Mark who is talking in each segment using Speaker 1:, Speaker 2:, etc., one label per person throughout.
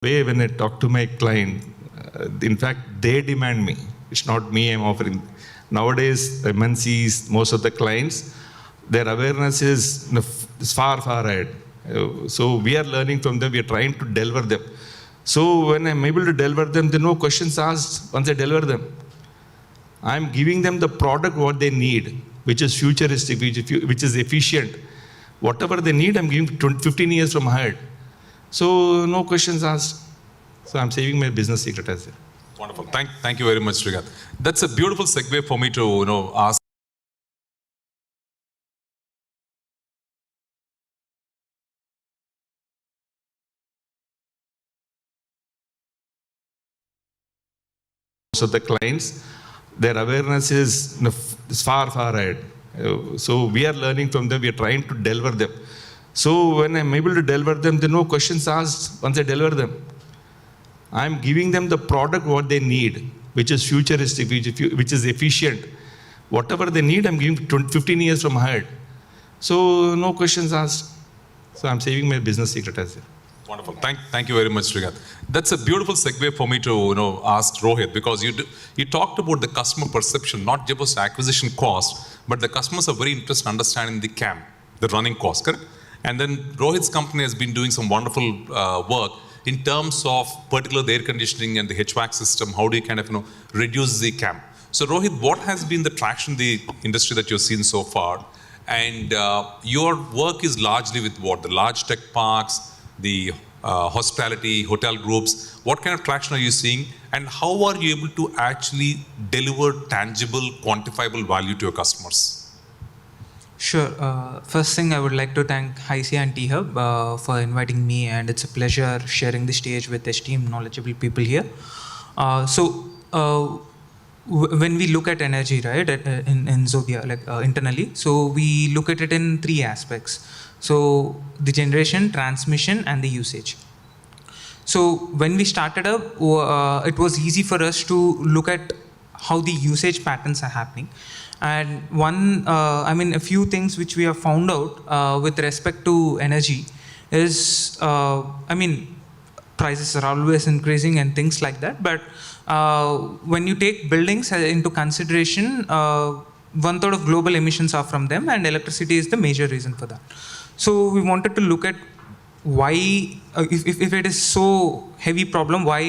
Speaker 1: way when I talk to my client, in fact, they demand me. It's not me I'm offering. Nowadays, MNCs, most of the clients, their awareness is far, far ahead. So we are learning from them, we are trying to deliver them. So when I'm able to deliver them, there are no questions asked once I deliver them. I'm giving them the product what they need, which is futuristic, which is efficient. Whatever they need, I'm giving 15 years from ahead. So no questions asked. So I'm saving my business secret as well.
Speaker 2: Wonderful. Thank you very much, Srikanth. That's a beautiful segue for me to ask.
Speaker 1: Most of the clients, their awareness is far, far ahead. So we are learning from them, we are trying to deliver them. So when I'm able to deliver them, there are no questions asked once I deliver them. I'm giving them the product what they need, which is futuristic, which is efficient. Whatever they need, I'm giving 15 years from ahead. So no questions asked. So I'm saving my business secret as well.
Speaker 2: Wonderful. Thank you very much, Srikanth. That's a beautiful segue for me to ask Rohit, because you talked about the customer perception, not just acquisition cost, but the customers are very interested in understanding the CAM, the running cost, correct? And then Rohit's company has been doing some wonderful work in terms of particularly the air conditioning and the HVAC system. How do you kind of reduce the CAM? So Rohit, what has been the traction in the industry that you've seen so far? And your work is largely with what? The large tech parks, the hospitality, hotel groups. What kind of traction are you seeing? And how are you able to actually deliver tangible, quantifiable value to your customers?
Speaker 3: Sure. First thing, I would like to thank HiC and T-Hub for inviting me, and it's a pleasure sharing the stage with esteemed, knowledgeable people here. When we look at energy, right, in Zobia, like internally, so we look at it in three aspects. So the generation, transmission, and the usage. So when we started up, it was easy for us to look at how the usage patterns are happening. And a few things which we have found out with respect to energy is, prices are always increasing and things like that. But when you take buildings into consideration, 1/3 of global emissions are from them, and electricity is the major reason for that. So we wanted to look at why, if it is so heavy problem, why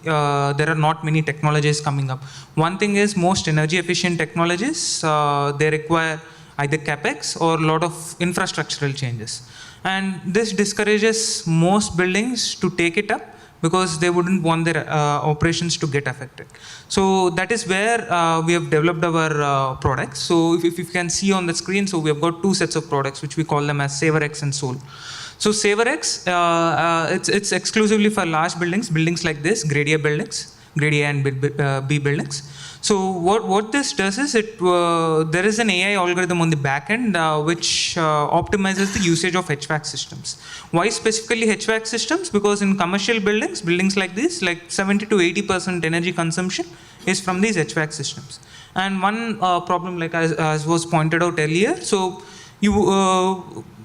Speaker 3: there are not many technologies coming up. One thing is, most energy efficient technologies, they require either capex or a lot of infrastructural changes. And this discourages most buildings to take it up, because they wouldn't want their operations to get affected. So that is where we have developed our products. So if you can see on the screen, so we have got two sets of products, which we call them as SaverX and Soul. So SaverX, it's exclusively for large buildings like this, grade A buildings, grade A and B buildings. So what this does is, there is an AI algorithm on the back end which optimizes the usage of HVAC systems. Why specifically HVAC systems? Because in commercial buildings like this, like 70 to 80% energy consumption is from these HVAC systems. And one problem, like as was pointed out earlier, so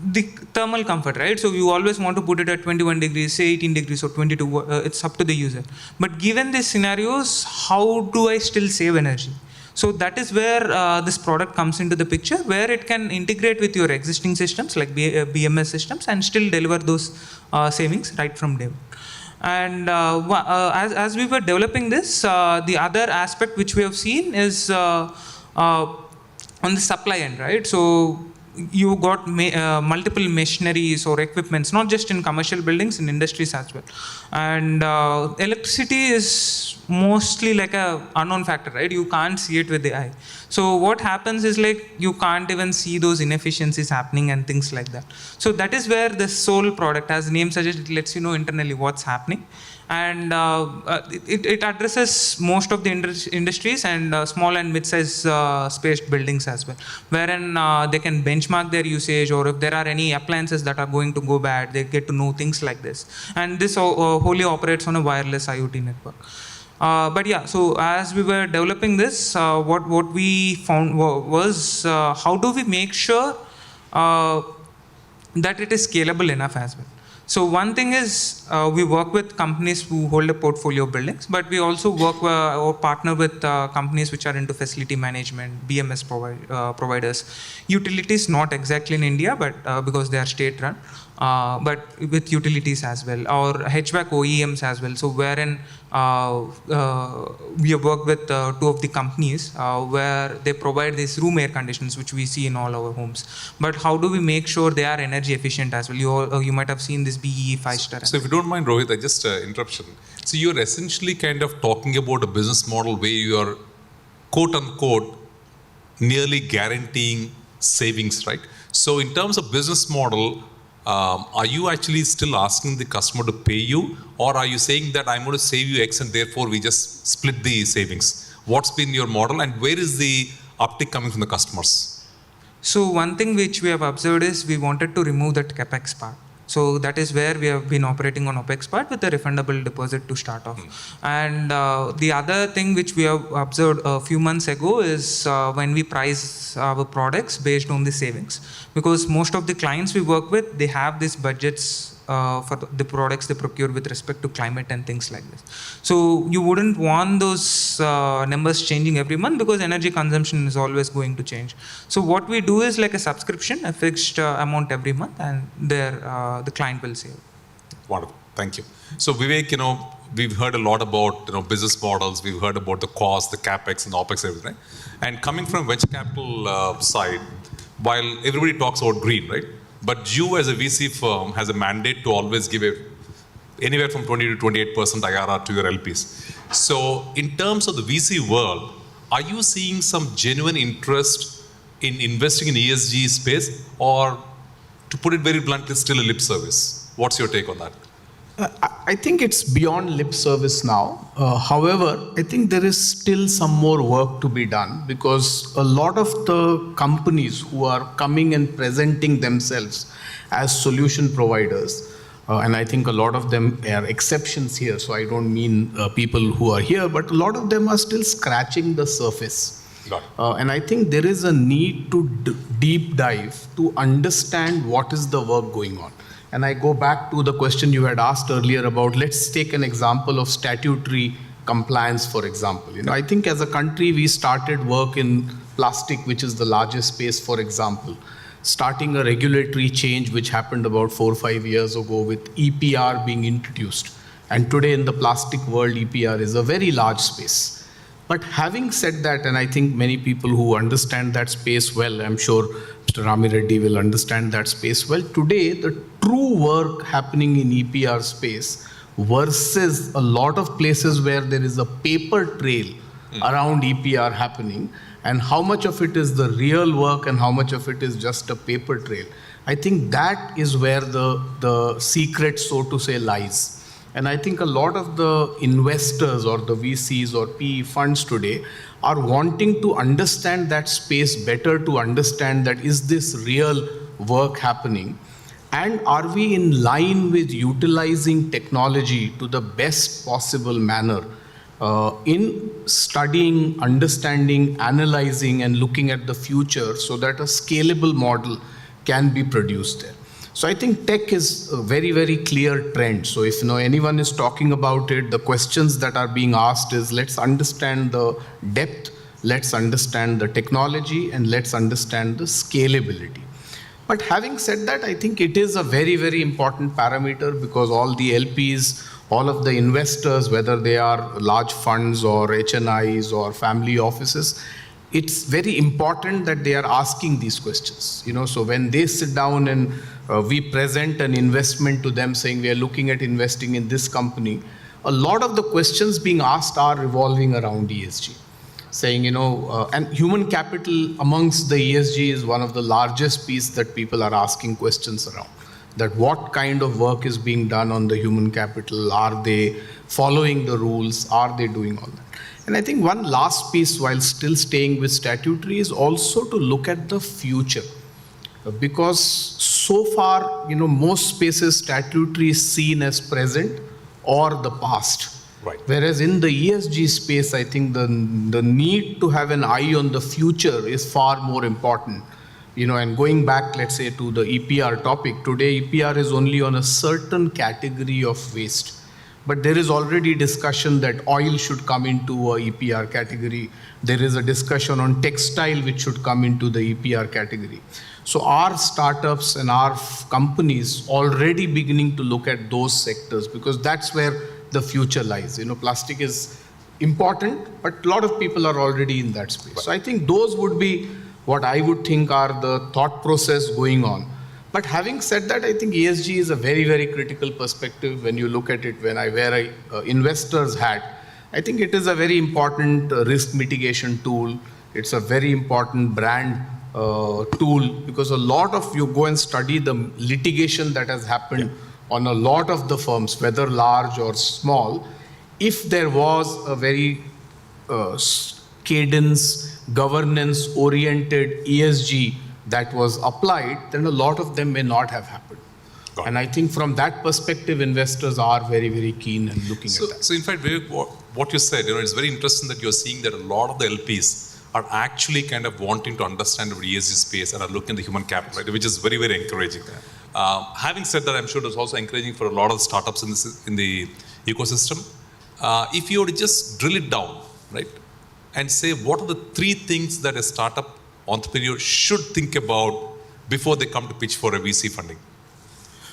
Speaker 3: the thermal comfort, right? So you always want to put it at 21 degrees, say 18 degrees or 22, it's up to the user. But given these scenarios, how do I still save energy? So that is where this product comes into the picture, where it can integrate with your existing systems like BMS systems and still deliver those savings right from day one. And as we were developing this, the other aspect which we have seen is on the supply end, right? So you got multiple machineries or equipments, not just in commercial buildings, in industries as well. And electricity is mostly like a unknown factor, right? You can't see it with the eye. So what happens is, like, you can't even see those inefficiencies happening and things like that. So that is where the Soul product, as the name suggests, it lets you know internally what's happening. And it addresses most of the industries and small and mid-sized spaced buildings as well, wherein they can benchmark their usage, or if there are any appliances that are going to go bad, they get to know things like this. And this wholly operates on a wireless IoT network. But yeah, so as we were developing this, what we found was how do we make sure that it is scalable enough as well. So one thing is we work with companies who hold a portfolio of buildings, but we also work or partner with companies which are into facility management, BMS providers, utilities, not exactly in India, but because they are state run, but with utilities as well, or HVAC OEMs as well. So wherein we have worked with two of the companies where they provide these room air conditions, which we see in all our homes. But how do we make sure they are energy efficient as well? You might have seen this BEE 5-star.
Speaker 2: So if you don't mind, Rohit, I just interruption. So you're essentially kind of talking about a business model where you are, quote unquote, nearly guaranteeing savings, right? So in terms of business model, are you actually still asking the customer to pay you, or are you saying that I'm going to save you X and therefore we just split the savings? What's been your model, and where is the uptick coming from the customers?
Speaker 3: So one thing which we have observed is we wanted to remove that capex part. So that is where we have been operating on OPEX part with a refundable deposit to start off. And the other thing which we have observed a few months ago is when we price our products based on the savings. Because most of the clients we work with, they have these budgets for the products they procure with respect to climate and things like this. So you wouldn't want those numbers changing every month because energy consumption is always going to change. So what we do is like a subscription, a fixed amount every month, and there the client will save.
Speaker 2: Wonderful, thank you. So Vivek, we've heard a lot about business models. We've heard about the cost, the capex, and the opex, everything. And coming from venture capital side, while everybody talks about green, right? But you as a VC firm has a mandate to always give anywhere from 20 to 28% IRR to your LPs. So in terms of the VC world, are you seeing some genuine interest in investing in ESG space, or to put it very bluntly, still a lip service? What's your take on that?
Speaker 4: I think it's beyond lip service now. However, I think there is still some more work to be done, because a lot of the companies who are coming and presenting themselves as solution providers, and I think a lot of them are exceptions here, so I don't mean people who are here, but a lot of them are still scratching the surface. And I think there is a need to deep dive to understand what is the work going on. And I go back to the question you had asked earlier about, let's take an example of statutory compliance, for example. I think as a country, we started work in plastic, which is the largest space, for example, starting a regulatory change, which happened about 4 or 5 years ago with EPR being introduced. And today in the plastic world, EPR is a very large space. But having said that, and I think many people who understand that space well, I'm sure Mr. Rami Reddy will understand that space well. Today, the true work happening in EPR space versus a lot of places where there is a paper trail around EPR happening, and how much of it is the real work and how much of it is just a paper trail. I think that is where the secret, so to say, lies. And I think a lot of the investors or the VCs or PE funds today are wanting to understand that space better, to understand that is this real work happening, and are we in line with utilizing technology to the best possible manner in studying, understanding, analyzing, and looking at the future so that a scalable model can be produced there. So I think tech is a very, very clear trend. So if anyone is talking about it, the questions that are being asked is, let's understand the depth, let's understand the technology, and let's understand the scalability. But having said that, I think it is a very, very important parameter, because all the LPs, all of the investors, whether they are large funds or HNIs or family offices, it's very important that they are asking these questions. So when they sit down and we present an investment to them saying we are looking at investing in this company, a lot of the questions being asked are revolving around ESG. Saying, and human capital amongst the ESG is one of the largest piece that people are asking questions around. That what kind of work is being done on the human capital? Are they following the rules? Are they doing all that? And I think one last piece, while still staying with statutory, is also to look at the future. Because so far, most spaces statutory is seen as present or the past.
Speaker 2: Right.
Speaker 4: Whereas in the ESG space, I think the need to have an eye on the future is far more important, and going back, let's say, to the EPR topic, today EPR is only on a certain category of waste. But there is already discussion that oil should come into a EPR category. There is a discussion on textile which should come into the EPR category. So our startups and our companies already beginning to look at those sectors, because that's where the future lies. Plastic is important, but a lot of people are already in that space. So I think those would be what I would think are the thought process going on. But having said that, I think ESG is a very, very critical perspective when you look at it. When I wear a investor's hat, I think it is a very important risk mitigation tool. It's a very important brand tool, because a lot of you go and study the litigation that has happened on a lot of the firms, whether large or small. If there was a very cadence, governance-oriented ESG that was applied, then a lot of them may not have happened. And I think from that perspective, investors are very, very keen and looking at that.
Speaker 2: So in fact, what you said, it's very interesting that you're seeing that a lot of the LPs are actually kind of wanting to understand the ESG space and are looking at the human capital, right? Which is very, very encouraging. Having said that, I'm sure it's also encouraging for a lot of startups in the ecosystem. If you were to just drill it down, right, and say what are the 3 things that a startup entrepreneur should think about before they come to pitch for a VC funding?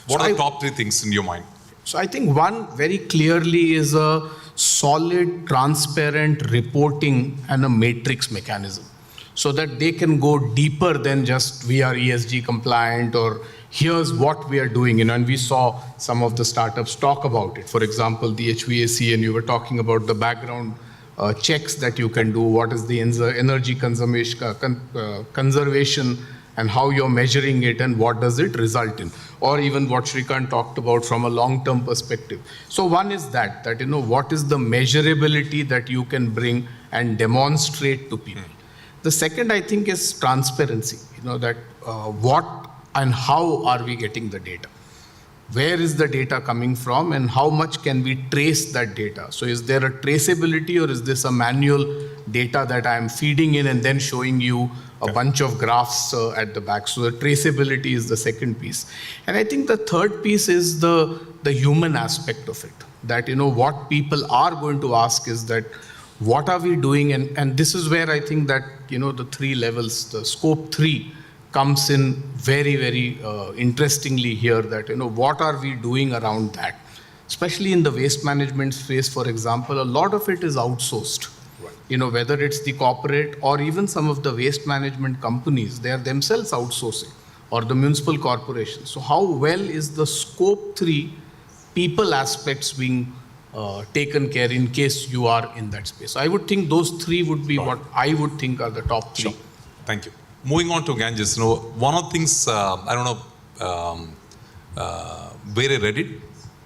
Speaker 2: What are the top 3 things in your mind?
Speaker 4: So I think one very clearly is a solid, transparent reporting and a matrix mechanism, so that they can go deeper than just we are ESG compliant or here's what we are doing. And we saw some of the startups talk about it. For example, the HVAC, and you were talking about the background checks that you can do, what is the energy conservation and how you're measuring it and what does it result in, or even what Shrikant talked about from a long-term perspective. So one is that what is the measurability that you can bring and demonstrate to people. The second, I think, is transparency, that what and how are we getting the data? Where is the data coming from and how much can we trace that data? So is there a traceability, or is this a manual data that I'm feeding in and then showing you a bunch of graphs at the back? So the traceability is the second piece. And I think the third piece is the human aspect of it. That, what people are going to ask is that, what are we doing? And this is where I think that, the 3 levels, the scope 3 comes in very, very interestingly here, that, what are we doing around that? Especially in the waste management space, for example, a lot of it is outsourced. Right. Whether it's the corporate or even some of the waste management companies, they are themselves outsourcing, or the municipal corporations. So how well is the scope 3 people aspects being taken care in case you are in that space? So I would think those 3 would be what I would think are the top 3.
Speaker 2: Sure. Thank you. Moving on to Ganges, one of the things, I don't know where I read it,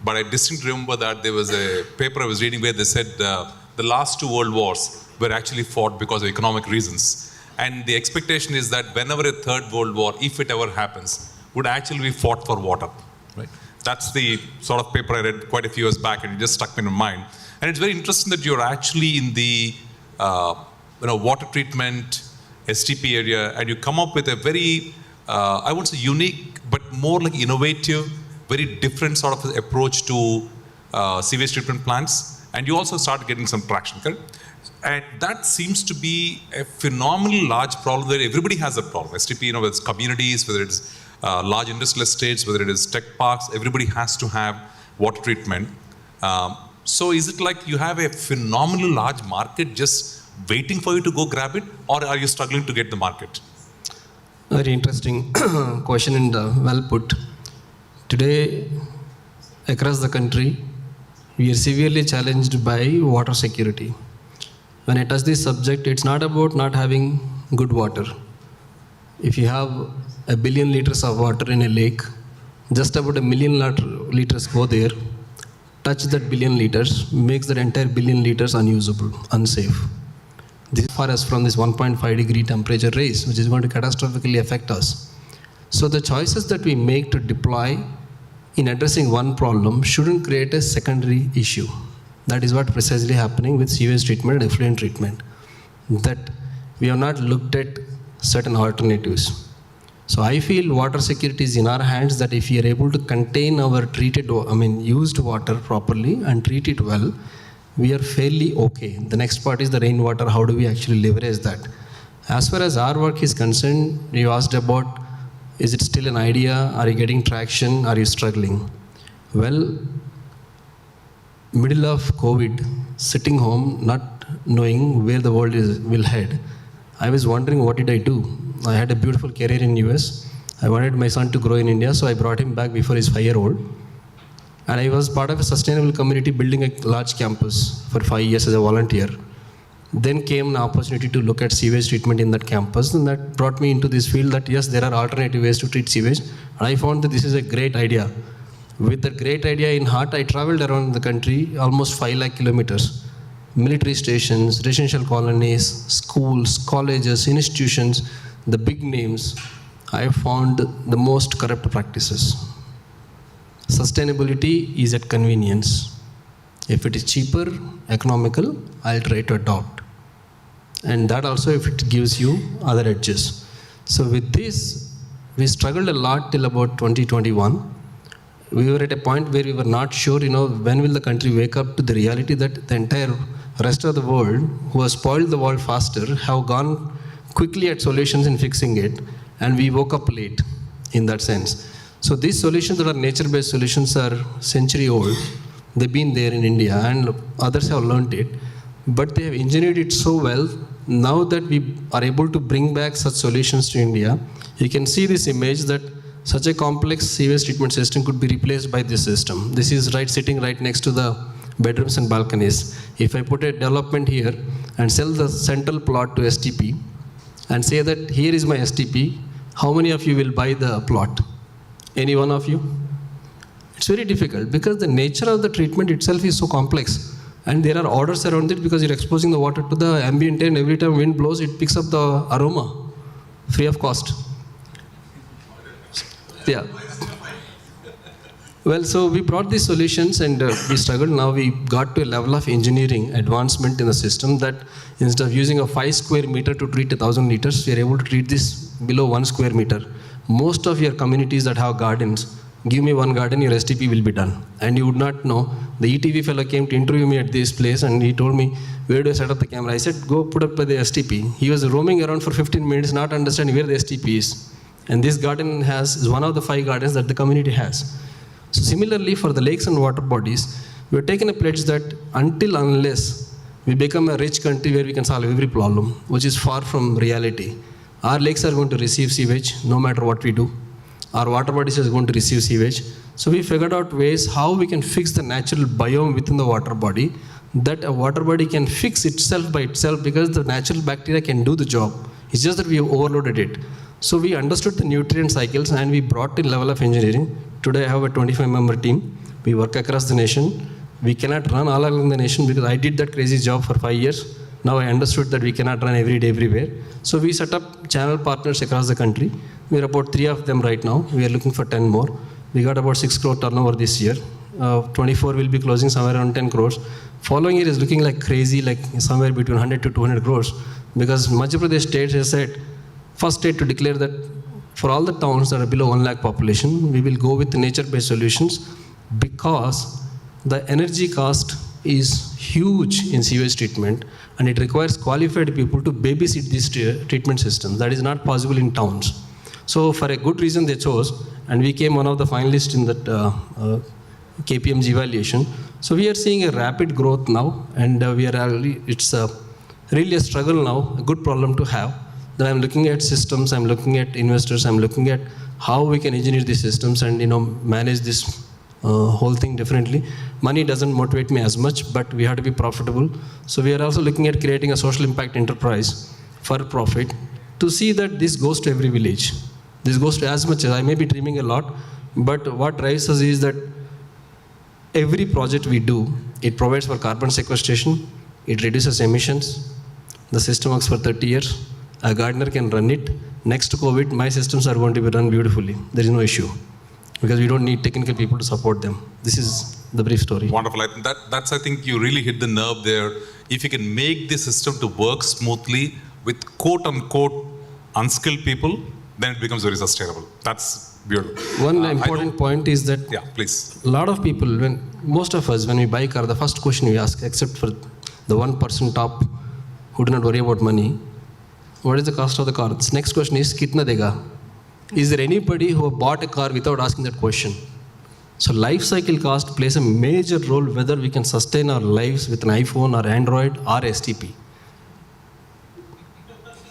Speaker 2: but I distinctly remember that there was a paper I was reading where they said the last 2 world wars were actually fought because of economic reasons. And the expectation is that whenever a 3rd world war, if it ever happens, would actually be fought for water, right? That's the sort of paper I read quite a few years back, and it just stuck me in my mind. And it's very interesting that you're actually in the water treatment, STP area, and you come up with a very, I won't say unique, but more like innovative, very different sort of approach to sewage treatment plants. And you also start getting some traction, correct? And that seems to be a phenomenally large problem that everybody has a problem. STP, whether it's communities, whether it's large industrial estates, whether it is tech parks, everybody has to have water treatment. So is it like you have a phenomenally large market just waiting for you to go grab it, or are you struggling to get the market?
Speaker 5: Very interesting question and well put. Today, across the country, we are severely challenged by water security. When I touch this subject, it's not about not having good water. If you have 1 billion liters of water in a lake, just about 1 million liters go there, touch that billion liters, makes that entire billion liters unusable, unsafe. This is far as from this 1.5 degree temperature raise, which is going to catastrophically affect us. So the choices that we make to deploy in addressing one problem shouldn't create a secondary issue. That is what precisely happening with sewage treatment and effluent treatment. That we have not looked at certain alternatives. So I feel water security is in our hands, that if we are able to contain our used water properly and treat it well, we are fairly okay. The next part is the rainwater. How do we actually leverage that? As far as our work is concerned, you asked about, is it still an idea? Are you getting traction? Are you struggling? Well, middle of COVID, sitting home, not knowing where the world will head, I was wondering, what did I do? I had a beautiful career in US. I wanted my son to grow in India, so I brought him back before he's 5-year-old. And I was part of a sustainable community building a large campus for 5 years as a volunteer. Then came an opportunity to look at sewage treatment in that campus, and that brought me into this field that yes, there are alternative ways to treat sewage. And I found that this is a great idea. With that great idea in heart, I traveled around the country, almost 5 lakh kilometers. Military stations, residential colonies, schools, colleges, institutions, the big names. I found the most corrupt practices. Sustainability is at convenience. If it is cheaper, economical, I'll try to adopt. And that also if it gives you other edges. So with this, we struggled a lot till about 2021. We were at a point where we were not sure, when will the country wake up to the reality that the entire rest of the world, who has spoiled the world faster, have gone quickly at solutions in fixing it, and we woke up late in that sense. So these solutions that are nature-based solutions are century old. They've been there in India, and others have learned it, but they have engineered it so well. Now that we are able to bring back such solutions to India, you can see this image that such a complex sewage treatment system could be replaced by this system. This is sitting right next to the bedrooms and balconies. If I put a development here and sell the central plot to STP and say that here is my STP, how many of you will buy the plot? Any one of you? It's very difficult because the nature of the treatment itself is so complex, and there are orders around it because you're exposing the water to the ambient air, and every time wind blows, it picks up the aroma free of cost. Yeah. Well, so we brought these solutions and we struggled. Now we got to a level of engineering advancement in the system that instead of using a 5 square meter to treat 1,000 liters, we are able to treat this below 1 square meter. Most of your communities that have gardens, give me one garden, your STP will be done. And you would not know. The ETV fellow came to interview me at this place and he told me, where do I set up the camera? I said, go put up the STP. He was roaming around for 15 minutes, not understanding where the STP is. And this garden is one of the 5 gardens that the community has. So similarly, for the lakes and water bodies, we have taken a pledge that unless we become a rich country where we can solve every problem, which is far from reality. Our lakes are going to receive sewage no matter what we do. Our water bodies are going to receive sewage. So we figured out ways how we can fix the natural biome within the water body, that a water body can fix itself by itself because the natural bacteria can do the job. It's just that we have overloaded it. So we understood the nutrient cycles and we brought in level of engineering. Today I have a 25-member team. We work across the nation. We cannot run all along the nation because I did that crazy job for 5 years. Now I understood that we cannot run every day, everywhere. So we set up channel partners across the country. We are about 3 of them right now. We are looking for 10 more. We got about 6 crore turnover this year. 24 will be closing somewhere around 10 crores. Following year is looking like crazy, like somewhere between 100 to 200 crores. Because Madhya Pradesh state has said, first state to declare that for all the towns that are below 1 lakh population, we will go with nature-based solutions because the energy cost is huge in sewage treatment and it requires qualified people to babysit these treatment systems. That is not possible in towns. So for a good reason they chose, and we came one of the finalists in that KPMG evaluation. So we are seeing a rapid growth now, and it's really a struggle now, a good problem to have. Then I'm looking at systems, I'm looking at investors, I'm looking at how we can engineer these systems and manage this whole thing differently. Money doesn't motivate me as much, but we have to be profitable. So we are also looking at creating a social impact enterprise for profit to see that this goes to every village. This goes to as much as I may be dreaming a lot, but what drives us is that every project we do, it provides for carbon sequestration, it reduces emissions, the system works for 30 years, a gardener can run it. Next to COVID, my systems are going to be run beautifully. There is no issue because we don't need technical people to support them. This is the brief story.
Speaker 2: Wonderful. I think that's I think you really hit the nerve there. If you can make the system to work smoothly with quote unquote unskilled people, then it becomes very sustainable. That's beautiful.
Speaker 5: One
Speaker 2: I
Speaker 5: important
Speaker 2: know-
Speaker 5: point is that
Speaker 2: Yeah, please.
Speaker 5: a lot of people, most of us, when we buy car, the first question we ask, except for the 1% top who do not worry about money, what is the cost of the car? This next question is, kitna dega? Is there anybody who bought a car without asking that question? So life cycle cost plays a major role whether we can sustain our lives with an iPhone or Android or STP.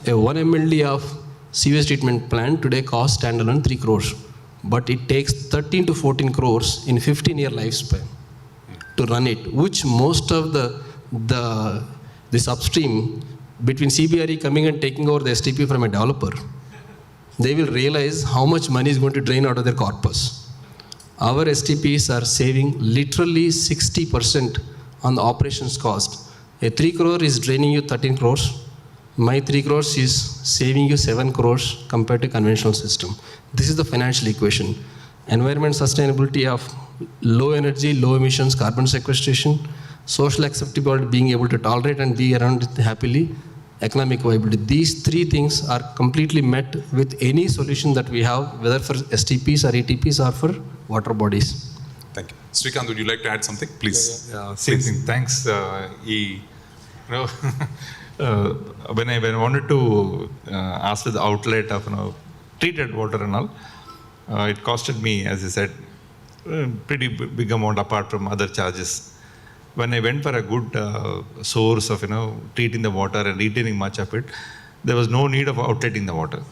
Speaker 5: A 1 MLD of sewage treatment plant today costs standalone 3 crores, but it takes 13 to 14 crores in 15-year lifespan to run it, which most of this upstream between CBRE coming and taking over the STP from a developer, they will realize how much money is going to drain out of their corpus. Our STPs are saving literally 60% on the operations cost. A 3 crore is draining you 13 crores. My 3 crores is saving you 7 crores compared to conventional system. This is the financial equation. Environment sustainability of low energy, low emissions, carbon sequestration, social acceptability, being able to tolerate and be around it happily, economic viability. These 3 things are completely met with any solution that we have, whether for STPs or ATPs or for water bodies.
Speaker 2: Thank you. Srikanth, would you like to add something? Please.
Speaker 1: Same thing. Thanks. You know, when I wanted to ask for the outlet of treated water and all, it costed me, as I said, pretty big amount apart from other charges. When I went for a good source of treating the water and retaining much of it, there was no need of outletting the water.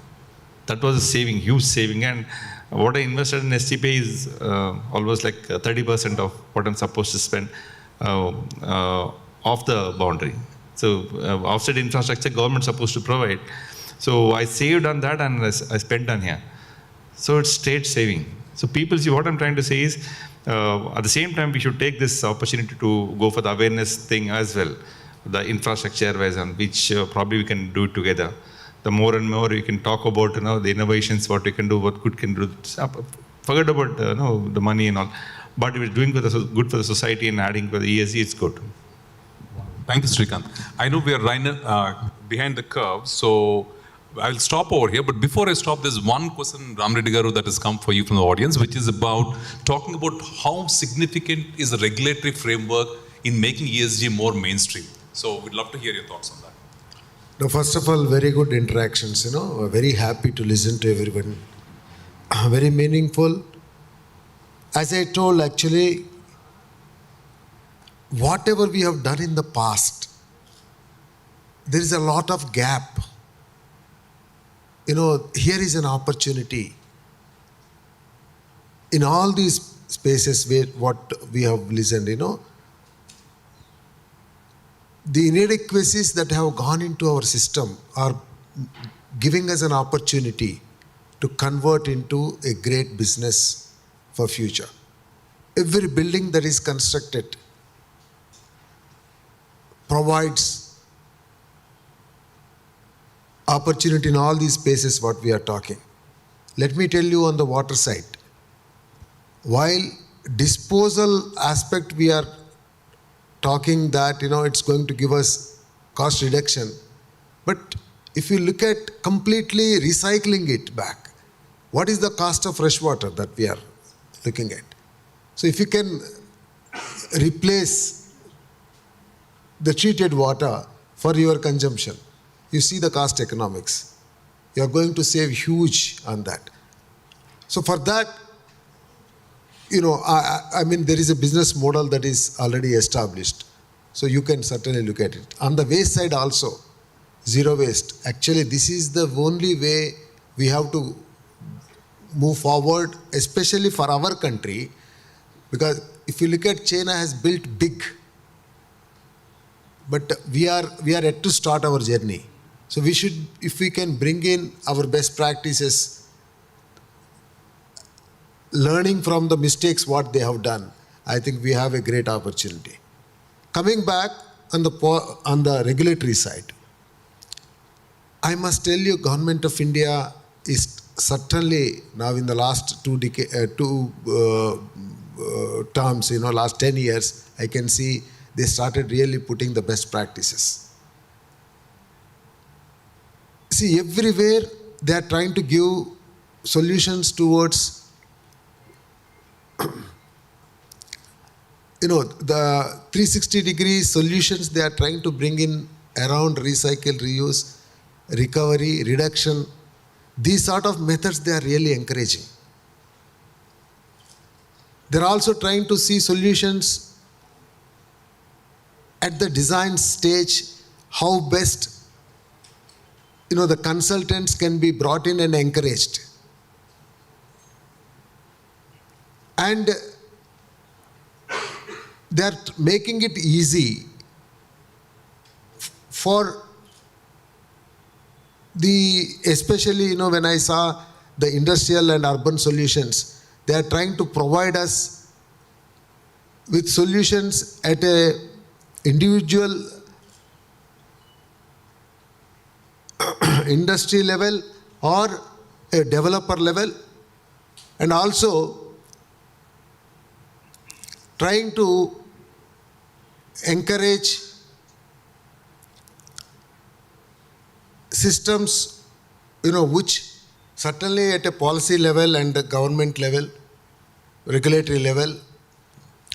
Speaker 1: That was a saving, huge saving. And what I invested in STP is almost like 30% of what I'm supposed to spend off the boundary. So offset infrastructure, government supposed to provide. So I saved on that and I spent on here. So it's state saving. So people see what I'm trying to say is, at the same time, we should take this opportunity to go for the awareness thing as well, the infrastructure wise, on which probably we can do it together. The more and more we can talk about the innovations, what we can do, what good can do. Forget about the money and all. But if it's doing good for the society and adding for the ESG, it's good.
Speaker 2: Thank you, Srikanth. I know we are running behind the curve, so I'll stop over here. But before I stop, there's one question, Ram Reddy Garu, that has come for you from the audience, which is about talking about how significant is the regulatory framework in making ESG more mainstream. So we'd love to hear your thoughts on that.
Speaker 6: No, first of all, very good interactions, very happy to listen to everyone. Very meaningful. As I told, actually, whatever we have done in the past, there is a lot of gap. Here is an opportunity. In all these spaces where what we have listened, the inadequacies that have gone into our system are giving us an opportunity to convert into a great business for future. Every building that is constructed provides opportunity in all these spaces what we are talking. Let me tell you on the water side. While disposal aspect we are talking that it's going to give us cost reduction, but if you look at completely recycling it back, what is the cost of fresh water that we are looking at? So if you can replace the treated water for your consumption, you see the cost economics. You are going to save huge on that. So for that, I mean, there is a business model that is already established. So you can certainly look at it. On the waste side also, zero waste. Actually, this is the only way we have to move forward, especially for our country. Because if you look at China has built big, but we are yet to start our journey. So we should, if we can bring in our best practices, learning from the mistakes what they have done, I think we have a great opportunity. Coming back on the regulatory side, I must tell you, Government of India is certainly now in the last two terms, last 10 years, I can see they started really putting the best practices. See, everywhere they are trying to give solutions towards the 360-degree solutions they are trying to bring in around recycle, reuse, recovery, reduction. These sort of methods they are really encouraging. They're also trying to see solutions at the design stage, how best the consultants can be brought in and encouraged. And they're making it easy for especially when I saw the industrial and urban solutions, they are trying to provide us with solutions at a individual industry level or a developer level, and also trying to encourage systems, which certainly at a policy level and a government level, regulatory level,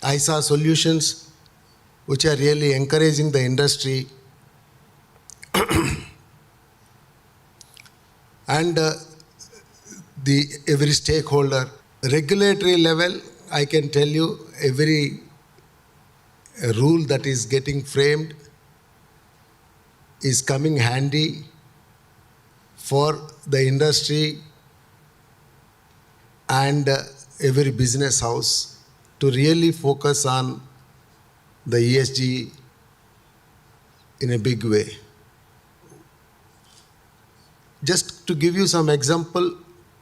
Speaker 6: I saw solutions which are really encouraging the industry and every stakeholder. Regulatory level, I can tell you every rule that is getting framed is coming handy for the industry and every business house to really focus on the ESG in a big way. Just to give you some example,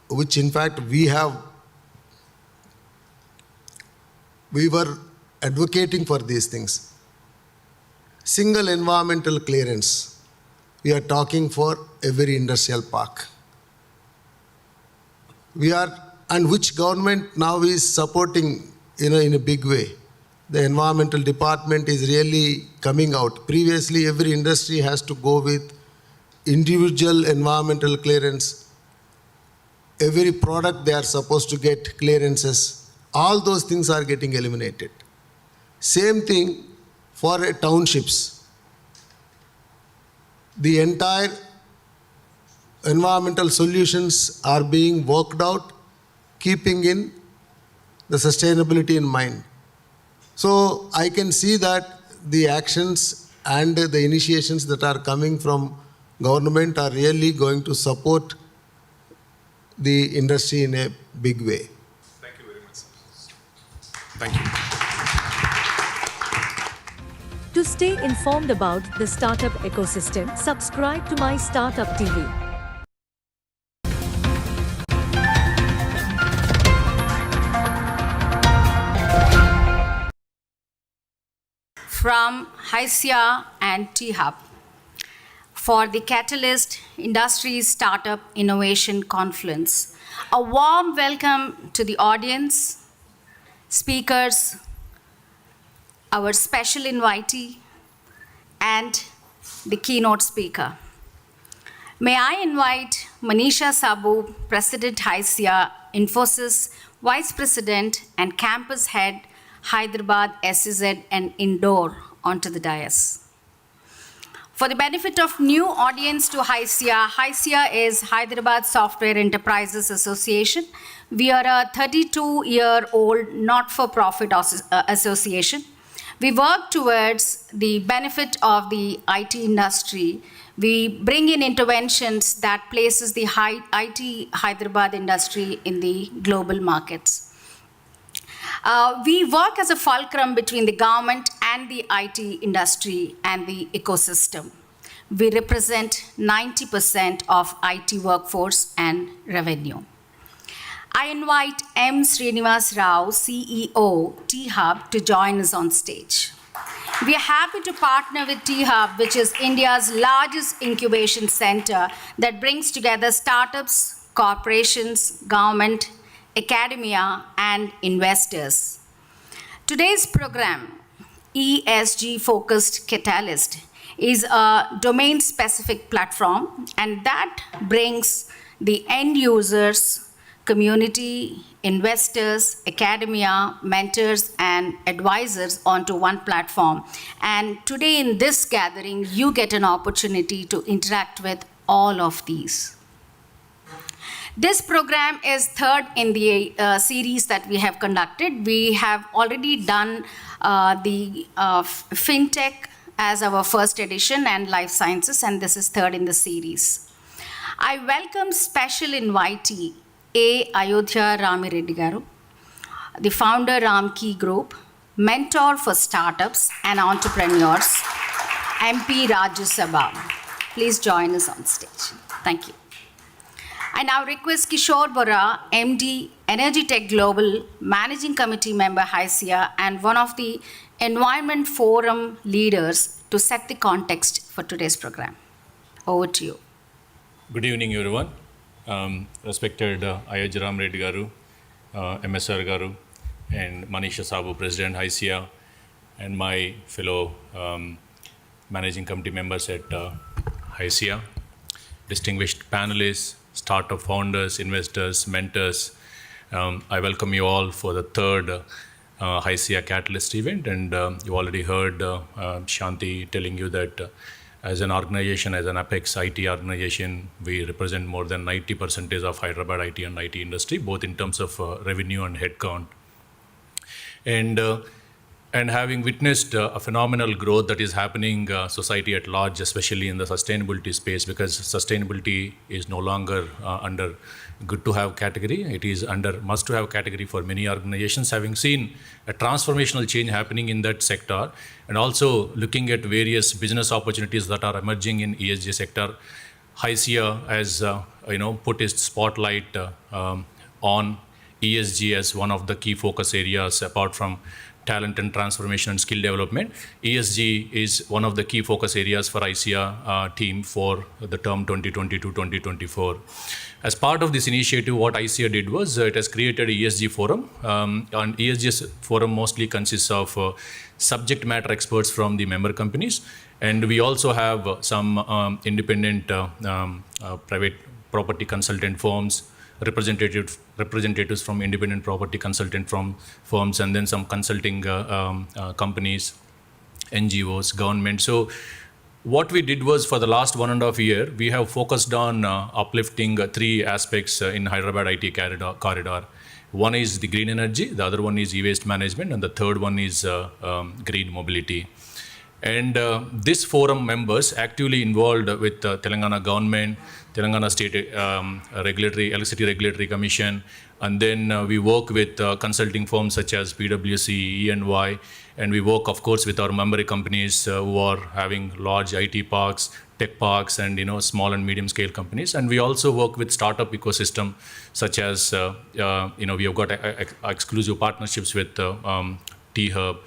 Speaker 6: which in fact we were advocating for these things. Single environmental clearance, we are talking for every industrial park. And which government now is supporting, in a big way. The environmental department is really coming out. Previously, every industry has to go with individual environmental clearance. Every product they are supposed to get clearances. All those things are getting eliminated. Same thing for townships. The entire environmental solutions are being worked out, keeping in the sustainability in mind. So I can see that the actions and the initiations that are coming from government are really going to support the industry in a big way.
Speaker 2: Thank you very much, sir. Thank you.
Speaker 7: To stay informed about the startup ecosystem, subscribe to MyStartuptv.
Speaker 8: From HYSIA and T-Hub for the Catalyst Industries Startup Innovation Conference. A warm welcome to the audience, speakers, our special invitee, and the keynote speaker. May I invite Manisha Sabu, President HYSIA, Infosys, Vice President and Campus Head, Hyderabad, SEZ, and Indore, onto the dais. For the benefit of new audience to HYSIA, HYSIA is Hyderabad Software Enterprises Association. We are a 32-year-old not-for-profit association. We work towards the benefit of the IT industry. We bring in interventions that places the IT Hyderabad industry in the global markets. We work as a fulcrum between the government and the IT industry and the ecosystem. We represent 90% of IT workforce and revenue. I invite M. Srinivas Rao, CEO, T-Hub, to join us on stage. We are happy to partner with T-Hub, which is India's largest incubation center that brings together startups, corporations, government, academia, and investors. Today's program, ESG-focused Catalyst, is a domain-specific platform, and that brings the end users, community, investors, academia, mentors, and advisors onto one platform. And today in this gathering, you get an opportunity to interact with all of these. This program is third in the series that we have conducted. We have already done the FinTech as our first edition and Life Sciences, and this is third in the series. I welcome special invitee A. Ayodhya Ramireddy Garu, the founder Ramkey Group, mentor for startups and entrepreneurs, MP Rajya Sabha. Please join us on stage. Thank you. I now request Kishore Bora, MD, Energy Tech Global, Managing Committee Member, HYSIA, and one of the Environment Forum leaders to set the context for today's program. Over to you.
Speaker 9: Good evening, everyone. Respected Ayodhya Ramireddy Garu, MSR Garu, and Manisha Sabu, President, HYSIA, and my fellow Managing Committee members at HYSIA, distinguished panelists, startup founders, investors, mentors. I welcome you all for the third HYSIA Catalyst event, and you already heard Shanti telling you that as an organization, as an Apex IT organization, we represent more than 90% of Hyderabad IT and IT industry, both in terms of revenue and headcount. And having witnessed a phenomenal growth that is happening society at large, especially in the sustainability space, because sustainability is no longer under good to have category, it is under must to have category for many organizations. Having seen a transformational change happening in that sector, and also looking at various business opportunities that are emerging in ESG sector, HYSIA has put its spotlight on ESG as one of the key focus areas apart from talent and transformation and skill development. ESG is one of the key focus areas for HYSIA team for the term 2020 to 2024. As part of this initiative, what HYSIA did was it has created a ESG forum. And ESG forum mostly consists of subject matter experts from the member companies. And we also have some independent private property consultant firms, representatives from independent property consultant firms, and then some consulting companies, NGOs, government. So what we did was, for the last 1.5 years, we have focused on uplifting three aspects in Hyderabad IT corridor. One is the green energy, the other one is e-waste management, and the third one is green mobility. And this forum members actively involved with Telangana government, Telangana State Electricity Regulatory Commission, and then we work with consulting firms such as PwC, E&Y, and we work, of course, with our member companies who are having large IT parks, tech parks, and small and medium scale companies. And we also work with startup ecosystem such as we have got exclusive partnerships with T-Hub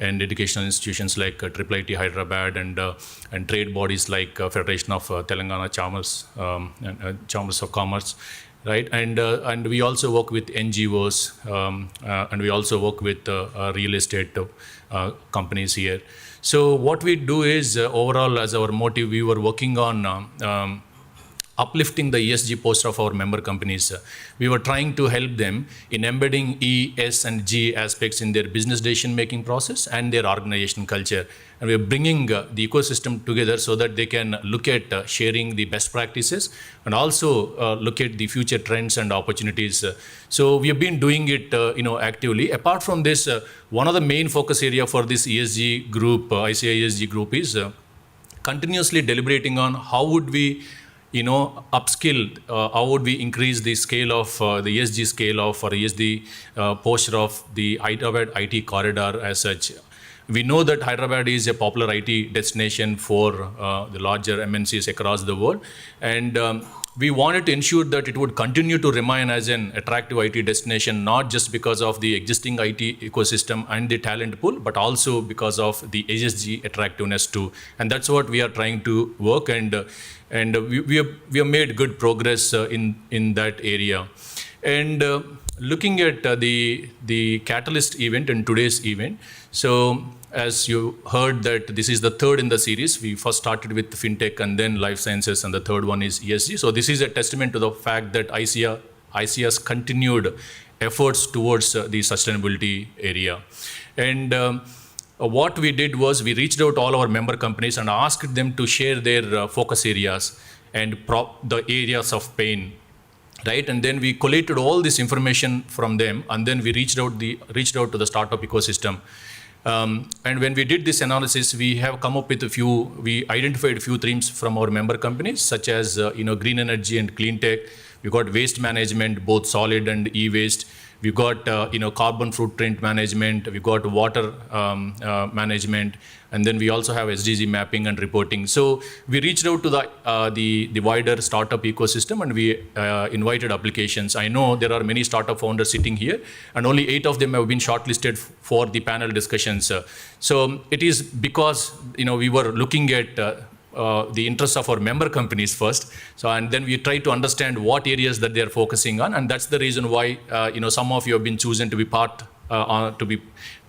Speaker 9: and educational institutions like IIIT Hyderabad and trade bodies like Federation of Telangana Chambers of Commerce, right? And we also work with NGOs, and we also work with real estate companies here. So what we do is overall, as our motive, we were working on uplifting the ESG posture of our member companies. We were trying to help them in embedding E, S, and G aspects in their business decision-making process and their organization culture. And we're bringing the ecosystem together so that they can look at sharing the best practices and also look at the future trends and opportunities. So we have been doing it actively. Apart from this, one of the main focus area for this ESG group, HYSIA ESG group, is continuously deliberating on how would we upskill, how would we increase the scale of the ESG scale of or ESG posture of the Hyderabad IT corridor as such. We know that Hyderabad is a popular IT destination for the larger MNCs across the world, and we wanted to ensure that it would continue to remain as an attractive IT destination, not just because of the existing IT ecosystem and the talent pool, but also because of the ESG attractiveness too. And that's what we are trying to work, and we have made good progress in that area. And looking at the Catalyst event and today's event, So as you heard that this is the third in the series. We first started with fintech and then life sciences, and the third one is ESG. So this is a testament to the fact that ICA's continued efforts towards the sustainability area. And what we did was we reached out to all our member companies and asked them to share their focus areas and the areas of pain, right? And then we collated all this information from them, and then we reached out to the startup ecosystem. And when we did this analysis, we have come up with we identified a few themes from our member companies, such as green energy and clean tech. We got waste management, both solid and e-waste. We got carbon footprint management. We got water management, and then we also have SDG mapping and reporting. So we reached out to the wider startup ecosystem, and we invited applications. I know there are many startup founders sitting here, and only 8 of them have been shortlisted for the panel discussions. So it is because we were looking at the interests of our member companies first. So, and then we try to understand what areas that they are focusing on, and that's the reason why some of you have been chosen to be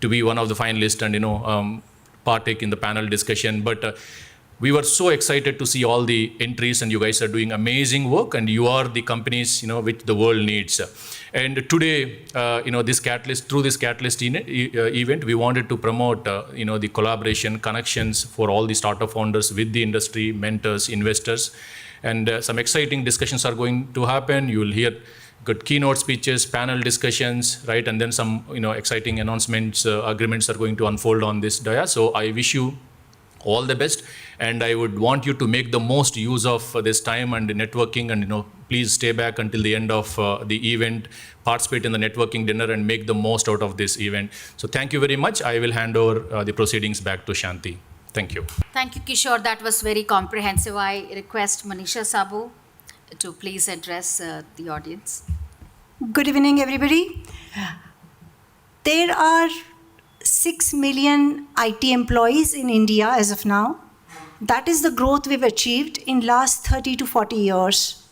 Speaker 9: to be one of the finalists and partake in the panel discussion. But we were so excited to see all the entries, and you guys are doing amazing work, and you are the companies which the world needs. And today, through this Catalyst event, we wanted to promote the collaboration, connections for all the startup founders with the industry, mentors, investors, and some exciting discussions are going to happen. You will hear good keynote speeches, panel discussions, right? And then some exciting announcements, agreements are going to unfold on this dais. So I wish you all the best, and I would want you to make the most use of this time and networking, and please stay back until the end of the event, participate in the networking dinner, and make the most out of this event. So thank you very much. I will hand over the proceedings back to Shanti. Thank you.
Speaker 8: Thank you, Kishore. That was very comprehensive. I request Manisha Sabu to please address the audience.
Speaker 10: Good evening, everybody. There are 6 million IT employees in India as of now. That is the growth we've achieved in last 30 to 40 years.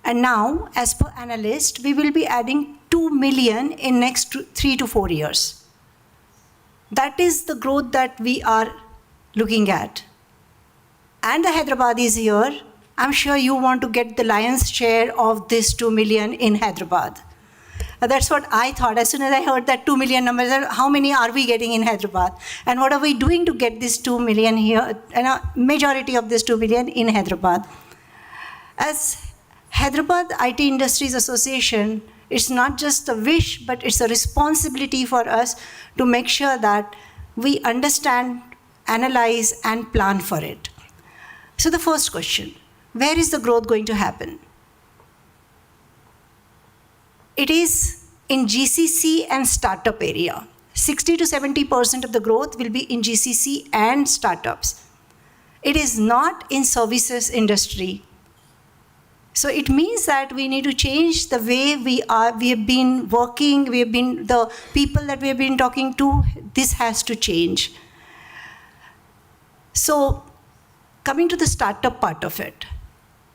Speaker 10: And now, as per analyst, we will be adding 2 million in next 3 to 4 years. That is the growth that we are looking at. And the Hyderabad is here. I'm sure you want to get the lion's share of this 2 million in Hyderabad. That's what I thought. As soon as I heard that 2 million numbers, how many are we getting in Hyderabad? And what are we doing to get this 2 million here, and a majority of this 2 million in Hyderabad? As Hyderabad IT Industries Association, it's not just a wish, but it's a responsibility for us to make sure that we understand, analyze, and plan for it. So the first question, where is the growth going to happen? It is in GCC and startup area. 60 to 70% of the growth will be in GCC and startups. It is not in services industry. So it means that we need to change the way we have been working, the people that we have been talking to, this has to change. So coming to the startup part of it,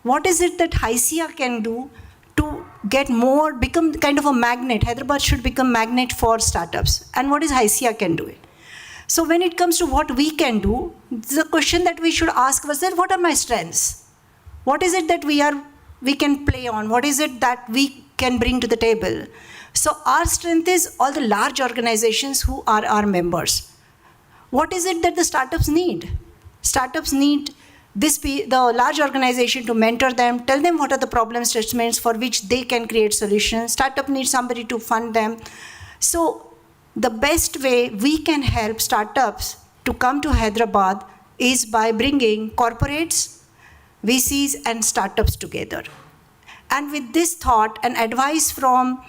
Speaker 10: what is it that HYCIA can do to get more, become kind of a magnet? Hyderabad should become magnet for startups. And what is HYCIA can do it? So when it comes to what we can do, the question that we should ask was that, what are my strengths? What is it that we can play on? What is it that we can bring to the table? So our strength is all the large organizations who are our members. What is it that the startups need? Startups need the large organization to mentor them, tell them what are the problem statements for which they can create solutions. Startup needs somebody to fund them. So the best way we can help startups to come to Hyderabad is by bringing corporates, VCs, and startups together. And with this thought and advice from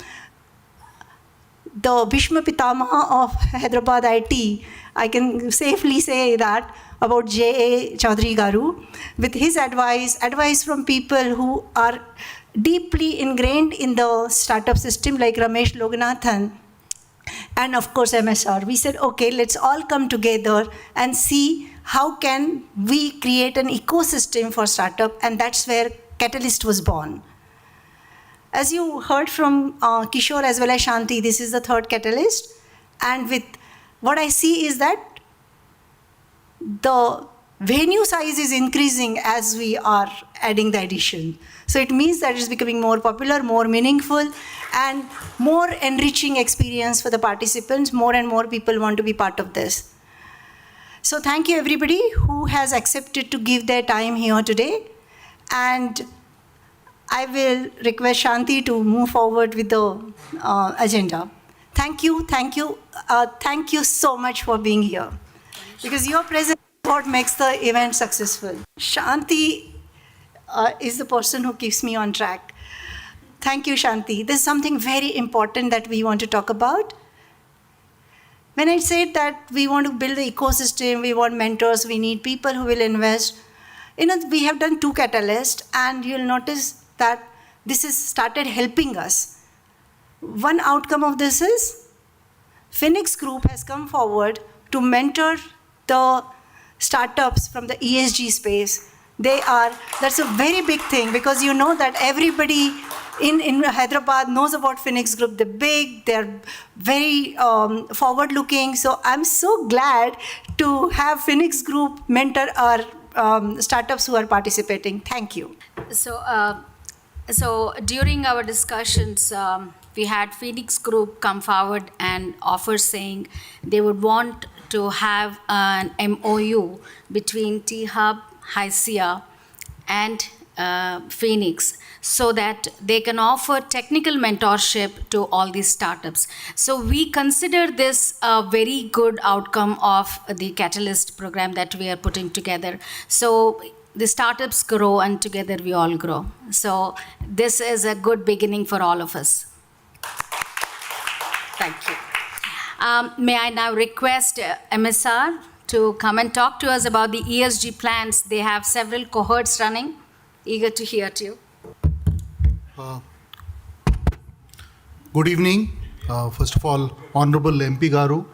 Speaker 10: the Bhishma Pitamaha of Hyderabad IT, I can safely say that about J.A. Chaudhary Garu, with his advice from people who are deeply ingrained in the startup system like Ramesh Loganathan, and of course MSR. We said, okay, let's all come together and see how can we create an ecosystem for startup, and that's where Catalyst was born. As you heard from Kishore as well as Shanti, this is the third Catalyst, and with what I see is that the venue size is increasing as we are adding the addition. So it means that it's becoming more popular, more meaningful, and more enriching experience for the participants. More and more people want to be part of this. So thank you everybody who has accepted to give their time here today. And I will request Shanti to move forward with the agenda. Thank you so much for being here. Because your presence is what makes the event successful. Shanti is the person who keeps me on track. Thank you, Shanti. This is something very important that we want to talk about. When I said that we want to build the ecosystem, we want mentors, we need people who will invest, we have done 2 catalysts, and you'll notice that this has started helping us. One outcome of this is Phoenix Group has come forward to mentor the startups from the ESG space. That's a very big thing, because you know that everybody in Hyderabad knows about Phoenix Group. They're big, they're very forward-looking. So I'm so glad to have Phoenix Group mentor our startups who are participating. Thank you.
Speaker 8: So during our discussions, we had Phoenix Group come forward and offer saying they would want to have an MOU between T-Hub, HYSIA, and Phoenix, so that they can offer technical mentorship to all these startups. So we consider this a very good outcome of the Catalyst program that we are putting together. So the startups grow and together we all grow. So this is a good beginning for all of us. Thank you. May I now request MSR to come and talk to us about the ESG plans. They have several cohorts running. Eager to hear to you.
Speaker 11: Good evening. First of all, Honorable MP Garu,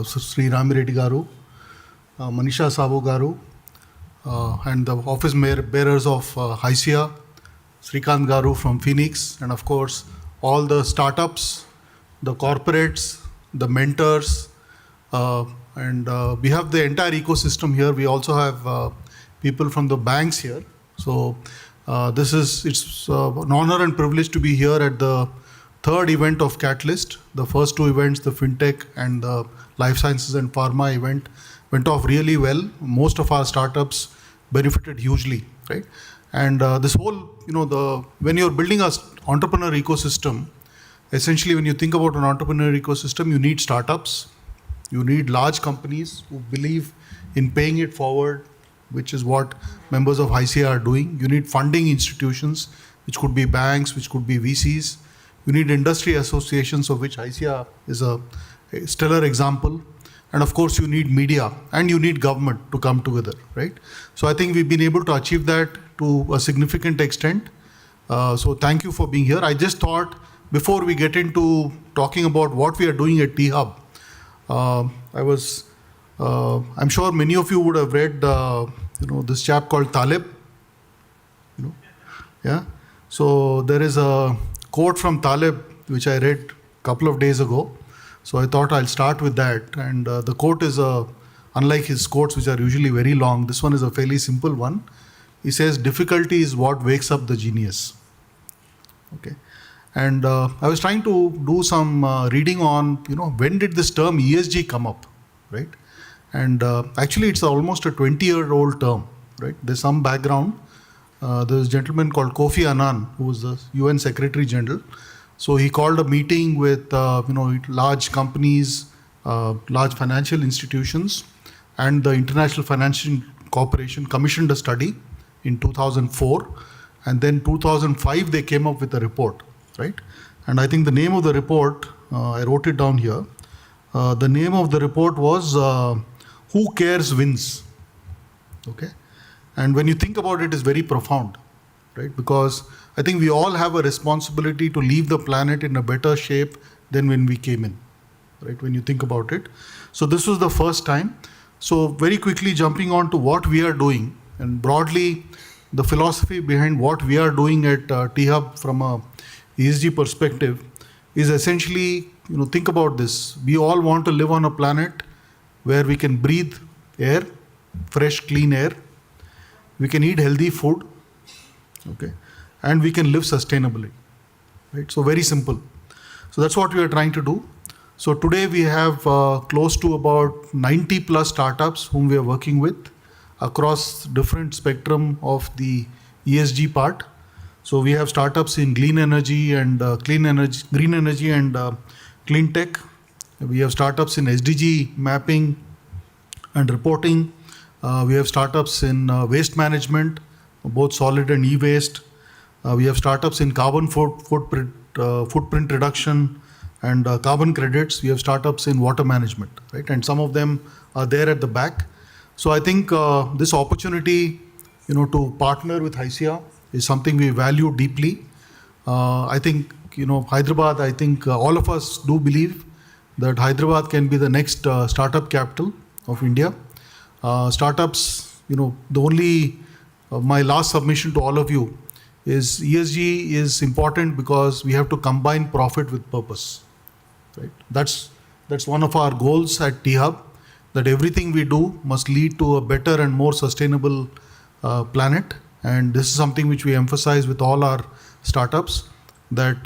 Speaker 11: Sri Ramireddy Garu, Manisha Sabu Garu, and the office bearers of HYSIA, Srikant Garu from Phoenix, and of course, all the startups, the corporates, the mentors, and we have the entire ecosystem here. We also have people from the banks here. So it's an honor and privilege to be here at the 3rd event of Catalyst. The first 2 events, the FinTech and the Life Sciences and Pharma event, went off really well. Most of our startups benefited hugely, right? And this whole, when you're building an entrepreneur ecosystem, essentially when you think about an entrepreneur ecosystem, you need startups, you need large companies who believe in paying it forward, which is what members of HYSIA are doing. You need funding institutions, which could be banks, which could be VCs. You need industry associations, of which HYSIA is a stellar example. And of course, you need media and you need government to come together, right? So I think we've been able to achieve that to a significant extent. So thank you for being here. I just thought, before we get into talking about what we are doing at T-Hub, I'm sure many of you would have read, this chap called Taleb. Yeah. So there is a quote from Taleb which I read a couple of days ago. So I thought I'll start with that. And the quote is, unlike his quotes which are usually very long, this one is a fairly simple one. He says, "Difficulty is what wakes up the genius." Okay. And I was trying to do some reading on, when did this term ESG come up, right? And actually, it's almost a 20-year-old term, right? There's some background. There's a gentleman called Kofi Annan, who was the UN Secretary General. So he called a meeting with, large companies, large financial institutions, and the International Financial Corporation commissioned a study in 2004. And then 2005, they came up with a report, right? And I think the name of the report, I wrote it down here. The name of the report was Who Cares Wins, okay? And when you think about it, it's very profound, right? Because I think we all have a responsibility to leave the planet in a better shape than when we came in, right? When you think about it. So this was the first time. So very quickly jumping on to what we are doing, and broadly the philosophy behind what we are doing at T-Hub from a ESG perspective is essentially, think about this. We all want to live on a planet where we can breathe air, fresh, clean air. We can eat healthy food, okay, and we can live sustainably, right? So very simple. So that's what we are trying to do. So today we have close to about 90 plus startups whom we are working with across different spectrum of the ESG part. So we have startups in clean energy and green energy and clean tech. We have startups in SDG mapping and reporting. We have startups in waste management, both solid and e-waste. We have startups in carbon footprint reduction and carbon credits. We have startups in water management, right? And some of them are there at the back. So I think this opportunity, to partner with HYSIA is something we value deeply. I think, Hyderabad, I think all of us do believe that Hyderabad can be the next startup capital of India. Startups, my last submission to all of you is ESG is important because we have to combine profit with purpose, right? That's one of our goals at T-Hub, that everything we do must lead to a better and more sustainable planet. And this is something which we emphasize with all our startups, that,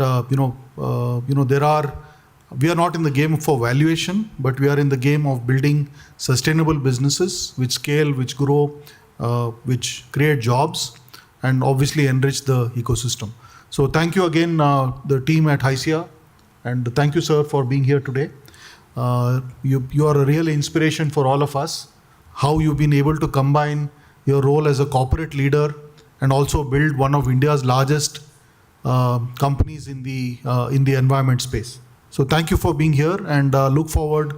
Speaker 11: we are not in the game for valuation, but we are in the game of building sustainable businesses which scale, which grow, which create jobs, and obviously enrich the ecosystem. So thank you again, the team at HYSIA, and thank you, sir, for being here today. You are a real inspiration for all of us, how you've been able to combine your role as a corporate leader and also build one of India's largest companies in the environment space. So thank you for being here, and look forward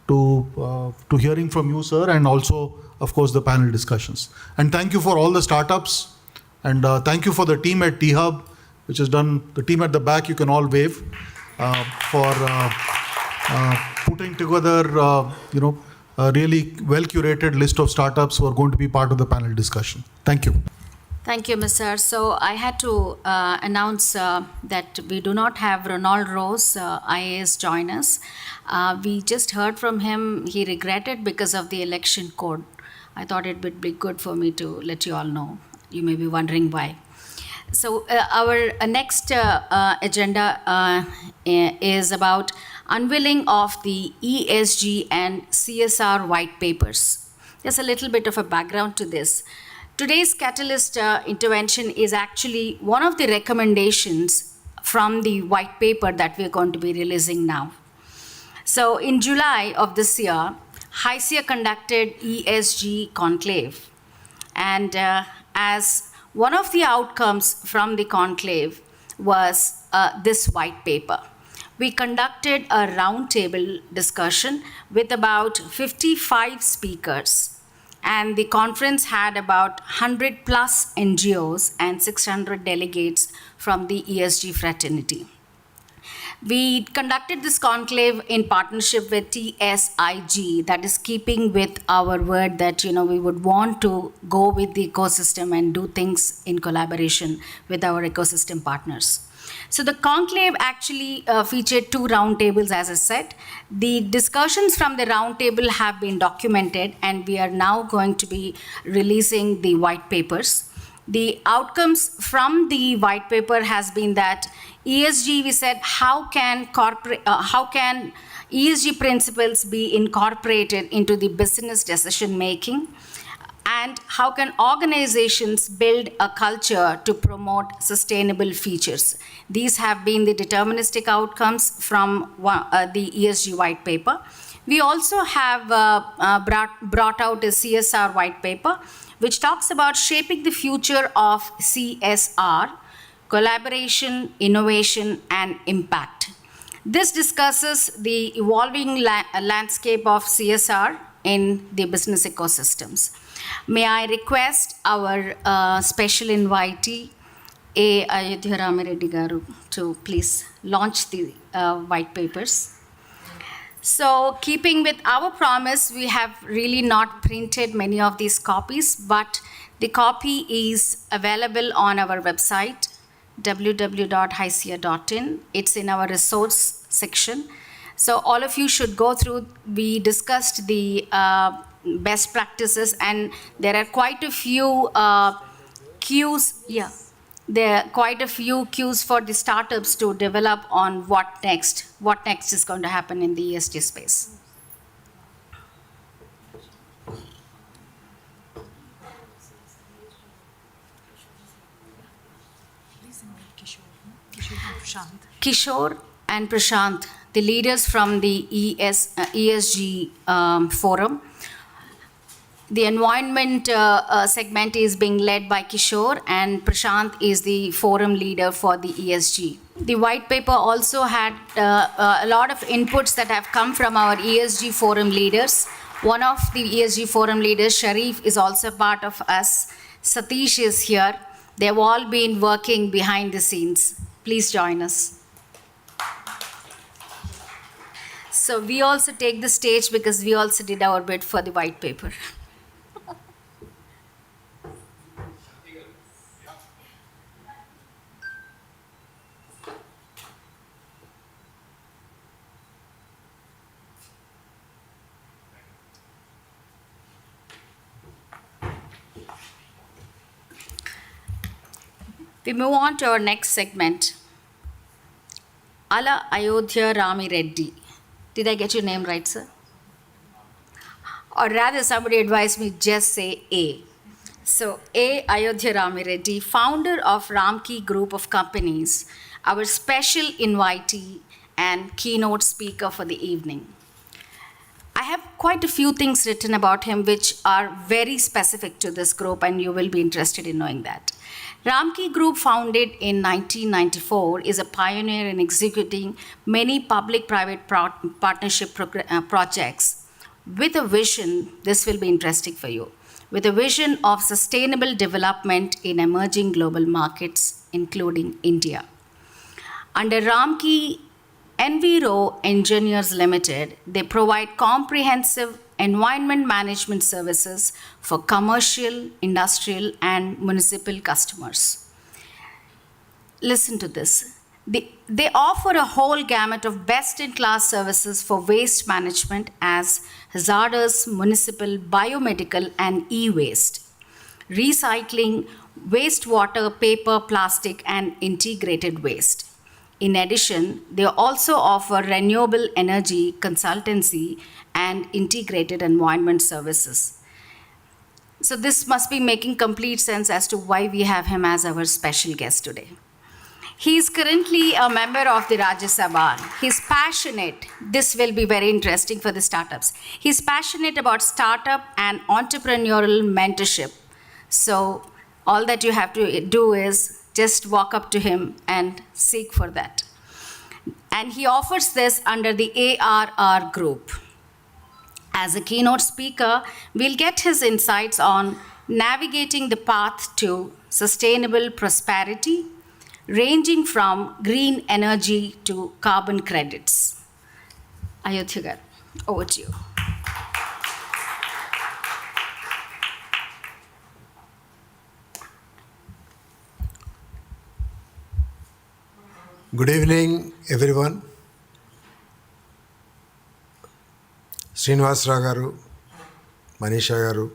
Speaker 11: to hearing from you, sir, and also, of course, the panel discussions. And thank you for all the startups, and thank you for the team at T-Hub, which has done, the team at the back, you can all wave, for putting together, a really well-curated list of startups who are going to be part of the panel discussion. Thank you.
Speaker 8: Thank you, Mr. So I had to announce that we do not have Ronald Rose, IAS, join us. We just heard from him. He regretted because of the election code. I thought it would be good for me to let you all know. You may be wondering why. So our next agenda is about unveiling of the ESG and CSR white papers. There's a little bit of a background to this. Today's catalyst intervention is actually one of the recommendations from the white paper that we're going to be releasing now. So in July of this year, HYSIA conducted ESG conclave. And as one of the outcomes from the conclave was this white paper. We conducted a roundtable discussion with about 55 speakers, and the conference had about 100 plus NGOs and 600 delegates from the ESG fraternity. We conducted this conclave in partnership with TSIG, that is keeping with our word that we would want to go with the ecosystem and do things in collaboration with our ecosystem partners. So the conclave actually featured 2 roundtables, as I said. The discussions from the roundtable have been documented, and we are now going to be releasing the white papers. The outcomes from the white paper has been that ESG, we said, how can ESG principles be incorporated into the business decision making? And how can organizations build a culture to promote sustainable features? These have been the deterministic outcomes from the ESG white paper. We also have brought out a CSR white paper, which talks about shaping the future of CSR, collaboration, innovation, and impact. This discusses the evolving landscape of CSR in the business ecosystems. May I request our special invitee, A. Ayodhya Ramireddy Garu, to please launch the white papers. So, keeping with our promise, we have really not printed many of these copies, but the copy is available on our website, www.hysia.in. It's in our resource section. So all of you should go through. We discussed the best practices, and there are quite a few cues. Yeah, there are quite a few cues for the startups to develop on what next. What next is going to happen in the ESG space. Kishore and Prashant, the leaders from the ESG forum. The environment segment is being led by Kishore, and Prashant is the forum leader for the ESG. The white paper also had a lot of inputs that have come from our ESG forum leaders. One of the ESG forum leaders, Sharif, is also part of us. Satish is here. They've all been working behind the scenes. Please join us. So we also take the stage because we also did our bit for the white paper. We move on to our next segment. Ala Ayodhya Rami Reddy. Did I get your name right, sir? Or rather, somebody advised me just say A. So, A. Ayodhya Rami Reddy, founder of Ramki Group of Companies, our special invitee and keynote speaker for the evening. I have quite a few things written about him which are very specific to this group, and you will be interested in knowing that. Ramki Group, founded in 1994, is a pioneer in executing many public-private partnership projects with a vision, this will be interesting for you, with a vision of sustainable development in emerging global markets, including India. Under Ramki Enviro Engineers Limited, they provide comprehensive environment management services for commercial, industrial, and municipal customers. Listen to this. They offer a whole gamut of best-in-class services for waste management as hazardous, municipal, biomedical, and e-waste, recycling, wastewater, paper, plastic, and integrated waste. In addition, they also offer renewable energy consultancy and integrated environment services. So this must be making complete sense as to why we have him as our special guest today. He is currently a member of the Rajya Sabha. He's passionate. This will be very interesting for the startups. He's passionate about startup and entrepreneurial mentorship. So all that you have to do is just walk up to him and seek for that. And he offers this under the ARR group. As a keynote speaker, we'll get his insights on navigating the path to sustainable prosperity, ranging from green energy to carbon credits. Ayodhya garu, over to you.
Speaker 6: Good evening, everyone. Srinivas Garu, Manisha Garu,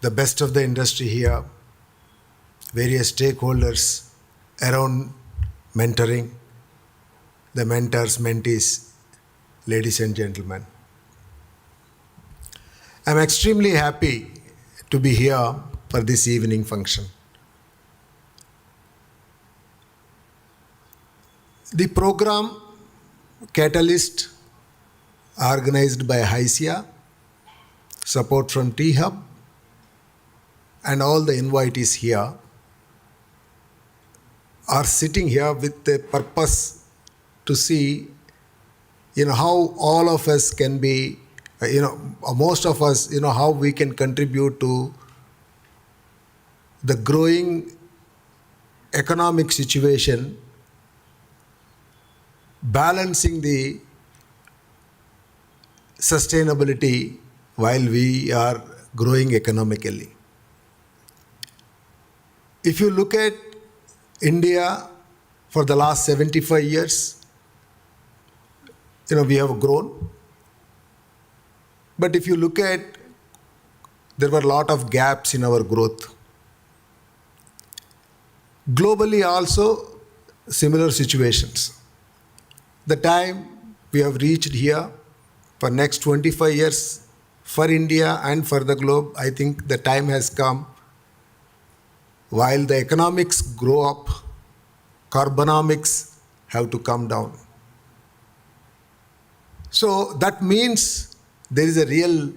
Speaker 6: the best of the industry here, various stakeholders around mentoring, the mentors, mentees, ladies and gentlemen. I'm extremely happy to be here for this evening function. The program Catalyst, organized by HYSIA, support from T-Hub, and all the invitees here are sitting here with the purpose to see, how all of us can be, most of us, how we can contribute to the growing economic situation, balancing the sustainability while we are growing economically. If you look at India for the last 75 years, we have grown. But if you look at, there were a lot of gaps in our growth. Globally also, similar situations. The time we have reached here, for next 25 years, for India and for the globe, I think the time has come. While the economics grow up, carbonomics have to come down. So that means there is a real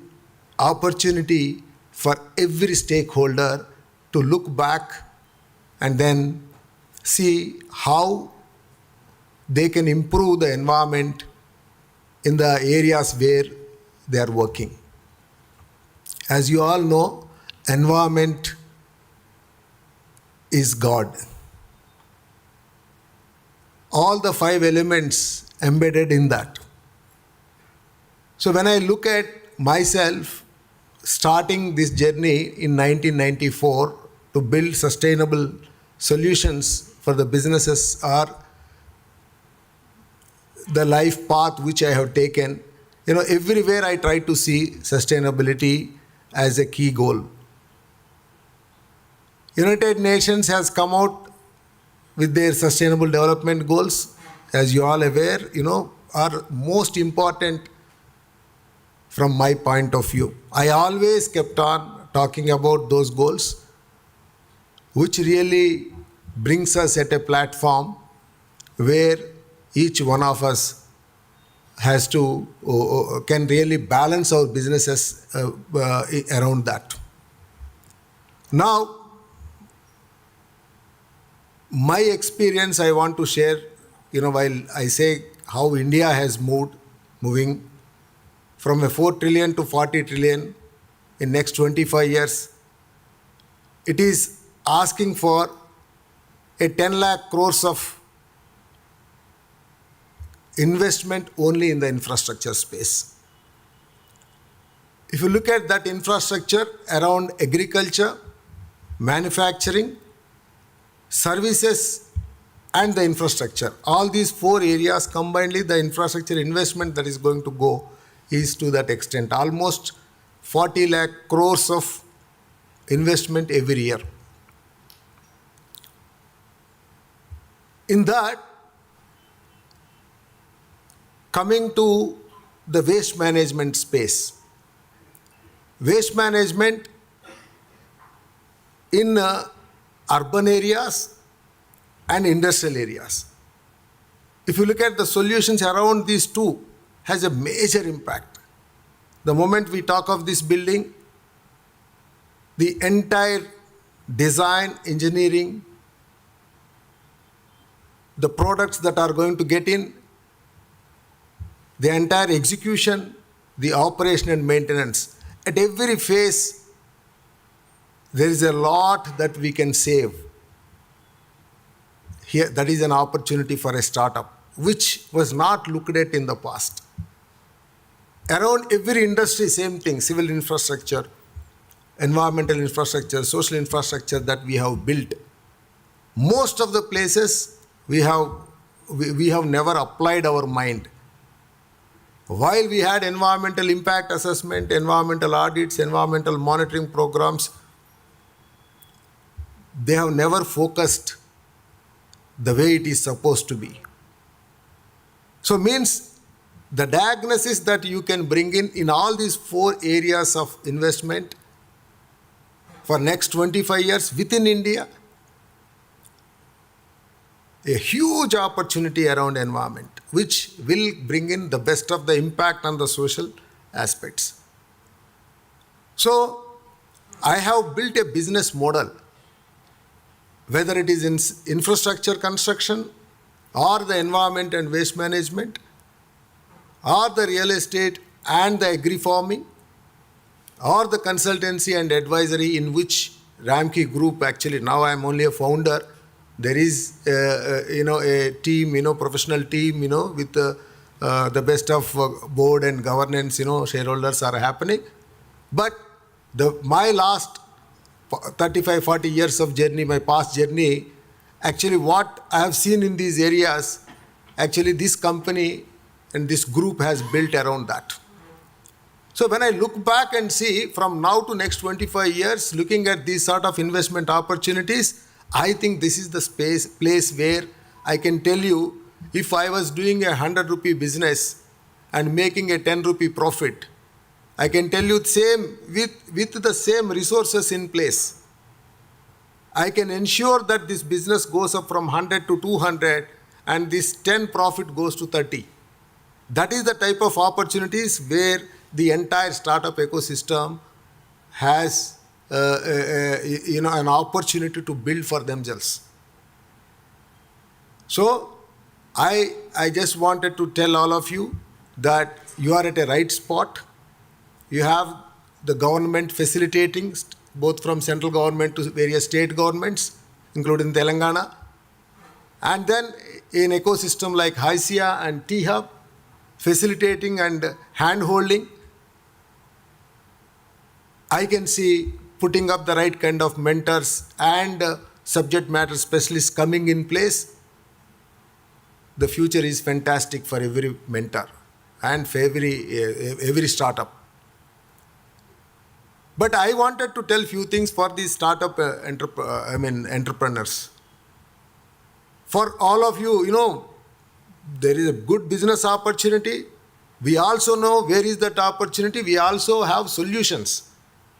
Speaker 6: opportunity for every stakeholder to look back and then see how they can improve the environment in the areas where they are working. As you all know, environment is God. All the 5 elements embedded in that. So when I look at myself starting this journey in 1994 to build sustainable solutions for the businesses or the life path which I have taken, everywhere I try to see sustainability as a key goal. United Nations has come out with their sustainable development goals, as you all aware, are most important from my point of view. I always kept on talking about those goals, which really brings us at a platform where each one of us has to, can really balance our businesses around that. Now, my experience I want to share, while I say how India has moving from a 4 trillion to 40 trillion in next 25 years, it is asking for a 10 lakh crores of investment only in the infrastructure space. If you look at that infrastructure around agriculture, manufacturing, services, and the infrastructure, all these 4 areas combinedly, the infrastructure investment that is going to go is to that extent, almost 40 lakh crores of investment every year. In that, coming to the waste management space. Waste management in urban areas and industrial areas. If you look at the solutions around these two, has a major impact. The moment we talk of this building, the entire design, engineering, the products that are going to get in, the entire execution, the operation and maintenance. At every phase, there is a lot that we can save. Here, that is an opportunity for a startup, which was not looked at in the past. Around every industry, same thing, civil infrastructure, environmental infrastructure, social infrastructure that we have built. Most of the places we have never applied our mind. While we had environmental impact assessment, environmental audits, environmental monitoring programs, they have never focused the way it is supposed to be. So means the diagnosis that you can bring in all these 4 areas of investment for next 25 years within India, a huge opportunity around environment, which will bring in the best of the impact on the social aspects. So I have built a business model, whether it is in infrastructure construction or the environment and waste management or the real estate and the agri-farming or the consultancy and advisory, in which Ramki Group, actually now I am only a founder. There is a team, professional team, with the best of board and governance, shareholders are happening. But my last 35, 40 years of journey, my past journey, actually what I have seen in these areas, actually this company and this group has built around that. So when I look back and see from now to next 25 years, looking at these sort of investment opportunities, I think this is the place where I can tell you, if I was doing a 100 rupee business and making a 10 rupee profit, I can tell you same with the same resources in place, I can ensure that this business goes up from 100 to 200 and this 10 profit goes to 30. That is the type of opportunities where the entire startup ecosystem has an opportunity to build for themselves. So I just wanted to tell all of you that you are at a right spot. You have the government facilitating, both from central government to various state governments, including Telangana. And then in ecosystem like HICIA and T-Hub, facilitating and hand-holding, I can see putting up the right kind of mentors and subject matter specialists coming in place. The future is fantastic for every mentor and for every startup. But I wanted to tell few things for these startup entrepreneurs. For all of you, there is a good business opportunity. We also know where is that opportunity. We also have solutions.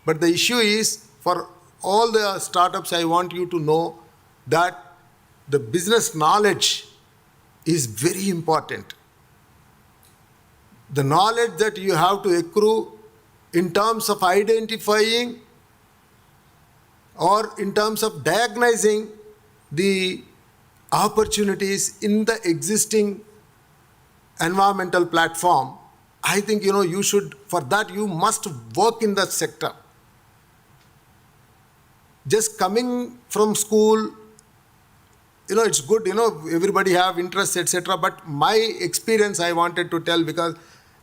Speaker 6: But the issue is, for all the startups, I want you to know that the business knowledge is very important. The knowledge that you have to accrue in terms of identifying or in terms of diagnosing the opportunities in the existing environmental platform, I think, you should, for that you must work in that sector. Just coming from school, it's good, everybody have interests, etc. But my experience I wanted to tell, because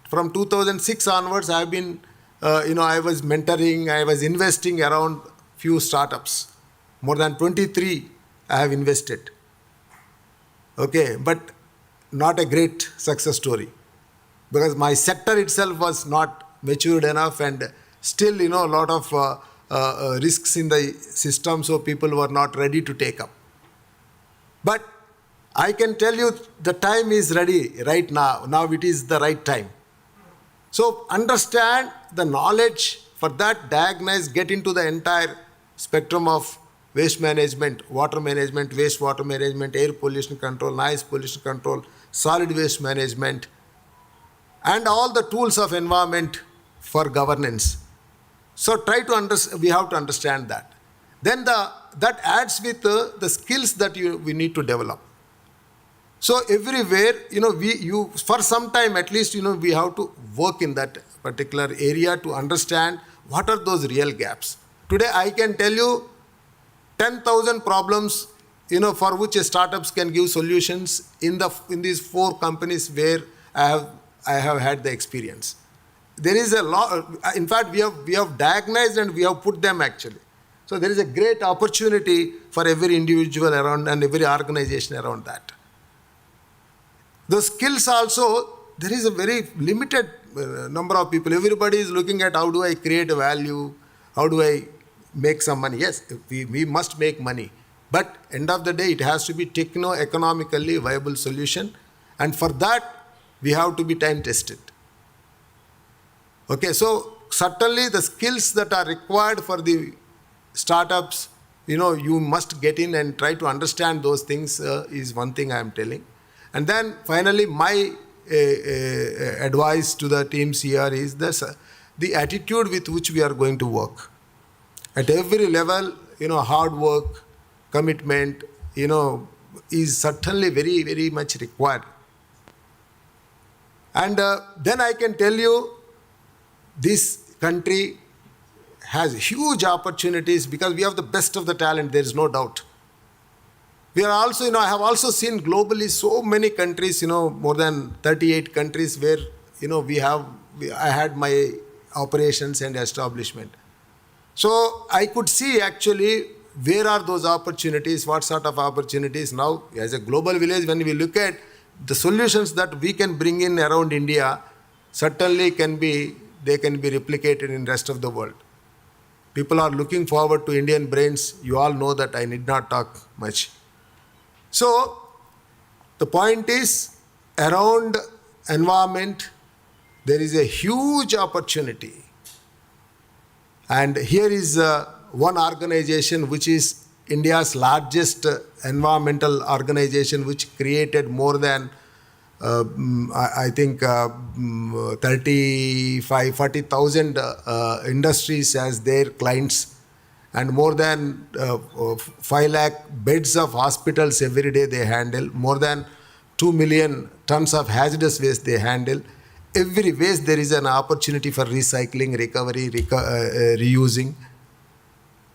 Speaker 6: from 2006 onwards, I have been, I was mentoring, I was investing around few startups. More than 23 I have invested. Okay, but not a great success story, because my sector itself was not matured enough, and still, a lot of risks in the system, so people were not ready to take up. But I can tell you the time is ready right now. Now it is the right time. So understand the knowledge, for that diagnose, get into the entire spectrum of waste management, water management, wastewater management, air pollution control, noise pollution control, solid waste management, and all the tools of environment for governance. So we have to understand that. Then that adds with the skills that we need to develop. So everywhere, for some time at least, we have to work in that particular area to understand what are those real gaps. Today I can tell you 10,000 problems, for which startups can give solutions in these 4 companies where I have had the experience. There is a lot. In fact, we have diagnosed and we have put them actually. So there is a great opportunity for every individual around and every organization around that. The skills also, there is a very limited number of people. Everybody is looking at how do I create a value, how do I make some money. Yes, we must make money. But end of the day, it has to be techno-economically viable solution. And for that, we have to be time tested. Okay, so certainly the skills that are required for the startups, you must get in and try to understand those things is one thing I am telling. And then finally, my advice to the teams here is this, the attitude with which we are going to work. At every level, hard work, commitment, is certainly very, very much required. And then I can tell you, this country has huge opportunities because we have the best of the talent, there is no doubt. We are also, I have also seen globally so many countries, more than 38 countries where, I had my operations and establishment. So I could see actually where are those opportunities, what sort of opportunities. Now, as a global village, when we look at the solutions that we can bring in around India, certainly they can be replicated in rest of the world. People are looking forward to Indian brains. You all know that I need not talk much. So the point is, around environment, there is a huge opportunity. And here is one organization which is India's largest environmental organization, which created more than, I think, 40,000 industries as their clients, and more than 5 lakh beds of hospitals every day they handle, more than 2 million tons of hazardous waste they handle. Every waste there is an opportunity for recycling, recovery, reusing.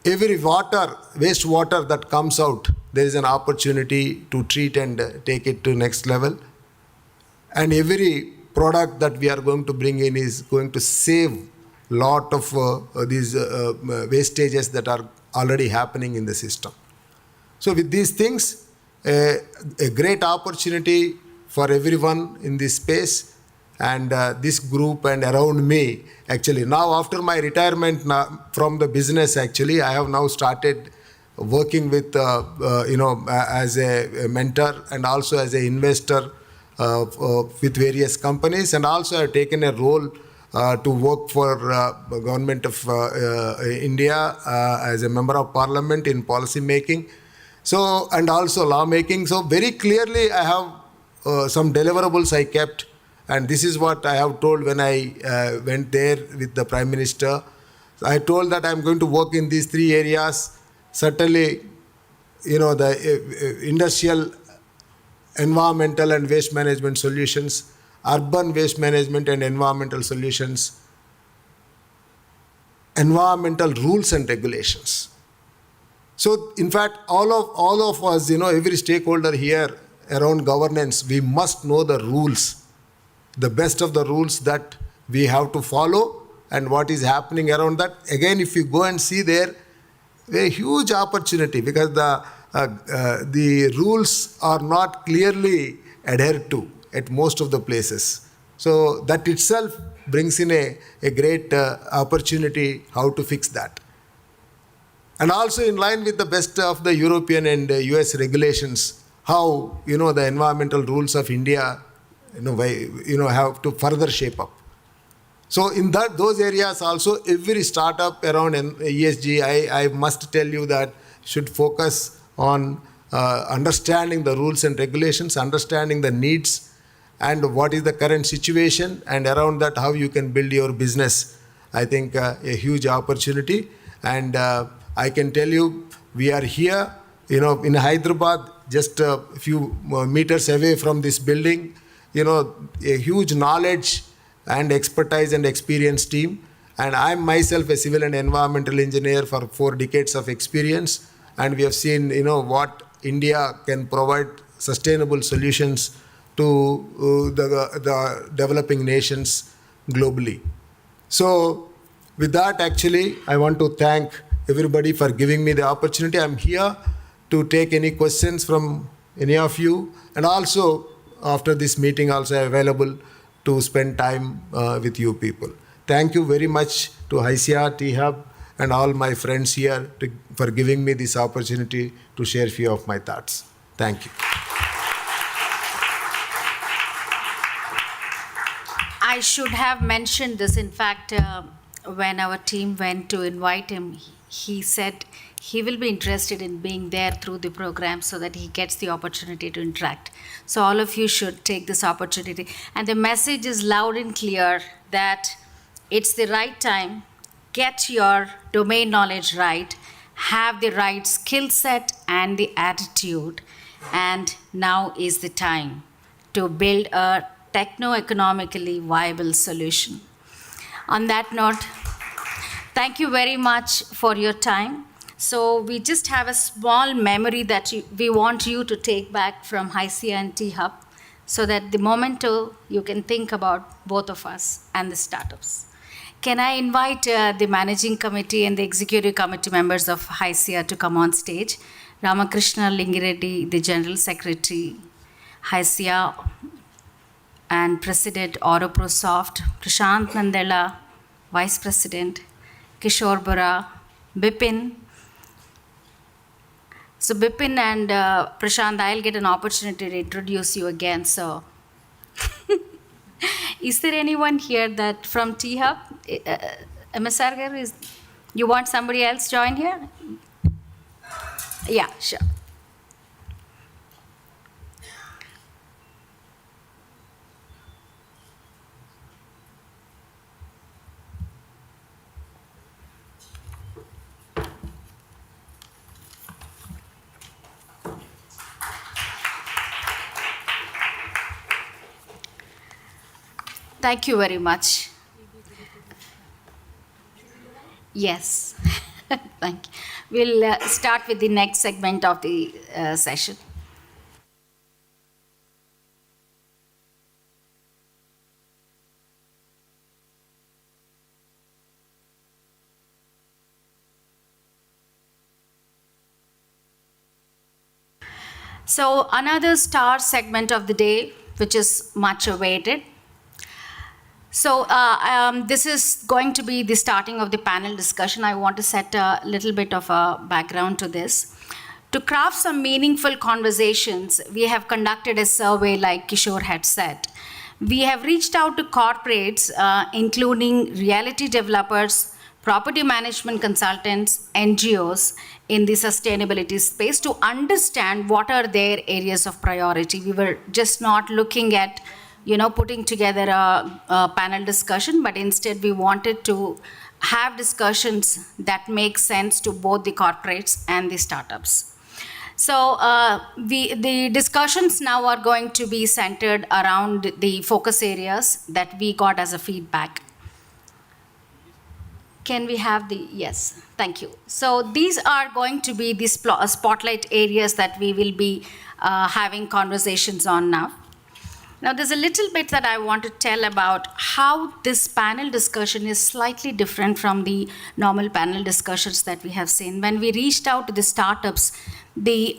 Speaker 6: Every wastewater that comes out, there is an opportunity to treat and take it to next level. And every product that we are going to bring in is going to save lot of these wastages that are already happening in the system. So with these things, a great opportunity for everyone in this space. And this group and around me, actually, now after my retirement from the business, actually, I have now started working with, as a mentor and also as an investor with various companies, and also I have taken a role to work for government of India as a member of parliament in policy making, so, and also law making. So very clearly I have some deliverables I kept. And this is what I have told when I went there with the Prime Minister. I told that I'm going to work in these 3 areas. Certainly, the industrial, environmental and waste management solutions, urban waste management and environmental solutions, environmental rules and regulations. So, in fact, all of us, every stakeholder here around governance, we must know the rules. The best of the rules that we have to follow and what is happening around that. Again, if you go and see there, a huge opportunity, because the rules are not clearly adhered to at most of the places. So that itself brings in a great opportunity how to fix that. And also in line with the best of the European and US regulations, how, the environmental rules of India have to further shape up. So in those areas also, every startup around ESG, I must tell you that should focus on understanding the rules and regulations, understanding the needs and what is the current situation, and around that how you can build your business. I think a huge opportunity. And I can tell you, we are here, in Hyderabad, just a few meters away from this building, a huge knowledge and expertise and experienced team. And I'm myself a civil and environmental engineer for 4 decades of experience. And we have seen, what India can provide sustainable solutions to the developing nations globally. So with that, actually, I want to thank everybody for giving me the opportunity. I'm here to take any questions from any of you. And also, after this meeting, also available to spend time with you people. Thank you very much to HYSIA, T-Hub, and all my friends here for giving me this opportunity to share a few of my thoughts. Thank you.
Speaker 8: I should have mentioned this. In fact, when our team went to invite him, he said he will be interested in being there through the program so that he gets the opportunity to interact. So all of you should take this opportunity. And the message is loud and clear that it's the right time. Get your domain knowledge right, have the right skill set and the attitude. And now is the time to build a techno-economically viable solution. On that note, thank you very much for your time. So we just have a small memory that we want you to take back from HYSIA and T-Hub, so that the moment you can think about both of us and the startups. Can I invite the managing committee and the executive committee members of HYSIA to come on stage? Ramakrishna Lingireddy, the General Secretary, HYSIA, and President Oroprosoft, Prashant Nandela, Vice President, Kishore Bora, Bipin. So Bipin and Prashant, I'll get an opportunity to introduce you again. So, is there anyone here that from T-Hub? MSR Garu, you want somebody else join here? Yeah, sure. Thank you very much. Yes, thank you. We'll start with the next segment of the session. So another star segment of the day, which is much awaited. So this is going to be the starting of the panel discussion. I want to set a little bit of a background to this. To craft some meaningful conversations, we have conducted a survey like Kishore had said. We have reached out to corporates, including reality developers, property management consultants, NGOs in the sustainability space to understand what are their areas of priority. We were just not looking at putting together a panel discussion, but instead we wanted to have discussions that make sense to both the corporates and the startups. So the discussions now are going to be centered around the focus areas that we got as a feedback. Can we have the, yes, thank you. So these are going to be the spotlight areas that we will be having conversations on now. Now, there's a little bit that I want to tell about how this panel discussion is slightly different from the normal panel discussions that we have seen. When we reached out to the startups, the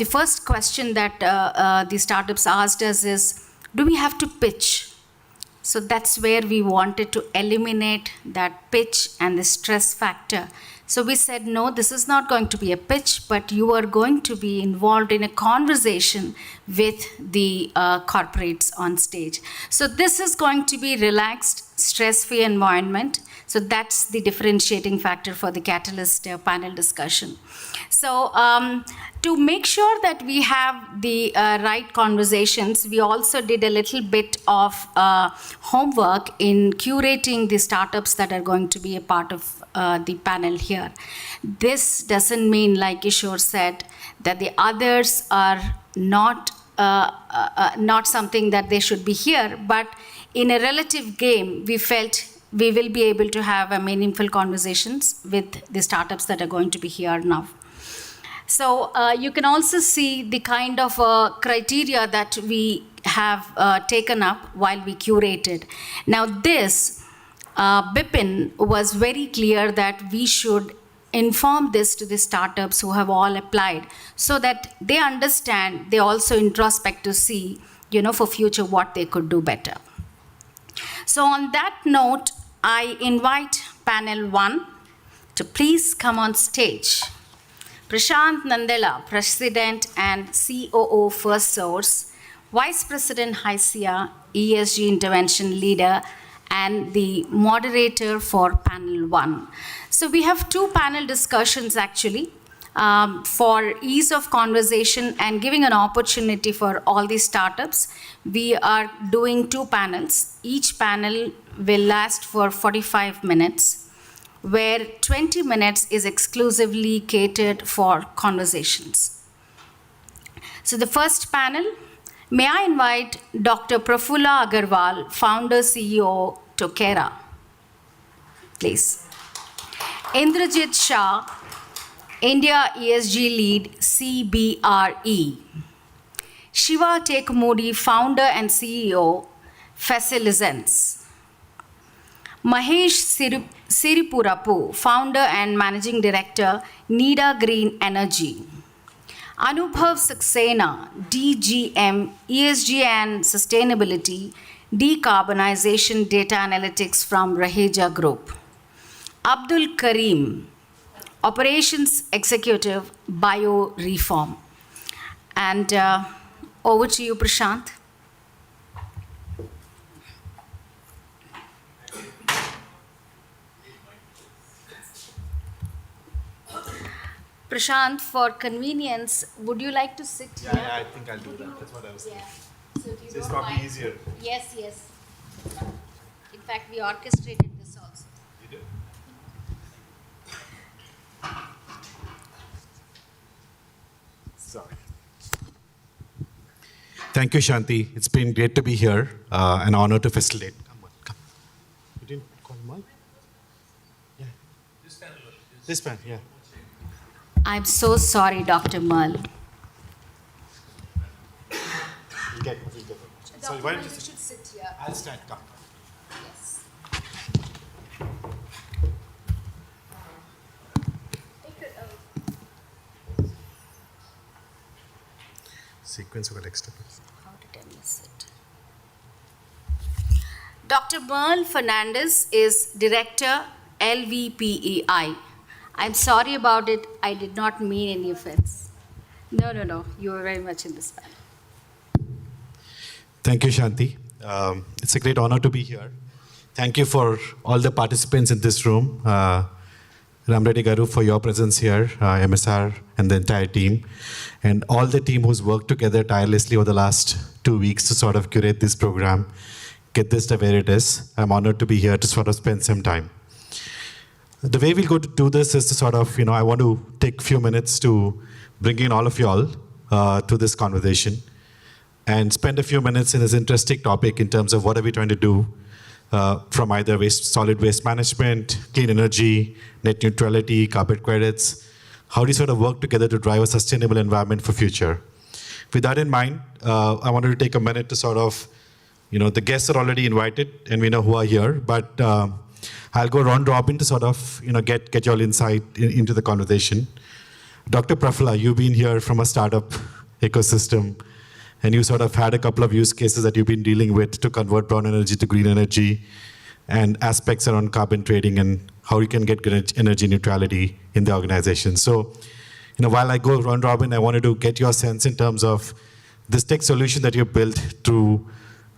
Speaker 8: first question that the startups asked us is, do we have to pitch? So that's where we wanted to eliminate that pitch and the stress factor. So we said, no, this is not going to be a pitch, but you are going to be involved in a conversation with the corporates on stage. So this is going to be relaxed, stress-free environment. So that's the differentiating factor for the Catalyst panel discussion. So to make sure that we have the right conversations, we also did a little bit of homework in curating the startups that are going to be a part of the panel here. This doesn't mean, like Kishore said, that the others are not something that they should be here, but in a relative game, we felt we will be able to have a meaningful conversations with the startups that are going to be here now. So you can also see the kind of criteria that we have taken up while we curated. Now this, Bipin was very clear that we should inform this to the startups who have all applied so that they understand, they also introspect to see, for future what they could do better. So on that note, I invite panel 1 to please come on stage. Prashant Nandela, President and COO First Source, Vice President HYSIA, ESG Intervention Leader, and the moderator for panel 1. So we have 2 panel discussions actually for ease of conversation and giving an opportunity for all these startups. We are doing 2 panels. Each panel will last for 45 minutes, where 20 minutes is exclusively catered for conversations. So the first panel, may I invite Dr. Prafulla Agarwal, founder CEO, Tokera, please. Indrajit Shah, India ESG lead, CBRE. Shiva Tekumudi, founder and CEO, Facilizens. Mahesh Siripurapu, founder and managing director, Nida Green Energy. Anubhav Saxena, DGM, ESG and Sustainability, Decarbonization Data Analytics from Raheja Group. Abdul Karim, Operations Executive, Bio Reform. And over to you, Prashant. Prashant, for convenience, would you like to sit here?
Speaker 1: Yeah, I think I'll do that. That's what I was thinking.
Speaker 8: So if you
Speaker 1: It's
Speaker 8: don't
Speaker 1: probably
Speaker 8: mind.
Speaker 1: easier.
Speaker 8: Yes, yes. In fact, we orchestrated this also.
Speaker 1: You do? Sorry. Thank you, Shanti. It's been great to be here. An honor to facilitate. Come on, come. You didn't call Mal? Yeah. This pen, yeah.
Speaker 8: I'm so sorry, Dr. Mal.
Speaker 1: We'll get. Sorry, why don't you
Speaker 8: You should sit here.
Speaker 1: I'll stand. Come.
Speaker 8: Yes.
Speaker 1: Sequence of extra.
Speaker 8: How did I miss it? Dr. Merle Fernandez is Director, LVPEI. I'm sorry about it. I did not mean any offense. No. You were very much in this panel.
Speaker 1: Thank you, Shanti. It's a great honor to be here. Thank you for all the participants in this room. Ram Reddy Garu for your presence here, MSR and the entire team, and all the team who's worked together tirelessly over the last 2 weeks to sort of curate this program, get this to where it is. I'm honored to be here to sort of spend some time. The way we'll go to do this is to sort of, I want to take a few minutes to bring in all of y'all to this conversation and spend a few minutes in this interesting topic in terms of what are we trying to do from either solid waste management, clean energy, net neutrality, carbon credits. How do you sort of work together to drive a sustainable environment for future? With that in mind, I wanted to take a minute to sort of, the guests are already invited and we know who are here, but I'll go round robin to sort of, get your insight into the conversation. Dr. Prafula, you've been here from a startup ecosystem, and you sort of had a couple of use cases that you've been dealing with to convert brown energy to green energy, and aspects around carbon trading and how you can get energy neutrality in the organization. So, while I go round robin, I wanted to get your sense in terms of this tech solution that you built through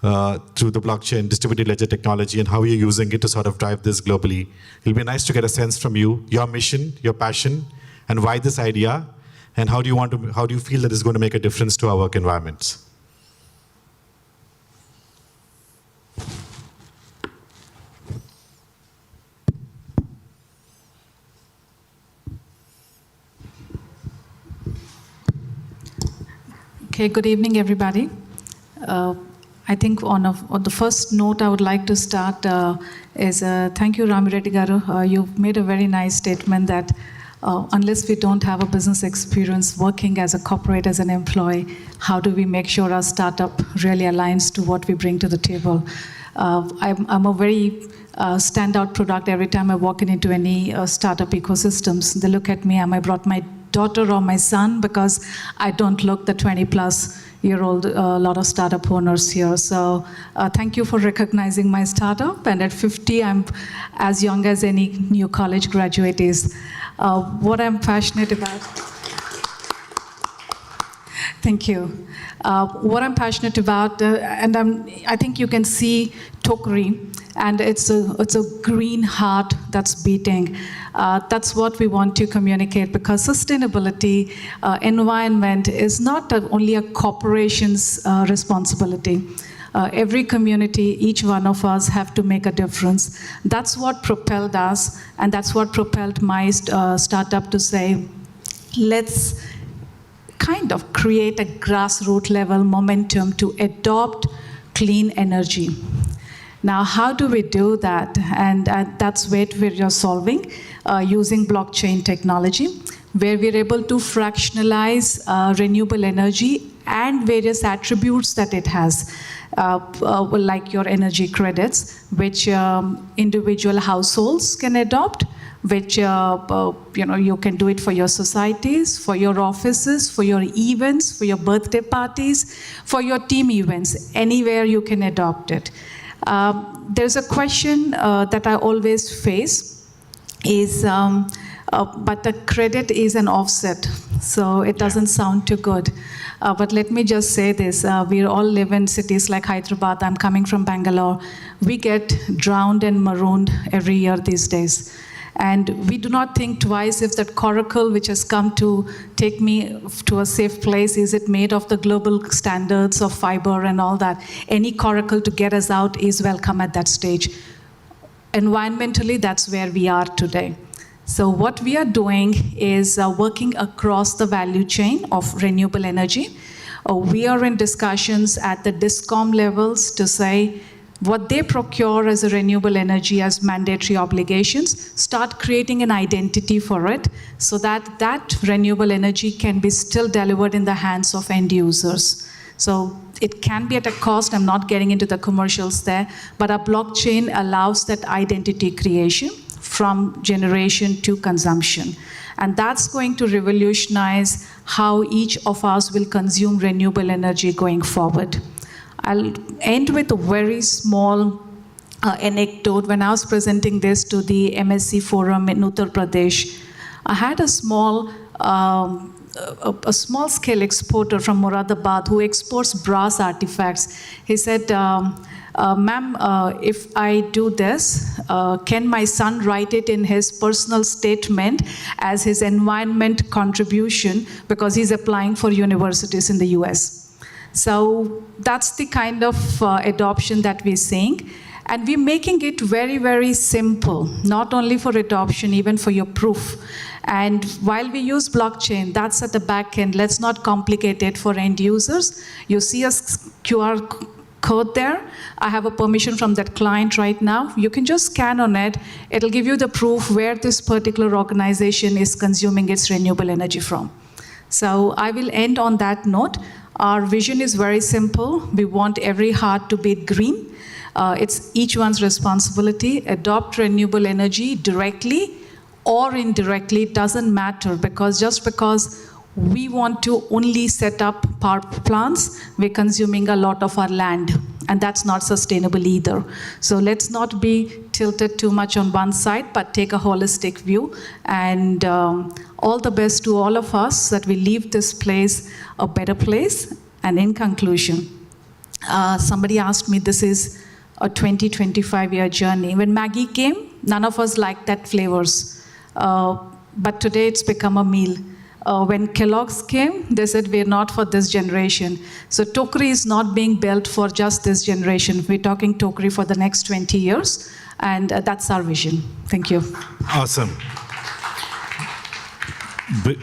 Speaker 1: the blockchain, distributed ledger technology, and how you're using it to sort of drive this globally. It'll be nice to get a sense from you, your mission, your passion, and why this idea, and how do you feel that it's going to make a difference to our work environments?
Speaker 12: Okay, good evening, everybody. I think on the first note I would like to start is thank you, Ram Reddy Garu. You've made a very nice statement that unless we don't have a business experience working as a corporate, as an employee, how do we make sure our startup really aligns to what we bring to the table? I'm a very standout product every time I walk into any startup ecosystems. They look at me, I brought my daughter or my son because I don't look the 20-plus-year-old, a lot of startup owners here. So thank you for recognizing my startup. And at 50, I'm as young as any new college graduate is. What I'm passionate about. Thank you. What I'm passionate about, and I think you can see Tokri, and it's a green heart that's beating. That's what we want to communicate, because sustainability, environment is not only a corporation's responsibility. Every community, each one of us have to make a difference. That's what propelled us, and that's what propelled my startup to say, let's kind of create a grassroots level momentum to adopt clean energy. Now, how do we do that? And that's what we're solving using blockchain technology, where we're able to fractionalize renewable energy and various attributes that it has. like your energy credits, which individual households can adopt, which you can do it for your societies, for your offices, for your events, for your birthday parties, for your team events. Anywhere you can adopt it. There's a question that I always face is, but the credit is an offset, so it doesn't sound too good. But let me just say this, we all live in cities like Hyderabad. I'm coming from Bangalore. We get drowned and marooned every year these days. And we do not think twice if that coracle which has come to take me to a safe place, is it made of the global standards of fiber and all that? Any coracle to get us out is welcome at that stage. Environmentally, that's where we are today. So what we are doing is working across the value chain of renewable energy. We are in discussions at the DISCOM levels to say, what they procure as a renewable energy as mandatory obligations, start creating an identity for it so that that renewable energy can be still delivered in the hands of end users. So it can be at a cost, I'm not getting into the commercials there, but a blockchain allows that identity creation from generation to consumption. And that's going to revolutionize how each of us will consume renewable energy going forward. I'll end with a very small anecdote. When I was presenting this to the MSC forum in Uttar Pradesh, I had a small scale exporter from Moradabad who exports brass artifacts. He said, ma'am, if I do this, can my son write it in his personal statement as his environment contribution because he's applying for universities in the US? So that's the kind of adoption that we're seeing. And we're making it very, very simple, not only for adoption, even for your proof. And while we use blockchain, that's at the back end. Let's not complicate it for end users. You see a QR code there. I have a permission from that client right now. You can just scan on it. It'll give you the proof where this particular organization is consuming its renewable energy from. So I will end on that note. Our vision is very simple. We want every heart to beat green. It's each one's responsibility. Adopt renewable energy directly or indirectly, it doesn't matter, because just because we want to only set up power plants, we're consuming a lot of our land, and that's not sustainable either. So let's not be tilted too much on one side, but take a holistic view. And all the best to all of us, that we leave this place a better place. And in conclusion, somebody asked me, this is a 20-25-year journey. When Maggie came, none of us liked that flavors. But today it's become a meal. When Kellogg's came, they said, we're not for this generation. So Tokri is not being built for just this generation. We're talking Tokri for the next 20 years. And that's our vision. Thank you.
Speaker 13: Awesome.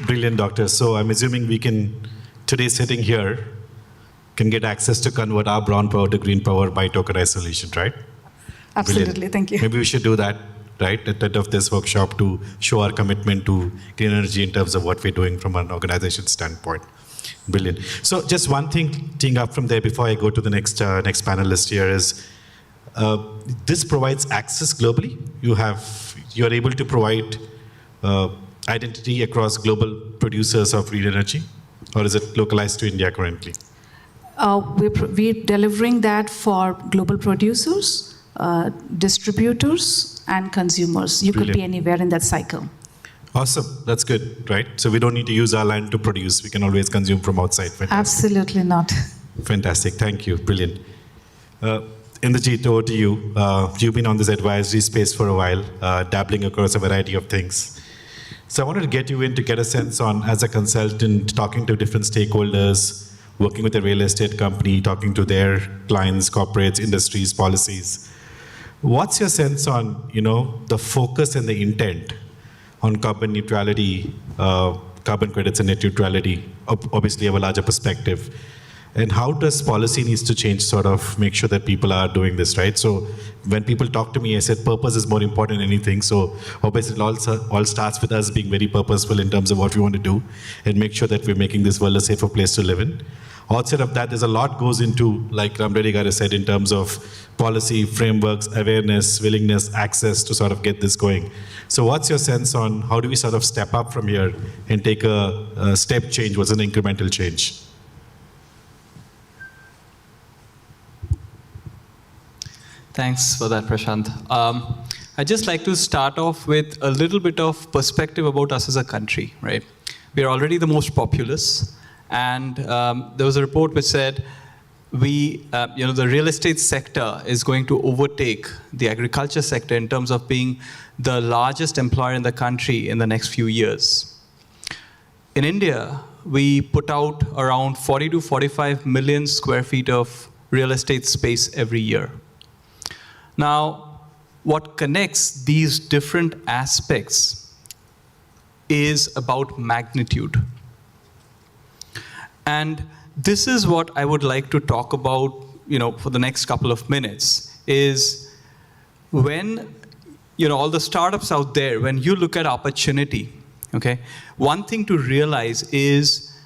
Speaker 13: Brilliant, Doctor. So I'm assuming we can, today sitting here, can get access to convert our brown power to green power by tokenized solution, right?
Speaker 12: Absolutely.
Speaker 13: Brilliant.
Speaker 12: Thank you.
Speaker 13: Maybe we should do that, right, at the end of this workshop, to show our commitment to green energy in terms of what we're doing from an organization standpoint. Brilliant. So just one thing teeing up from there before I go to the next panelist here is, this provides access globally. You're able to provide identity across global producers of green energy, or is it localized to India currently?
Speaker 12: We're delivering that for global producers, distributors, and consumers. You could be anywhere in that cycle.
Speaker 13: Awesome. That's good, right? So we don't need to use our land to produce. We can always consume from outside. Fantastic.
Speaker 12: Absolutely not.
Speaker 13: Fantastic. Thank you. Brilliant. Indrajit, over to you. You've been on this advisory space for a while, dabbling across a variety of things. So I wanted to get you in to get a sense on, as a consultant, talking to different stakeholders, working with a real estate company, talking to their clients, corporates, industries, policies. What's your sense on, the focus and the intent on carbon neutrality, carbon credits and net neutrality? Obviously, you have a larger perspective. And how does policy needs to change, sort of make sure that people are doing this, right? So when people talk to me, I said purpose is more important than anything. So obviously it all starts with us being very purposeful in terms of what we want to do and make sure that we're making this world a safer place to live in. Outside of that, there's a lot goes into, like Ram Reddy Garu said, in terms of policy, frameworks, awareness, willingness, access to sort of get this going. So what's your sense on how do we sort of step up from here and take a step change, what's an incremental change?
Speaker 14: Thanks for that, Prashant. I'd just like to start off with a little bit of perspective about us as a country, right? We are already the most populous, and there was a report which said the real estate sector is going to overtake the agriculture sector in terms of being the largest employer in the country in the next few years. In India, we put out around 40 to 45 million square feet of real estate space every year. Now, what connects these different aspects is about magnitude. And this is what I would like to talk about, for the next couple of minutes, is when, all the startups out there, when you look at opportunity, okay, one thing to realize is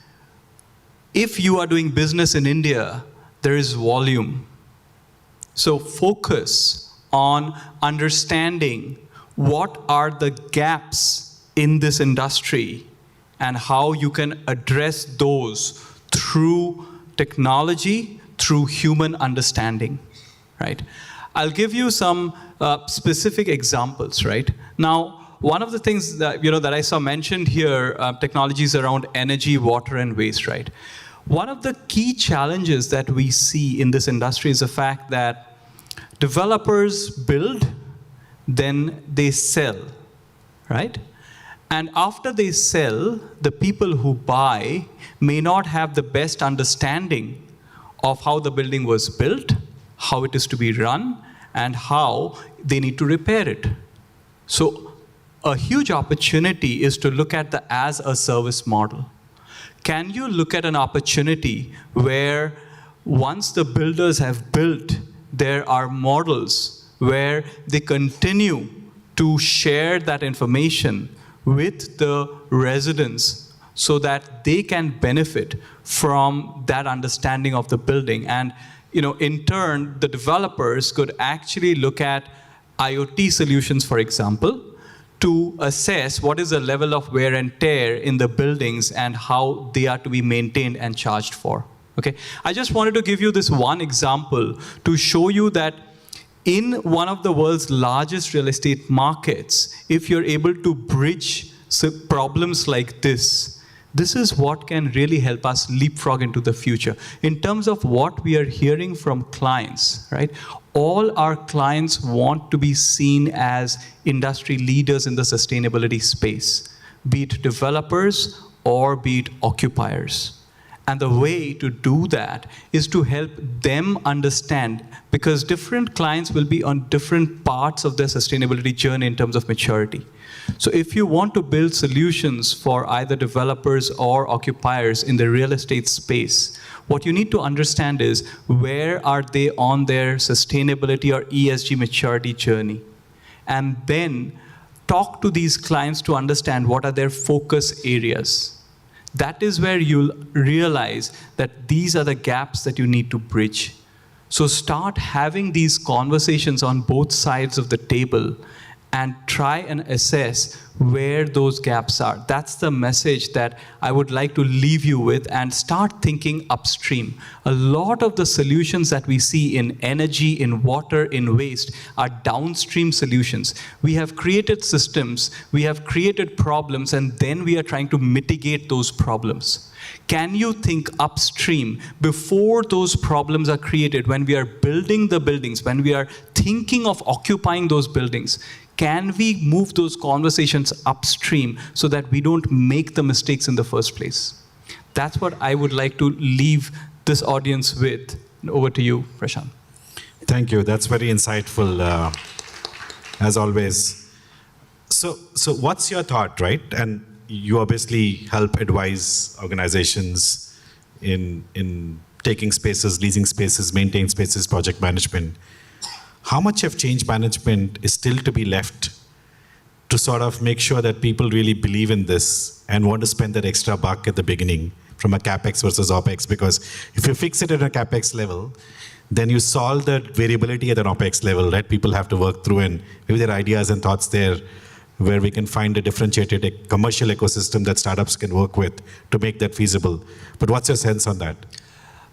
Speaker 14: if you are doing business in India, there is volume. So focus on understanding what are the gaps in this industry and how you can address those through technology, through human understanding, right? I'll give you some specific examples, right? Now, one of the things that, that I saw mentioned here, technologies around energy, water, and waste, right? One of the key challenges that we see in this industry is the fact that developers build, then they sell, right? And after they sell, the people who buy may not have the best understanding of how the building was built, how it is to be run, and how they need to repair it. So a huge opportunity is to look at the as-a-service model. Can you look at an opportunity where once the builders have built, there are models where they continue to share that information with the residents so that they can benefit from that understanding of the building. And in turn, the developers could actually look at IoT solutions, for example, to assess what is the level of wear and tear in the buildings and how they are to be maintained and charged for. Okay, I just wanted to give you this one example to show you that in one of the world's largest real estate markets, if you're able to bridge problems like this is what can really help us leapfrog into the future. In terms of what we are hearing from clients, right? All our clients want to be seen as industry leaders in the sustainability space, be it developers or be it occupiers. And the way to do that is to help them understand, because different clients will be on different parts of their sustainability journey in terms of maturity. So if you want to build solutions for either developers or occupiers in the real estate space, what you need to understand is where are they on their sustainability or ESG maturity journey? And then talk to these clients to understand what are their focus areas. That is where you'll realize that these are the gaps that you need to bridge. So start having these conversations on both sides of the table and try and assess where those gaps are. That's the message that I would like to leave you with, and start thinking upstream. A lot of the solutions that we see in energy, in water, in waste are downstream solutions. We have created systems, we have created problems, and then we are trying to mitigate those problems. Can you think upstream before those problems are created, when we are building the buildings, when we are thinking of occupying those buildings? Can we move those conversations upstream so that we don't make the mistakes in the first place? That's what I would like to leave this audience with. Over to you, Prashant.
Speaker 13: Thank you. That's very insightful, as always. So what's your thought, right? And you obviously help advise organizations in taking spaces, leasing spaces, maintaining spaces, project management. How much of change management is still to be left to sort of make sure that people really believe in this and want to spend that extra buck at the beginning from a CapEx versus OpEx, because if you fix it at a CapEx level, then you solve the variability at an OpEx level, right? People have to work through, and maybe there are ideas and thoughts there where we can find a differentiated commercial ecosystem that startups can work with to make that feasible. But what's your sense on that?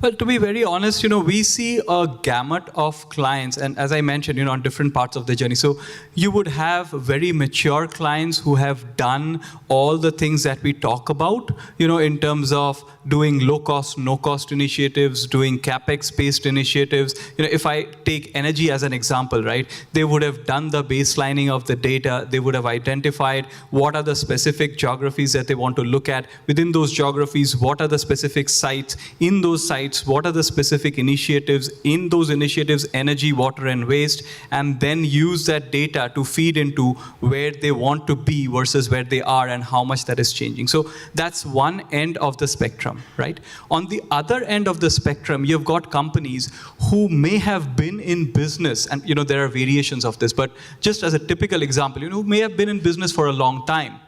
Speaker 14: Well, to be very honest, we see a gamut of clients, and as I mentioned, on different parts of the journey. So you would have very mature clients who have done all the things that we talk about, in terms of doing low-cost, no-cost initiatives, doing CapEx-based initiatives. If I take energy as an example, right, they would have done the baselining of the data. They would have identified what are the specific geographies that they want to look at. Within those geographies, what are the specific sites? In those sites, what are the specific initiatives? In those initiatives, energy, water, and waste, and then use that data to feed into where they want to be versus where they are and how much that is changing. So that's one end of the spectrum, right? On the other end of the spectrum, you've got companies who may have been in business, and there are variations of this, but just as a typical example, who may have been in business for a long time.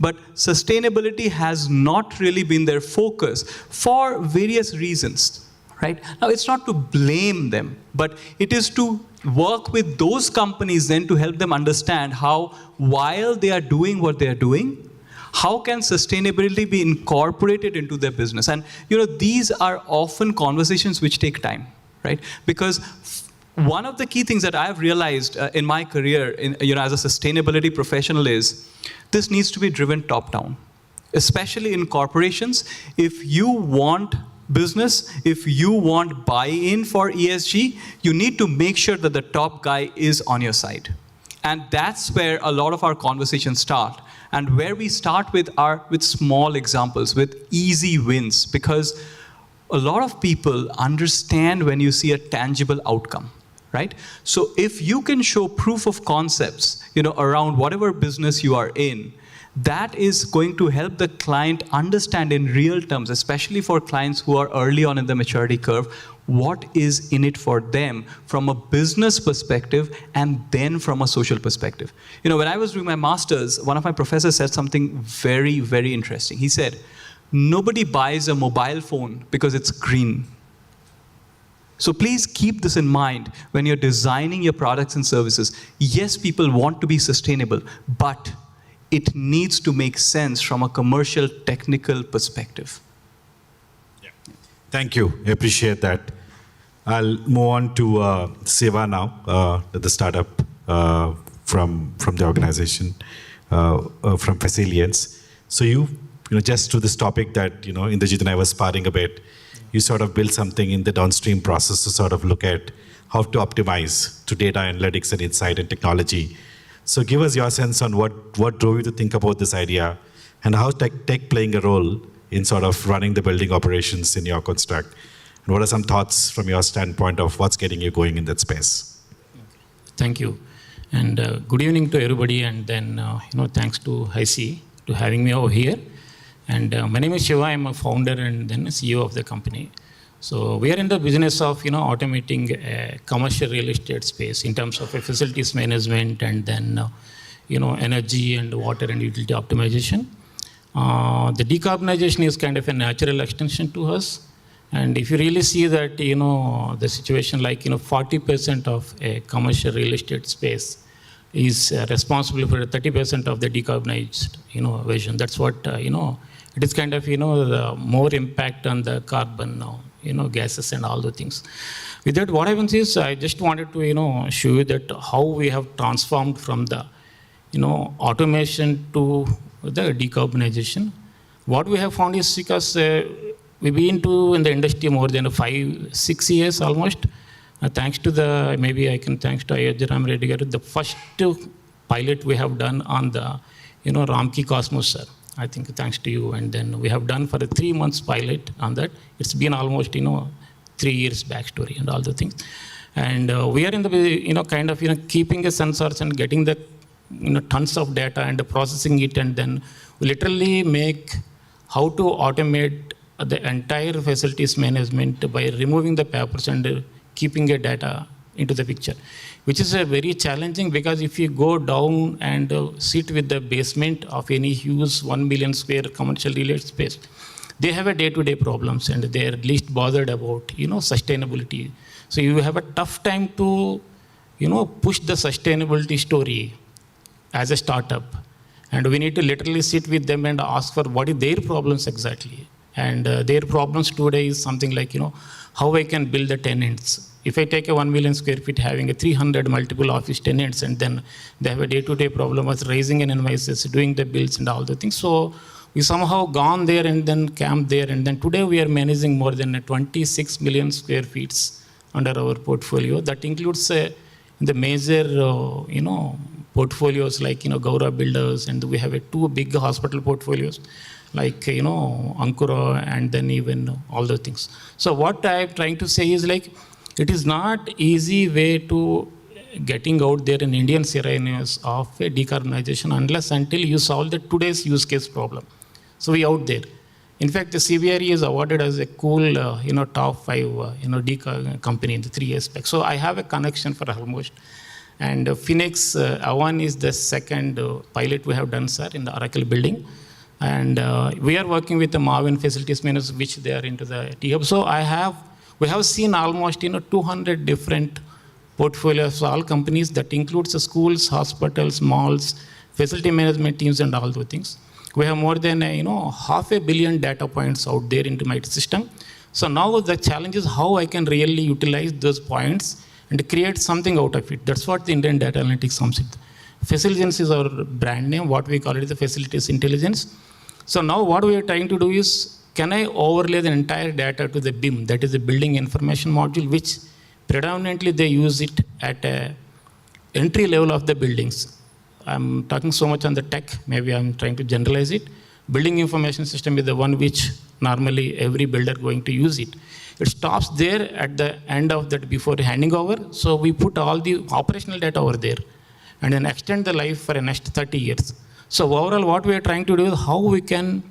Speaker 14: But sustainability has not really been their focus for various reasons, right? Now, it's not to blame them, but it is to work with those companies then to help them understand how, while they are doing what they are doing, how can sustainability be incorporated into their business? And, these are often conversations which take time, right? Because one of the key things that I've realized in my career, as a sustainability professional is, this needs to be driven top-down, especially in corporations. If you want business, if you want buy-in for ESG, you need to make sure that the top guy is on your side. And that's where a lot of our conversations start, and where we start with small examples, with easy wins, because a lot of people understand when you see a tangible outcome. Right? So if you can show proof of concepts, around whatever business you are in, that is going to help the client understand in real terms, especially for clients who are early on in the maturity curve, what is in it for them from a business perspective and then from a social perspective. When I was doing my master's, one of my professors said something very, very interesting. He said, nobody buys a mobile phone because it's green. So please keep this in mind when you're designing your products and services. Yes, people want to be sustainable, but it needs to make sense from a commercial, technical perspective.
Speaker 13: Yeah. Thank you. I appreciate that. I'll move on to Seva now, the startup from the organization, from Facilience. So just to this topic that, Indrajit and I were sparring a bit, you sort of build something in the downstream process to sort of look at how to optimize to data analytics and insight and technology. So give us your sense on what drove you to think about this idea, and how tech playing a role in sort of running the building operations in your construct. And what are some thoughts from your standpoint of what's getting you going in that space?
Speaker 15: Thank you. And good evening to everybody. And then, thanks to HIC to having me over here. And my name is Shiva. I'm a founder and then a CEO of the company. So we are in the business of automating commercial real estate space in terms of facilities management and then energy and water and utility optimization. The decarbonization is kind of a natural extension to us. And if you really see that the situation like 40% of a commercial real estate space is responsible for 30% of the decarbonized version. That's what it is kind of the more impact on the carbon gases and all the things. With that, what happens is I just wanted to show you that how we have transformed from the automation to the decarbonization. What we have found is because we've been in the industry more than 5-6 years almost. Thanks to thanks to Ayodhya Ram Reddy garu, the first pilot we have done on the Ramki Cosmos, sir. I think thanks to you. And then we have done for a 3 months pilot on that. It's been almost 3 years backstory and all the things. And we are in the kind of keeping the sensors and getting the tons of data and processing it, and then we literally make how to automate the entire facilities management by removing the papers and keeping the data into the picture, which is very challenging, because if you go down and sit with the basement of any huge 1 million square commercial real estate space, they have a day-to-day problems and they are least bothered about, sustainability. So you have a tough time to, push the sustainability story as a startup. And we need to literally sit with them and ask for what is their problems exactly. And their problems today is something like, how I can build the tenants. If I take a 1 million square feet having a 300 multiple office tenants, and then they have a day-to-day problem of raising an invoices, doing the bills and all the things. So we somehow gone there and then camped there. And then today we are managing more than 26 million square feet under our portfolio. That includes the major, portfolios like, Gaura Builders, and we have 2 big hospital portfolios like, Ankura, and then even all the things. So what I'm trying to say is like, it is not easy way to getting out there in Indian scenarios of a decarbonization unless until you solve the today's use case problem. So we out there. In fact, the CBRE is awarded as a cool, top 5, decarb company in the 3 years back. So I have a connection for almost. And Phoenix, Avan is the second pilot we have done, sir, in the Oracle building. And we are working with the Marvin facilities managers, which they are into the T-Hub. So we have seen almost 200 different portfolios, all companies that includes the schools, hospitals, malls, facility management teams, and all those things. We have more than 500 million data points out there into my system. So now the challenge is how I can really utilize those points and create something out of it. That's what the Indian data analytics comes with. Facilities is our brand name. What we call it is the facilities intelligence. So now what we are trying to do is, can I overlay the entire data to the BIM, that is the building information module, which predominantly they use it at a entry level of the buildings. I'm talking so much on the tech, maybe I'm trying to generalize it. Building information system is the one which normally every builder going to use it. It stops there at the end of that before handing over. So we put all the operational data over there and then extend the life for the next 30 years. So overall, what we are trying to do is how we can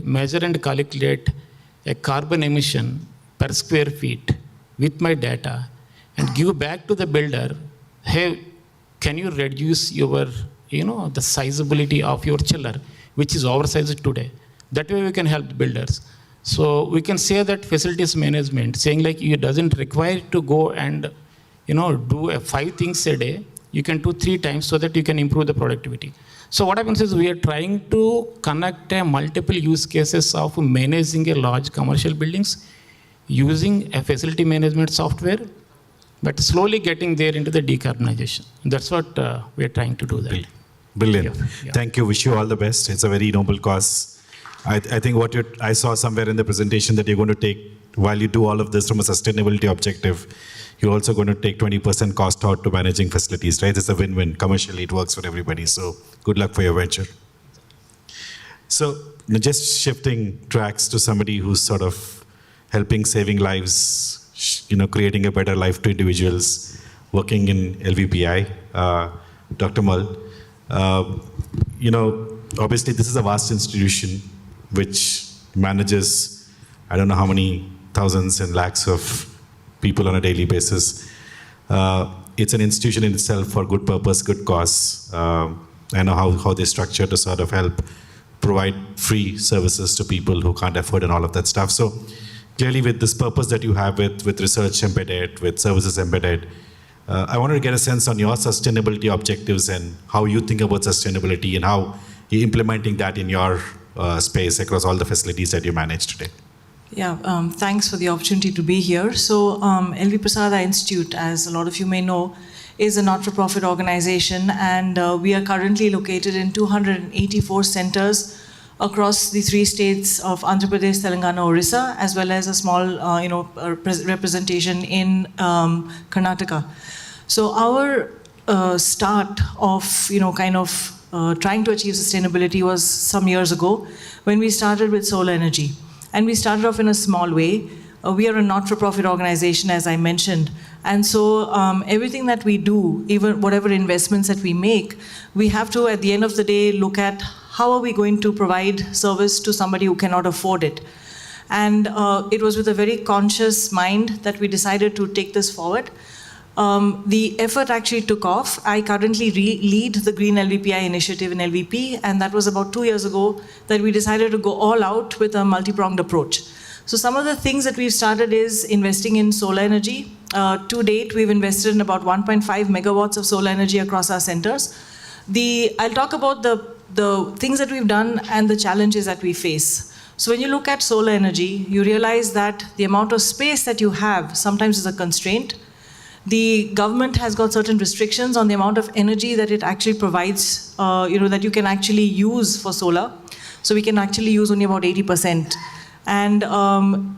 Speaker 15: measure and calculate a carbon emission per square feet with my data and give back to the builder, hey, can you reduce your, the sizability of your chiller, which is oversized today. That way we can help the builders. So we can say that facilities management, saying like it doesn't require to go and, do 5 things a day. You can do 3 times so that you can improve the productivity. So what happens is we are trying to connect multiple use cases of managing a large commercial buildings using a facility management software, but slowly getting there into the decarbonization. That's what we are trying to do there.
Speaker 13: Brilliant.
Speaker 15: Yeah.
Speaker 13: Thank you. Wish you all the best. It's a very noble cause. I think I saw somewhere in the presentation that you're going to take, while you do all of this from a sustainability objective, you're also going to take 20% cost out to managing facilities, right? It's a win-win. Commercially, it works for everybody. So good luck for your venture. So just shifting tracks to somebody who's sort of helping saving lives, creating a better life to individuals, working in LVPI, Dr. Mal. Obviously this is a vast institution which manages, I don't know how many thousands and lakhs of people on a daily basis. It's an institution in itself for good purpose, good cause. I know how they structure to sort of help provide free services to people who can't afford and all of that stuff. So clearly with this purpose that you have with research embedded, with services embedded, I wanted to get a sense on your sustainability objectives and how you think about sustainability and how you're implementing that in your space across all the facilities that you manage today.
Speaker 16: Yeah, thanks for the opportunity to be here. So LV Prasada Institute, as a lot of you may know, is a not-for-profit organization, and we are currently located in 284 centers across the 3 states of Andhra Pradesh, Telangana, Orissa, as well as a small representation in Karnataka. So our start of trying to achieve sustainability was some years ago when we started with solar energy. And we started off in a small way. We are a not-for-profit organization, as I mentioned. And so everything that we do, even whatever investments that we make, we have to, at the end of the day, look at how are we going to provide service to somebody who cannot afford it. And it was with a very conscious mind that we decided to take this forward. the effort actually took off. I currently lead the Green LVPI initiative in LVP, and that was about 2 years ago that we decided to go all out with a multi-pronged approach. So some of the things that we've started is investing in solar energy. To date, we've invested in about 1.5 megawatts of solar energy across our centers. I'll talk about the things that we've done and the challenges that we face. So when you look at solar energy, you realize that the amount of space that you have sometimes is a constraint. The government has got certain restrictions on the amount of energy that it actually provides, that you can actually use for solar. So we can actually use only about 80%. And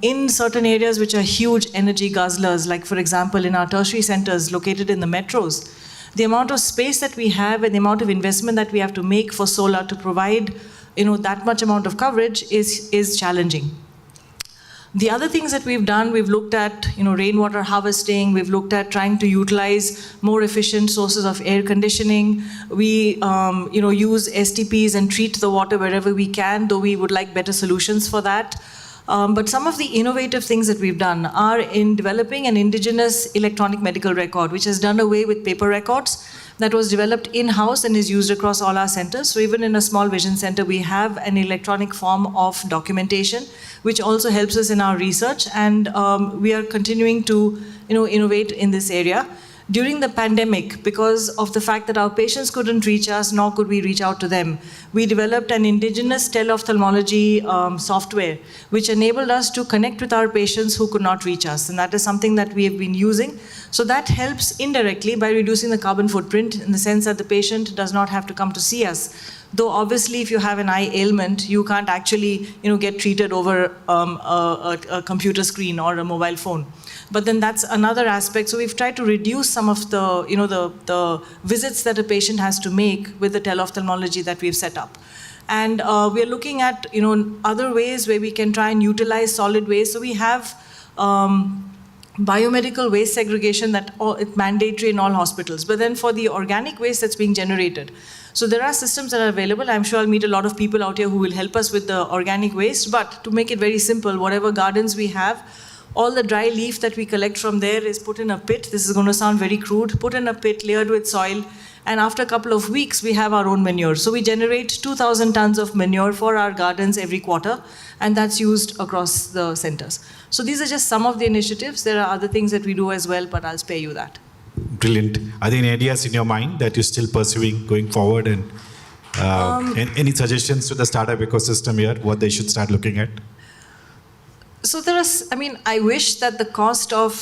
Speaker 16: in certain areas which are huge energy guzzlers, like for example in our tertiary centers located in the metros, the amount of space that we have and the amount of investment that we have to make for solar to provide that much amount of coverage is challenging. The other things that we've done, we've looked at rainwater harvesting, we've looked at trying to utilize more efficient sources of air conditioning. We use STPs and treat the water wherever we can, though we would like better solutions for that. But some of the innovative things that we've done are in developing an indigenous electronic medical record, which has done away with paper records, that was developed in-house and is used across all our centers. So even in a small vision center, we have an electronic form of documentation, which also helps us in our research. And we are continuing to innovate in this area. During the pandemic, because of the fact that our patients couldn't reach us, nor could we reach out to them, we developed an indigenous teleophthalmology software, which enabled us to connect with our patients who could not reach us. And that is something that we have been using. So that helps indirectly by reducing the carbon footprint in the sense that the patient does not have to come to see us. Though obviously if you have an eye ailment, you can't actually get treated over a computer screen or a mobile phone. But then that's another aspect. So we've tried to reduce some of the, the visits that a patient has to make with the teleophthalmology that we've set up. And we're looking at, other ways where we can try and utilize solid waste. So we have biomedical waste segregation that it's mandatory in all hospitals. But then for the organic waste that's being generated, so there are systems that are available. I'm sure I'll meet a lot of people out here who will help us with the organic waste. But to make it very simple, whatever gardens we have, all the dry leaf that we collect from there is put in a pit. This is going to sound very crude. Put in a pit layered with soil. And after a couple of weeks, we have our own manure. So we generate 2,000 tons of manure for our gardens every quarter. And that's used across the centers. So these are just some of the initiatives. There are other things that we do as well, but I'll spare you that.
Speaker 13: Brilliant. Are there any ideas in your mind that you're still pursuing going forward? And any suggestions to the startup ecosystem here, what they should start looking at?
Speaker 16: So I wish that the cost of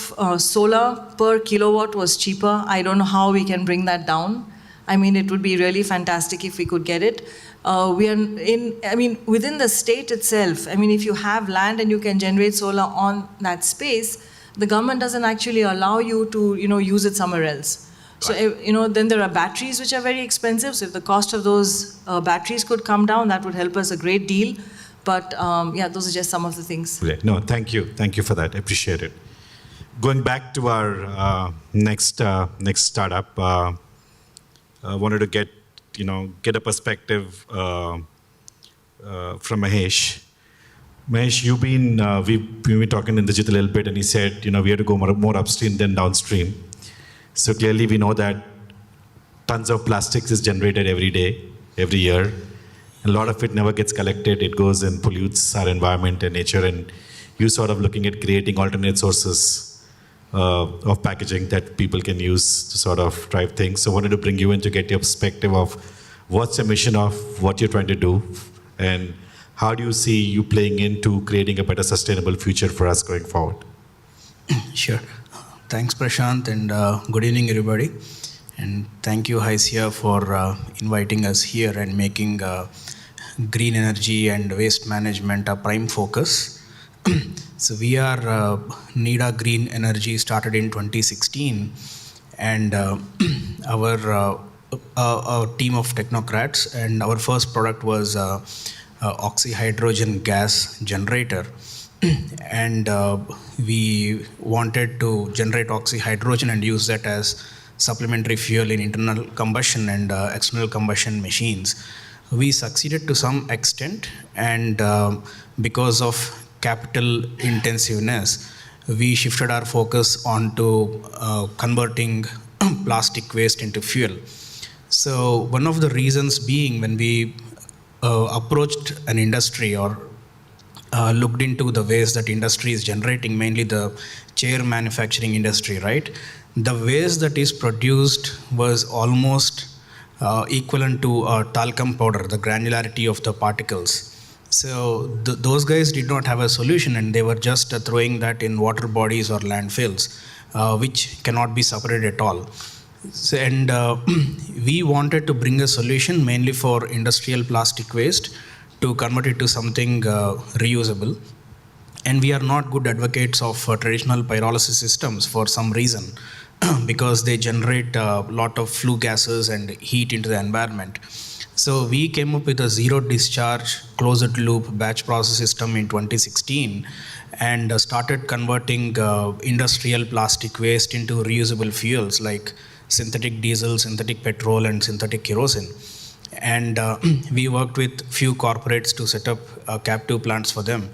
Speaker 16: solar per kilowatt was cheaper. I don't know how we can bring that down. It would be really fantastic if we could get it. Within the state itself, if you have land and you can generate solar on that space, the government doesn't actually allow you to, use it somewhere else. So, then there are batteries which are very expensive. So if the cost of those batteries could come down, that would help us a great deal. But those are just some of the things.
Speaker 13: No, thank you. Thank you for that. I appreciate it. Going back to our next startup, wanted to get a perspective from Mahesh. Mahesh, we've been talking in Digit a little bit, and he said, we have to go more upstream than downstream. So clearly we know that tons of plastics is generated every day, every year. A lot of it never gets collected. It goes and pollutes our environment and nature. And you're sort of looking at creating alternate sources of packaging that people can use to sort of drive things. So I wanted to bring you in to get your perspective of what's the mission of what you're trying to do, and how do you see you playing into creating a better sustainable future for us going forward?
Speaker 17: Sure. Thanks, Prashant, and good evening, everybody. And thank you, Haisya, for inviting us here and making green energy and waste management a prime focus. So we are NIDA Green Energy, started in 2016, and our team of technocrats, and our first product was oxyhydrogen gas generator. And we wanted to generate oxyhydrogen and use that as supplementary fuel in internal combustion and external combustion machines. We succeeded to some extent, and because of capital intensiveness, we shifted our focus onto converting plastic waste into fuel. So one of the reasons being, when we approached an industry or looked into the waste that industry is generating, mainly the chair manufacturing industry, right? The waste that is produced was almost equivalent to talcum powder, the granularity of the particles. So those guys did not have a solution, and they were just throwing that in water bodies or landfills, which cannot be separated at all. So, and we wanted to bring a solution mainly for industrial plastic waste to convert it to something reusable. And we are not good advocates of traditional pyrolysis systems for some reason, because they generate a lot of flue gases and heat into the environment. So we came up with a zero discharge closed loop batch process system in 2016 and started converting industrial plastic waste into reusable fuels like synthetic diesel, synthetic petrol, and synthetic kerosene. And we worked with few corporates to set up captive plants for them.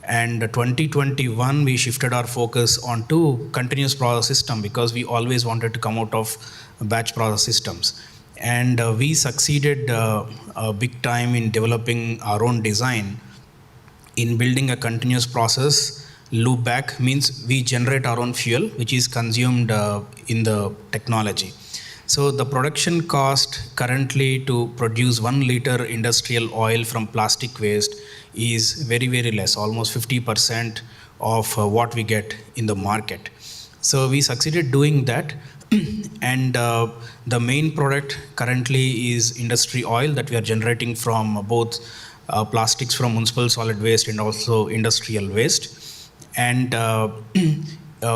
Speaker 17: And 2021, we shifted our focus onto continuous process system because we always wanted to come out of batch process systems. And we succeeded big time in developing our own design in building a continuous process. Loop back means we generate our own fuel, which is consumed in the technology. So the production cost currently to produce 1 liter industrial oil from plastic waste is very, very less, almost 50% of what we get in the market. So we succeeded doing that. And the main product currently is industry oil that we are generating from both plastics from municipal solid waste and also industrial waste. And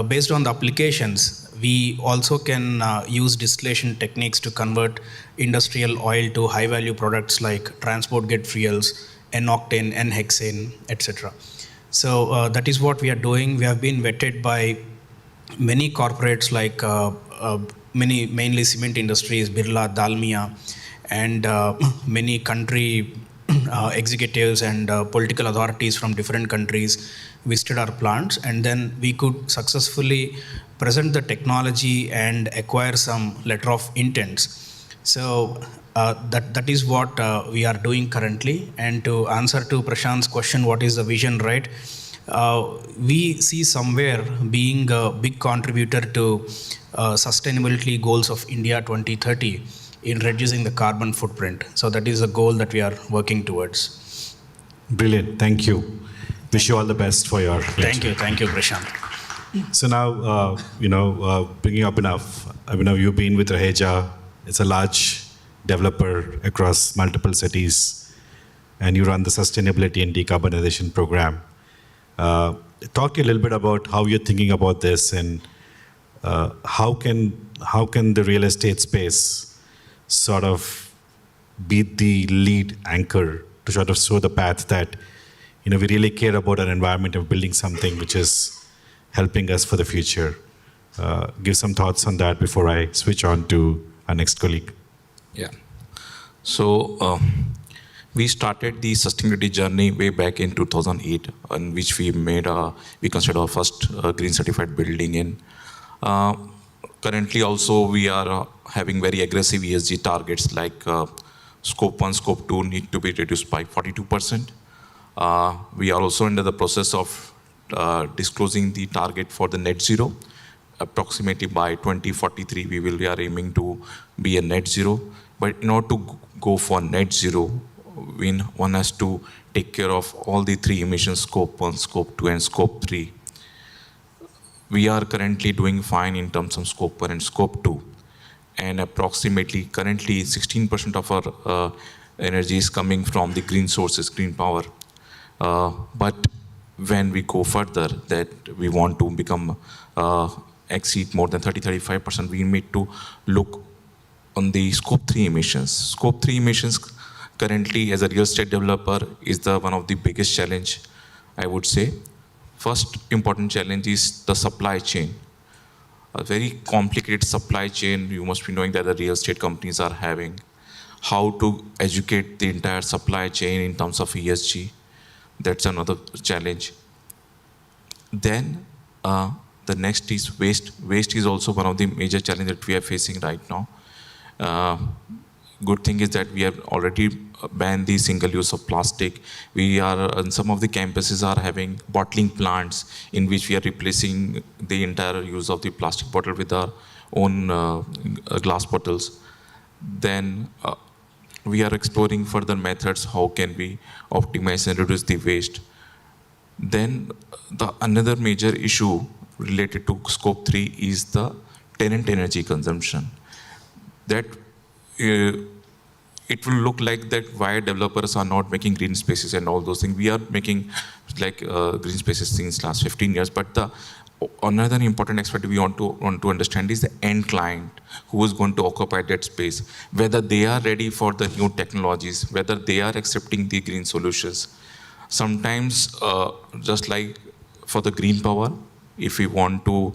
Speaker 17: based on the applications, we also can use distillation techniques to convert industrial oil to high value products like transport grade fuels, N-octane, N-hexane, etc. So that is what we are doing. We have been vetted by many corporates like mainly cement industries, Birla, Dalmia, and many country executives and political authorities from different countries visited our plants, and then we could successfully present the technology and acquire some letter of intents. So that is what we are doing currently. And to answer to Prashant's question, what is the vision, right? We see somewhere being a big contributor to sustainability goals of India 2030 in reducing the carbon footprint. So that is a goal that we are working towards.
Speaker 13: Brilliant. Thank you. Wish you all the best for your lecture.
Speaker 17: Thank you, Prashant.
Speaker 13: So now, bringing up enough, you've been with Raheja. It's a large developer across multiple cities, and you run the sustainability and decarbonization program. Talk to you a little bit about how you're thinking about this, and how can the real estate space sort of be the lead anchor to sort of show the path that we really care about our environment and building something which is helping us for the future. Give some thoughts on that before I switch on to our next colleague.
Speaker 18: Yeah. So we started the sustainability journey way back in 2008, in which we considered our first green certified building in. Currently also we are having very aggressive ESG targets like scope 1, scope 2 need to be reduced by 42%. We are also under the process of disclosing the target for the net zero. Approximately by 2043 we are aiming to be a net zero. But in order to go for net zero, one has to take care of all the 3 emissions, scope 1, scope 2 and scope 3. We are currently doing fine in terms of scope 1 and scope 2. And approximately currently 16% of our energy is coming from the green sources, green power. But when we go further, that we want to become exceed more than 30-35%, we need to look on the scope 3 emissions. Scope 3 emissions currently as a real estate developer is one of the biggest challenge, I would say. First important challenge is the supply chain. A very complicated supply chain, you must be knowing that the real estate companies are having. How to educate the entire supply chain in terms of ESG, that's another challenge. Then the next is waste. Waste is also one of the major challenges that we are facing right now. Good thing is that we have already banned the single use of plastic. We are, on some of the campuses are having bottling plants in which we are replacing the entire use of the plastic bottle with our own glass bottles. Then we are exploring further methods, how can we optimize and reduce the waste. Then another major issue related to scope 3 is the tenant energy consumption. That it will look like that why developers are not making green spaces and all those things. We are making like green spaces since last 15 years, but another important aspect we want to understand is the end client who is going to occupy that space, whether they are ready for the new technologies, whether they are accepting the green solutions. Sometimes, just like for the green power, if we want to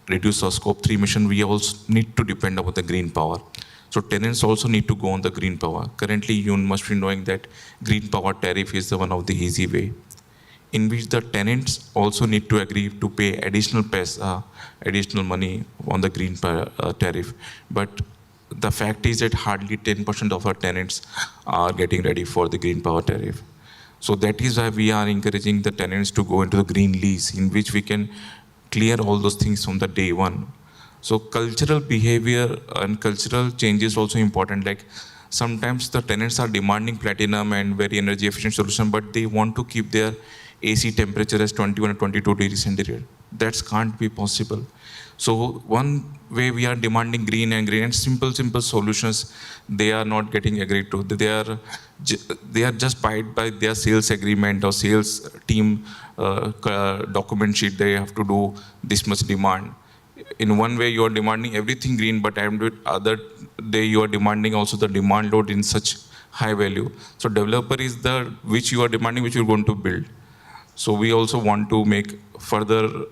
Speaker 18: reduce our scope 3 emission, we also need to depend upon the green power. So tenants also need to go on the green power. Currently, you must be knowing that green power tariff is the one of the easy way, in which the tenants also need to agree to pay additional money on the green tariff. But the fact is that hardly 10% of our tenants are getting ready for the green power tariff. So that is why we are encouraging the tenants to go into the green lease, in which we can clear all those things from the day one. So cultural behavior and cultural change is also important. Like sometimes the tenants are demanding platinum and very energy efficient solution, but they want to keep their AC temperature as 21 or 22 degrees centigrade. That can't be possible. So one way we are demanding green and simple solutions, they are not getting agreed to. They are just by their sales agreement or sales team document sheet. They have to do this much demand. In one way you are demanding everything green, but other day you are demanding also the demand load in such high value. So developer is the which you are demanding, which you are going to build. So we also want to make further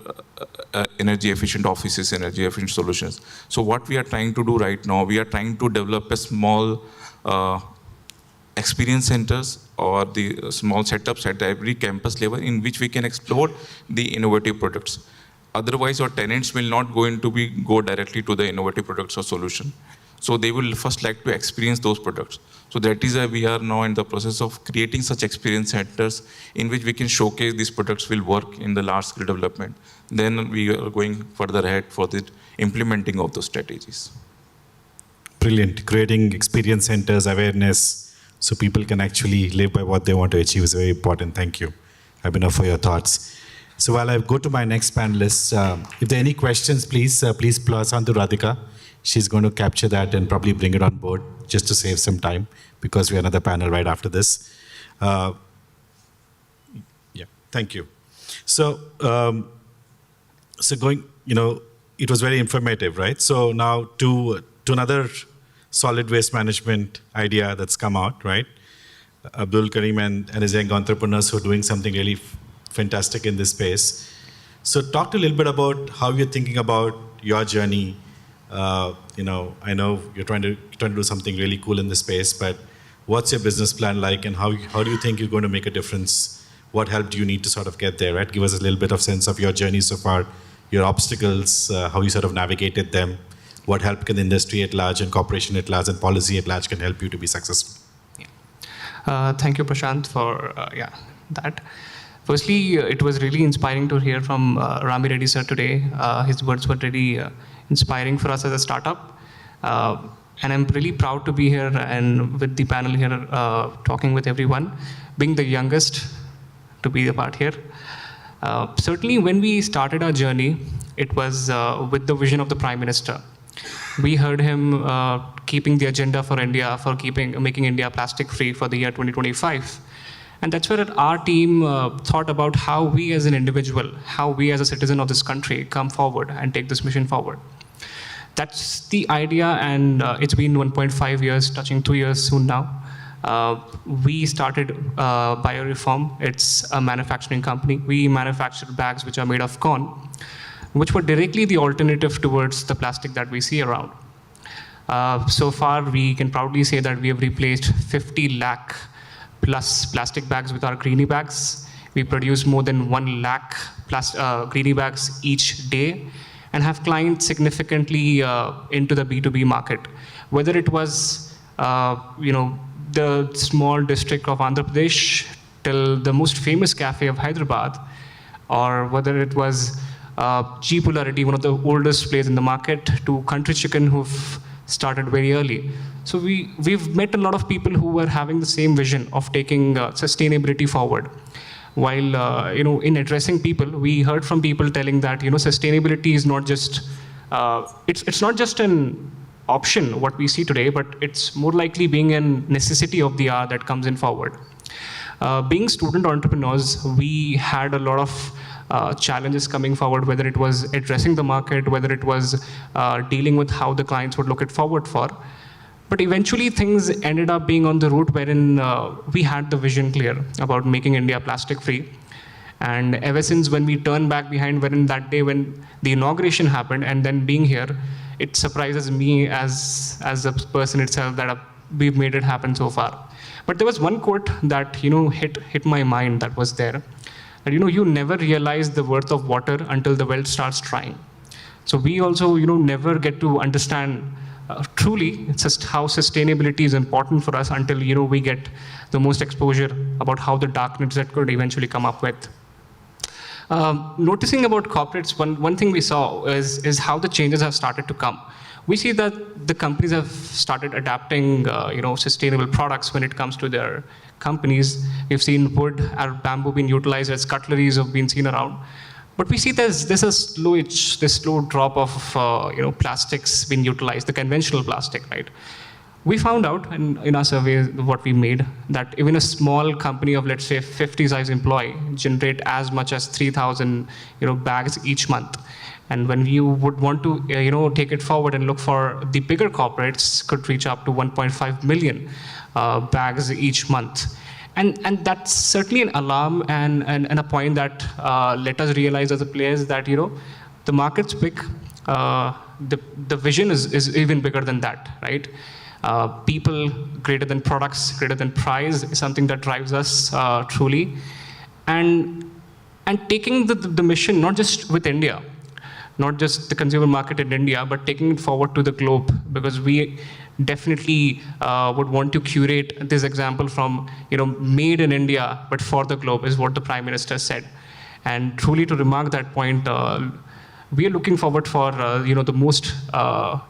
Speaker 18: energy efficient offices, energy efficient solutions. So what we are trying to do right now, we are trying to develop a small experience centers or the small setups at every campus level in which we can explore the innovative products. Otherwise, our tenants will not go directly to the innovative products or solution. So they will first like to experience those products. So that is why we are now in the process of creating such experience centers in which we can showcase these products will work in the large scale development. Then we are going further ahead for the implementing of those strategies.
Speaker 13: Brilliant. Creating experience centers, awareness, so people can actually live by what they want to achieve is very important. Thank you, Abhinav, for your thoughts. So while I go to my next panelist, if there are any questions, please pass on to Radhika. She's going to capture that and probably bring it on board just to save some time because we have another panel right after this. Yeah, thank you. So, going, it was very informative, right? So now to another solid waste management idea that's come out, right? Abdul Karim and his young entrepreneurs who are doing something really fantastic in this space. So talk a little bit about how you're thinking about your journey. I know you're trying to do something really cool in this space, but what's your business plan like, and how do you think you're going to make a difference? What help do you need to sort of get there, right? Give us a little bit of sense of your journey so far, your obstacles, how you sort of navigated them, what help can the industry at large and corporation at large and policy at large can help you to be successful.
Speaker 19: Thank you, Prashant, for that. Firstly, it was really inspiring to hear from Rami Reddy sir today. His words were really inspiring for us as a startup. And I'm really proud to be here and with the panel here talking with everyone. Being the youngest to be a part here. Certainly when we started our journey, it was with the vision of the Prime Minister. We heard him keeping the agenda for India, for making India plastic free for the year 2025. And that's where our team thought about how we as an individual, how we as a citizen of this country come forward and take this mission forward. That's the idea, and it's been 1.5 years, touching 2 years soon now. We started Bioreform. It's a manufacturing company. We manufacture bags which are made of corn, which were directly the alternative towards the plastic that we see around. So far, we can proudly say that we have replaced 50 lakh plus plastic bags with our greenie bags. We produce more than 1 lakh greenie bags each day, and have clients significantly into the B2B market. Whether it was, the small district of Andhra Pradesh till the most famous cafe of Hyderabad, or whether it was G Polarity, one of the oldest players in the market, to Country Chicken, who've started very early. So we've met a lot of people who were having the same vision of taking sustainability forward. While in addressing people, we heard from people telling that sustainability is not just it's not just an option what we see today, but it's more likely being a necessity of the hour that comes in forward. Being student entrepreneurs, we had a lot of challenges coming forward, whether it was addressing the market, whether it was dealing with how the clients would look it forward for. But eventually things ended up being on the route wherein we had the vision clear about making India plastic free. And ever since when we turned back behind, wherein that day when the inauguration happened and then being here, it surprises me as a person itself that we've made it happen so far. But there was one quote that hit my mind that was there. That you never realize the worth of water until the well starts trying. So we also never get to understand truly it's just how sustainability is important for us until we get the most exposure about how the darkness that could eventually come up with. Noticing about corporates, one thing we saw is how the changes have started to come. We see that the companies have started adapting sustainable products when it comes to their companies. We've seen wood or bamboo being utilized as cutleries have been seen around. But we see there's a slow drop of plastics being utilized, the conventional plastic, right? We found out in our survey what we made that even a small company of, let's say, 50 size employee generate as much as 3,000 bags each month. And when you would want to take it forward and look for the bigger corporates, could reach up to 1.5 million bags each month. And that's certainly an alarm and a point that let us realize as a players that the market's big, the vision is even bigger than that, right? People greater than products, greater than price is something that drives us truly, and taking the mission not just with India, not just the consumer market in India, but taking it forward to the globe, because we definitely would want to curate this example from made in India but for the globe is what the Prime Minister said. And truly to remark that point, we are looking forward for the most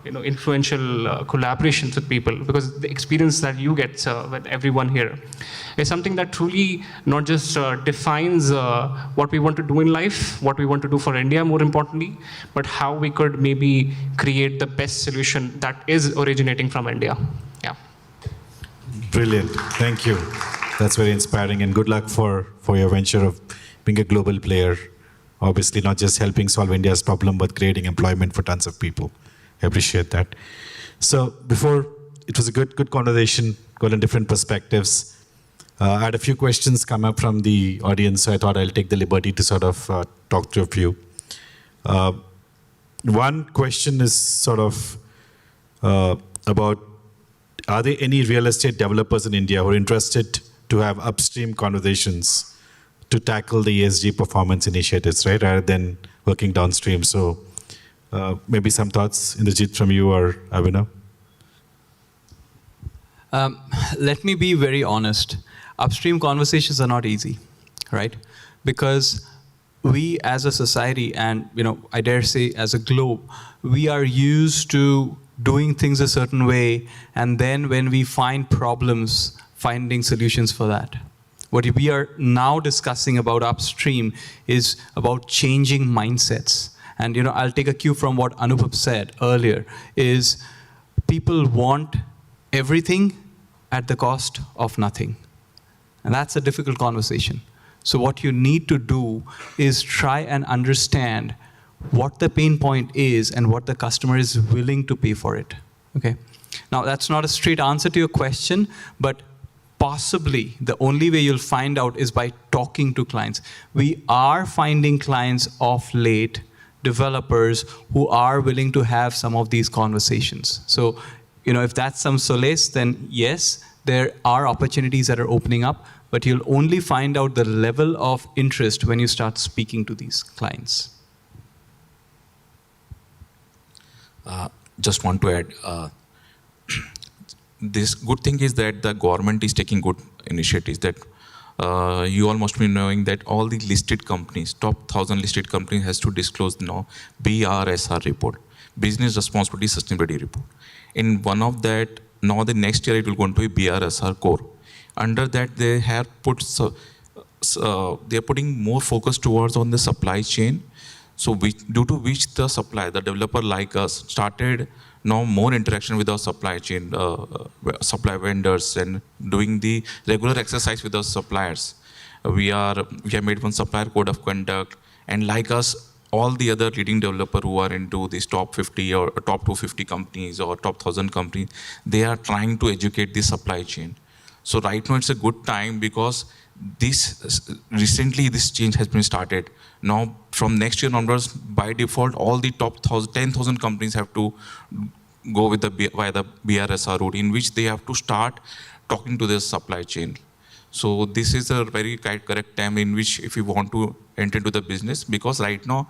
Speaker 19: influential collaborations with people, because the experience that you get with everyone here is something that truly not just defines what we want to do in life, what we want to do for India more importantly, but how we could maybe create the best solution that is originating from India. Yeah.
Speaker 13: Brilliant. Thank you. That's very inspiring, and good luck for your venture of being a global player. Obviously, not just helping solve India's problem, but creating employment for tons of people. I appreciate that. So before, it was a good conversation, got in different perspectives. I had a few questions come up from the audience, so I thought I'll take the liberty to sort of talk to a few. One question is sort of about, are there any real estate developers in India who are interested to have upstream conversations to tackle the ESG performance initiatives, right, rather than working downstream? So maybe some thoughts, Indrajit, from you or Abhinav?
Speaker 14: Let me be very honest. Upstream conversations are not easy, right? Because we as a society and, I dare say as a globe, we are used to doing things a certain way, and then when we find problems, finding solutions for that. What we are now discussing about upstream is about changing mindsets. And I'll take a cue from what Anubhav said earlier, is people want everything at the cost of nothing. And that's a difficult conversation. So what you need to do is try and understand what the pain point is and what the customer is willing to pay for it. Okay. Now, that's not a straight answer to your question, but possibly the only way you'll find out is by talking to clients. We are finding clients of late, developers who are willing to have some of these conversations. So, if that's some solace, then yes, there are opportunities that are opening up, but you'll only find out the level of interest when you start speaking to these clients.
Speaker 18: Just want to add, this good thing is that the government is taking good initiatives. That you all must be knowing that all the listed companies, top 1,000 listed companies, has to disclose now BRSR report, Business Responsibility Sustainability Report. In one of that, now the next year it will go into a BRSR core. Under that, they have put they are putting more focus towards on the supply chain. So due to which the developer like us started now more interaction with our supply chain, supply vendors, and doing the regular exercise with our suppliers. We have made one supplier code of conduct, and like us, all the other leading developer who are into these top 50 or top 250 companies or top 1,000 companies, they are trying to educate the supply chain. So right now it's a good time because recently this change has been started. Now from next year onwards, by default, all the top 10,000 companies have to go with via the BRSR route, in which they have to start talking to their supply chain. So this is a very correct time in which if you want to enter into the business, because right now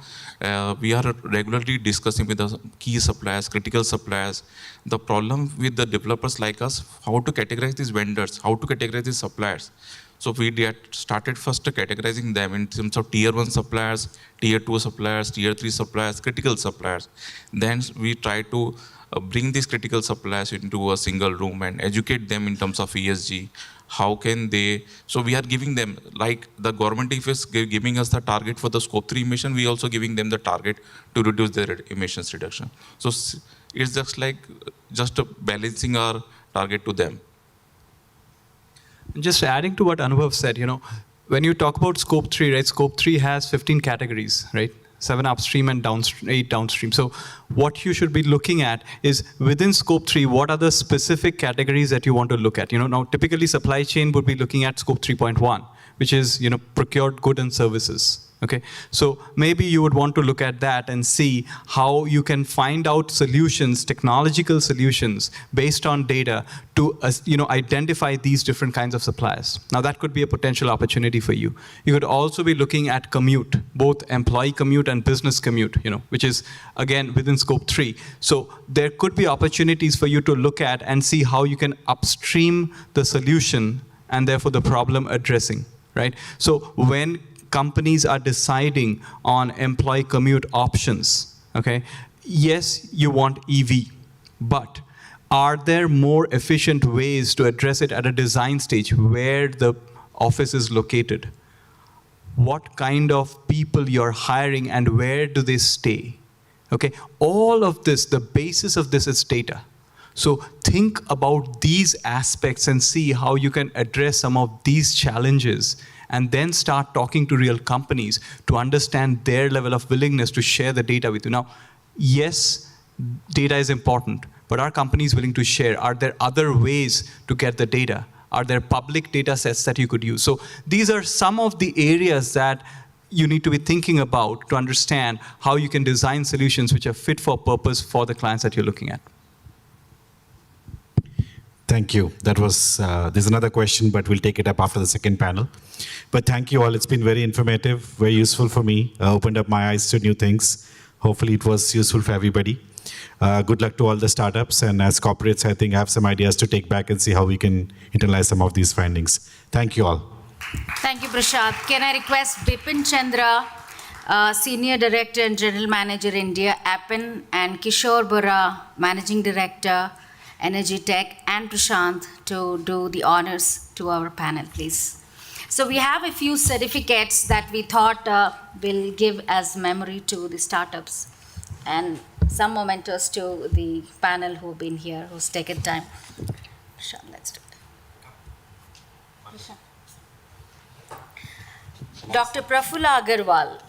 Speaker 18: we are regularly discussing with the key suppliers, critical suppliers, the problem with the developers like us, how to categorize these vendors, how to categorize these suppliers. So we started first categorizing them in terms of tier 1 suppliers, tier 2 suppliers, tier 3 suppliers, critical suppliers. Then we try to bring these critical suppliers into a single room and educate them in terms of ESG. How can they, so we are giving them, like the government is giving us the target for the scope 3 emission, we also giving them the target to reduce their emissions reduction. So it's just like balancing our target to them.
Speaker 14: Just adding to what Anubhav said, when you talk about scope 3, right, scope 3 has 15 categories, right? 7 upstream and 8 downstream. So what you should be looking at is within scope 3, what are the specific categories that you want to look at? Now typically supply chain would be looking at scope 3.1, which is, procured goods and services. Okay, so maybe you would want to look at that and see how you can find out solutions, technological solutions based on data to identify these different kinds of suppliers. Now that could be a potential opportunity for you. You could also be looking at commute, both employee commute and business commute, which is again within scope 3. So there could be opportunities for you to look at and see how you can upstream the solution and therefore the problem addressing, right? So when companies are deciding on employee commute options, okay, yes, you want EV, but are there more efficient ways to address it at a design stage where the office is located? What kind of people you're hiring and where do they stay? Okay, all of this, the basis of this is data. So think about these aspects and see how you can address some of these challenges, and then start talking to real companies to understand their level of willingness to share the data with you. Now, yes, data is important, but are companies willing to share? Are there other ways to get the data? Are there public data sets that you could use? So these are some of the areas that you need to be thinking about to understand how you can design solutions which are fit for purpose for the clients that you're looking at.
Speaker 13: Thank you. That was, there's another question, but we'll take it up after the second panel. But thank you all. It's been very informative, very useful for me. Opened up my eyes to new things. Hopefully it was useful for everybody. Good luck to all the startups. And as corporates, I think I have some ideas to take back and see how we can internalize some of these findings. Thank you all.
Speaker 8: Thank you, Prashant. Can I request Bipin Chandra, Senior Director and General Manager, India, Appen, and Kishore Bora, Managing Director, Energy Tech, and Prashant to do the honors to our panel, please. So we have a few certificates that we thought will give as memory to the startups, and some mementos to the panel who've been here, who's taken time. Prashant, let's do it. Prashant. Dr. Prafulla Agarwal.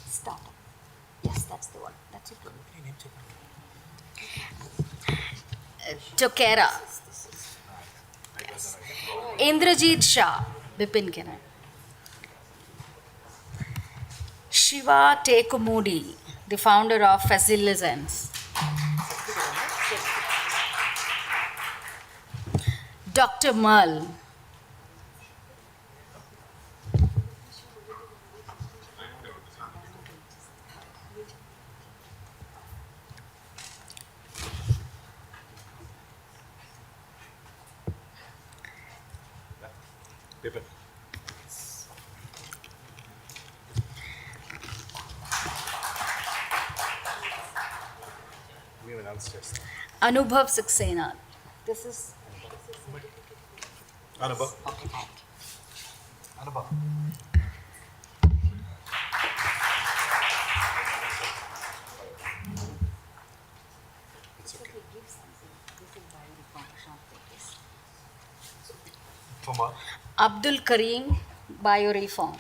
Speaker 8: Startup. Yes, that's the one. That's it. Tokera. Yes. Indrajit Shah. Bipin Kenai. Shiva Tekumudi, the founder of Facilizens. Dr. Merle. Anubhav Saxena. This is.
Speaker 2: Anubhav.
Speaker 8: Okay, thank you.
Speaker 2: Anubhav. It's okay.
Speaker 8: Abdul Kareem, Bioreform.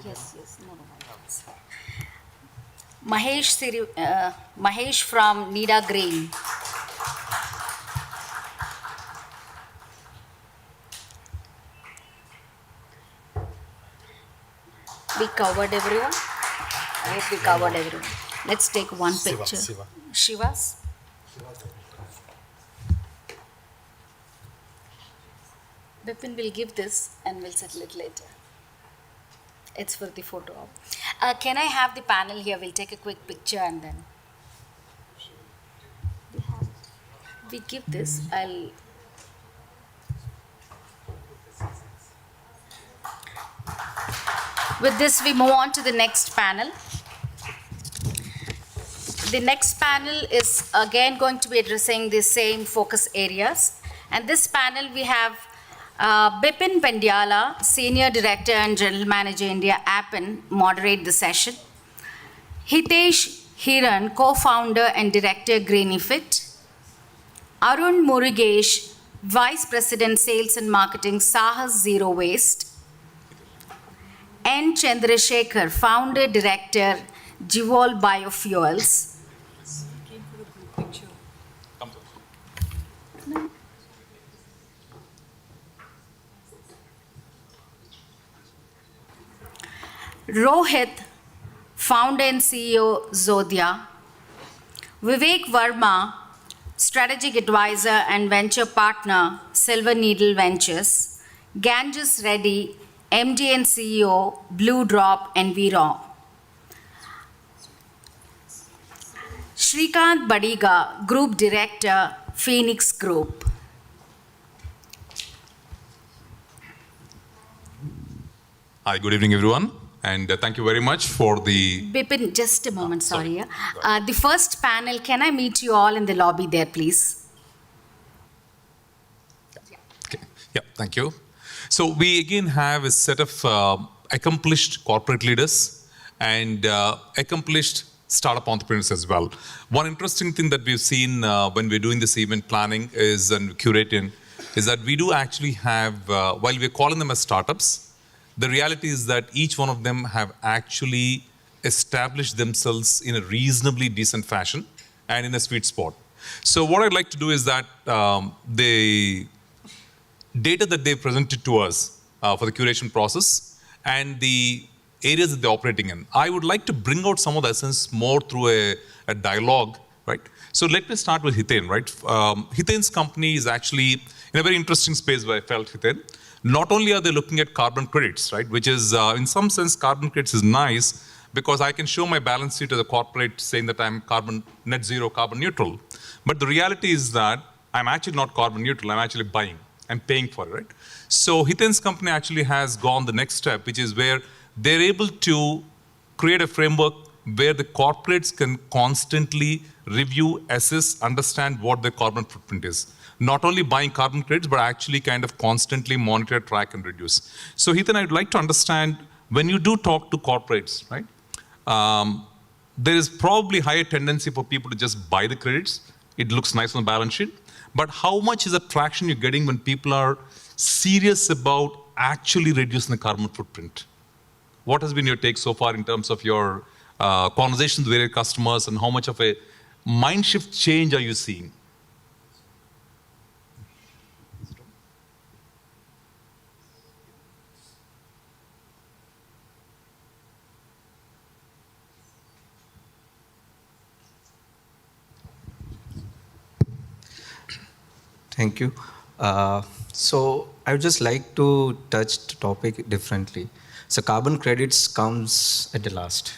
Speaker 8: Yes, no. Mahesh from Nida Green. We covered everyone? I hope we covered everyone. Let's take one picture. Shivas? Bipin will give this and we'll settle it later. It's for the photo op. Can I have the panel here? We'll take a quick picture and then. We give this. With this, we move on to the next panel. The next panel is again going to be addressing the same focus areas. And this panel, we have Bipin Pendyala, Senior Director and General Manager, India, Appen, moderate the session. Hitesh Hiran, Co-founder and Director, Greenifit. Arun Murugesh, Vice President, Sales and Marketing, Sahas Zero Waste. N. Chandrasekhar, Founder, Director, Jivol Biofuels. Rohit, Founder and CEO, Zodia. Vivek Verma, Strategic Advisor and Venture Partner, Silver Needle Ventures. Ganges Reddy, MD and CEO, Blue Drop and VRAW. Shrikant Badiga, Group Director, Phoenix Group.
Speaker 2: Hi, good evening, everyone. And thank you very much for the...
Speaker 8: Bipin, just a moment, sorry. The first panel, can I meet you all in the lobby there, please?
Speaker 2: Okay. Yeah, thank you. So we again have a set of accomplished corporate leaders and accomplished startup entrepreneurs as well. One interesting thing that we've seen when we're doing this event planning is and curating is that we do actually have, while we're calling them as startups, the reality is that each one of them have actually established themselves in a reasonably decent fashion and in a sweet spot. So what I'd like to do is that the data that they presented to us for the curation process and the areas that they're operating in, I would like to bring out some of the essence more through a dialogue, right? So let me start with Hiten, right? Hiten's company is actually in a very interesting space where I felt Hiten. Not only are they looking at carbon credits, right, which is in some sense carbon credits is nice because I can show my balance sheet as a corporate saying that I'm net zero carbon neutral. But the reality is that I'm actually not carbon neutral, I'm actually buying, I'm paying for it, right? So Hiten's company actually has gone the next step, which is where they're able to create a framework where the corporates can constantly review, assess, understand what their carbon footprint is. Not only buying carbon credits, but actually kind of constantly monitor, track, and reduce. So Hiten, I'd like to understand, when you do talk to corporates, right, there is probably higher tendency for people to just buy the credits. It looks nice on the balance sheet. But how much is the traction you're getting when people are serious about actually reducing the carbon footprint? What has been your take so far in terms of your conversations with your customers, and how much of a mind shift change are you seeing?
Speaker 20: Thank you. So I would just like to touch the topic differently. So carbon credits comes at the last,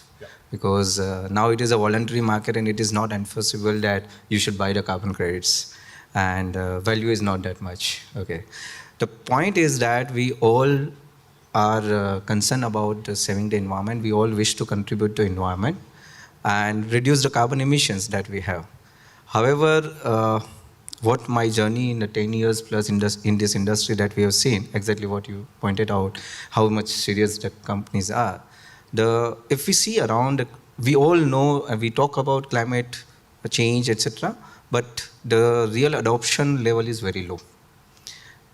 Speaker 20: because now it is a voluntary market and it is not enforceable that you should buy the carbon credits, and value is not that much. Okay. The point is that we all are concerned about saving the environment. We all wish to contribute to environment and reduce the carbon emissions that we have. However, what my journey in the 10 years plus in this industry that we have seen, exactly what you pointed out, how much serious the companies are. If we see around, we all know and we talk about climate change, etc., but the real adoption level is very low.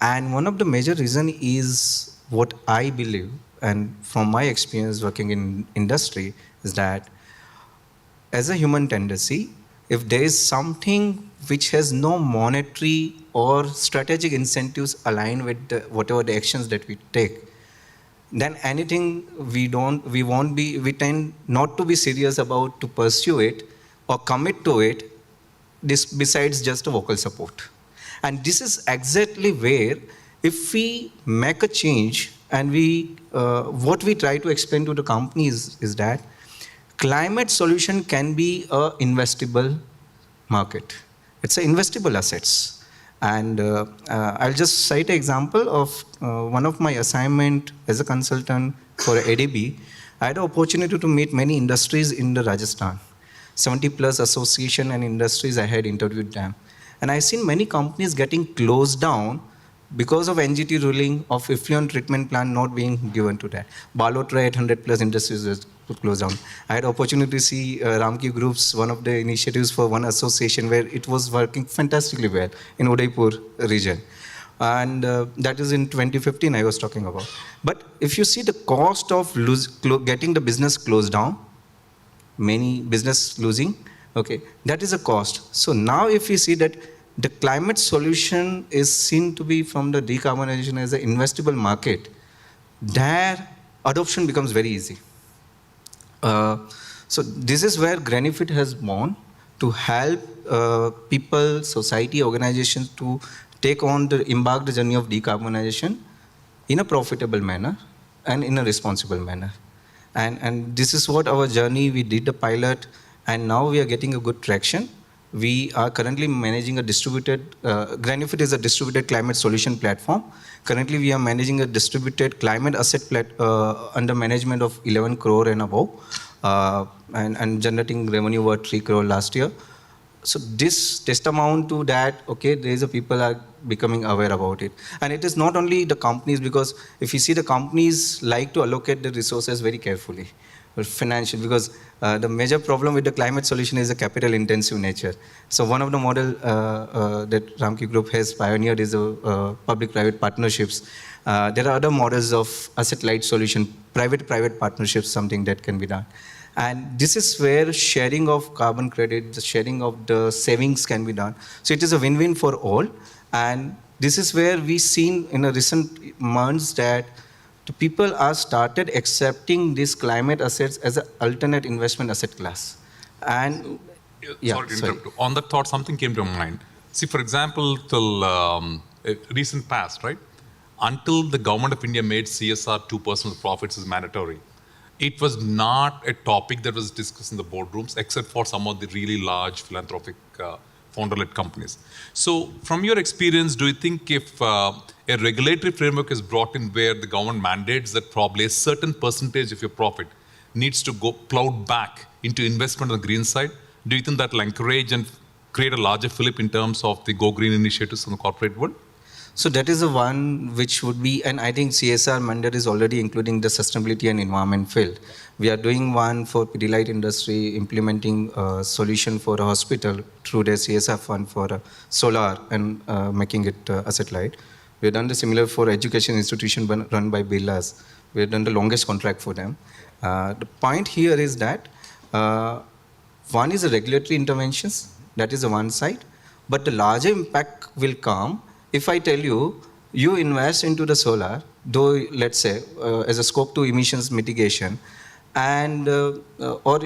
Speaker 20: And one of the major reasons is what I believe, and from my experience working in industry, is that as a human tendency, if there is something which has no monetary or strategic incentives aligned with whatever the actions that we take, then anything we tend not to be serious about to pursue it or commit to it, this besides just a vocal support. And this is exactly where, if we make a change, and what we try to explain to the companies is that climate solution can be a investable market. It's an investable assets. And I'll just cite an example of one of my assignment as a consultant for ADB. I had the opportunity to meet many industries in the Rajasthan. 70 plus association and industries, I had interviewed them. And I've seen many companies getting closed down because of NGT ruling of effluent treatment plant not being given to that. Balotra 800 plus industries was closed down. I had opportunity to see Ramki Group's one of the initiatives for one association where it was working fantastically well in Udaipur region. And that is in 2015 I was talking about. But if you see the cost of getting the business closed down, many business losing, okay, that is a cost. So now if you see that the climate solution is seen to be from the decarbonization as an investable market, their adoption becomes very easy. So this is where Granifit has born to help people, society, organizations to take on the embark the journey of decarbonization in a profitable manner and in a responsible manner. And this is what our journey, we did the pilot, and now we are getting a good traction. We are currently managing a distributed, Granifit is a distributed climate solution platform. Currently we are managing a distributed climate asset under management of 11 crore and above, and generating revenue worth 3 crore last year. So this testimony to that, okay, there is a people are becoming aware about it. And it is not only the companies, because if you see the companies like to allocate the resources very carefully, financial, because the major problem with the climate solution is a capital intensive nature. So one of the model that Ramki Group has pioneered is public-private partnerships. There are other models of asset-light solution, private-private partnerships, something that can be done. And this is where sharing of carbon credit, the sharing of the savings can be done. So it is a win-win for all. And this is where we've seen in the recent months that the people are started accepting these climate assets as an alternate investment asset class. And
Speaker 2: sorry to interrupt. On that thought, something came to mind. See, for example, till recent past, right? Until the government of India made CSR 2% of profits is mandatory, it was not a topic that was discussed in the boardrooms, except for some of the really large philanthropic founder-led companies. So from your experience, do you think if a regulatory framework is brought in where the government mandates that probably a certain percentage of your profit needs to go plowed back into investment on the green side, do you think that will encourage and create a larger fillip in terms of the Go Green initiatives in the corporate world?
Speaker 20: So that is the one which would be, and I think CSR mandate is already including the sustainability and environment field. We are doing one for Pidilite industry, implementing a solution for a hospital through their CSR fund for solar and making it asset light. We have done the similar for education institution run by Birlas. We have done the longest contract for them. The point here is that one is the regulatory interventions, that is the one side, but the larger impact will come if I tell you, you invest into the solar, though let's say as a scope 2 emissions mitigation, and or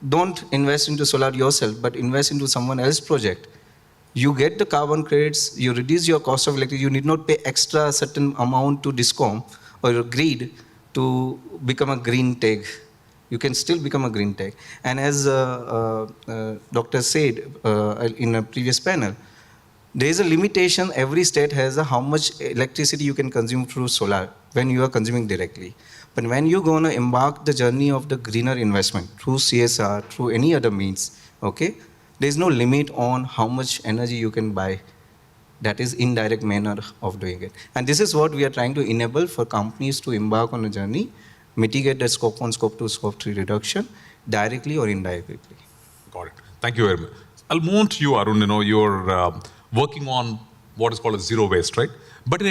Speaker 20: don't invest into solar yourself, but invest into someone else's project. You get the carbon credits, you reduce your cost of electricity, you need not pay extra certain amount to DISCOM or your grid to become a green tech. You can still become a green tech. And as Doctor said in a previous panel, there is a limitation. Every state has how much electricity you can consume through solar when you are consuming directly. But when you're going to embark the journey of the greener investment through CSR, through any other means, okay, there is no limit on how much energy you can buy. That is indirect manner of doing it. And this is what we are trying to enable for companies to embark on a journey, mitigate the scope 1, scope 2, scope 3 reduction directly or indirectly.
Speaker 2: Got it. Thank you very much. I'll move on to you, Arun. You know, you're working on what is called a zero waste, right? But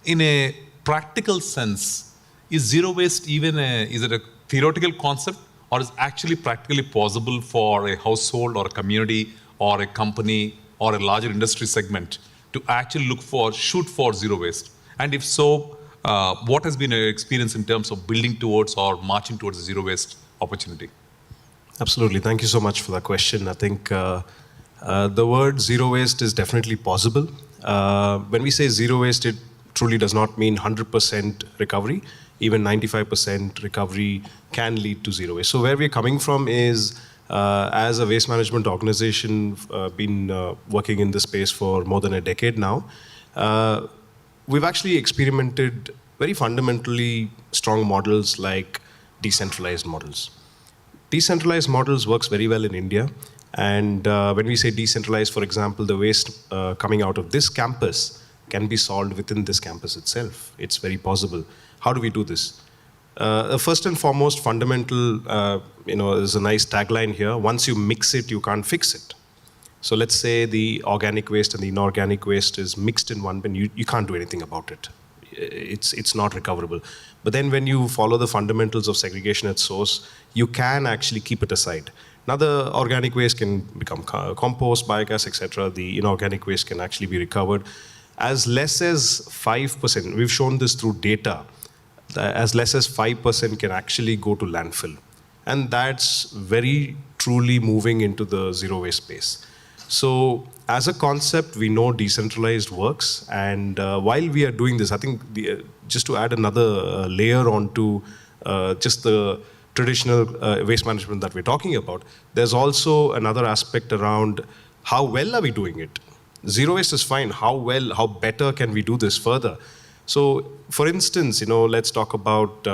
Speaker 2: in a practical sense, is zero waste even is it a theoretical concept, or is actually practically possible for a household or a community or a company or a larger industry segment to actually shoot for zero waste? And if so, what has been your experience in terms of building towards or marching towards a zero waste opportunity?
Speaker 21: Absolutely. Thank you so much for that question. I think the word zero waste is definitely possible. When we say zero waste, it truly does not mean 100% recovery. Even 95% recovery can lead to zero waste. So where we're coming from is, as a waste management organization, been working in this space for more than a decade now, we've actually experimented very fundamentally strong models like decentralized models. Decentralized models works very well in India. And when we say decentralized, for example, the waste coming out of this campus can be solved within this campus itself. It's very possible. How do we do this? First and foremost, fundamental, there's a nice tagline here. Once you mix it, you can't fix it. So let's say the organic waste and the inorganic waste is mixed in one bin. You can't do anything about it. It's not recoverable. But then when you follow the fundamentals of segregation at source, you can actually keep it aside. Now the organic waste can become compost, biogas, etc. The inorganic waste can actually be recovered. As less as 5%, we've shown this through data, as less as 5% can actually go to landfill. And that's very truly moving into the zero waste space. So as a concept, we know decentralized works. And while we are doing this, I think just to add another layer onto just the traditional waste management that we're talking about, there's also another aspect around how well are we doing it? Zero waste is fine. How better can we do this further? So, for instance, let's talk about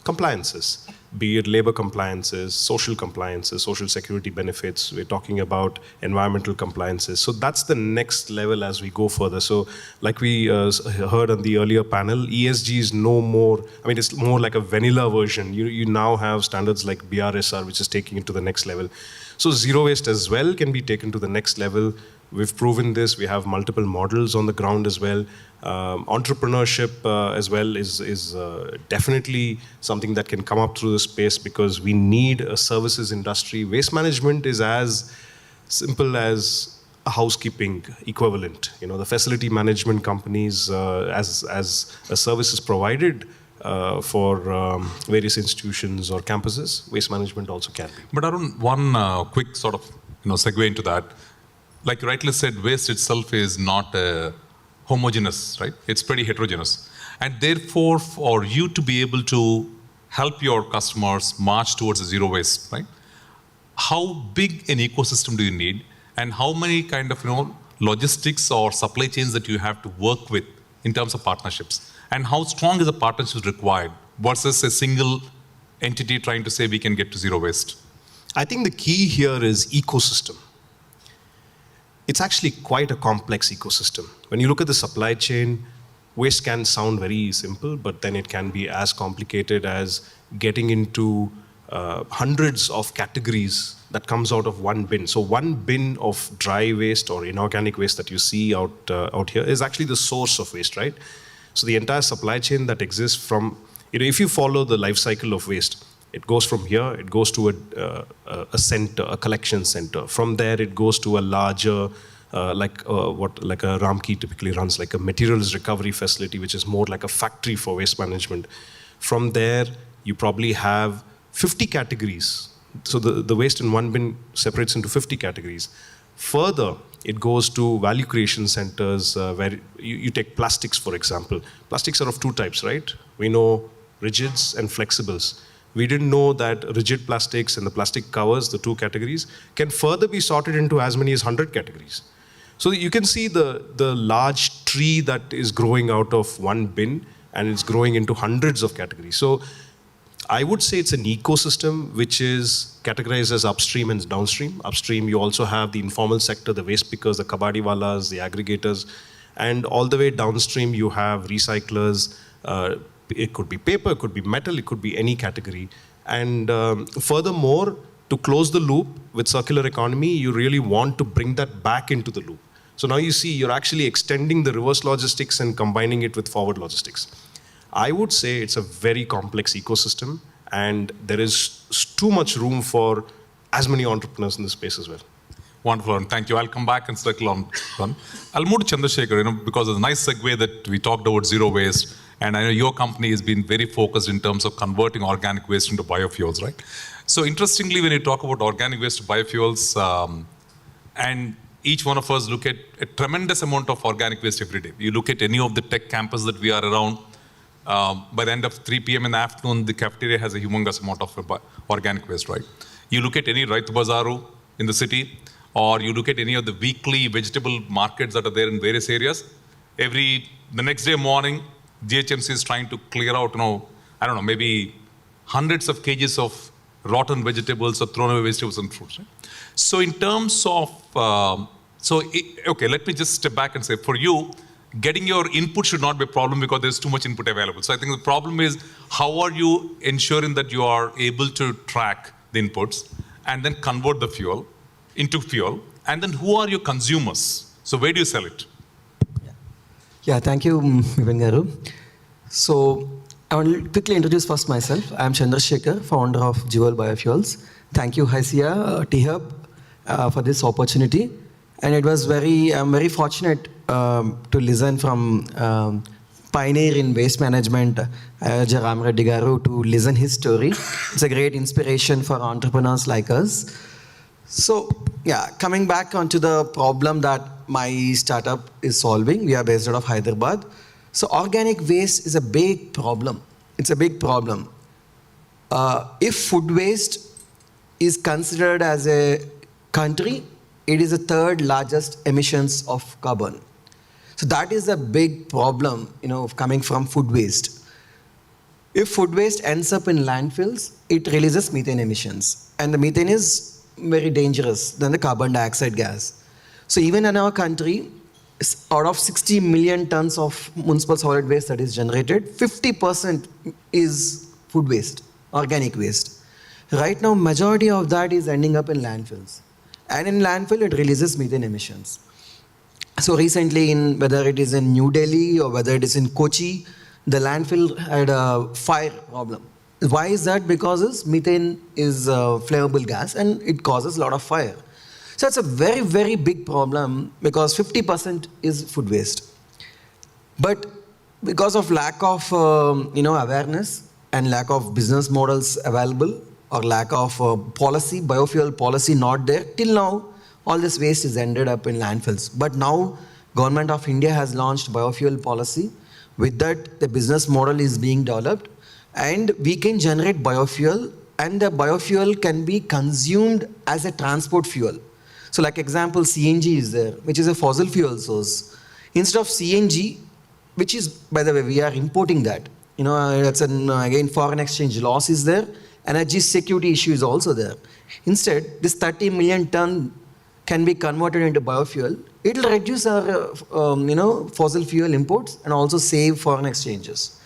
Speaker 21: compliances, be it labor compliances, social security benefits. We're talking about environmental compliances. So that's the next level as we go further. So, like we heard on the earlier panel, ESG is no more. I mean, it's more like a vanilla version. You now have standards like BRSR, which is taking it to the next level. So zero waste as well can be taken to the next level. We've proven this. We have multiple models on the ground as well. Entrepreneurship as well is definitely something that can come up through the space because we need a services industry. Waste management is as simple as a housekeeping equivalent. The facility management companies as a service is provided for various institutions or campuses, waste management also can be.
Speaker 2: But Arun, one quick sort of segue into that. Like you rightly said, waste itself is not homogeneous, right? It's pretty heterogeneous. And therefore, for you to be able to help your customers march towards a zero waste, right? How big an ecosystem do you need? And how many kind of logistics or supply chains that you have to work with in terms of partnerships? And how strong is the partnership required versus a single entity trying to say we can get to zero waste?
Speaker 21: I think the key here is ecosystem. It's actually quite a complex ecosystem. When you look at the supply chain, waste can sound very simple, but then it can be as complicated as getting into hundreds of categories that comes out of one bin. So one bin of dry waste or inorganic waste that you see out here is actually the source of waste, right? So the entire supply chain that exists from, if you follow the life cycle of waste, it goes from here, it goes to a center, a collection center. From there, it goes to a larger, like a Ramki typically runs, like a materials recovery facility, which is more like a factory for waste management. From there, you probably have 50 categories. So the waste in one bin separates into 50 categories. Further, it goes to value creation centers where you take plastics, for example. Plastics are of two types, right? We know rigids and flexibles. We didn't know that rigid plastics and the plastic covers, the two categories, can further be sorted into as many as 100 categories. So you can see the large tree that is growing out of one bin, and it's growing into hundreds of categories. So I would say it's an ecosystem which is categorized as upstream and downstream. Upstream, you also have the informal sector, the waste pickers, the kabadiwalas, the aggregators, and all the way downstream you have recyclers. It could be paper, it could be metal, it could be any category. And furthermore, to close the loop with circular economy, you really want to bring that back into the loop. So now you see you're actually extending the reverse logistics and combining it with forward logistics. I would say it's a very complex ecosystem, and there is too much room for as many entrepreneurs in this space as well.
Speaker 2: Wonderful, and thank you. I'll come back and circle on one. I'll move to Chandrasekhar, because it's a nice segue that we talked about zero waste, and I know your company has been very focused in terms of converting organic waste into biofuels, right? So interestingly, when you talk about organic waste to biofuels, and each one of us look at a tremendous amount of organic waste every day. You look at any of the tech campus that we are around, by the end of 3 p.m. in the afternoon, the cafeteria has a humongous amount of organic waste, right? You look at any Raitu Bazaru in the city, or you look at any of the weekly vegetable markets that are there in various areas, the next day morning, GHMC is trying to clear out, I don't know, maybe hundreds of kgs of rotten vegetables or thrown away vegetables and fruits, right? So in terms of, okay, let me just step back and say, for you, getting your input should not be a problem because there's too much input available. So I think the problem is, how are you ensuring that you are able to track the inputs and then convert the fuel into fuel? And then who are your consumers? So where do you sell it?
Speaker 3: Yeah, thank you, Vipin Garu. So I want to quickly introduce first myself. I'm Chandrasekhar, founder of Jewel Biofuels. Thank you, Haisia, T-Hub, for this opportunity. And it was I'm very fortunate to listen from pioneer in waste management, Ram Reddy Garu, to listen his story. It's a great inspiration for entrepreneurs like us. So yeah, coming back onto the problem that my startup is solving, we are based out of Hyderabad. So organic waste is a big problem. It's a big problem. If food waste is considered as a country, it is the third largest emissions of carbon. So that is a big problem, coming from food waste. If food waste ends up in landfills, it releases methane emissions. And the methane is very dangerous than the carbon dioxide gas. So even in our country, out of 60 million tons of municipal solid waste that is generated, 50% is food waste, organic waste. Right now, majority of that is ending up in landfills. And in landfill, it releases methane emissions. So recently, whether it is in New Delhi or whether it is in Kochi, the landfill had a fire problem. Why is that? Because methane is a flammable gas and it causes a lot of fire. So it's a very, very big problem because 50% is food waste. But because of lack of awareness and lack of business models available, or lack of policy, biofuel policy not there, till now, all this waste is ended up in landfills. But now, Government of India has launched biofuel policy. With that, the business model is being developed, and we can generate biofuel, and the biofuel can be consumed as a transport fuel. So like example, CNG is there, which is a fossil fuel source. Instead of CNG, which is, by the way, we are importing that. That's again, foreign exchange loss is there. Energy security issue is also there. Instead, this 30 million ton can be converted into biofuel. It will reduce our fossil fuel imports and also save foreign exchanges.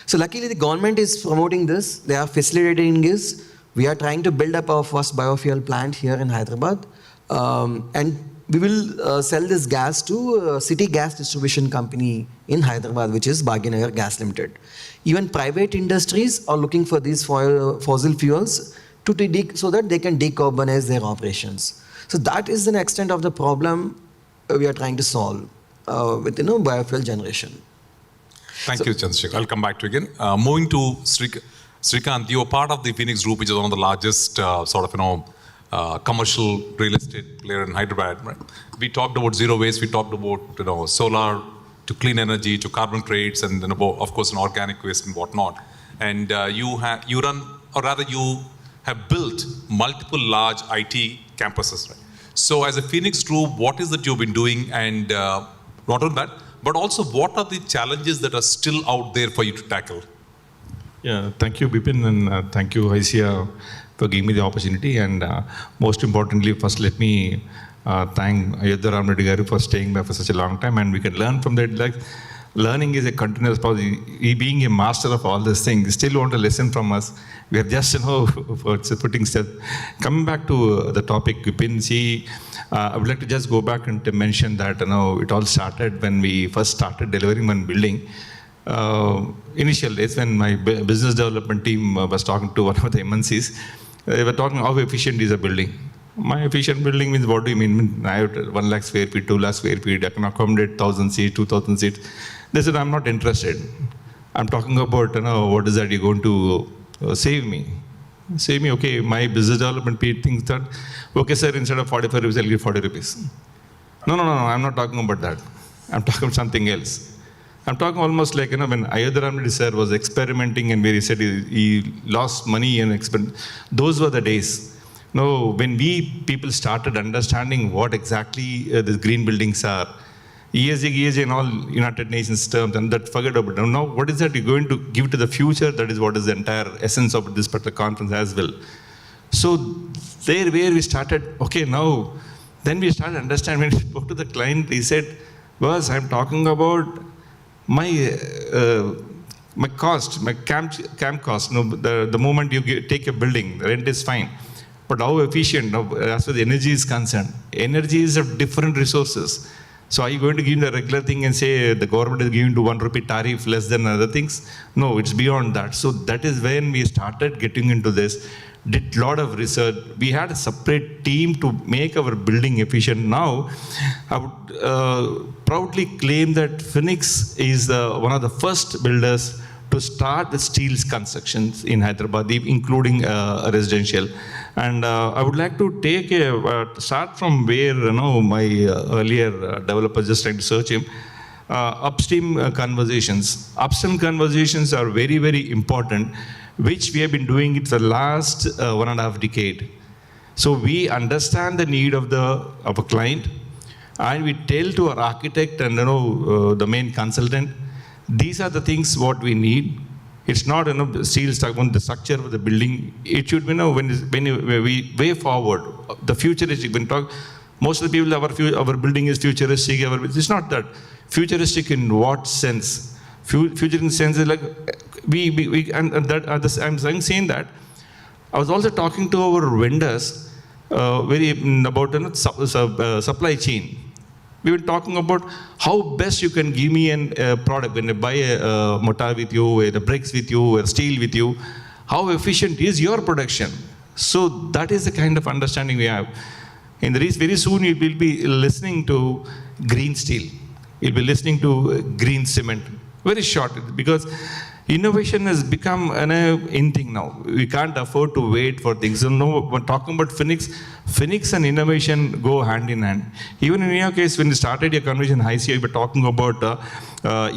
Speaker 3: So luckily, the government is promoting this. They are facilitating this. We are trying to build up our first biofuel plant here in Hyderabad. And we will sell this gas to a city gas distribution company in Hyderabad, which is Bhagyanagar Gas Limited. Even private industries are looking for these fossil fuels so that they can decarbonize their operations. So that is an extent of the problem we are trying to solve with biofuel generation.
Speaker 2: Thank you, Chandrasekhar. I'll come back to you again. Moving to Srikanth, you are part of the Phoenix Group, which is one of the largest commercial real estate player in Hyderabad, right? We talked about zero waste, we talked about solar to clean energy to carbon credits and of course an organic waste and whatnot. And you run, or rather you have built multiple large IT campuses, right? So as a Phoenix Group, what is that you've been doing, and not only that, but also what are the challenges that are still out there for you to tackle?
Speaker 1: Yeah, thank you, Bipin, and thank you, Aisia, for giving me the opportunity. And most importantly, first let me thank Ayodhya Ramreddy Garu for staying by for such a long time, and we can learn from that. Like, learning is a continuous process. He being a master of all these things, still want to listen from us. We are just, putting stuff. Coming back to the topic, Bipin, see, I would like to just go back and to mention that, it all started when we first started delivering one building. Initial days when my business development team was talking to one of the MNCs, they were talking how efficient is a building. My efficient building means, what do you mean? I have 1 lakh square feet, 2 lakh square feet, I can accommodate 1,000 seats, 2,000 seats. They said, I'm not interested. I'm talking about, what is that you're going to save me? Save me, okay, my business development team thinks that, okay sir, instead of 45 rupees, I'll give 40 rupees. No, I'm not talking about that. I'm talking about something else. I'm talking almost like, when Ayodhya Ramreddy sir was experimenting and where he said he lost money and those were the days. When people started understanding what exactly the green buildings are, ESG and all United Nations terms, and that forget about it. Now, what is that you're going to give to the future? That is what is the entire essence of this particular conference as well. So there where we started, okay, now, then we started understanding, when we spoke to the client, he said, boss, I'm talking about my cost, my camp cost. The moment you take a building, the rent is fine. But how efficient, as far as the energy is concerned, energy is of different resources. So are you going to give the regular thing and say the government is giving to 1 rupee tariff less than other things? No, it's beyond that. So that is when we started getting into this, did a lot of research. We had a separate team to make our building efficient. Now, I would proudly claim that Phoenix is one of the first builders to start the steel constructions in Hyderabad, including residential. And I would like to take start from where my earlier developer just trying to search him. Upstream conversations. Upstream conversations are very, very important, which we have been doing it for the last 1.5 decades. So we understand the need of a client, and we tell to our architect and the main consultant, these are the things what we need. It's not steel stuck on the structure of the building. It should be when we way forward, the futuristic. When talk, most of the people our building is futuristic. It's not that. Futuristic in what sense? Futuristic in the sense is like I'm saying that. I was also talking to our vendors about supply chain. We were talking about how best you can give me a product when you buy a mortar with you, a bricks with you, a steel with you. How efficient is your production? So that is the kind of understanding we have. And very soon you will be listening to green steel. You'll be listening to green cement. Very short, because innovation has become an in thing now. We can't afford to wait for things. So no, when talking about Phoenix and innovation go hand in hand. Even in your case, when you started your conversation, ICI, you were talking about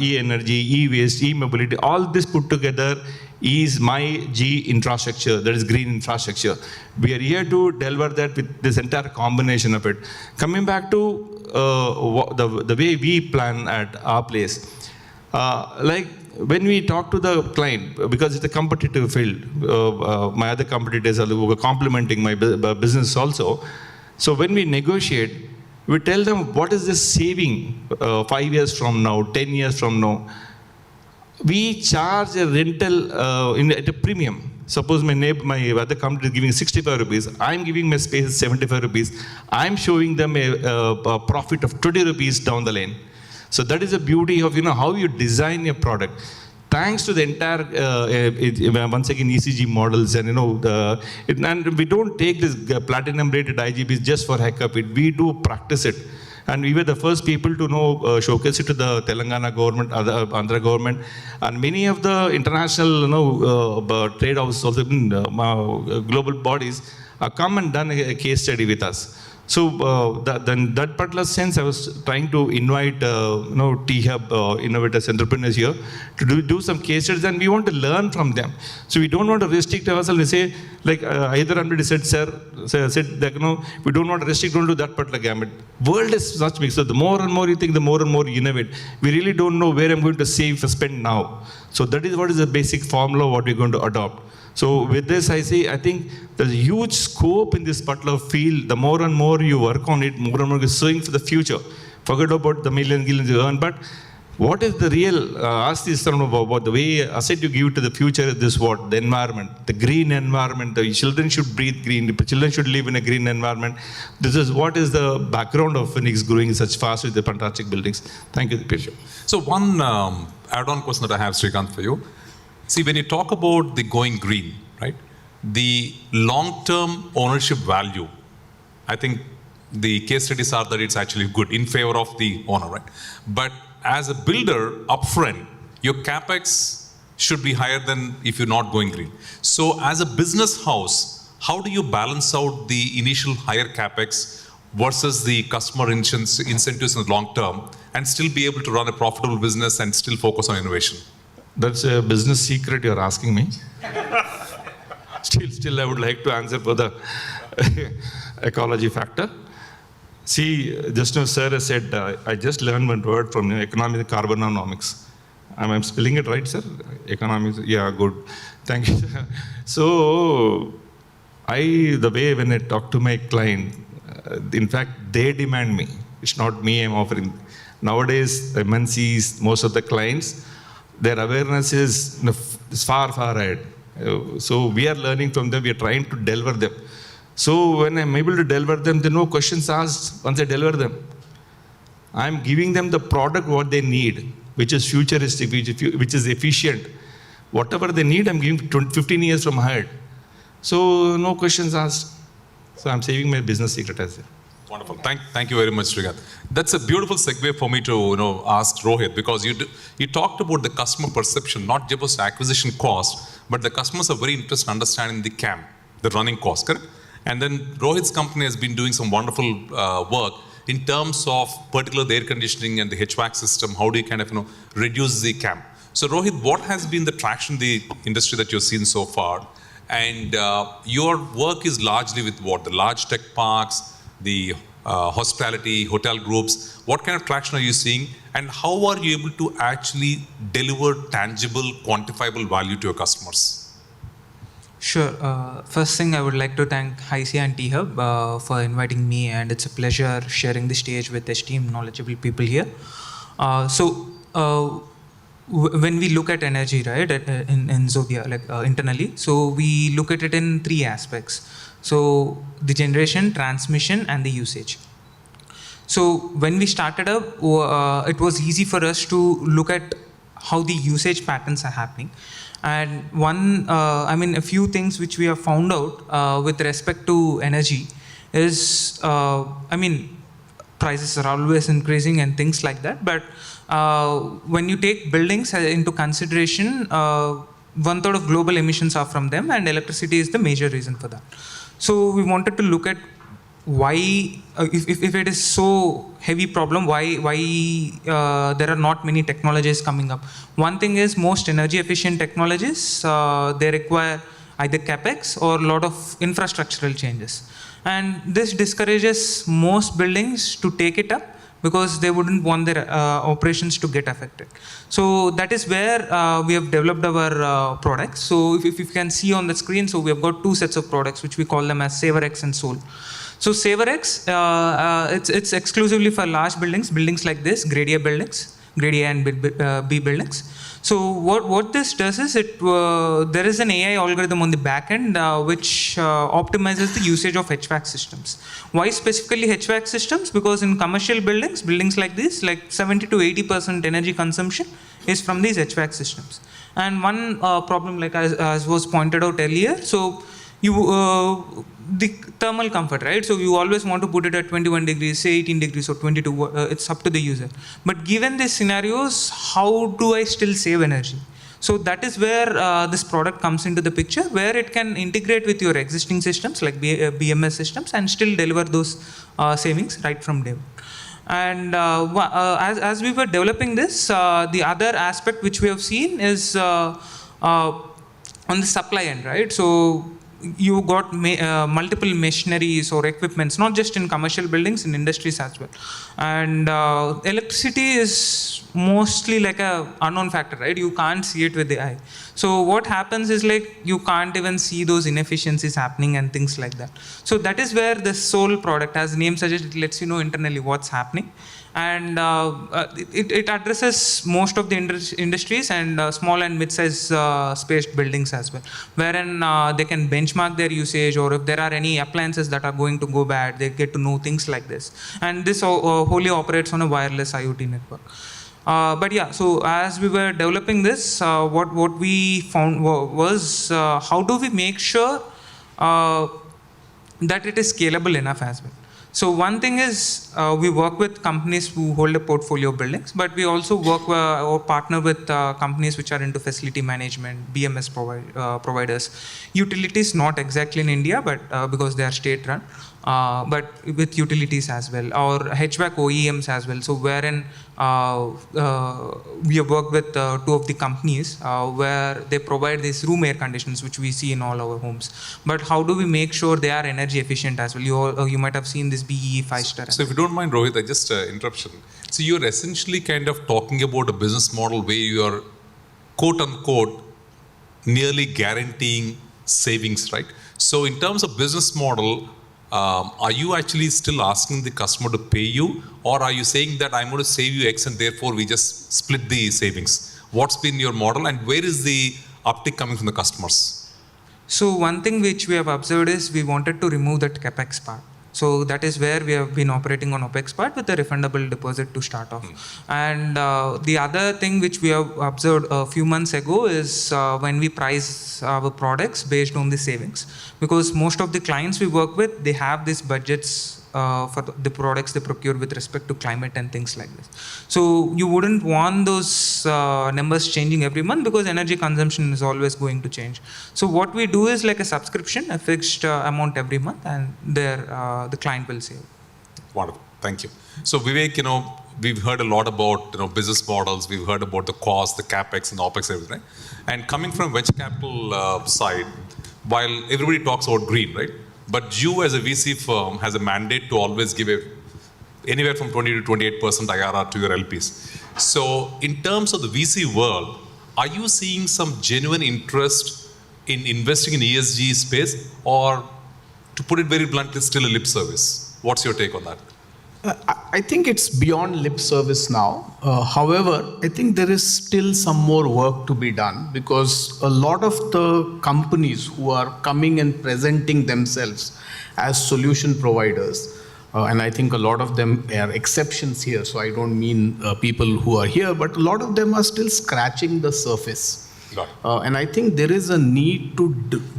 Speaker 1: e-energy, e-waste, e-mobility. All this put together is my G infrastructure, that is green infrastructure. We are here to deliver that with this entire combination of it. Coming back to the way we plan at our place, like when we talk to the client, because it's a competitive field, my other competitors are complementing my business also. So when we negotiate, we tell them what is this saving 5 years from now, 10 years from now. We charge a rental at a premium. Suppose my other company is giving 65 rupees, I'm giving my space 75 rupees. I'm showing them a profit of 20 rupees down the lane. So that is the beauty of how you design your product. Thanks to the entire once again ECG models and and we don't take this platinum rated IGBs just for heck of it. We do practice it. And we were the first people to showcase it to the Telangana government, Andhra government, and many of the international trade houses, also global bodies, come and done a case study with us. So that particular sense, I was trying to invite T-Hub innovators, entrepreneurs here to do some case studies, and we want to learn from them. So we don't want to restrict ourselves and say, like either somebody said, said that, we don't want to restrict only to that particular gamut. World is such mix. So the more and more you think, the more and more you innovate. We really don't know where I'm going to save or spend now. So that is what is the basic formula what we're going to adopt. So with this, I think there's a huge scope in this particular field. The more and more you work on it, more and more you're sowing for the future. Forget about the millions you earn, but what is the real, ask this about the way asset you give to the future is this what? The environment, the green environment. The children should breathe green. The children should live in a green environment. This is what is the background of Phoenix growing such fast with the fantastic buildings. Thank you, Dipesh.
Speaker 2: So one add-on question that I have, Srikanth, for you. See, when you talk about the going green, right, the long-term ownership value, I think the case studies are that it's actually good in favor of the owner, right? But as a builder upfront, your capex should be higher than if you're not going green. So as a business house, how do you balance out the initial higher capex versus the customer incentives in the long term and still be able to run a profitable business and still focus on innovation?
Speaker 1: That's a business secret you're asking me. Still, I would like to answer for the ecology factor. See, just now sir has said, I just learned one word from economics, carbonomics. I'm spelling it right, sir? Economics, yeah, good. Thank you, sir. So, the way when I talk to my client, in fact, they demand me. It's not me I'm offering. Nowadays, MNCs, most of the clients, their awareness is far ahead. So we are learning from them, we are trying to deliver them. So when I'm able to deliver them, there are no questions asked once I deliver them. I'm giving them the product what they need, which is futuristic, which is efficient. Whatever they need, I'm giving 15 years from ahead. So no questions asked. So I'm saving my business secret as well.
Speaker 2: Wonderful. Thank you very much, Srikanth. That's a beautiful segue for me to ask Rohit, because you talked about the customer perception, not just acquisition cost, but the customers are very interested in understanding the CAM, the running cost, correct? And then Rohit's company has been doing some wonderful work in terms of particularly the air conditioning and the HVAC system. How do you kind of reduce the CAM? So Rohit, what has been the traction in the industry that you've seen so far? And your work is largely with what? The large tech parks, the hospitality, hotel groups. What kind of traction are you seeing? And how are you able to actually deliver tangible, quantifiable value to your customers?
Speaker 4: Sure. First thing, I would like to thank HYSIA and T-Hub for inviting me, and it's a pleasure sharing the stage with esteemed, knowledgeable people here. When we look at energy, right, in Zobia, like internally, so we look at it in three aspects. So the generation, transmission, and the usage. So when we started up, it was easy for us to look at how the usage patterns are happening. And a few things which we have found out with respect to energy is, prices are always increasing and things like that. But when you take buildings into consideration, 1/3 of global emissions are from them, and electricity is the major reason for that. So we wanted to look at why, if it is so heavy problem, why there are not many technologies coming up. One thing is most energy efficient technologies, they require either capex or a lot of infrastructural changes. And this discourages most buildings to take it up because they wouldn't want their operations to get affected. So that is where we have developed our products. So if you can see on the screen, so we have got two sets of products which we call them as SaverX and Soul. So SaverX, it's exclusively for large buildings like this, grade A buildings, grade A and B buildings. So what this does is there is an AI algorithm on the back end which optimizes the usage of HVAC systems. Why specifically HVAC systems? Because in commercial buildings like this, like 70 to 80% energy consumption is from these HVAC systems. And one problem, like as was pointed out earlier, so the thermal comfort, right? So you always want to put it at 21 degrees, say 18 degrees or 22, it's up to the user. But given these scenarios, how do I still save energy? So that is where this product comes into the picture, where it can integrate with your existing systems like BMS systems and still deliver those savings right from day one. And as we were developing this, the other aspect which we have seen is on the supply end, right? So you got multiple machineries or equipments, not just in commercial buildings, in industries as well. And electricity is mostly like a unknown factor, right? You can't see it with the eye. So what happens is like you can't even see those inefficiencies happening and things like that. So that is where the sole product, as the name suggests, it lets you know internally what's happening. And it addresses most of the industries and small and mid-sized spaced buildings as well, wherein they can benchmark their usage, or if there are any appliances that are going to go bad, they get to know things like this. And this wholly operates on a wireless IoT network. But yeah, so as we were developing this, what we found was how do we make sure that it is scalable enough as well. So one thing is we work with companies who hold a portfolio of buildings, but we also work or partner with companies which are into facility management, BMS providers, utilities, not exactly in India, but because they are state run, but with utilities as well, or HVAC OEMs as well. So wherein we have worked with 2 of the companies where they provide these room air conditioners, which we see in all our homes. But how do we make sure they are energy efficient as well? You might have seen this BEE 5-star.
Speaker 2: So if you don't mind, Rohit, I just interruption. So you're essentially kind of talking about a business model where you are quote unquote nearly guaranteeing savings, right? So in terms of business model, are you actually still asking the customer to pay you, or are you saying that I'm going to save you X and therefore we just split the savings? What's been your model, and where is the uptick coming from the customers?
Speaker 4: So one thing which we have observed is we wanted to remove that capex part. So that is where we have been operating on OPEX part with a refundable deposit to start off. And the other thing which we have observed a few months ago is when we price our products based on the savings. Because most of the clients we work with, they have these budgets for the products they procure with respect to climate and things like this. So you wouldn't want those numbers changing every month, because energy consumption is always going to change. So what we do is like a subscription, a fixed amount every month, and there the client will save.
Speaker 2: Wonderful, thank you. So Vivek, we've heard a lot about business models. We've heard about the cost, the capex, and the opex, everything. And coming from venture capital side, while everybody talks about green, right? But you as a VC firm has a mandate to always give anywhere from 20 to 28% IRR to your LPs. So in terms of the VC world, are you seeing some genuine interest in investing in ESG space, or to put it very bluntly, still a lip service? What's your take on that?
Speaker 5: I think it's beyond lip service now. However, I think there is still some more work to be done, because a lot of the companies who are coming and presenting themselves as solution providers, and I think a lot of them are exceptions here, so I don't mean people who are here, but a lot of them are still scratching the surface. And I think there is a need to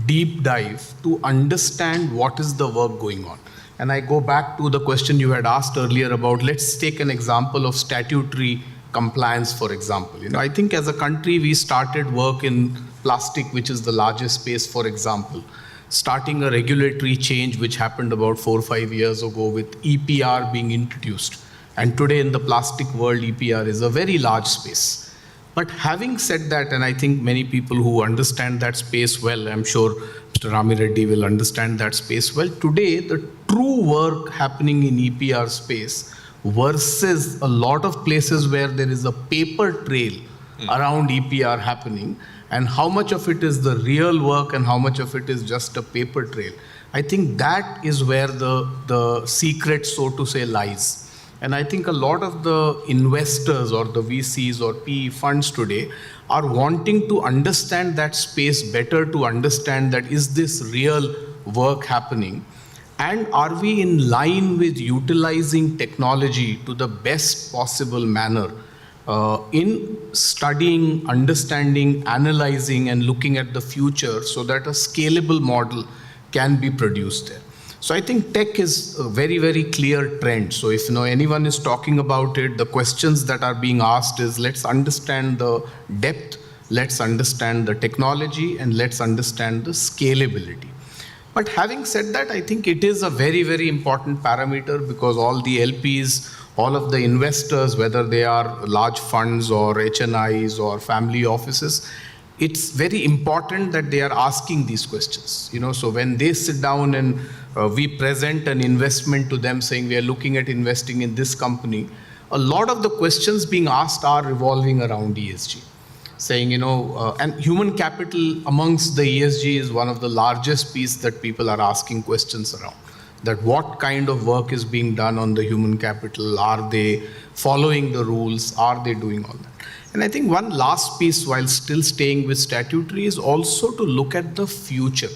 Speaker 5: deep dive to understand what is the work going on. And I go back to the question you had asked earlier about, let's take an example of statutory compliance, for example. I think as a country, we started work in plastic, which is the largest space, for example, starting a regulatory change, which happened about 4 or 5 years ago with EPR being introduced. And today in the plastic world, EPR is a very large space. But having said that, and I think many people who understand that space well, I'm sure Mr. Rami Reddy will understand that space well. Today, the true work happening in EPR space versus a lot of places where there is a paper trail around EPR happening, and how much of it is the real work and how much of it is just a paper trail. I think that is where the secret, so to say, lies. And I think a lot of the investors or the VCs or PE funds today are wanting to understand that space better, to understand that is this real work happening, and are we in line with utilizing technology to the best possible manner in studying, understanding, analyzing, and looking at the future so that a scalable model can be produced there. So I think tech is a very, very clear trend. So if anyone is talking about it, the questions that are being asked is, let's understand the depth let's understand the technology, and let's understand the scalability. But having said that, I think it is a very, very important parameter, because all the LPs, all of the investors, whether they are large funds or HNIs or family offices, it's very important that they are asking these questions. So when they sit down and we present an investment to them saying we are looking at investing in this company, a lot of the questions being asked are revolving around ESG. Saying, and human capital amongst the ESG is one of the largest piece that people are asking questions around. That what kind of work is being done on the human capital? Are they following the rules? Are they doing all that? And I think one last piece, while still staying with statutory, is also to look at the future.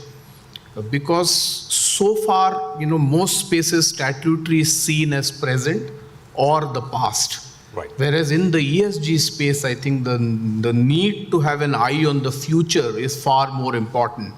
Speaker 5: Because so far, most spaces statutory is seen as present or the past.
Speaker 2: Right.
Speaker 5: Whereas in the ESG space, I think the need to have an eye on the future is far more important.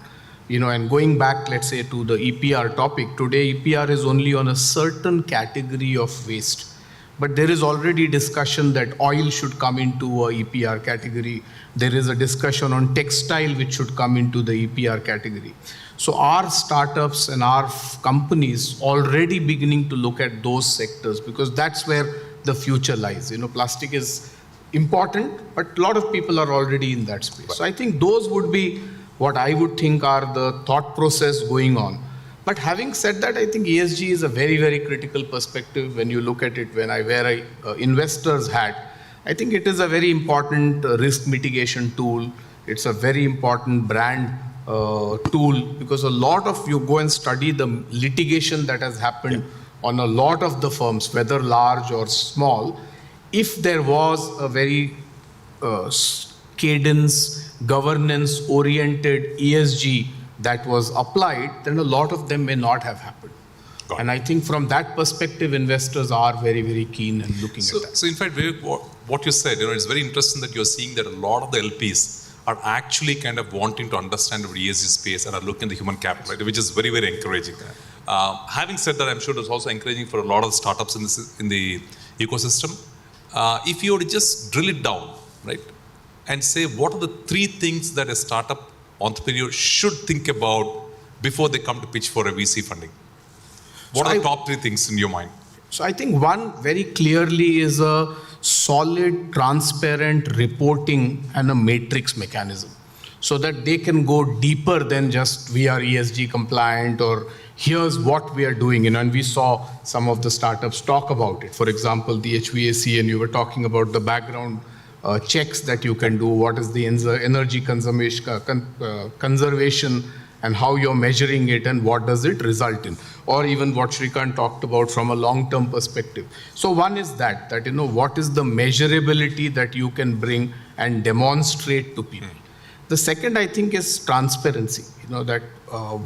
Speaker 5: And going back, let's say, to the EPR topic, today EPR is only on a certain category of waste. But there is already discussion that oil should come into a EPR category. There is a discussion on textile which should come into the EPR category. So our startups and our companies already beginning to look at those sectors, because that's where the future lies. Plastic is important, but a lot of people are already in that space. So I think those would be what I would think are the thought process going on. But having said that, I think ESG is a very, very critical perspective when you look at it. When I wear a investor's hat, I think it is a very important risk mitigation tool. It's a very important brand tool, because a lot of you go and study the litigation that has happened on a lot of the firms, whether large or small. If there was a very cadence, governance-oriented ESG that was applied, then a lot of them may not have happened. And I think from that perspective, investors are very, very keen and looking at that.
Speaker 2: So in fact, Vivek, what you said, it's very interesting that you're seeing that a lot of the LPs are actually kind of wanting to understand the ESG space and are looking at the human capital, right, which is very, very encouraging. Having said that, I'm sure it's also encouraging for a lot of startups in the ecosystem. If you were to just drill it down, right, and say what are the 3 things that a startup entrepreneur should think about before they come to pitch for a VC funding? What are the top 3 things in your mind?
Speaker 5: So I think one very clearly is a solid, transparent reporting and a matrix mechanism, so that they can go deeper than just we are ESG compliant or here's what we are doing. And we saw some of the startups talk about it. For example, the HVAC, and you were talking about the background checks that you can do, what is the energy conservation and how you're measuring it and what does it result in, or even what Shrikant talked about from a long-term perspective. So one is that what is the measurability that you can bring and demonstrate to people. The second, I think, is transparency, that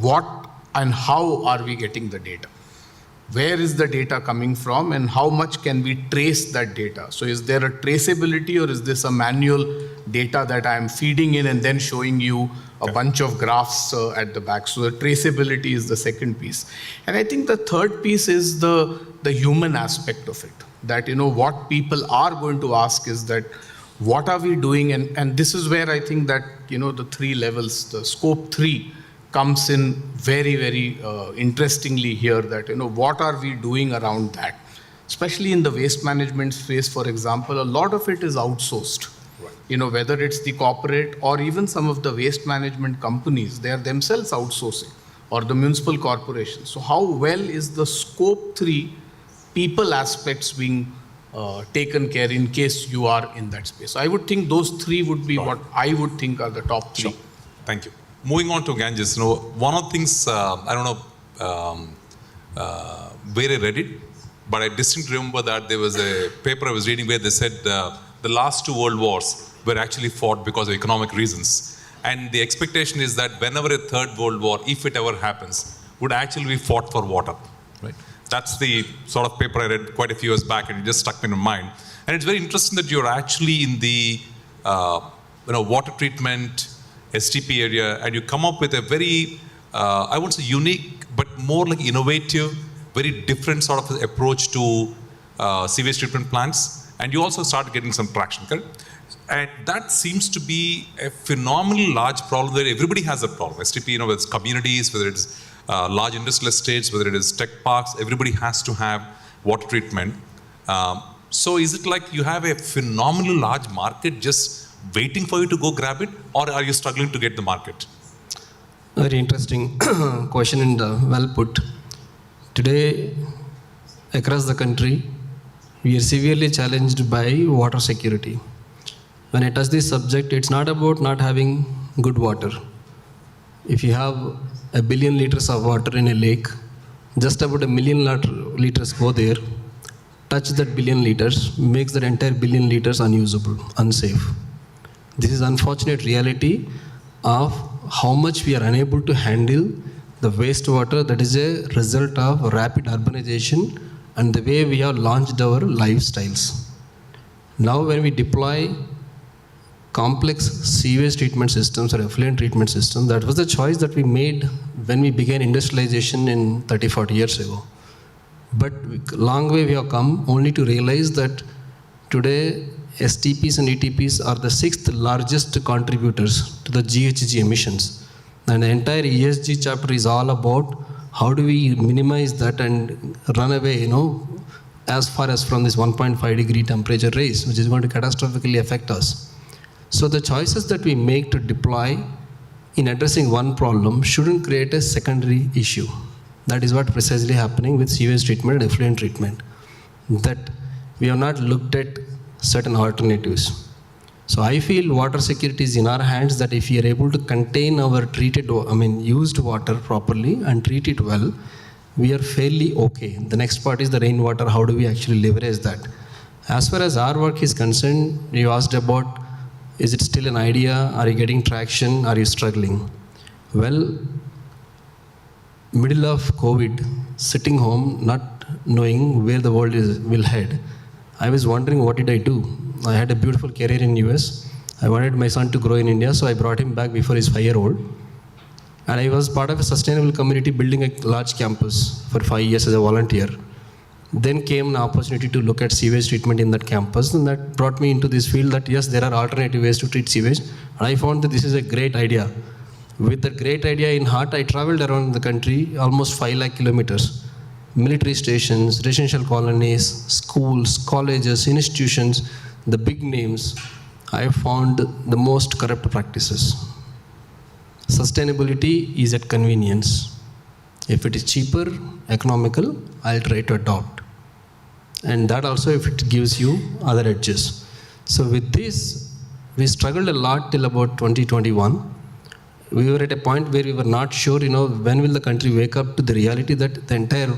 Speaker 5: what and how are we getting the data? Where is the data coming from and how much can we trace that data? So is there a traceability, or is this a manual data that I am feeding in and then showing you a bunch of graphs at the back? So the traceability is the second piece. And I think the third piece is the human aspect of it. That, what people are going to ask is that, what are we doing? And this is where I think that, the 3 levels, the scope 3, comes in very, very interestingly here, that, what are we doing around that? Especially in the waste management space, for example, a lot of it is outsourced. Right. Whether it's the corporate or even some of the waste management companies, they are themselves outsourcing, or the municipal corporations. So how well is the scope 3 people aspects being taken care in case you are in that space? So I would think those 3 would be what I would think are the top 3.
Speaker 2: Sure. Thank you. Moving on to Ganges, one of the things, I don't know where I read it, but I distinctly remember that there was a paper I was reading where they said the last 2 world wars were actually fought because of economic reasons. And the expectation is that whenever a 3rd world war, if it ever happens, would actually be fought for water. Right? That's the sort of paper I read quite a few years back, and it just stuck me in mind. And it's very interesting that you're actually in the water treatment, STP area, and you come up with a very, I won't say unique, but more like innovative, very different sort of approach to sewage treatment plants. And you also start getting some traction, correct? And that seems to be a phenomenal large problem that everybody has a problem. STP, whether it's communities, whether it's large industrial estates, whether it is tech parks, everybody has to have water treatment. So is it like you have a phenomenal large market just waiting for you to go grab it, or are you struggling to get the market?
Speaker 7: Very interesting question and well put. Today, across the country, we are severely challenged by water security. When I touch this subject, it's not about not having good water. If you have 1 billion liters of water in a lake, just about 1 million liters go there, touch that 1 billion liters, makes that entire 1 billion liters unusable, unsafe. This is unfortunate reality of how much we are unable to handle the wastewater that is a result of rapid urbanization and the way we have launched our lifestyles. Now when we deploy complex sewage treatment systems or effluent treatment systems, that was the choice that we made when we began industrialization in 30-40 years ago. But long way we have come only to realize that today STPs and ETPs are the 6th largest contributors to the GHG emissions. And the entire ESG chapter is all about how do we minimize that and run away, as far as from this 1.5 degree temperature rise, which is going to catastrophically affect us. So the choices that we make to deploy in addressing one problem shouldn't create a secondary issue. That is what precisely happening with sewage treatment and effluent treatment. That we have not looked at certain alternatives. So I feel water security is in our hands, that if we are able to contain our used water properly and treat it well, we are fairly okay. The next part is the rainwater. How do we actually leverage that? As far as our work is concerned, you asked about, is it still an idea? Are you getting traction? Are you struggling? Well, middle of COVID, sitting home, not knowing where the world will head, I was wondering, what did I do? I had a beautiful career in US. I wanted my son to grow in India, so I brought him back before he's 5-year-old. And I was part of a sustainable community building a large campus for 5 years as a volunteer. Then came an opportunity to look at sewage treatment in that campus, and that brought me into this field that yes, there are alternative ways to treat sewage. And I found that this is a great idea. With that great idea in heart, I traveled around the country, almost 5 lakh kilometers. Military stations, residential colonies, schools, colleges, institutions, the big names, I found the most corrupt practices. Sustainability is at convenience. If it is cheaper, economical, I'll try to adopt. And that also if it gives you other edges. So with this, we struggled a lot till about 2021. We were at a point where we were not sure, when will the country wake up to the reality that the entire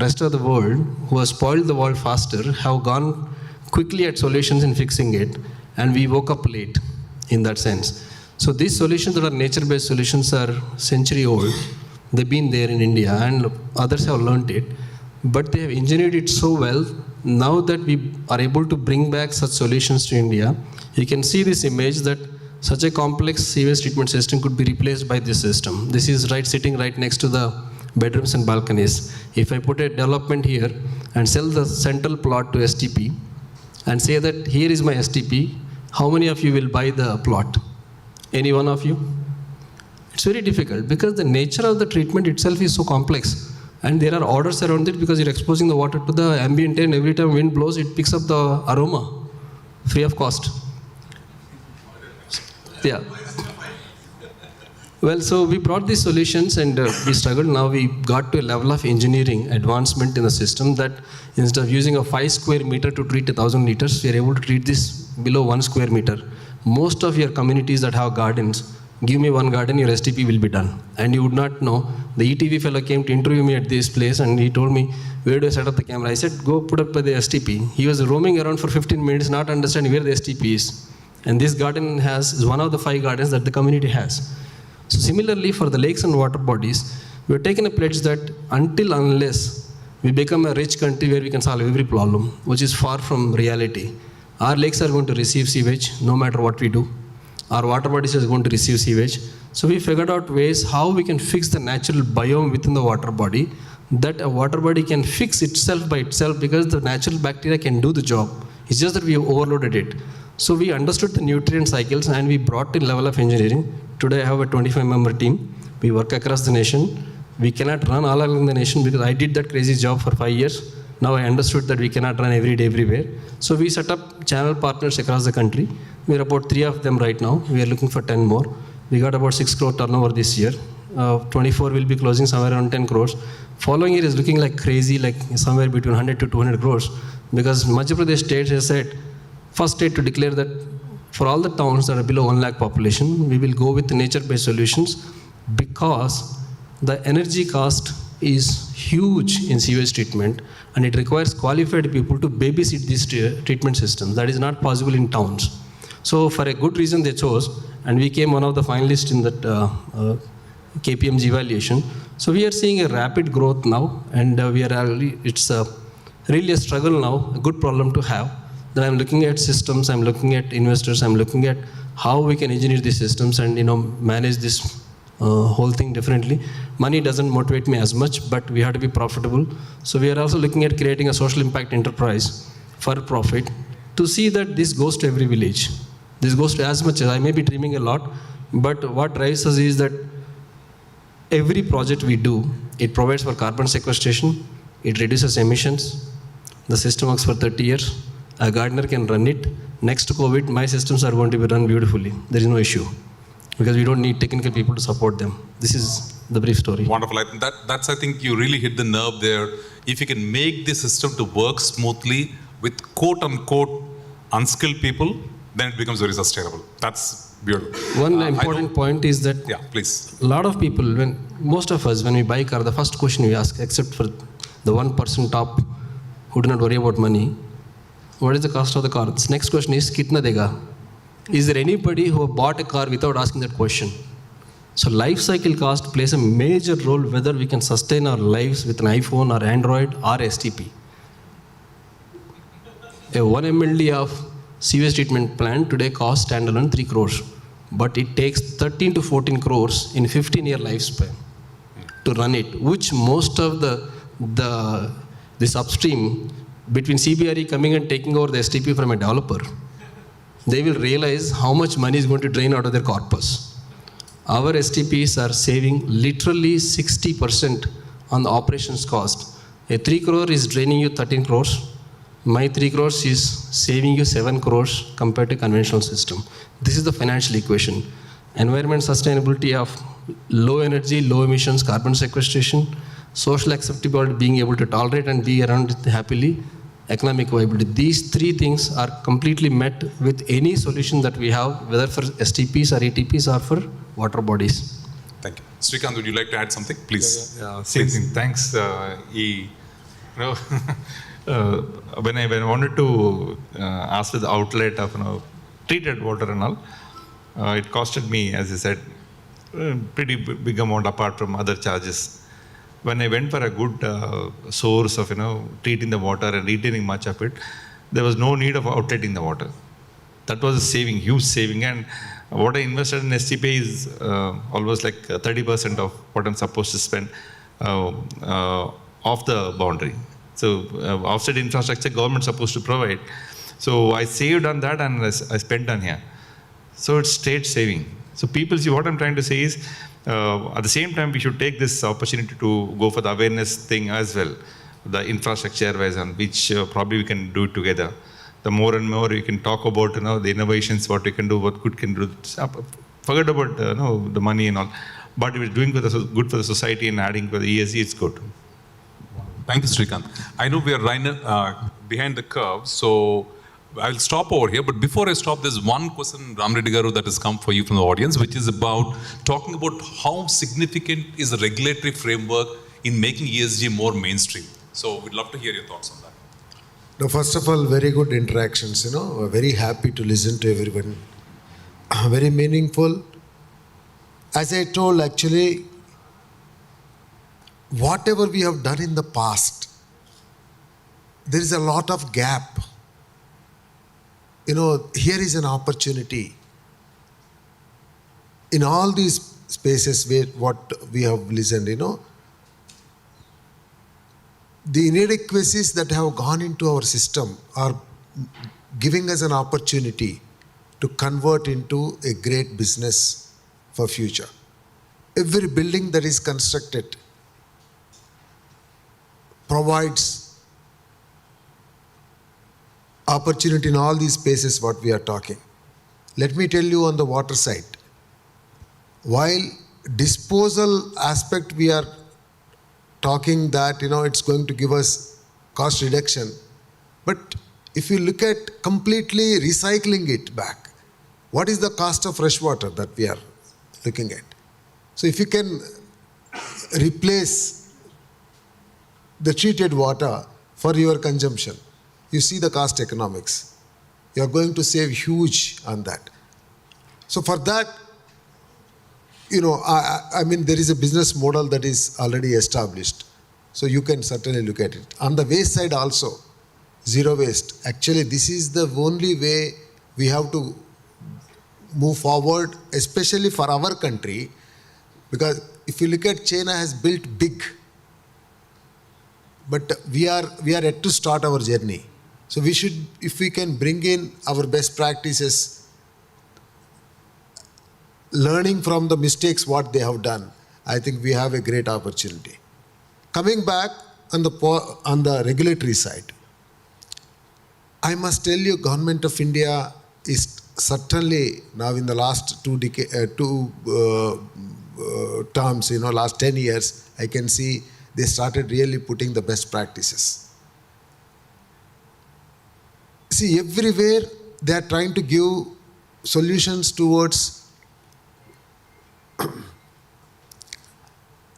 Speaker 7: rest of the world, who has spoiled the world faster, have gone quickly at solutions in fixing it, and we woke up late in that sense. So these solutions that are nature-based solutions are century old. They've been there in India, and others have learned it, but they have engineered it so well. Now that we are able to bring back such solutions to India, you can see this image that such a complex sewage treatment system could be replaced by this system. This is sitting right next to the bedrooms and balconies. If I put a development here and sell the central plot to STP and say that here is my STP, how many of you will buy the plot? Any one of you? It's very difficult because the nature of the treatment itself is so complex, and there are orders around it because you're exposing the water to the ambient air, and every time wind blows, it picks up the aroma free of cost. Yeah. Well, so we brought these solutions and we struggled. Now we got to a level of engineering advancement in the system that instead of using a 5 square meter to treat 1,000 liters, we are able to treat this below 1 square meter. Most of your communities that have gardens, give me one garden, your STP will be done. And you would not know. The ETV fellow came to interview me at this place and he told me, where do I set up the camera? I said, go put up the STP. He was roaming around for 15 minutes, not understanding where the STP is. And this garden is one of the 5 gardens that the community has. So similarly, for the lakes and water bodies, we have taken a pledge that unless we become a rich country where we can solve every problem, which is far from reality. Our lakes are going to receive sewage no matter what we do. Our water bodies are going to receive sewage. So we figured out ways how we can fix the natural biome within the water body, that a water body can fix itself by itself because the natural bacteria can do the job. It's just that we have overloaded it. So we understood the nutrient cycles and we brought in level of engineering. Today I have a 25-member team. We work across the nation. We cannot run all along the nation because I did that crazy job for 5 years. Now I understood that we cannot run every day, everywhere. So we set up channel partners across the country. We are about 3 of them right now. We are looking for 10 more. We got about 6 crore turnover this year. 24 will be closing somewhere around 10 crores. Following year is looking like crazy, like somewhere between 100 to 200 crores. Because Madhya Pradesh state has said, first state to declare that for all the towns that are below 1 lakh population, we will go with nature-based solutions because the energy cost is huge in sewage treatment and it requires qualified people to babysit these treatment systems. That is not possible in towns. So for a good reason they chose, and we came one of the finalists in that KPMG evaluation. So we are seeing a rapid growth now, and it's really a struggle now, a good problem to have. Then I'm looking at systems, I'm looking at investors, I'm looking at how we can engineer these systems and manage this whole thing differently. Money doesn't motivate me as much, but we have to be profitable. So we are also looking at creating a social impact enterprise for profit to see that this goes to every village. This goes to as much as I may be dreaming a lot, but what drives us is that every project we do, it provides for carbon sequestration, it reduces emissions, the system works for 30 years, a gardener can run it. Next to COVID, my systems are going to be run beautifully. There is no issue because we don't need technical people to support them. This is the brief story.
Speaker 2: Wonderful. I think I think you really hit the nerve there. If you can make the system to work smoothly with quote unquote unskilled people, then it becomes very sustainable. That's beautiful.
Speaker 7: One important point is that a lot of people, most of us, when we buy a car, the first question we ask, except for the 1% top who do not worry about money, what is the cost of the car? This next question is, kitna dega? Is there anybody who bought a car without asking that question? So life cycle cost plays a major role whether we can sustain our lives with an iPhone or Android or STP. A 1 MLD of sewage treatment plant today costs standalone 3 crores, but it takes 13 to 14 crores in 15-year lifespan to run it, which most of this upstream between CBRE coming and taking over the STP from a developer, they will realize how much money is going to drain out of their corpus. Our STPs are saving literally 60% on the operations cost. A 3 crore is draining you 13 crores. My 3 crores is saving you 7 crores compared to conventional system. This is the financial equation. Environment sustainability of low energy, low emissions, carbon sequestration, social acceptability, being able to tolerate and be around it happily, economic viability. These 3 things are completely met with any solution that we have, whether for STPs or ATPs or for water bodies.
Speaker 2: Thank you. Srikanth, would you like to add something? Please.
Speaker 1: Same thing. Thanks. When I wanted to ask for the outlet of treated water and all, it costed me, as I said, pretty big amount apart from other charges. When I went for a good source of treating the water and retaining much of it, there was no need of outletting the water. That was a saving, huge saving, and what I invested in STP is almost like 30% of what I'm supposed to spend off the boundary. So offset infrastructure, government supposed to provide. So I saved on that and I spent on here. So it's state saving. So people see what I'm trying to say is, at the same time, we should take this opportunity to go for the awareness thing as well, the infrastructure wise, on which probably we can do it together. The more and more we can talk about the innovations, what we can do, what good can do. Forget about the money and all. But if it's doing good for the society and adding for the ESG, it's good.
Speaker 2: Thank you, Srikanth. I know we are running behind the curve, so I'll stop over here. But before I stop, there's one question, Ram Reddy Garu, that has come for you from the audience, which is about talking about how significant is the regulatory framework in making ESG more mainstream. So we'd love to hear your thoughts on that.
Speaker 6: No, first of all, very good interactions. Very happy to listen to everyone. Very meaningful. As I told, actually, whatever we have done in the past, there is a lot of gap. Here is an opportunity. In all these spaces where what we have listened, the inadequacies that have gone into our system are giving us an opportunity to convert into a great business for future. Every building that is constructed provides opportunity in all these spaces what we are talking. Let me tell you on the water side. While disposal aspect we are talking that it's going to give us cost reduction, but if you look at completely recycling it back, what is the cost of fresh water that we are looking at? So if you can replace the treated water for your consumption, you see the cost economics. You are going to save huge on that. So for that, I mean, there is a business model that is already established. So you can certainly look at it. On the waste side also, zero waste. Actually, this is the only way we have to move forward, especially for our country, because if you look at China has built big, but we are yet to start our journey. So we should, if we can bring in our best practices, learning from the mistakes what they have done, I think we have a great opportunity. Coming back on the regulatory side, I must tell you, Government of India is certainly now in the last two terms, last 10 years, I can see they started really putting the best practices. See, everywhere they are trying to give solutions towards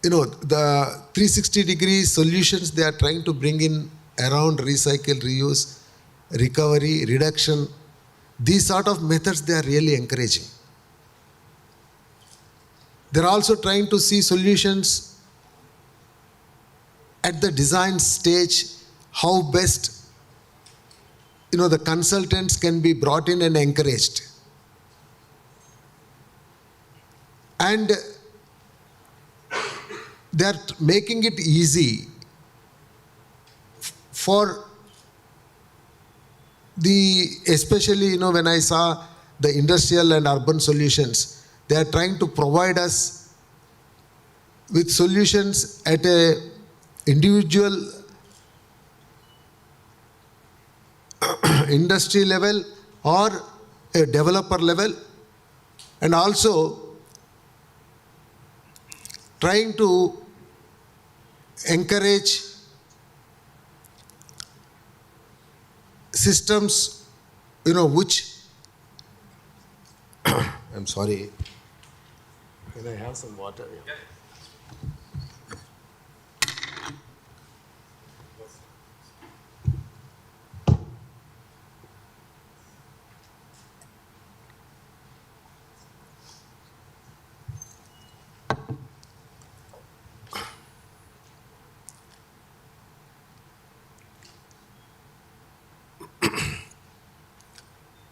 Speaker 6: the 360-degree solutions they are trying to bring in around recycle, reuse, recovery, reduction. These sort of methods they are really encouraging. They're also trying to see solutions at the design stage, how best the consultants can be brought in and encouraged. And they are making it easy for especially when I saw the industrial and urban solutions, they are trying to provide us with solutions at a individual industry level or a developer level, and also trying to encourage systems, which I'm sorry, can I have some water? Yeah.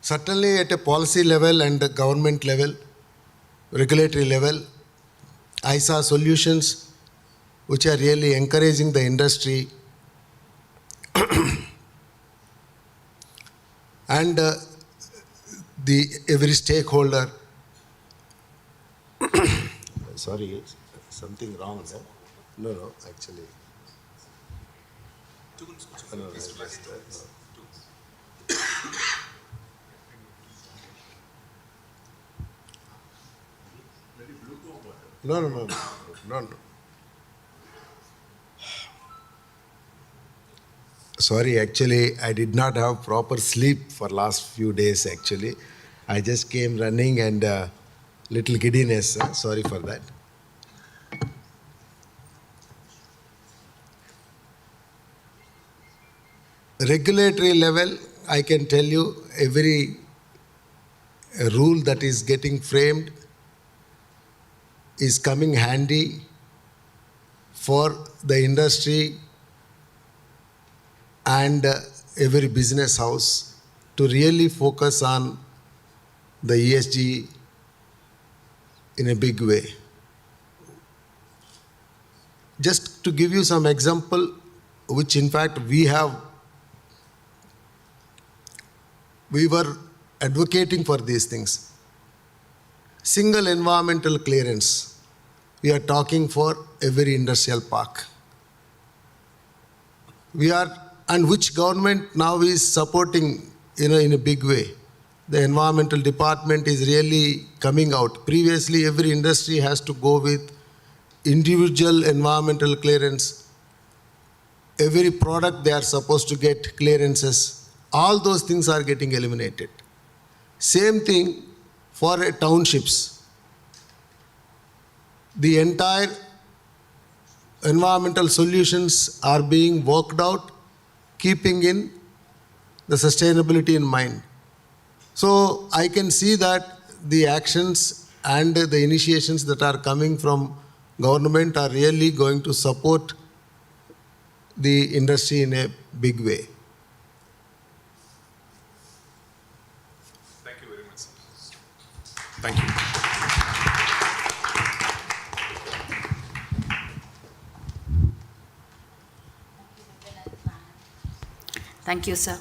Speaker 6: Certainly at a policy level and the government level, regulatory level, I saw solutions which are really encouraging the industry and every stakeholder. Sorry, something wrong there. No, actually. No. Sorry, actually, I did not have proper sleep for last few days, actually. I just came running and little giddiness. Sorry for that. Regulatory level, I can tell you, every rule that is getting framed is coming handy for the industry and every business house to really focus on the ESG in a big way. Just to give you some example, which in fact we were advocating for these things. Single environmental clearance. We are talking for every industrial park. And which government now is supporting, in a big way. The environmental department is really coming out. Previously, every industry has to go with individual environmental clearance. Every product they are supposed to get clearances. All those things are getting eliminated. Same thing for townships. The entire environmental solutions are being worked out, keeping in the sustainability in mind. So I can see that the actions and the initiations that are coming from government are really going to support the industry in a big way.
Speaker 2: Thank you very much, sir. Thank you.
Speaker 8: Thank you, sir.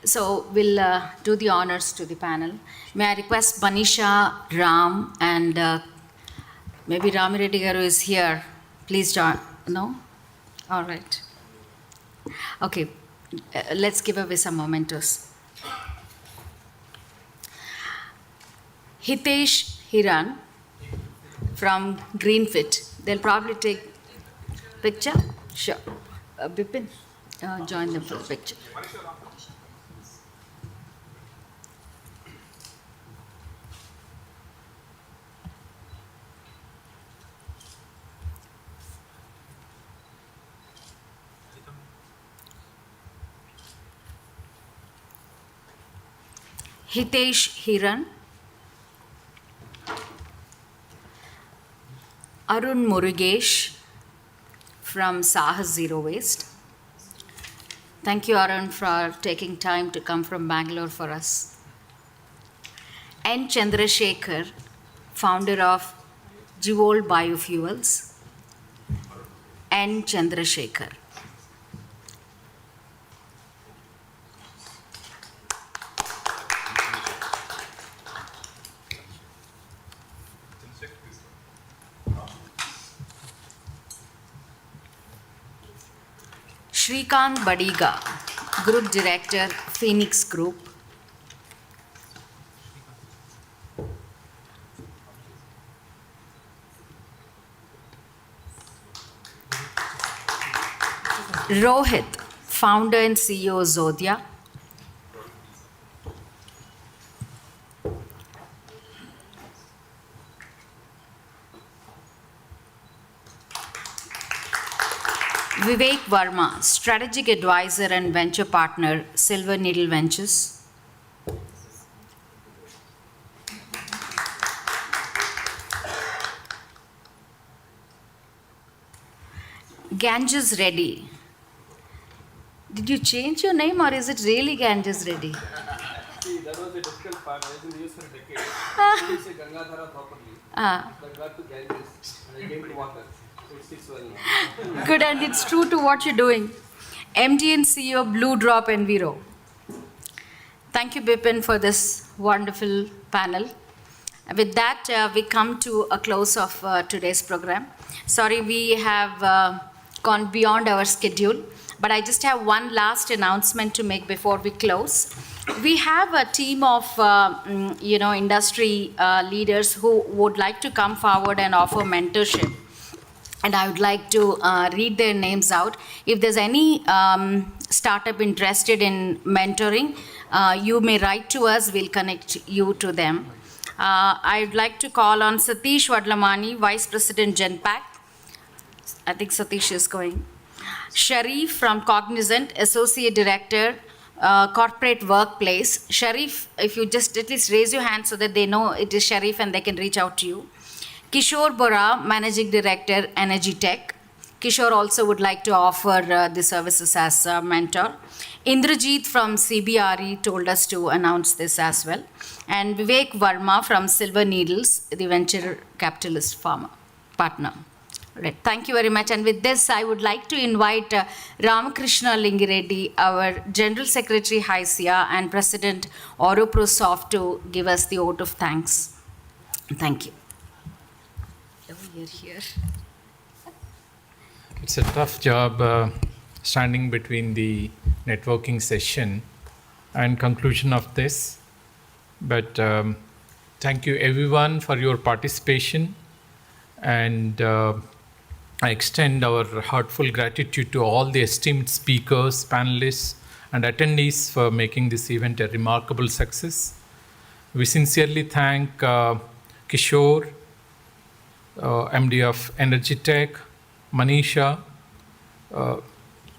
Speaker 8: So we'll do the honors to the panel. May I request Banisha, Ram, and maybe Rami Reddy Garu is here. Please join. No? All right. Okay. Let's give away some mementos. Hitesh Hiran from Greenfit. They'll probably take picture. Sure. Bipin, join them for the picture. Hitesh Hiran, Arun Murugesh from Sahas Zero Waste. Thank you, Arun, for taking time to come from Bangalore for us. N. Chandrasekhar, founder of Jewel Biofuels. N. Chandrasekhar. Shrikant Badiga, Group Director, Phoenix Group. Rohit, Founder and CEO, Zodia. Vivek Verma, Strategic Advisor and Venture Partner, Silver Needle Ventures. Ganges Reddy. Did you change your name or is it really Ganges Reddy?
Speaker 7: See, that was a difficult part. I was in the US for a decade. I couldn't say Gangadhara properly. I got to Ganges and I came to water. It sticks well now.
Speaker 8: Good, and it's true to what you're doing. MD and CEO, Blue Drop Enviro. Thank you, Bipin, for this wonderful panel. With that, we come to a close of today's program. Sorry, we have gone beyond our schedule, but I just have one last announcement to make before we close. We have a team of industry leaders who would like to come forward and offer mentorship. And I would like to read their names out. If there's any startup interested in mentoring, you may write to us, we'll connect you to them. I'd like to call on Satish Vadlamani, Vice President Genpact. I think Satish is going. Sharif from Cognizant, Associate Director, Corporate Workplace. Sharif, if you just at least raise your hand so that they know it is Sharif and they can reach out to you. Kishore Bora, Managing Director, Energy Tech. Kishore also would like to offer the services as a mentor. Indrajit from CBRE told us to announce this as well. And Vivek Verma from Silver Needles, the venture capitalist partner. Right. Thank you very much. And with this, I would like to invite Ramakrishna Lingireddy, our General Secretary, HISIA, and President, AuroProSoft, to give us the vote of thanks. Thank you. Here.
Speaker 9: It's a tough job standing between the networking session and conclusion of this. But thank you everyone for your participation. And I extend our heartfelt gratitude to all the esteemed speakers, panelists, and attendees for making this event a remarkable success. We sincerely thank Kishore, MD of Energy Tech, Manisha,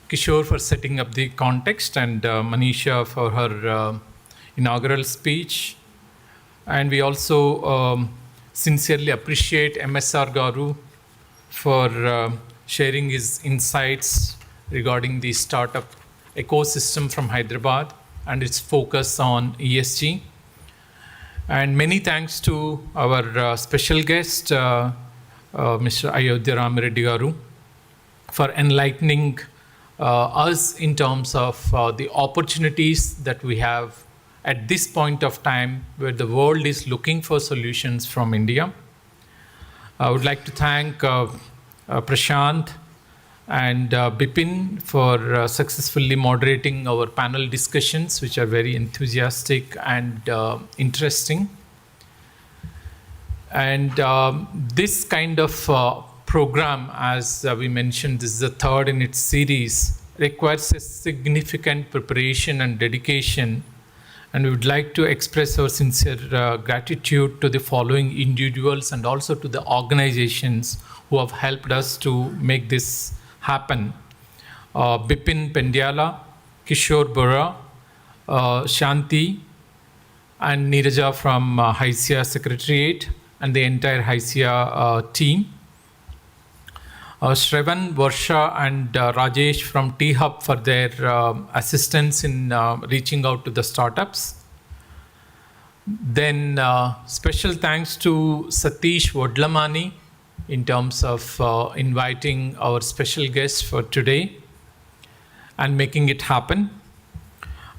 Speaker 9: Kishore for setting up the context, and Manisha for her inaugural speech. And we also sincerely appreciate MSR Garu for sharing his insights regarding the startup ecosystem from Hyderabad and its focus on ESG. And many thanks to our special guest, Mr. Ayodhya Ramireddy Garu, for enlightening us in terms of the opportunities that we have at this point of time where the world is looking for solutions from India. I would like to thank Prashant and Bipin for successfully moderating our panel discussions, which are very enthusiastic and interesting. And this kind of program, as we mentioned, this is the third in its series, requires a significant preparation and dedication. And we would like to express our sincere gratitude to the following individuals and also to the organizations who have helped us to make this happen. Bipin Pendiala, Kishore Bora, Shanti, and Neeraja from HISIA Secretariat, and the entire HISIA team. Shravan, Varsha, and Rajesh from T-Hub for their assistance in reaching out to the startups. Then special thanks to Satish Vodlamani in terms of inviting our special guests for today and making it happen.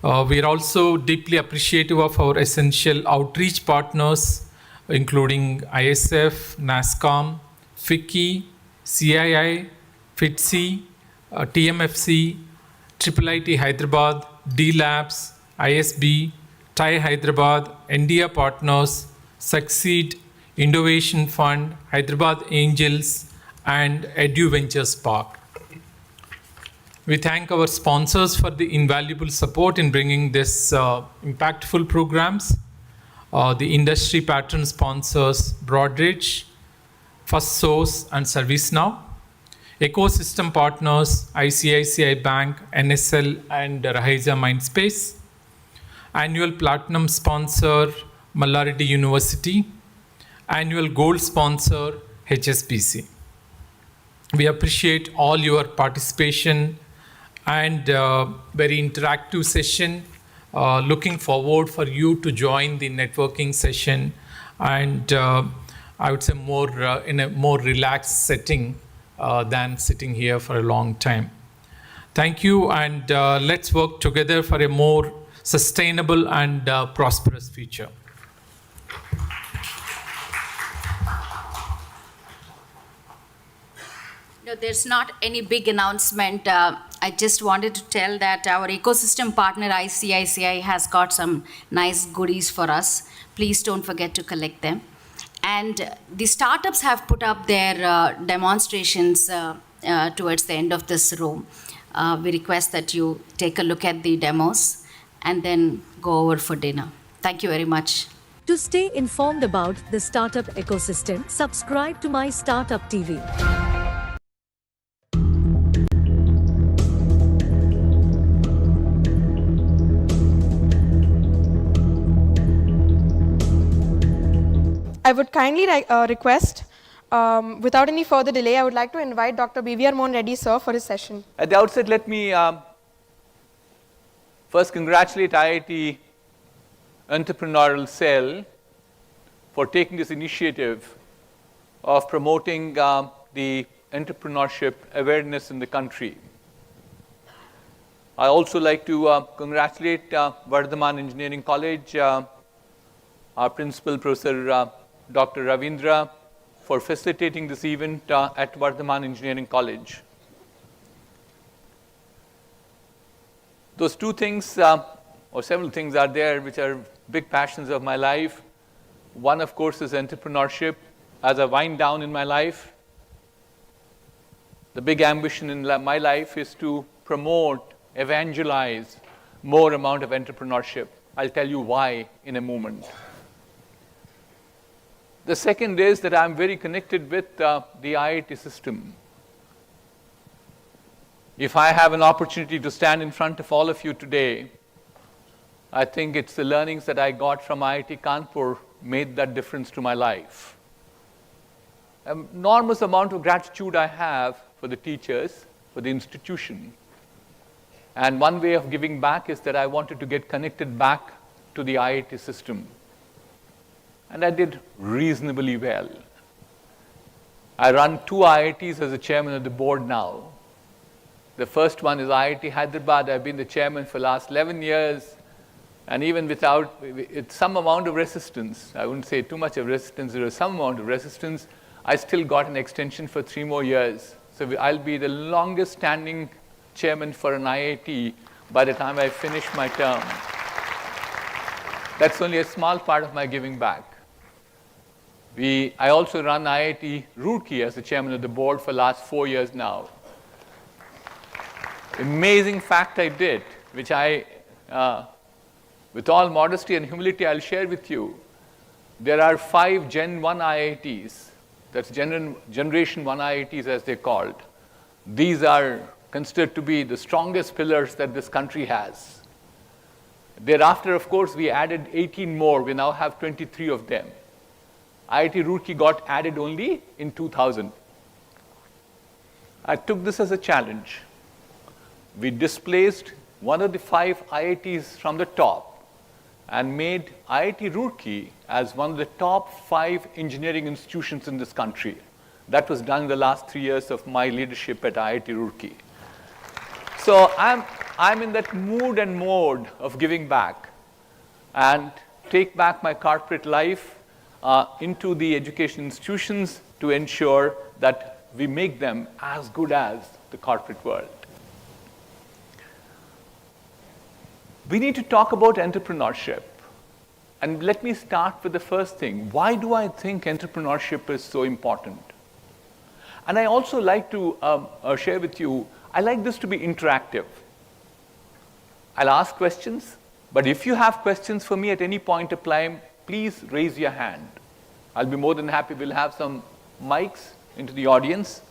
Speaker 9: We are also deeply appreciative of our essential outreach partners, including ISF, NASCOM, FICCI, CII, FITCI, TMFC, IIIT Hyderabad, D Labs, ISB, TIE Hyderabad, India Partners, Succeed, Innovation Fund, Hyderabad Angels, and Edu Ventures Park. We thank our sponsors for the invaluable support in bringing this impactful programs. The industry pattern sponsors Broadridge, First Source, and ServiceNow. Ecosystem partners ICICI Bank, NSL, and Raheja Mindspace. Annual platinum sponsor Mallarity University. Annual gold sponsor HSBC. We appreciate all your participation and very interactive session. Looking forward for you to join the networking session and I would say in a more relaxed setting than sitting here for a long time. Thank you, and let's work together for a more sustainable and prosperous future.
Speaker 8: No, there's not any big announcement. I just wanted to tell that our ecosystem partner ICICI has got some nice goodies for us. Please don't forget to collect them. And the startups have put up their demonstrations towards the end of this room. We request that you take a look at the demos and then go over for dinner. Thank you very much.
Speaker 22: To stay informed about the startup ecosystem, subscribe to MyStartuptv.
Speaker 23: I would kindly request, without any further delay, I would like to invite Dr. B.V.R. Mohan Reddy, sir, for his session.
Speaker 24: At the outset, let me first congratulate IIT Entrepreneurial Cell for taking this initiative of promoting the entrepreneurship awareness in the country. I also like to congratulate Vardhaman Engineering College, our principal, Professor Dr. Ravindra, for facilitating this event at Vardhaman Engineering College. Those two things, or several things are there which are big passions of my life. One, of course, is entrepreneurship. As I wind down in my life, the big ambition in my life is to promote, evangelize more amount of entrepreneurship. I'll tell you why in a moment. The second is that I'm very connected with the IIT system. If I have an opportunity to stand in front of all of you today, I think it's the learnings that I got from IIT Kanpur made that difference to my life. An enormous amount of gratitude I have for the teachers, for the institution. And one way of giving back is that I wanted to get connected back to the IIT system. And I did reasonably well. I run 2 IITs as a chairman of the board now. The first one is IIT Hyderabad. I've been the chairman for the last 11 years. And even without some amount of resistance, I wouldn't say too much of resistance, there was some amount of resistance, I still got an extension for 3 more years. So I'll be the longest standing chairman for an IIT by the time I finish my term. That's only a small part of my giving back. I also run IIT Roorkee as the chairman of the board for the last 4 years now. Amazing fact I did, which with all modesty and humility, I'll share with you. There are 5 Gen 1 IITs, that's Generation 1 IITs as they're called. These are considered to be the strongest pillars that this country has. Thereafter, of course, we added 18 more. We now have 23 of them. IIT Roorkee got added only in 2000. I took this as a challenge. We displaced one of the 5 IITs from the top and made IIT Roorkee as one of the top 5 engineering institutions in this country. That was done in the last 3 years of my leadership at IIT Roorkee. So I'm in that mood and mode of giving back and take back my corporate life into the education institutions to ensure that we make them as good as the corporate world. We need to talk about entrepreneurship. And let me start with the first thing. Why do I think entrepreneurship is so important? And I also like to share with you, I like this to be interactive. I'll ask questions, but if you have questions for me at any point of time, please raise your hand. I'll be more than happy. We'll have some mics into the audience.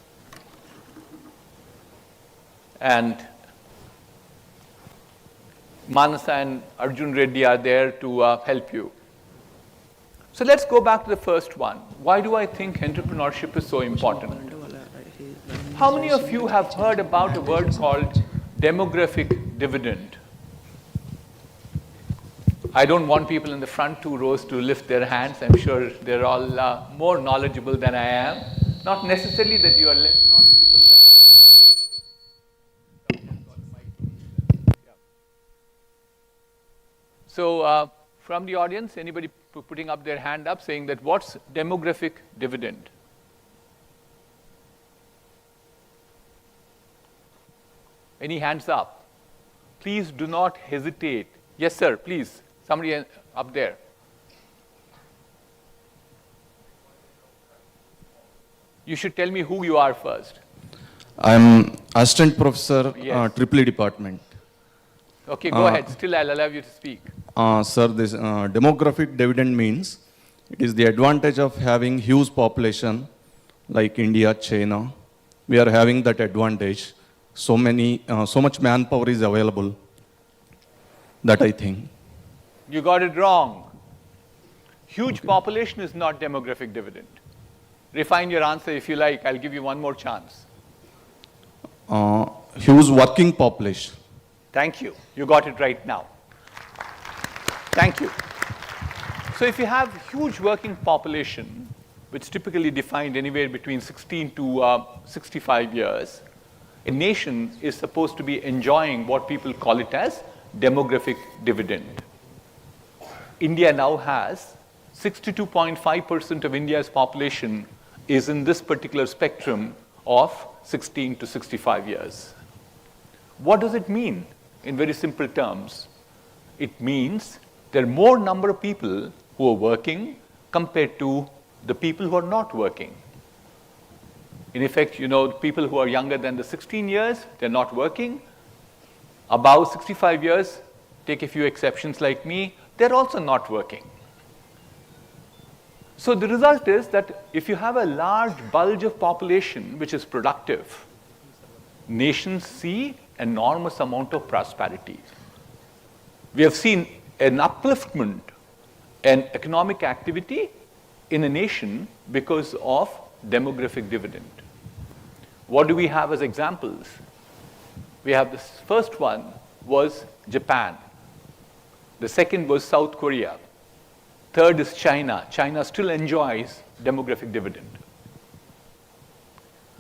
Speaker 24: And Manasa and Arjun Reddy are there to help you. So let's go back to the first one. Why do I think entrepreneurship is so important? How many of you have heard about a word called demographic dividend? I don't want people in the front 2 rows to lift their hands. I'm sure they're all more knowledgeable than I am. Not necessarily that you are less knowledgeable than I am. So from the audience, anybody putting up their hand up saying that what's demographic dividend? Any hands up? Please do not hesitate. Yes, sir, please. Somebody up there. You should tell me who you are first.
Speaker 10: I'm assistant professor,
Speaker 24: Yes.
Speaker 10: Triple department.
Speaker 24: Okay, go ahead. Still, I'll allow you to speak.
Speaker 10: Sir, this demographic dividend means it is the advantage of having huge population like India, China. We are having that advantage. So much manpower is available. That I think.
Speaker 24: You got it wrong. Huge population is not demographic dividend. Refine your answer if you like. I'll give you one more chance.
Speaker 10: Huge working population.
Speaker 24: Thank you. You got it right now. Thank you. So if you have huge working population which typically defined anywhere between 16 to 65 years, a nation is supposed to be enjoying what people call it as demographic dividend. India now has 62.5% of India's population is in this particular spectrum of 16 to 65 years. What does it mean in very simple terms? It means there are more number of people who are working compared to the people who are not working. In effect, people who are younger than the 16 years, they're not working. Above 65 years, take a few exceptions like me, they're also not working. So the result is that if you have a large bulge of population which is productive, nations see enormous amount of prosperity. We have seen an upliftment in economic activity in a nation because of demographic dividend. What do we have as examples? We have this first one was Japan. The second was South Korea. Third is China. China still enjoys demographic dividend.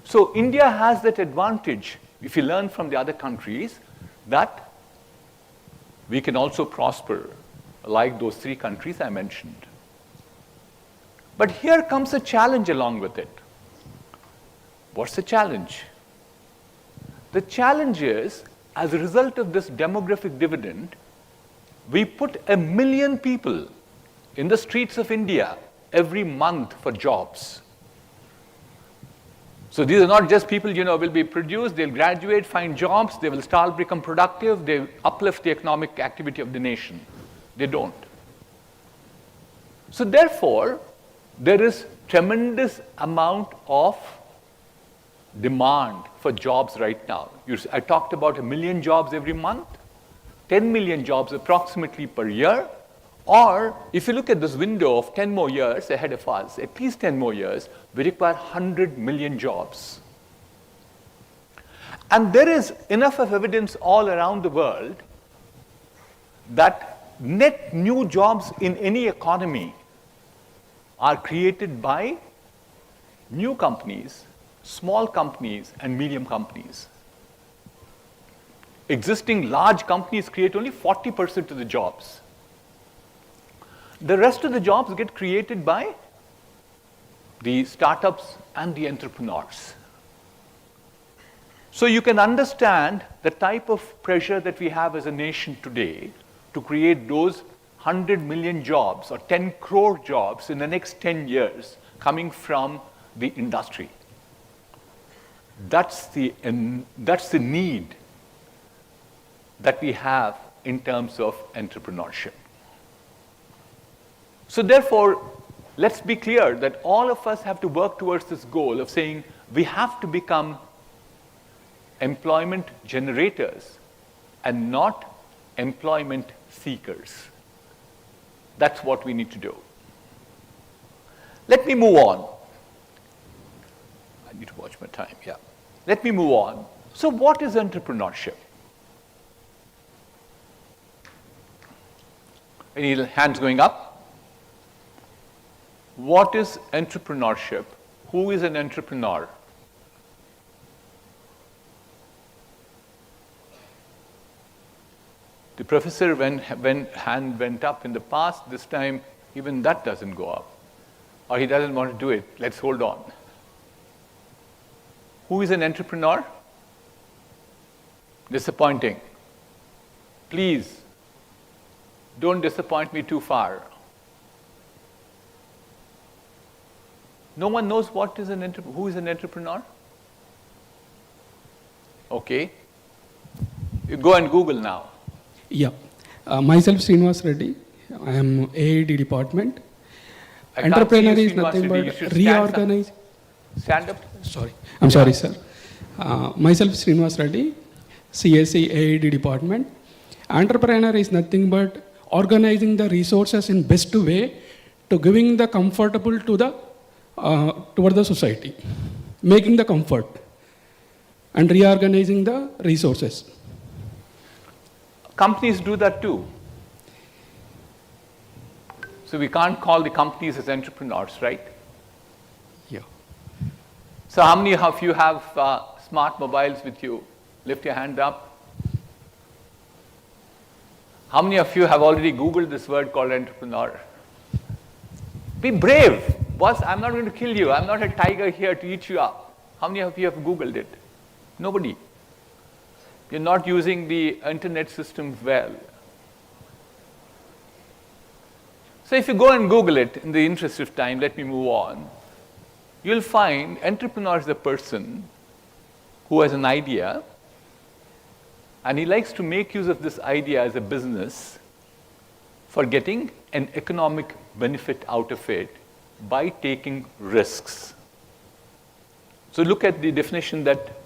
Speaker 24: So India has that advantage, if you learn from the other countries, that we can also prosper like those three countries I mentioned. But here comes a challenge along with it. What's the challenge? The challenge is, as a result of this demographic dividend, we put 1 million people in the streets of India every month for jobs. So these are not just people, will be produced, they'll graduate, find jobs, they will start become productive, they uplift the economic activity of the nation. They don't. So therefore, there is tremendous amount of demand for jobs right now. I talked about 1 million jobs every month, 10 million jobs approximately per year, or if you look at this window of 10 more years ahead of us, at least 10 more years, we require 100 million jobs. And there is enough of evidence all around the world that net new jobs in any economy are created by new companies, small companies, and medium companies. Existing large companies create only 40% of the jobs. The rest of the jobs get created by the startups and the entrepreneurs. So you can understand the type of pressure that we have as a nation today to create those 100 million jobs or 10 crore jobs in the next 10 years coming from the industry. That's the need that we have in terms of entrepreneurship. So therefore, let's be clear that all of us have to work towards this goal of saying we have to become employment generators and not employment seekers. That's what we need to do. Let me move on. I need to watch my time, yeah. Let me move on. So what is entrepreneurship? Any hands going up? What is entrepreneurship? Who is an entrepreneur? The professor, when hand went up in the past, this time even that doesn't go up. Or he doesn't want to do it. Let's hold on. Who is an entrepreneur? Disappointing. Please, don't disappoint me too far. No one knows what is who is an entrepreneur? Okay. You go and Google now.
Speaker 11: Yeah. Myself, Srinivas Reddy. I am AID department. Entrepreneur is nothing but reorganize.
Speaker 24: Stand up.
Speaker 11: Sorry. I'm sorry, sir. Myself, Srinivas Reddy, CSC AID department. Entrepreneur is nothing but organizing the resources in best way to giving the comfortable to the toward the society, making the comfort and reorganizing the resources.
Speaker 24: Companies do that too. So we can't call the companies as entrepreneurs, right? So how many of you have smart mobiles with you? Lift your hand up. How many of you have already Googled this word called entrepreneur? Be brave. Boss, I'm not going to kill you. I'm not a tiger here to eat you up. How many of you have Googled it? Nobody. You're not using the internet system well. So if you go and Google it, in the interest of time, let me move on. You'll find entrepreneur is a person who has an idea and he likes to make use of this idea as a business for getting an economic benefit out of it by taking risks. So look at the definition that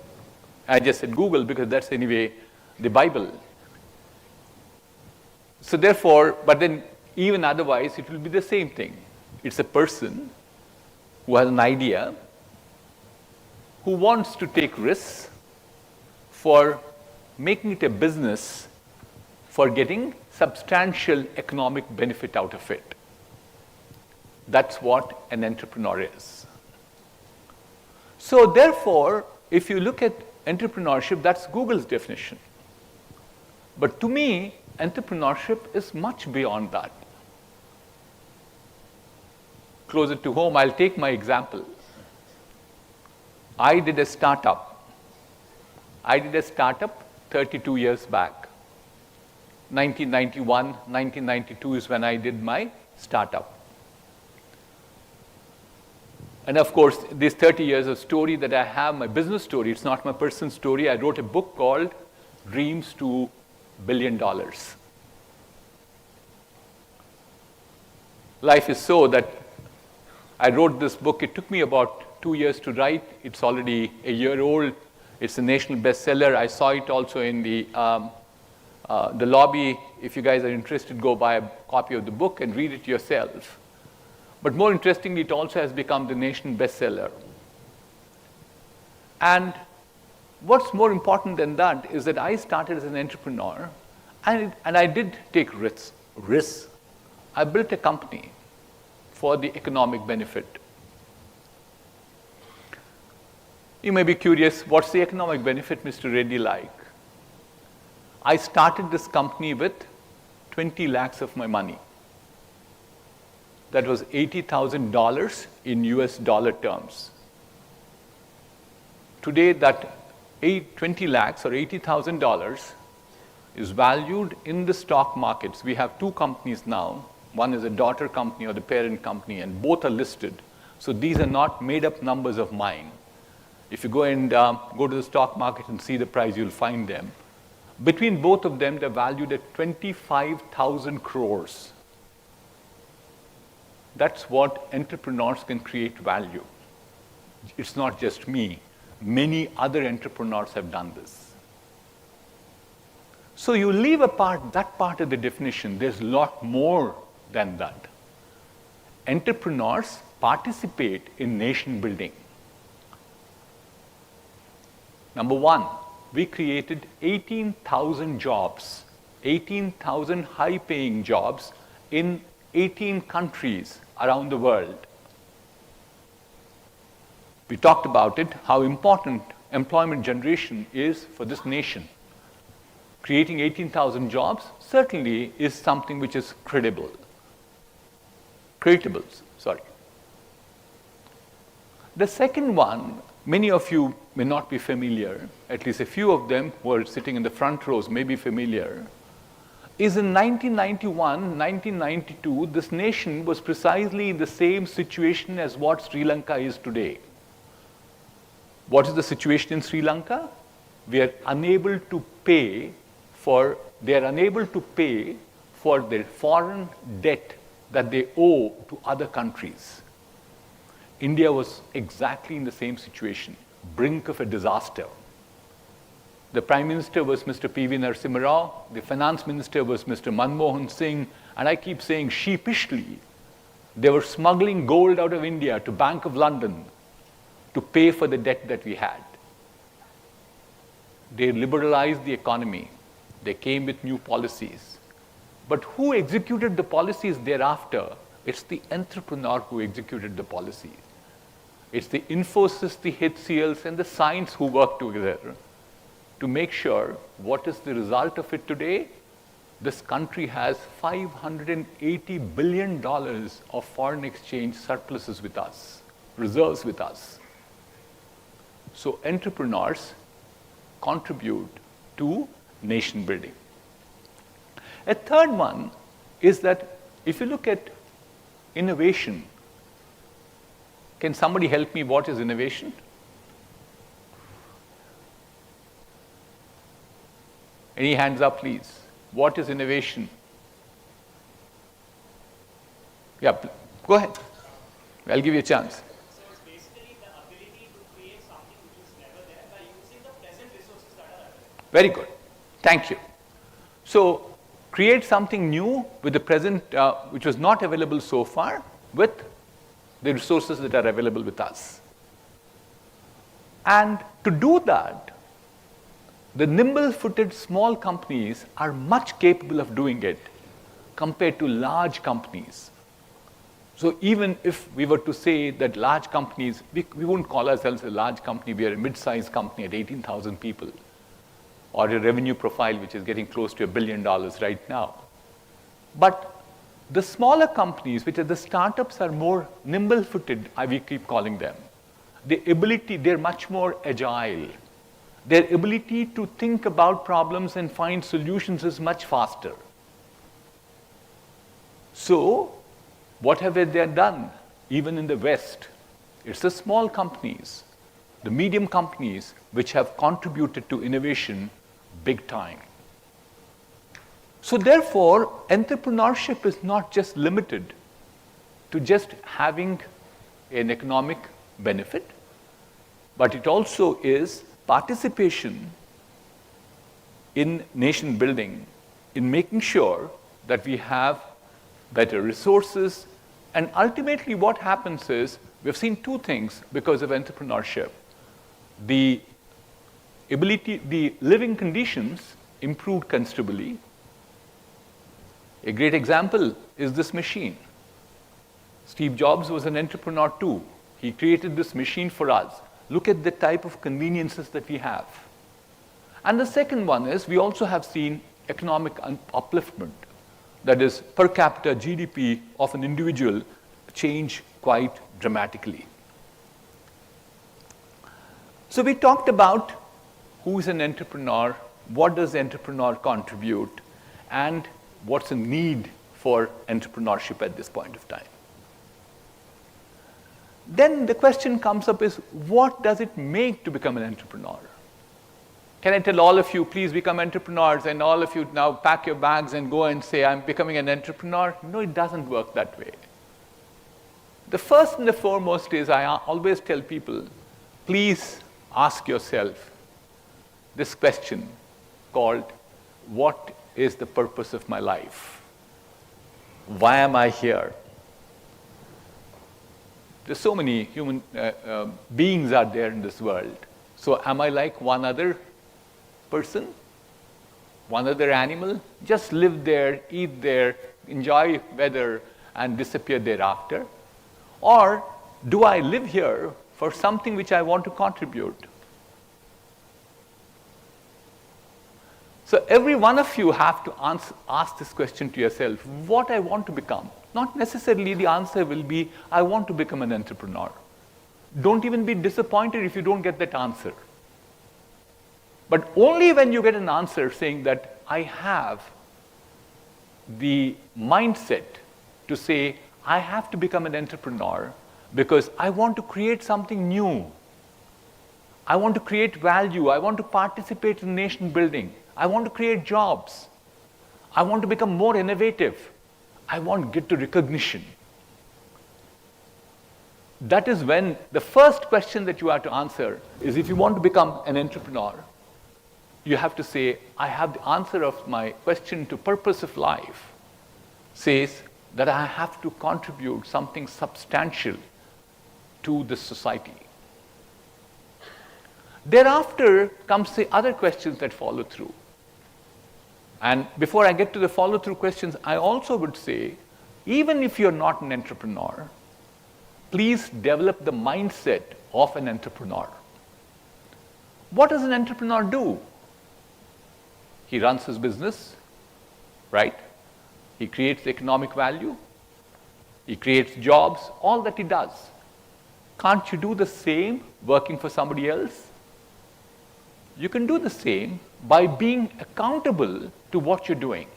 Speaker 24: I just said Google, because that's anyway the Bible. So therefore, but then even otherwise, it will be the same thing. It's a person who has an idea, who wants to take risks for making it a business for getting substantial economic benefit out of it. That's what an entrepreneur is. So therefore, if you look at entrepreneurship, that's Google's definition. But to me, entrepreneurship is much beyond that. Closer to home, I'll take my example. I did a startup. 32 years back. 1991, 1992 is when I did my startup. And of course, these 30 years of story that I have, my business story, it's not my personal story. I wrote a book called Dreams to $1 Billion. Life is so that I wrote this book. It took me about 2 years to write. It's already a year old. It's a national bestseller. I saw it also in the lobby. If you guys are interested, go buy a copy of the book and read it yourself. But more interestingly, it also has become the national bestseller. And what's more important than that is that I started as an entrepreneur, and I did take risks. I built a company for the economic benefit. You may be curious, what's the economic benefit, Mr. Reddy, like? I started this company with 20 lakhs of my money. That was $80,000 in US dollar terms. Today, that 20 lakhs or $80,000 is valued in the stock markets. We have two companies now. One is a daughter company or the parent company, and both are listed. So these are not made up numbers of mine. If you go and go to the stock market and see the price, you'll find them. Between both of them, they're valued at 25,000 crores. That's what entrepreneurs can create value. It's not just me. Many other entrepreneurs have done this. So you leave apart that part of the definition. There's a lot more than that. Entrepreneurs participate in nation building. Number one, we created 18,000 jobs, 18,000 high-paying jobs in 18 countries around the world. We talked about it, how important employment generation is for this nation. Creating 18,000 jobs certainly is something which is credible. Creatables, sorry. The second one, many of you may not be familiar, at least a few of them who are sitting in the front rows may be familiar, is in 1991, 1992, this nation was precisely in the same situation as what Sri Lanka is today. What is the situation in Sri Lanka? We are unable to pay for, they are unable to pay for their foreign debt that they owe to other countries. India was exactly in the same situation, brink of a disaster. The Prime Minister was Mr. P.V. Narasimha Rao, the Finance Minister was Mr. Manmohan Singh, and I keep saying sheepishly, they were smuggling gold out of India to Bank of London to pay for the debt that we had. They liberalized the economy. They came with new policies. But who executed the policies thereafter? It's the entrepreneur who executed the policies. It's the Infosys, the HCLs, and the science who work together to make sure what is the result of it today. This country has $580 billion of foreign exchange surpluses with us, reserves with us. So entrepreneurs contribute to nation building. A third one is that if you look at innovation, can somebody help me? What is innovation? Any hands up, please? What is innovation? Yeah, go ahead. I'll give you a chance.
Speaker 12: So it's basically the ability to create something which is never there by using the present resources that are available.
Speaker 24: Very good. Thank you. So create something new with the present, which was not available so far, with the resources that are available with us. And to do that, the nimble-footed small companies are much capable of doing it compared to large companies. So even if we were to say that large companies, we wouldn't call ourselves a large company, we are a mid-sized company at 18,000 people, or a revenue profile which is getting close to $1 billion right now. But the smaller companies, which are the startups, are more nimble-footed, we keep calling them. They're much more agile. Their ability to think about problems and find solutions is much faster. So, what have they done? Even in the West, it's the small companies, the medium companies, which have contributed to innovation big time. So therefore, entrepreneurship is not just limited to just having an economic benefit, but it also is participation in nation building, in making sure that we have better resources. And ultimately what happens is, we've seen two things because of entrepreneurship. The ability, the living conditions improved considerably. A great example is this machine. Steve Jobs was an entrepreneur too. He created this machine for us. Look at the type of conveniences that we have. And the second one is, we also have seen economic upliftment. That is, per capita GDP of an individual change quite dramatically. So we talked about who is an entrepreneur, what does entrepreneur contribute, and what's the need for entrepreneurship at this point of time. Then the question comes up is, what does it make to become an entrepreneur? Can I tell all of you, please become entrepreneurs, and all of you now pack your bags and go and say, I'm becoming an entrepreneur? No, it doesn't work that way. The first and the foremost is, I always tell people, please ask yourself this question called, what is the purpose of my life? Why am I here? There's so many human beings out there in this world. So am I like one other person, one other animal? Just live there, eat there, enjoy weather, and disappear thereafter? Or do I live here for something which I want to contribute? So every one of you have to ask this question to yourself, what I want to become. Not necessarily the answer will be, I want to become an entrepreneur. Don't even be disappointed if you don't get that answer. But only when you get an answer saying that I have the mindset to say, I have to become an entrepreneur because I want to create something new. I want to create value. I want to participate in nation building. I want to create jobs. I want to become more innovative. I want to get to recognition. That is when the first question that you have to answer is, if you want to become an entrepreneur, you have to say, I have the answer of my question to purpose of life says that I have to contribute something substantial to this society. Thereafter comes the other questions that follow through. And before I get to the follow-through questions, I also would say, even if you're not an entrepreneur, please develop the mindset of an entrepreneur. What does an entrepreneur do? He runs his business, right? He creates economic value. He creates jobs, all that he does. Can't you do the same working for somebody else? You can do the same by being accountable to what you're doing.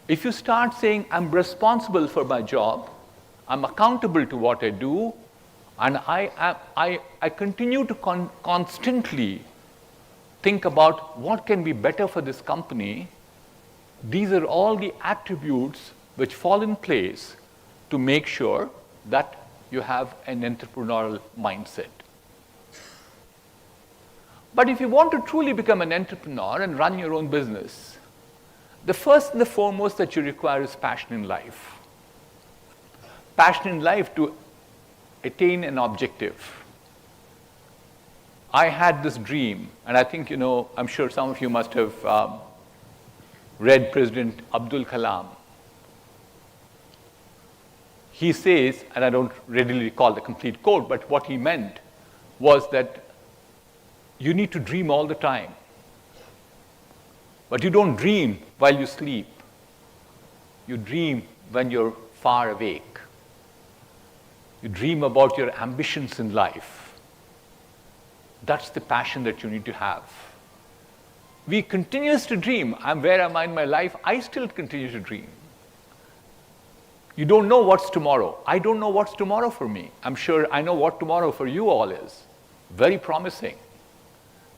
Speaker 24: If you start saying, I'm responsible for my job, I'm accountable to what I do, and I continue to constantly think about what can be better for this company, these are all the attributes which fall in place to make sure that you have an entrepreneurial mindset. But if you want to truly become an entrepreneur and run your own business, the first and the foremost that you require is passion in life. Passion in life to attain an objective. I had this dream, and I think, I'm sure some of you must have read President Abdul Kalam. He says, and I don't readily recall the complete quote, but what he meant was that you need to dream all the time. But you don't dream while you sleep. You dream when you're far awake. You dream about your ambitions in life. That's the passion that you need to have. We continuously dream. Where am I in my life? I still continue to dream. You don't know what's tomorrow. I don't know what's tomorrow for me. I'm sure I know what tomorrow for you all is. Very promising.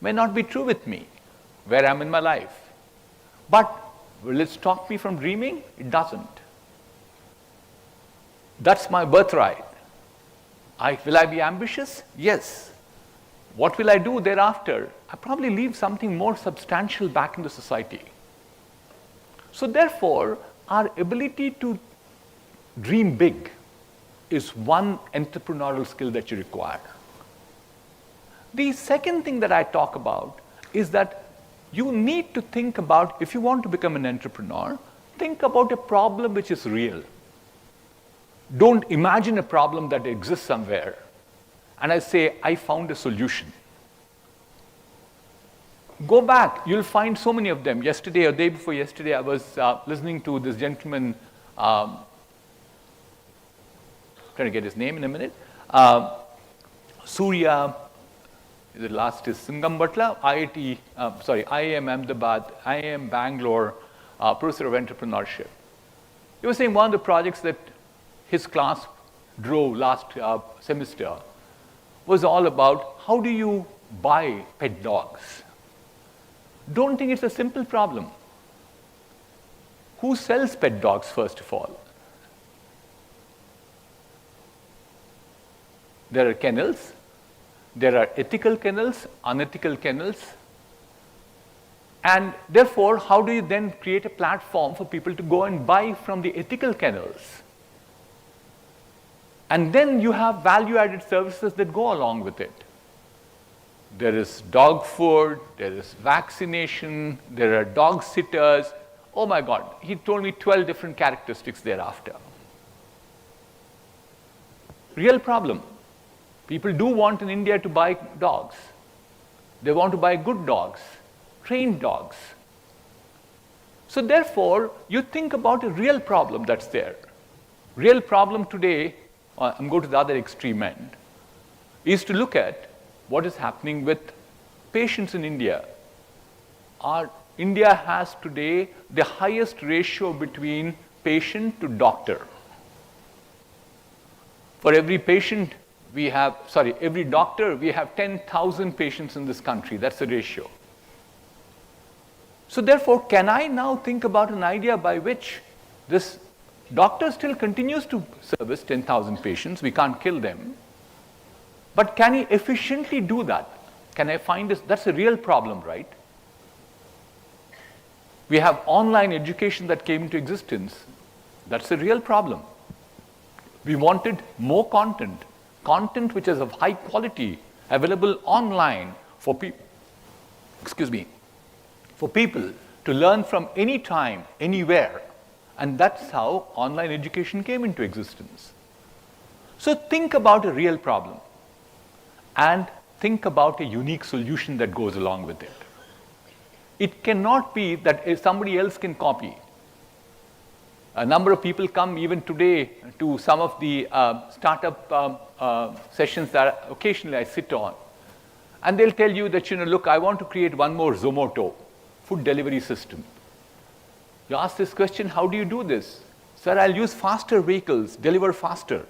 Speaker 24: May not be true with me, where I'm in my life. But will it stop me from dreaming? It doesn't. That's my birthright. Will I be ambitious? Yes. What will I do thereafter? I probably leave something more substantial back in the society. So therefore, our ability to dream big is one entrepreneurial skill that you require. The second thing that I talk about is that you need to think about, if you want to become an entrepreneur, think about a problem which is real. Don't imagine a problem that exists somewhere and I say, I found a solution. Go back, you'll find so many of them. Yesterday or day before yesterday, I was listening to this gentleman, trying to get his name in a minute, Surya, the last is Singam Butla, IIM Ahmedabad, IIM Bangalore, professor of entrepreneurship. He was saying one of the projects that his class drove last semester was all about how do you buy pet dogs. Don't think it's a simple problem. Who sells pet dogs, first of all? There are kennels. There are ethical kennels, unethical kennels. And therefore, how do you then create a platform for people to go and buy from the ethical kennels? And then you have value-added services that go along with it. There is dog food, there is vaccination, there are dog sitters. Oh my God, he told me 12 different characteristics thereafter. Real problem. People do want in India to buy dogs. They want to buy good dogs, trained dogs. So therefore, you think about a real problem that's there. Real problem today, I'm going to the other extreme end, is to look at what is happening with patients in India. India has today the highest ratio between patient to doctor. For every patient, every doctor, we have 10,000 patients in this country. That's the ratio. So therefore, can I now think about an idea by which this doctor still continues to service 10,000 patients? We can't kill them. But can he efficiently do that? Can I find this? That's a real problem, right? We have online education that came into existence. That's a real problem. We wanted more content. Content which is of high quality, available online for people, for people to learn from any time, anywhere. And that's how online education came into existence. So think about a real problem and think about a unique solution that goes along with it. It cannot be that if somebody else can copy. A number of people come even today to some of the startup sessions that occasionally I sit on, and they'll tell you that, look, I want to create one more Zomato food delivery system. You ask this question, how do you do this? Sir, I'll use faster vehicles, deliver faster.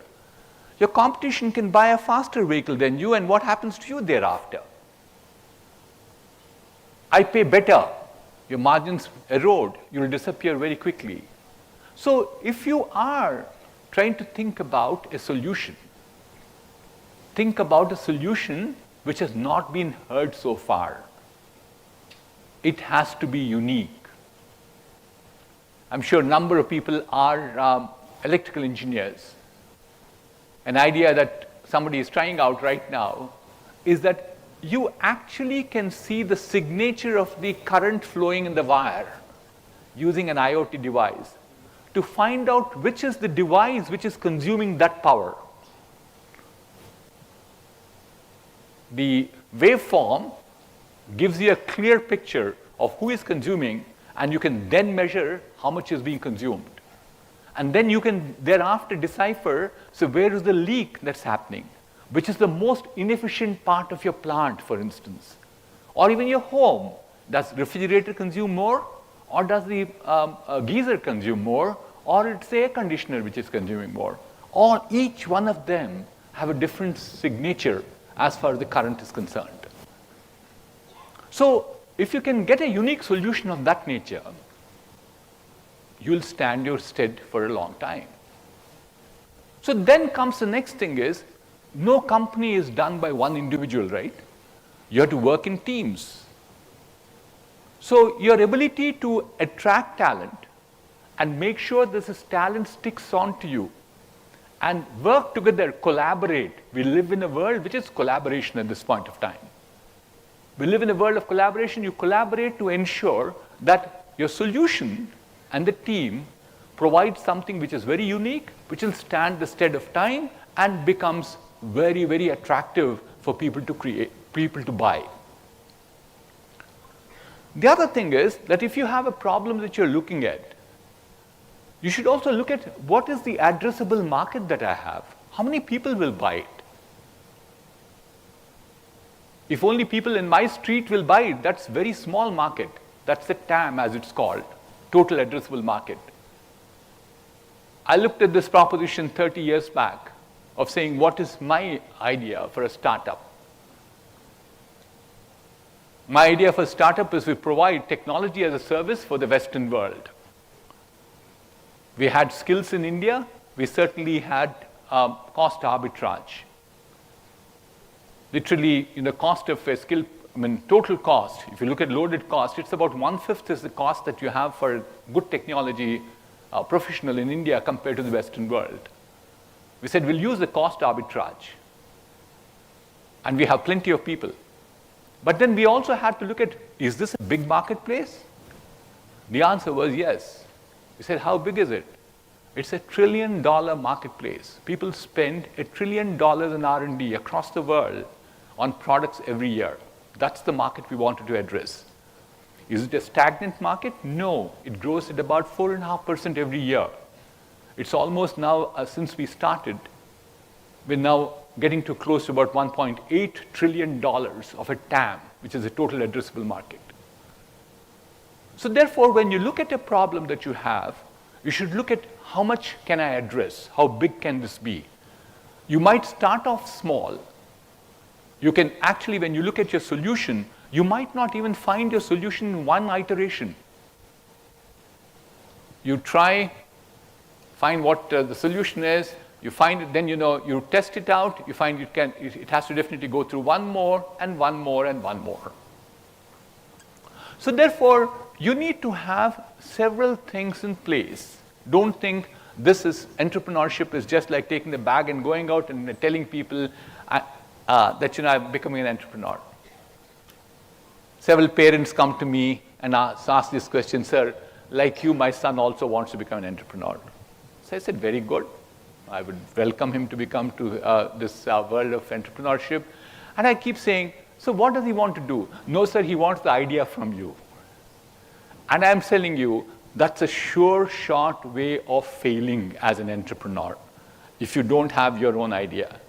Speaker 24: Your competition can buy a faster vehicle than you, and what happens to you thereafter? I pay better. Your margins erode. You'll disappear very quickly. So if you are trying to think about a solution, think about a solution which has not been heard so far. It has to be unique. I'm sure a number of people are electrical engineers. An idea that somebody is trying out right now is that you actually can see the signature of the current flowing in the wire using an IoT device to find out which is the device which is consuming that power. The waveform gives you a clear picture of who is consuming, and you can then measure how much is being consumed. And then you can thereafter decipher, so where is the leak that's happening? Which is the most inefficient part of your plant, for instance? Or even your home. Does refrigerator consume more? Or does the geyser consume more? Or it's the air conditioner which is consuming more? Or each one of them have a different signature as far as the current is concerned. So if you can get a unique solution of that nature, you'll stand your stead for a long time. So then comes the next thing is, no company is done by one individual, right? You have to work in teams. So your ability to attract talent and make sure this talent sticks on to you and work together, collaborate. We live in a world which is collaboration at this point of time. We live in a world of collaboration. You collaborate to ensure that your solution and the team provide something which is very unique, which will stand the stead of time and becomes very, very attractive for people to create, people to buy. The other thing is that if you have a problem that you're looking at, you should also look at what is the addressable market that I have. How many people will buy it? If only people in my street will buy it, that's a very small market. That's the TAM, as it's called, total addressable market. I looked at this proposition 30 years back of saying, what is my idea for a startup? My idea for a startup is we provide technology as a service for the Western world. We had skills in India. We certainly had cost arbitrage. Literally, the cost of a skill, total cost, if you look at loaded cost, it's about 1/5 is the cost that you have for a good technology professional in India compared to the Western world. We said, we'll use the cost arbitrage. And we have plenty of people. But then we also had to look at, is this a big marketplace? The answer was yes. We said, how big is it? It's $1 trillion marketplace. People spend $1 trillion in R&D across the world on products every year. That's the market we wanted to address. Is it a stagnant market? No, it grows at about 4.5% every year. It's almost now, since we started, we're now getting to close to about $1.8 trillion of a TAM, which is a total addressable market. So therefore, when you look at a problem that you have, you should look at how much can I address? How big can this be? You might start off small. You can actually, when you look at your solution, you might not even find your solution in one iteration. You try, find what the solution is, you find it, then you test it out, you find it has to definitely go through one more and one more and one more. So therefore, you need to have several things in place. Don't think entrepreneurship is just like taking the bag and going out and telling people that I'm becoming an entrepreneur. Several parents come to me and ask this question, sir, like you, my son also wants to become an entrepreneur. So I said, very good. I would welcome him to become to this world of entrepreneurship. And I keep saying, so what does he want to do? No, sir, he wants the idea from you. And I'm telling you, that's a sure shot way of failing as an entrepreneur. If you don't have your own idea,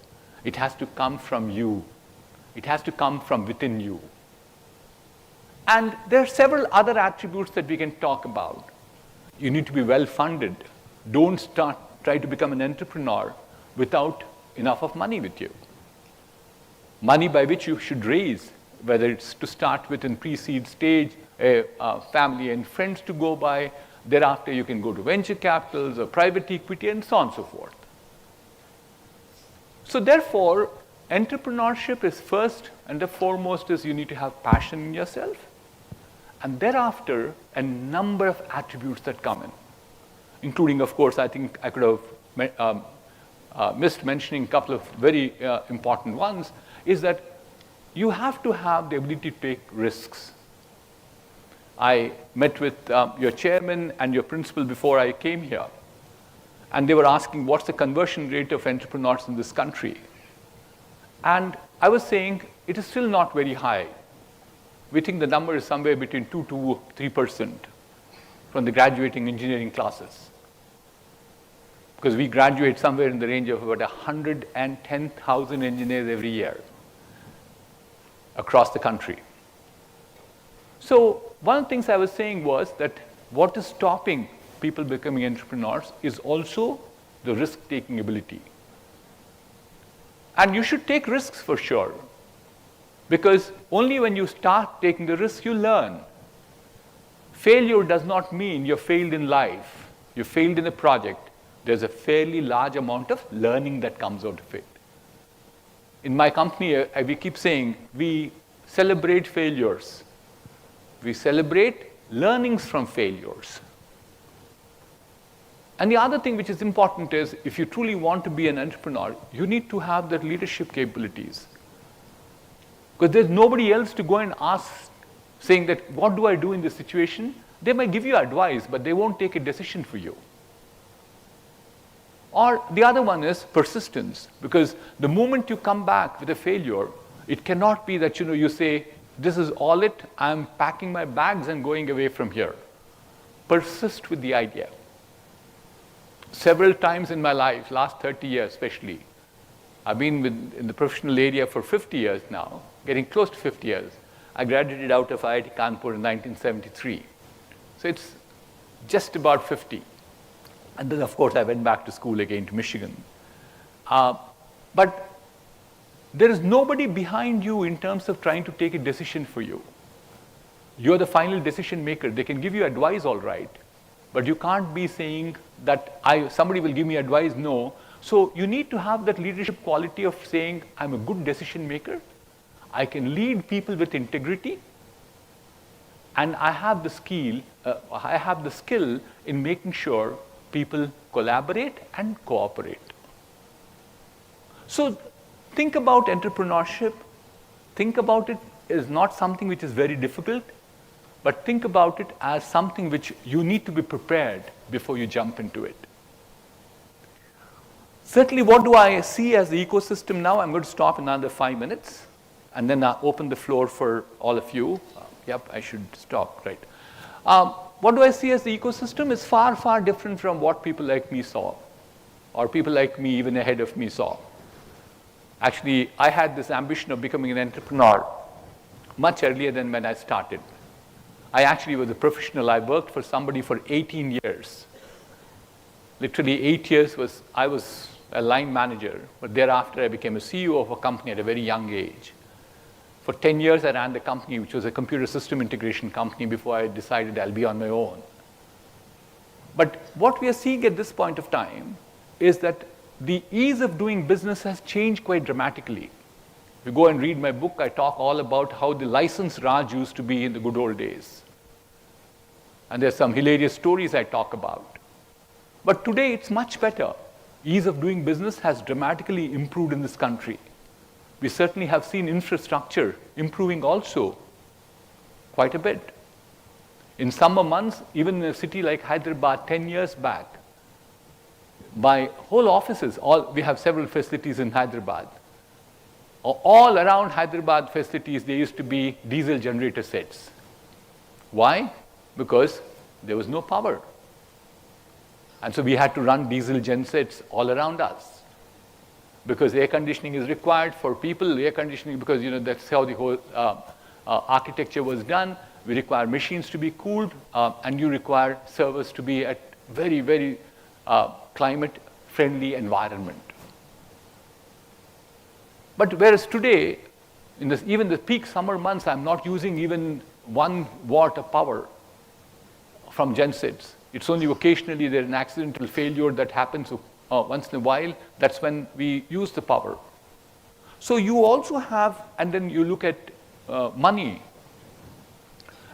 Speaker 24: it has to come from you. It has to come from within you. And there are several other attributes that we can talk about. You need to be well funded. Don't try to become an entrepreneur without enough of money with you. Money by which you should raise, whether it's to start with in pre-seed stage, family and friends to go by. Thereafter, you can go to venture capitals or private equity and so on and so forth. So therefore, entrepreneurship is first and the foremost is you need to have passion in yourself. And thereafter, a number of attributes that come in, including, of course, I think I could have missed mentioning a couple of very important ones, is that you have to have the ability to take risks. I met with your chairman and your principal before I came here, and they were asking what's the conversion rate of entrepreneurs in this country. And I was saying it is still not very high. We think the number is somewhere between 2 to 3% from the graduating engineering classes. Because we graduate somewhere in the range of about 110,000 engineers every year across the country. So one of the things I was saying was that what is stopping people becoming entrepreneurs is also the risk-taking ability. And you should take risks for sure, because only when you start taking the risk, you learn. Failure does not mean you failed in life, you failed in a project. There's a fairly large amount of learning that comes out of it. In my company, we keep saying we celebrate failures. We celebrate learnings from failures. And the other thing which is important is if you truly want to be an entrepreneur, you need to have the leadership capabilities. Because there's nobody else to go and ask, saying that, what do I do in this situation? They might give you advice, but they won't take a decision for you. Or the other one is persistence, because the moment you come back with a failure, it cannot be that you say, this is all it, I'm packing my bags and going away from here. Persist with the idea. Several times in my life, last 30 years especially, I've been in the professional area for 50 years now, getting close to 50 years. I graduated out of IIT Kanpur in 1973. So it's just about 50. And then, of course, I went back to school again to Michigan. But there is nobody behind you in terms of trying to take a decision for you. You're the final decision maker. They can give you advice, all right, but you can't be saying that somebody will give me advice, no. So you need to have that leadership quality of saying, I'm a good decision maker. I can lead people with integrity. And I have the skill in making sure people collaborate and cooperate. So think about entrepreneurship. Think about it as not something which is very difficult, but think about it as something which you need to be prepared before you jump into it. Certainly, what do I see as the ecosystem now? I'm going to stop in another 5 minutes, and then I'll open the floor for all of you. Yep, I should stop, right. What do I see as the ecosystem is far, far different from what people like me saw, or people like me even ahead of me saw. Actually, I had this ambition of becoming an entrepreneur much earlier than when I started. I actually was a professional. I worked for somebody for 18 years. Literally 8 years I was a line manager, but thereafter I became a CEO of a company at a very young age. For 10 years, I ran the company, which was a computer system integration company, before I decided I'll be on my own. But what we are seeing at this point of time is that the ease of doing business has changed quite dramatically. If you go and read my book, I talk all about how the license Raj used to be in the good old days. And there's some hilarious stories I talk about. But today, it's much better. Ease of doing business has dramatically improved in this country. We certainly have seen infrastructure improving also quite a bit. In summer months, even in a city like Hyderabad 10 years back, by whole offices. We have several facilities in Hyderabad. All around Hyderabad facilities, there used to be diesel generator sets. Why? Because there was no power. And so we had to run diesel gen sets all around us. Because air conditioning is required for people, air conditioning, because that's how the whole architecture was done. We require machines to be cooled, and you require servers to be at very, very climate-friendly environment. But whereas today, even the peak summer months, I'm not using even 1 watt of power from gensets. It's only occasionally there's an accidental failure that happens once in a while. That's when we use the power. So you also have, and then you look at money.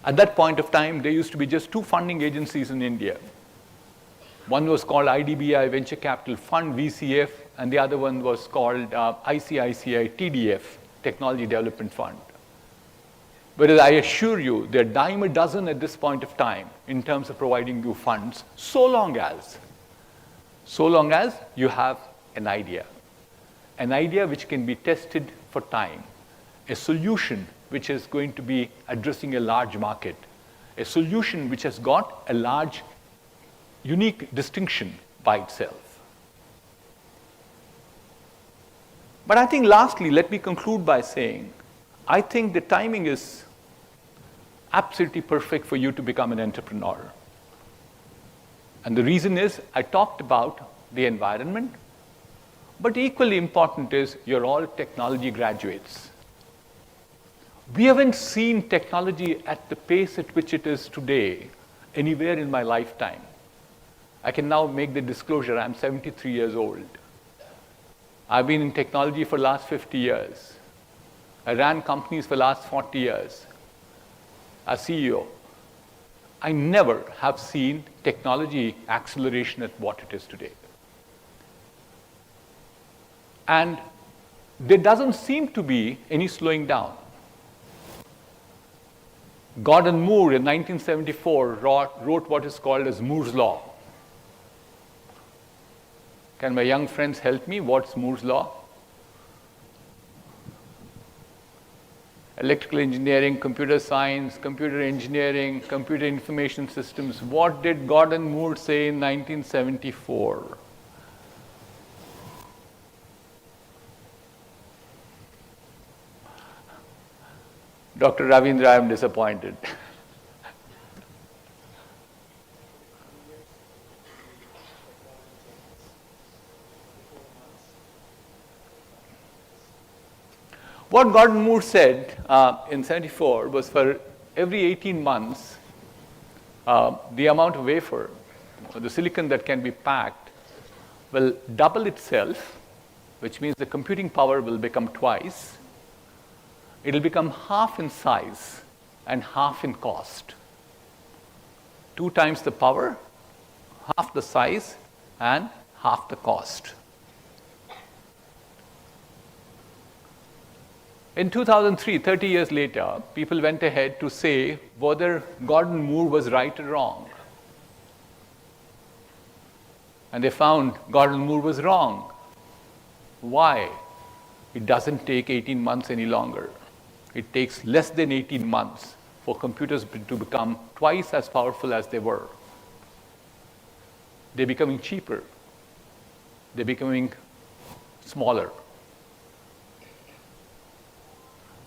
Speaker 24: At that point of time, there used to be just 2 funding agencies in India. One was called IDBI Venture Capital Fund, VCF, and the other one was called ICICI TDF, Technology Development Fund. Whereas I assure you, they're dime a dozen at this point of time in terms of providing you funds, so long as you have an idea which can be tested for time, a solution which is going to be addressing a large market, a solution which has got a large, unique distinction by itself. But I think lastly, let me conclude by saying, I think the timing is absolutely perfect for you to become an entrepreneur. And the reason is, I talked about the environment, but equally important is you're all technology graduates. We haven't seen technology at the pace at which it is today anywhere in my lifetime. I can now make the disclosure, I'm 73 years old. I've been in technology for the last 50 years. I ran companies for the last 40 years as CEO. I never have seen technology acceleration at what it is today. And there doesn't seem to be any slowing down. Gordon Moore in 1974 wrote what is called as Moore's Law. Can my young friends help me? What's Moore's Law? Electrical engineering, computer science, computer engineering, computer information systems. What did Gordon Moore say in 1974? Dr. Ravindra, I am disappointed. What Gordon Moore said in 74 was for every 18 months, the amount of wafer, or the silicon that can be packed, will double itself, which means the computing power will become twice. It will become half in size and half in cost. 2 times the power, half the size, and half the cost. In 2003, 30 years later, people went ahead to say whether Gordon Moore was right or wrong. And they found Gordon Moore was wrong. Why? It doesn't take 18 months any longer. It takes less than 18 months for computers to become twice as powerful as they were. They're becoming cheaper. They're becoming smaller.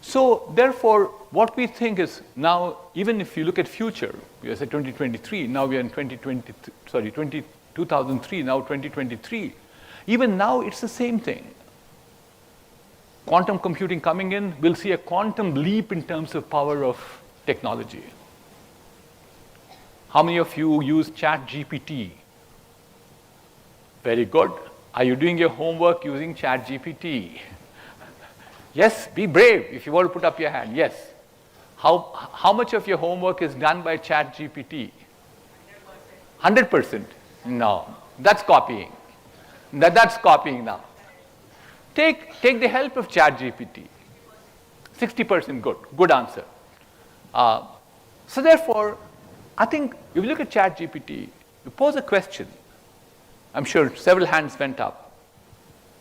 Speaker 24: So therefore, what we think is now, even if you look at future, we are at 2023, now we are in 2003, now 2023. Even now, it's the same thing. Quantum computing coming in, we'll see a quantum leap in terms of power of technology. How many of you use ChatGPT? Very good. Are you doing your homework using ChatGPT? Yes, be brave if you want to put up your hand. Yes. How much of your homework is done by ChatGPT? 100%? No, that's copying. That's copying now. Take the help of ChatGPT. 60% good answer. So therefore, I think if you look at ChatGPT, you pose a question. I'm sure several hands went up.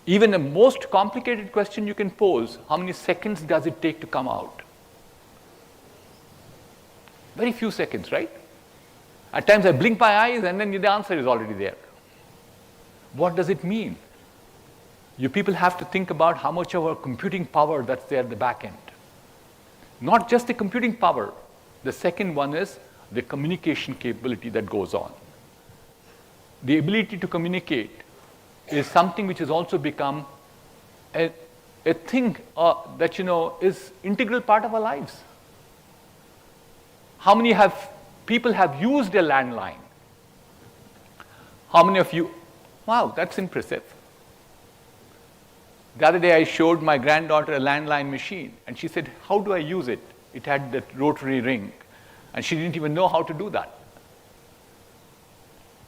Speaker 24: Even the most complicated question you can pose, how many seconds does it take to come out? Very few seconds, right? At times I blink my eyes and then the answer is already there. What does it mean? You people have to think about how much of our computing power that's there at the back end. Not just the computing power. The second one is the communication capability that goes on. The ability to communicate is something which has also become a thing that is integral part of our lives. How many people have used a landline? How many of you? Wow, that's impressive. The other day I showed my granddaughter a landline machine and she said, how do I use it? It had that rotary ring and she didn't even know how to do that.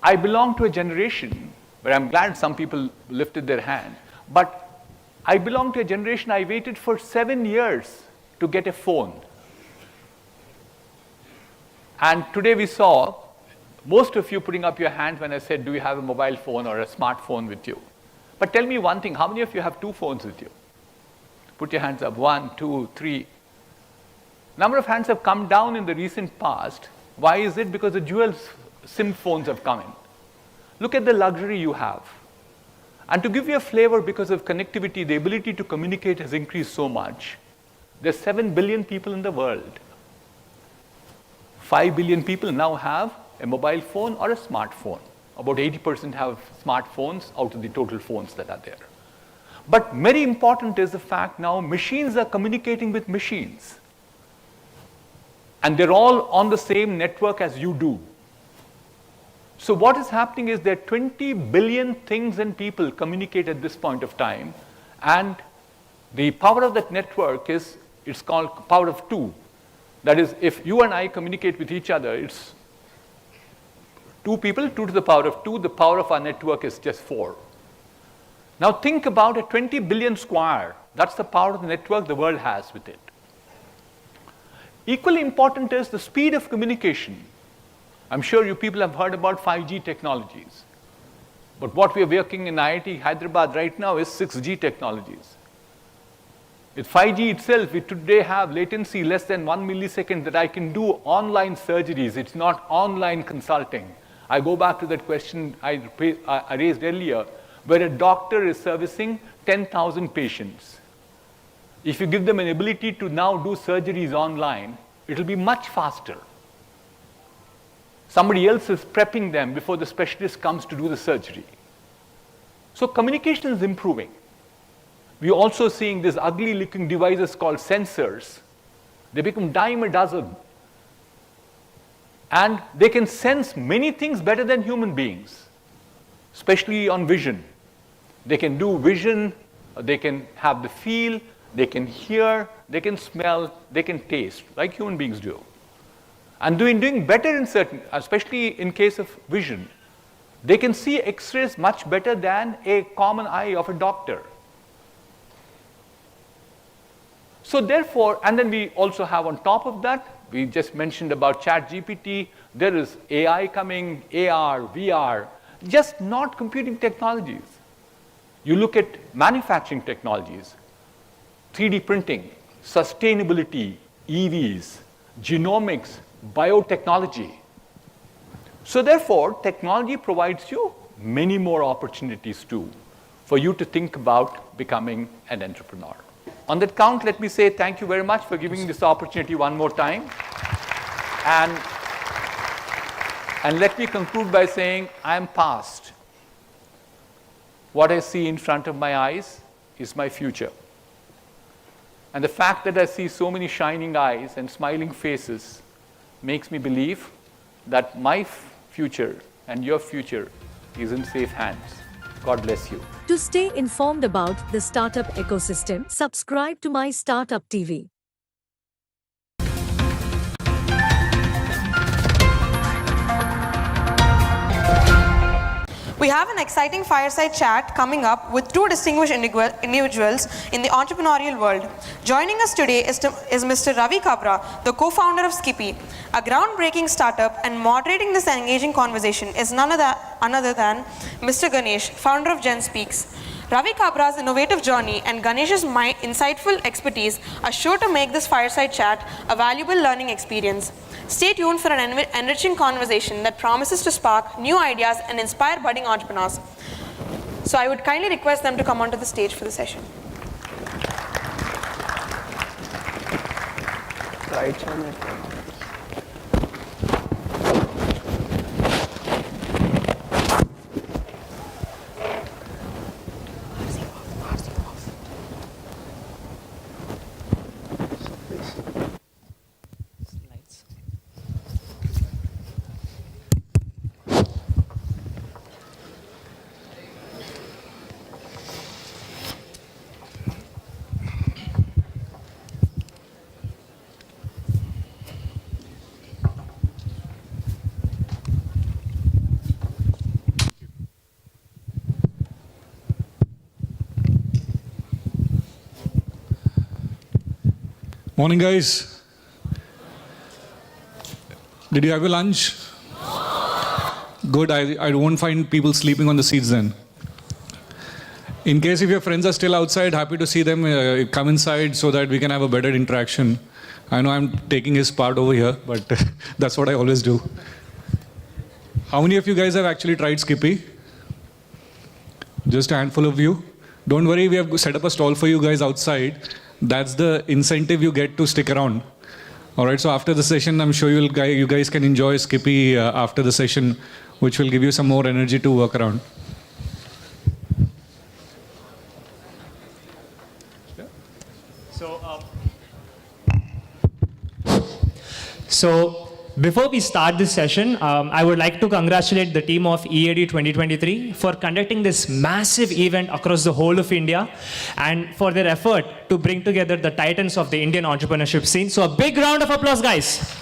Speaker 24: I belong to a generation where I'm glad some people lifted their hand, but I belong to a generation I waited for 7 years to get a phone. And today we saw most of you putting up your hands when I said, do you have a mobile phone or a smartphone with you? But tell me one thing, how many of you have 2 phones with you? Put your hands up, 1, 2, 3. Number of hands have come down in the recent past. Why is it? Because the dual SIM phones have come in. Look at the luxury you have. And to give you a flavor, because of connectivity, the ability to communicate has increased so much. There's 7 billion people in the world. 5 billion people now have a mobile phone or a smartphone. About 80% have smartphones out of the total phones that are there. But very important is the fact now machines are communicating with machines. And they're all on the same network as you do. So what is happening is that 20 billion things and people communicate at this point of time. And the power of that network it's called power of 2. That is, if you and I communicate with each other, it's 2 people, 2 to the power of 2. The power of our network is just 4. Now think about a 20 billion square. That's the power of the network the world has with it. Equally important is the speed of communication. I'm sure you people have heard about 5G technologies. But what we are working in IIT Hyderabad right now is 6G technologies. With 5G itself, we today have latency less than 1 millisecond that I can do online surgeries. It's not online consulting. I go back to that question I raised earlier, where a doctor is servicing 10,000 patients. If you give them an ability to now do surgeries online, it'll be much faster. Somebody else is prepping them before the specialist comes to do the surgery. So communication is improving. We're also seeing these ugly looking devices called sensors. They become dime a dozen. And they can sense many things better than human beings, especially on vision. They can do vision, they can have the feel, they can hear, they can smell, they can taste, like human beings do. And doing better in certain, especially in case of vision. They can see X-rays much better than a common eye of a doctor. So therefore, and then we also have on top of that, we just mentioned about ChatGPT, there is AI coming, AR, VR, just not computing technologies. You look at manufacturing technologies, 3D printing, sustainability, EVs, genomics, biotechnology. So therefore, technology provides you many more opportunities too for you to think about becoming an entrepreneur. On that count, let me say thank you very much for giving this opportunity one more time. And let me conclude by saying I am past. What I see in front of my eyes is my future. And the fact that I see so many shining eyes and smiling faces makes me believe that my future and your future is in safe hands. God bless you.
Speaker 22: To stay informed about the startup ecosystem, subscribe to MyStartuptv.
Speaker 23: We have an exciting fireside chat coming up with two distinguished individuals in the entrepreneurial world. Joining us today is Mr. Ravi Kabra, the co-founder of Skippy, a groundbreaking startup, and moderating this engaging conversation is none other than Mr. Ganesh, founder of Gen Speaks. Ravi Kabra's innovative journey and Ganesh's insightful expertise are sure to make this fireside chat a valuable learning experience. Stay tuned for an enriching conversation that promises to spark new ideas and inspire budding entrepreneurs. So I would kindly request them to come onto the stage for the session.
Speaker 15: Morning, guys. Did you have your lunch? Good. I won't find people sleeping on the seats then. In case if your friends are still outside, happy to see them. Come inside so that we can have a better interaction. I know I'm taking his part over here, but that's what I always do. How many of you guys have actually tried Skippy? Just a handful of you. Don't worry, we have set up a stall for you guys outside. That's the incentive you get to stick around. All right, so after the session, I'm sure you guys can enjoy Skippy after the session, which will give you some more energy to work around.
Speaker 16: So before we start this session, I would like to congratulate the team of EAD 2023 for conducting this massive event across the whole of India and for their effort to bring together the titans of the Indian entrepreneurship scene. So a big round of applause, guys.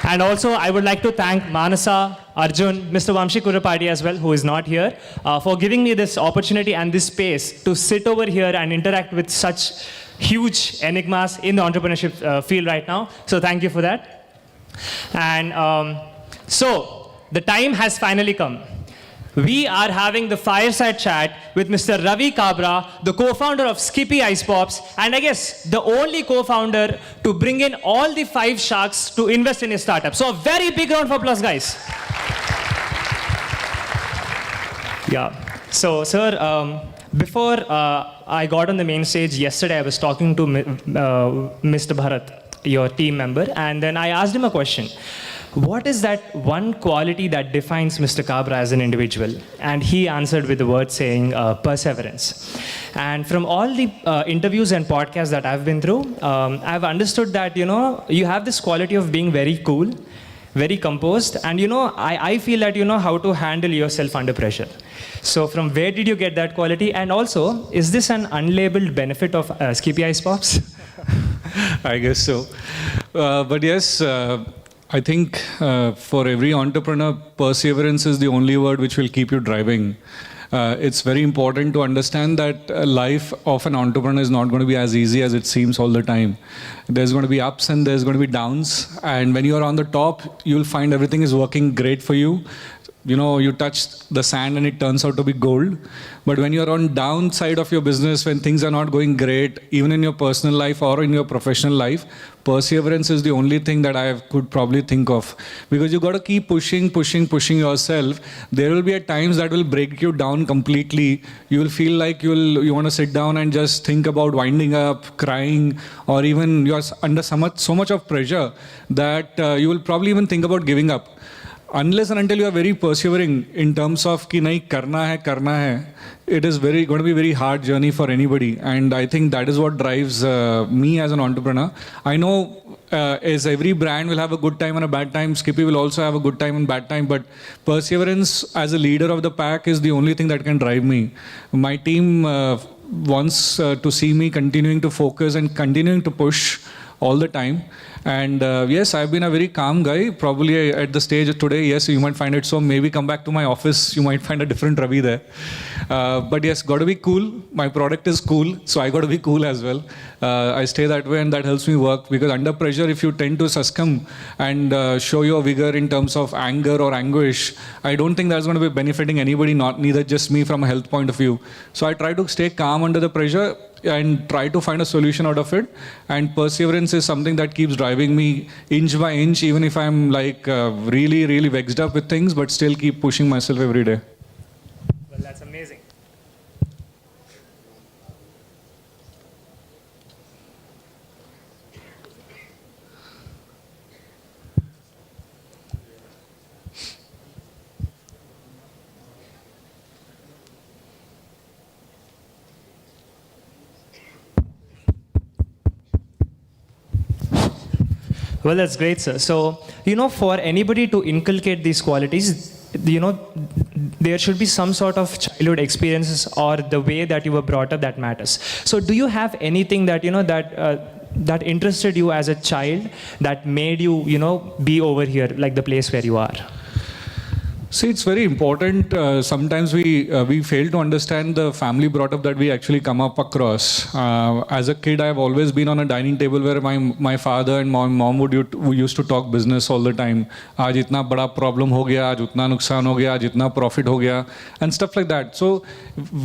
Speaker 16: And also, I would like to thank Manasa, Arjun, Mr. Vamshi Kurapadi as well, who is not here, for giving me this opportunity and this space to sit over here and interact with such huge enigmas in the entrepreneurship field right now. So thank you for that. And so the time has finally come. We are having the fireside chat with Mr. Ravi Kabra, the co-founder of Skippy Ice Pops, and I guess the only co-founder to bring in all the 5 sharks to invest in his startup. So a very big round of applause, guys. Yeah. So, sir, before I got on the main stage yesterday, I was talking to Mr. Bharat, your team member, and then I asked him a question. What is that one quality that defines Mr. Kabra as an individual? And he answered with the word saying perseverance. And from all the interviews and podcasts that I've been through, I've understood that, you have this quality of being very cool, very composed, and I feel that you know how to handle yourself under pressure. So from where did you get that quality? And also, is this an unlabeled benefit of Skippy Ice Pops?
Speaker 15: I guess so. But yes, I think for every entrepreneur, perseverance is the only word which will keep you driving. It's very important to understand that life of an entrepreneur is not going to be as easy as it seems all the time. There's going to be ups and there's going to be downs. And when you're on the top, you'll find everything is working great for you. You touch the sand and it turns out to be gold. But when you're on downside of your business, when things are not going great, even in your personal life or in your professional life, perseverance is the only thing that I could probably think of. Because you got to keep pushing yourself. There will be at times that will break you down completely. You will feel like you want to sit down and just think about winding up, crying, or even you're under so much of pressure that you will probably even think about giving up. Unless and until you are very persevering in terms of ki nahi karna hai, it is going to be a very hard journey for anybody. And I think that is what drives me as an entrepreneur. I know as every brand will have a good time and a bad time, Skippy will also have a good time and bad time, but perseverance as a leader of the pack is the only thing that can drive me. My team wants to see me continuing to focus and continuing to push all the time. And yes, I've been a very calm guy. Probably at the stage today, yes, you might find it so. Maybe come back to my office, you might find a different Ravi there. But yes, got to be cool. My product is cool, so I got to be cool as well. I stay that way, and that helps me work, because under pressure, if you tend to succumb and show your vigor in terms of anger or anguish, I don't think that's going to be benefiting anybody, neither just me from a health point of view. So I try to stay calm under the pressure and try to find a solution out of it. And perseverance is something that keeps driving me inch by inch, even if I'm like really, really vexed up with things, but still keep pushing myself every day.
Speaker 16: Well, that's amazing. Well, that's great, sir. So, for anybody to inculcate these qualities, there should be some sort of childhood experiences or the way that you were brought up that matters. So, do you have anything that, that interested you as a child that made you, be over here, like the place where you are?
Speaker 15: See, it's very important. Sometimes we fail to understand the family brought up that we actually come up across. As a kid, I've always been on a dining table where my father and my mom used to talk business all the time. Aaj itna bada problem ho gaya, aaj utna nuksan ho gaya, aaj itna profit ho gaya, and stuff like that. So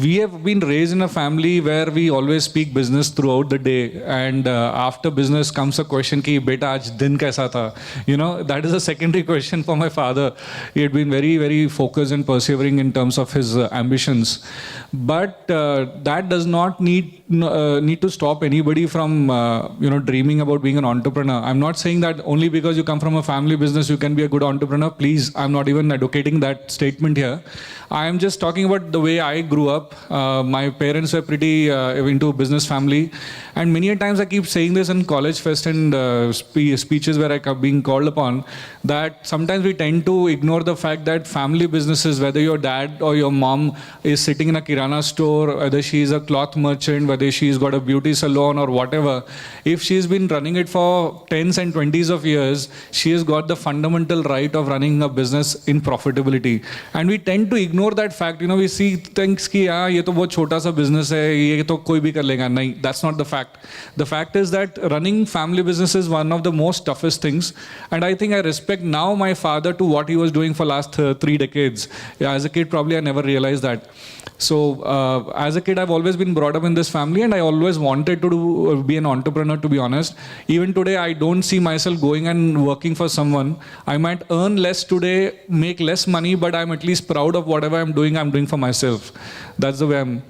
Speaker 15: we have been raised in a family where we always speak business throughout the day. And after business comes a question ki, beta aaj din kaisa tha? That is a secondary question for my father. He had been very focused and persevering in terms of his ambitions, but that does not need to stop anybody from dreaming about being an entrepreneur. I'm not saying that only because you come from a family business you can be a good entrepreneur. Please, I'm not even advocating that statement here. I am just talking about the way I grew up. My parents were pretty into a business family, and many a times I keep saying this in college fest and speeches where I'm being called upon, that sometimes we tend to ignore the fact that family businesses, whether your dad or your mom is sitting in a kirana store, whether she is a cloth merchant, whether she's got a beauty salon or whatever, if she's been running it for 10s and 20s of years, she has got the fundamental right of running a business in profitability. And we tend to ignore that fact. We see things ki ye to bahut chota sa business hai, ye to koi bhi kar lega. Nahin, that's not the fact. The fact is that running family business is one of the most toughest things, and I think I respect now my father to what he was doing for last 3 decades. As a kid, probably I never realized that. So as a kid, I've always been brought up in this family, and I always wanted to be an entrepreneur, to be honest. Even today, I don't see myself going and working for someone. I might earn less today, make less money, but I'm at least proud of whatever I'm doing for myself. That's the way I'm.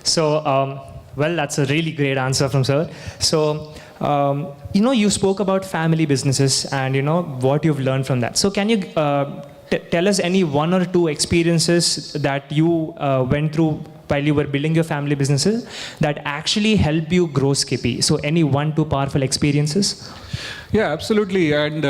Speaker 16: So, well, that's a really great answer from sir. So, you spoke about family businesses and, what you've learned from that. So can you tell us any 1 or 2 experiences that you went through while you were building your family businesses that actually helped you grow Skippy? So any 1, 2 powerful experiences?
Speaker 15: Yeah, absolutely. And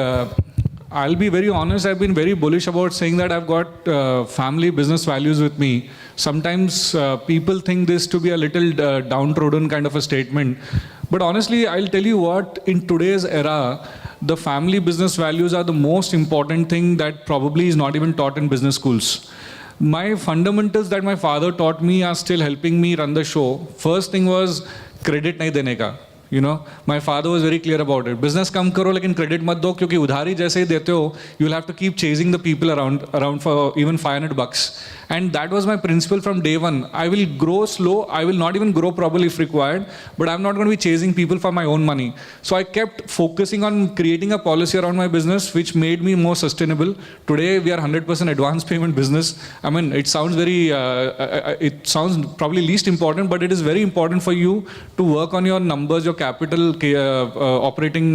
Speaker 15: I'll be very honest, I've been very bullish about saying that I've got family business values with me. Sometimes people think this to be a little downtrodden kind of a statement. But honestly, I'll tell you what, in today's era, the family business values are the most important thing that probably is not even taught in business schools. My fundamentals that my father taught me are still helping me run the show. First thing was credit nahi dene ka. My father was very clear about it. Business kam karo, lekin credit mat do, kyunki udhari jaise hi dete ho, you'll have to keep chasing the people around for even $500. And that was my principle from day one. I will grow slow. I will not even grow probably if required, but I'm not going to be chasing people for my own money. So I kept focusing on creating a policy around my business, which made me more sustainable. Today, we are 100% advance payment business. I mean, it sounds it sounds probably least important, but it is very important for you to work on your numbers, your capital, operating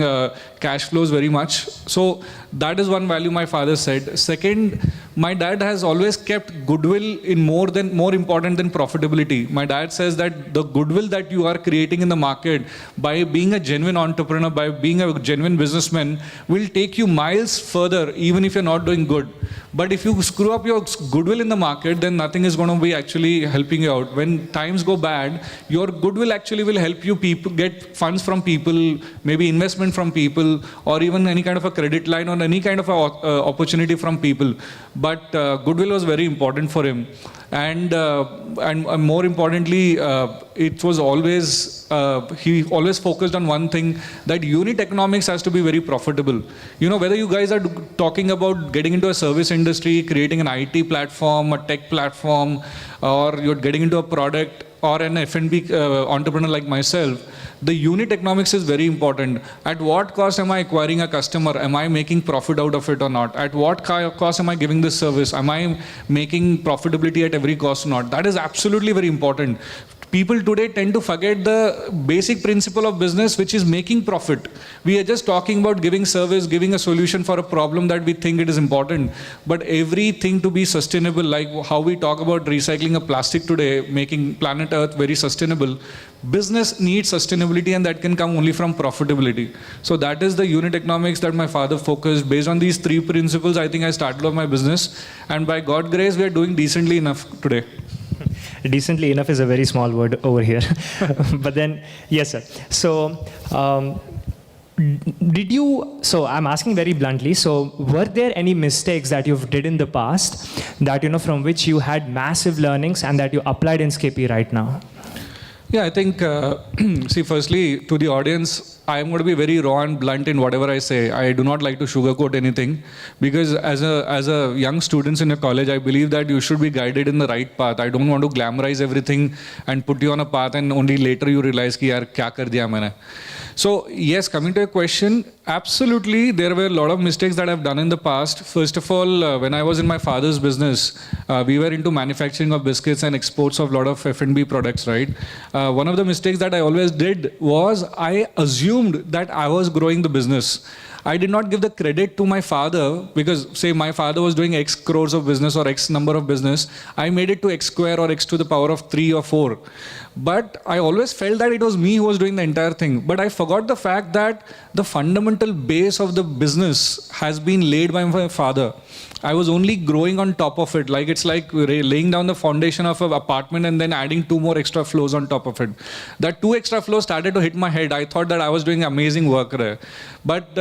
Speaker 15: cash flows very much. So that is one value my father said. Second, my dad has always kept goodwill in more important than profitability. My dad says that the goodwill that you are creating in the market by being a genuine entrepreneur, by being a genuine businessman, will take you miles further, even if you're not doing good. But if you screw up your goodwill in the market, then nothing is going to be actually helping you out. When times go bad, your goodwill actually will help you get funds from people, maybe investment from people, or even any kind of a credit line or any kind of a, opportunity from people. But goodwill was very important for him. And more importantly, it was always, he always focused on one thing, that unit economics has to be very profitable. You know, whether you guys are talking about getting into a service industry, creating an IT platform, a tech platform, or you're getting into a product, or an F&B entrepreneur like myself, the unit economics is very important. At what cost am I acquiring a customer? Am I making profit out of it or not? At what cost am I giving this service? Am I making profitability at every cost or not? That is absolutely very important. People today tend to forget the basic principle of business, which is making profit. We are just talking about giving service, giving a solution for a problem that we think it is important. But everything to be sustainable, like how we talk about recycling a plastic today, making planet Earth very sustainable, business needs sustainability, and that can come only from profitability. So that is the unit economics that my father focused. Based on these three principles, I think I started off my business. And by God's grace, we are doing decently enough today.
Speaker 16: Decently enough is a very small word over here. But then, yes, sir. So, so I'm asking very bluntly, so were there any mistakes that you've did in the past that, from which you had massive learnings and that you applied in Skippy right now?
Speaker 15: Yeah, I think, see, firstly, to the audience, I am going to be very raw and blunt in whatever I say. I do not like to sugarcoat anything, because as a young student in a college, I believe that you should be guided in the right path. I don't want to glamorize everything and put you on a path and only later you realize ki yaar kya kar diya maine. So yes, coming to your question, absolutely, there were a lot of mistakes that I've done in the past. First of all, when I was in my father's business, we were into manufacturing of biscuits and exports of a lot of F&B products, right? One of the mistakes that I always did was I assumed that I was growing the business. I did not give the credit to my father, because say my father was doing X crores of business or X number of business. I made it to X square or X to the power of 3 or 4. But I always felt that it was me who was doing the entire thing. But I forgot the fact that the fundamental base of the business has been laid by my father. I was only growing on top of it. Like it's like laying down the foundation of an apartment and then adding 2 more extra floors on top of it. That 2 extra floors started to hit my head. I thought that I was doing amazing work there. But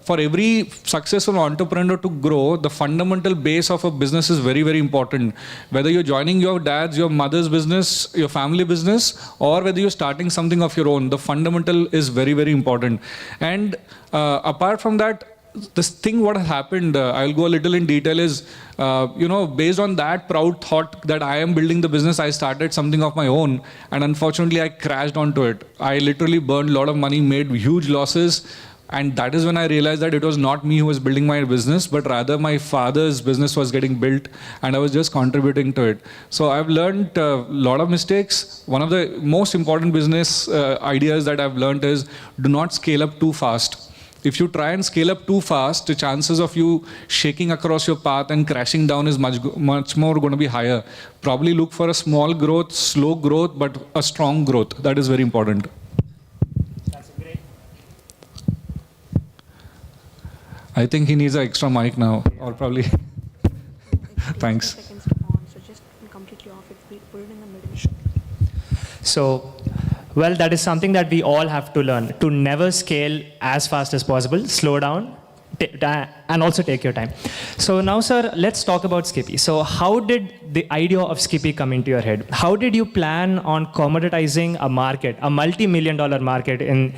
Speaker 15: for every successful entrepreneur to grow, the fundamental base of a business is very, very important. Whether you're joining your dad's, your mother's business, your family business, or whether you're starting something of your own, the fundamental is very, very important. And apart from that, this thing what has happened, I'll go a little in detail, is, based on that proud thought that I am building the business, I started something of my own, and unfortunately I crashed onto it. I literally burned a lot of money, made huge losses, and that is when I realized that it was not me who was building my business, but rather my father's business was getting built, and I was just contributing to it. So I've learned a lot of mistakes. One of the most important business ideas that I've learned is, do not scale up too fast. If you try and scale up too fast, the chances of you shaking across your path and crashing down is much more going to be higher. Probably look for a small growth, slow growth, but a strong growth. That is very important.
Speaker 16: That's great.
Speaker 15: I think he needs an extra mic now, or probably. Thanks.
Speaker 16: So, well, that is something that we all have to learn, to never scale as fast as possible, slow down, and also take your time. So now, sir, let's talk about Skippy. So how did the idea of Skippy come into your head? How did you plan on commoditizing a market, a multi-million-dollar market in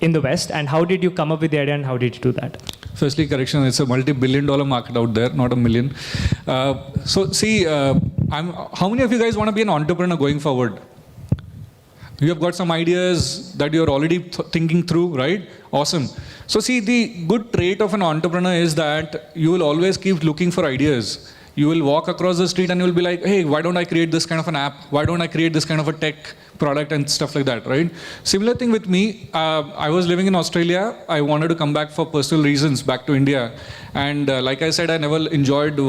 Speaker 16: the West, and how did you come up with the idea and how did you do that?
Speaker 15: Firstly, correction, it's a multi-billion-dollar market out there, not a million. So see, how many of you guys want to be an entrepreneur going forward? You have got some ideas that you're already thinking through, right? Awesome. So see, the good trait of an entrepreneur is that you will always keep looking for ideas. You will walk across the street and you'll be like, hey, why don't I create this kind of an app? Why don't I create this kind of a tech product and stuff like that, right? Similar thing with me. I was living in Australia. I wanted to come back for personal reasons back to India. And like I said, I never enjoyed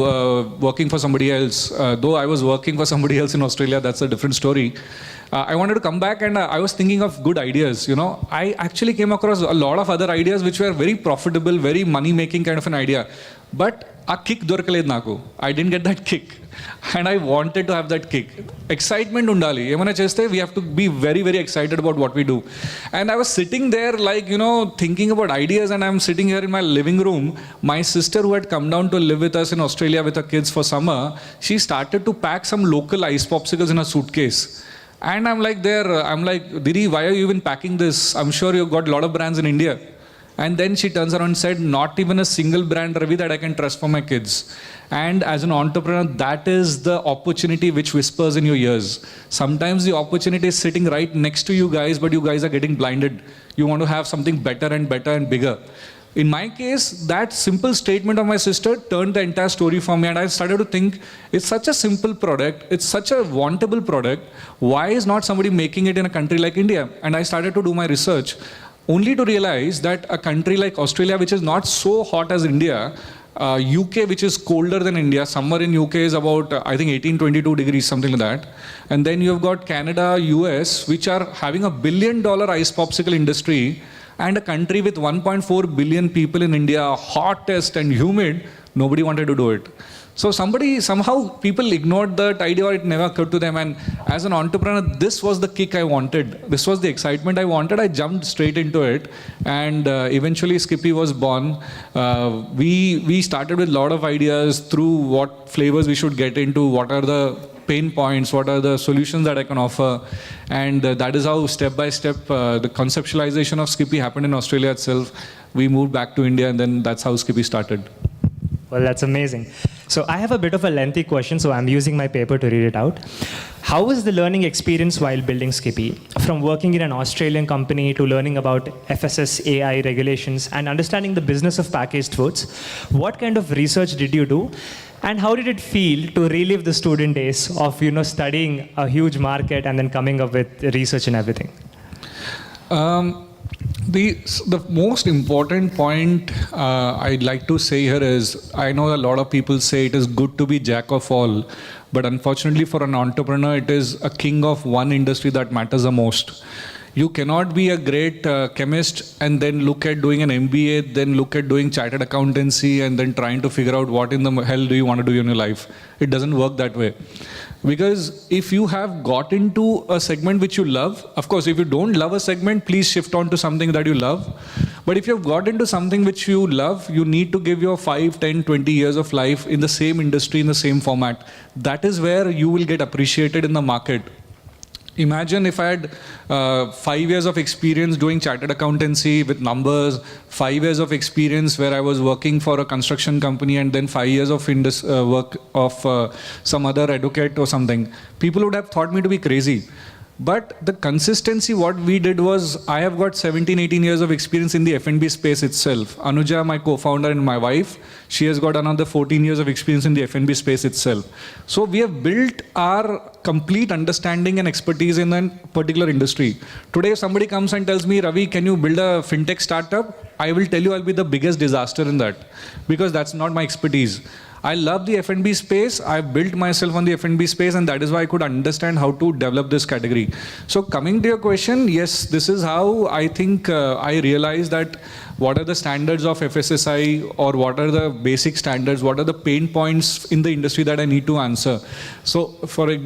Speaker 15: working for somebody else. Though I was working for somebody else in Australia, that's a different story. I wanted to come back and I was thinking of good ideas, you know. I actually came across a lot of other ideas which were very profitable, very money-making kind of an idea. But a kick dorkaled naku. I didn't get that kick. And I wanted to have that kick. Excitement undali. Emana cheste, we have to be very, very excited about what we do. And I was sitting there like, you know, thinking about ideas, and I'm sitting here in my living room. My sister, who had come down to live with us in Australia with her kids for summer, she started to pack some local ice popsicles in a suitcase. And I'm like, Didi, why are you even packing this? I'm sure you've got a lot of brands in India. And then she turns around and said, not even a single brand, Ravi, that I can trust for my kids. And as an entrepreneur, that is the opportunity which whispers in your ears. Sometimes the opportunity is sitting right next to you guys, but you guys are getting blinded. You want to have something better and better and bigger. In my case, that simple statement of my sister turned the entire story for me, and I started to think, it's such a simple product, it's such a wantable product, why is not somebody making it in a country like India? And I started to do my research, only to realize that a country like Australia, which is not so hot as India, UK, which is colder than India, summer in UK is about, I think, 18-22 degrees, something like that. And then you've got Canada, US, which are having $1 billion ice popsicle industry, and a country with 1.4 billion people in India, hottest and humid, nobody wanted to do it. So somehow people ignored that idea, or it never occurred to them. And as an entrepreneur, this was the kick I wanted. This was the excitement I wanted. I jumped straight into it. And eventually Skippy was born. We started with a lot of ideas through what flavors we should get into, what are the pain points, what are the solutions that I can offer. And that is how step by step the conceptualization of Skippy happened in Australia itself. We moved back to India, and then that's how Skippy started.
Speaker 16: Well, that's amazing. So I have a bit of a lengthy question, so I'm using my paper to read it out. How was the learning experience while building Skippy? From working in an Australian company to learning about FSS AI regulations and understanding the business of packaged foods, what kind of research did you do? And how did it feel to relive the student days of, you know, studying a huge market and then coming up with research and everything?
Speaker 15: The most important point I'd like to say here is, I know a lot of people say it is good to be jack of all, but unfortunately for an entrepreneur, it is a king of one industry that matters the most. You cannot be a great chemist and then look at doing an MBA, then look at doing chartered accountancy, and then trying to figure out what in the hell do you want to do in your life. It doesn't work that way. Because if you have got into a segment which you love, of course, if you don't love a segment, please shift on to something that you love. But if you've got into something which you love, you need to give your 5, 10, 20 years of life in the same industry, in the same format. That is where you will get appreciated in the market. Imagine if I had 5 years of experience doing chartered accountancy with numbers, 5 years of experience where I was working for a construction company, and then 5 years of work of some other advocate or something. People would have thought me to be crazy. But the consistency, what we did was, I have got 17, 18 years of experience in the F&B space itself. Anuja, my co-founder, and my wife, she has got another 14 years of experience in the F&B space itself. So we have built our complete understanding and expertise in a particular industry. Today, if somebody comes and tells me, Ravi, can you build a fintech startup? I will tell you I'll be the biggest disaster in that, because that's not my expertise. I love the F&B space. I've built myself on the F&B space, and that is why I could understand how to develop this category. So coming to your question, yes, this is how I think I realized that what are the standards of FSSI, or what are the basic standards, what are the pain points in the industry that I need to answer. So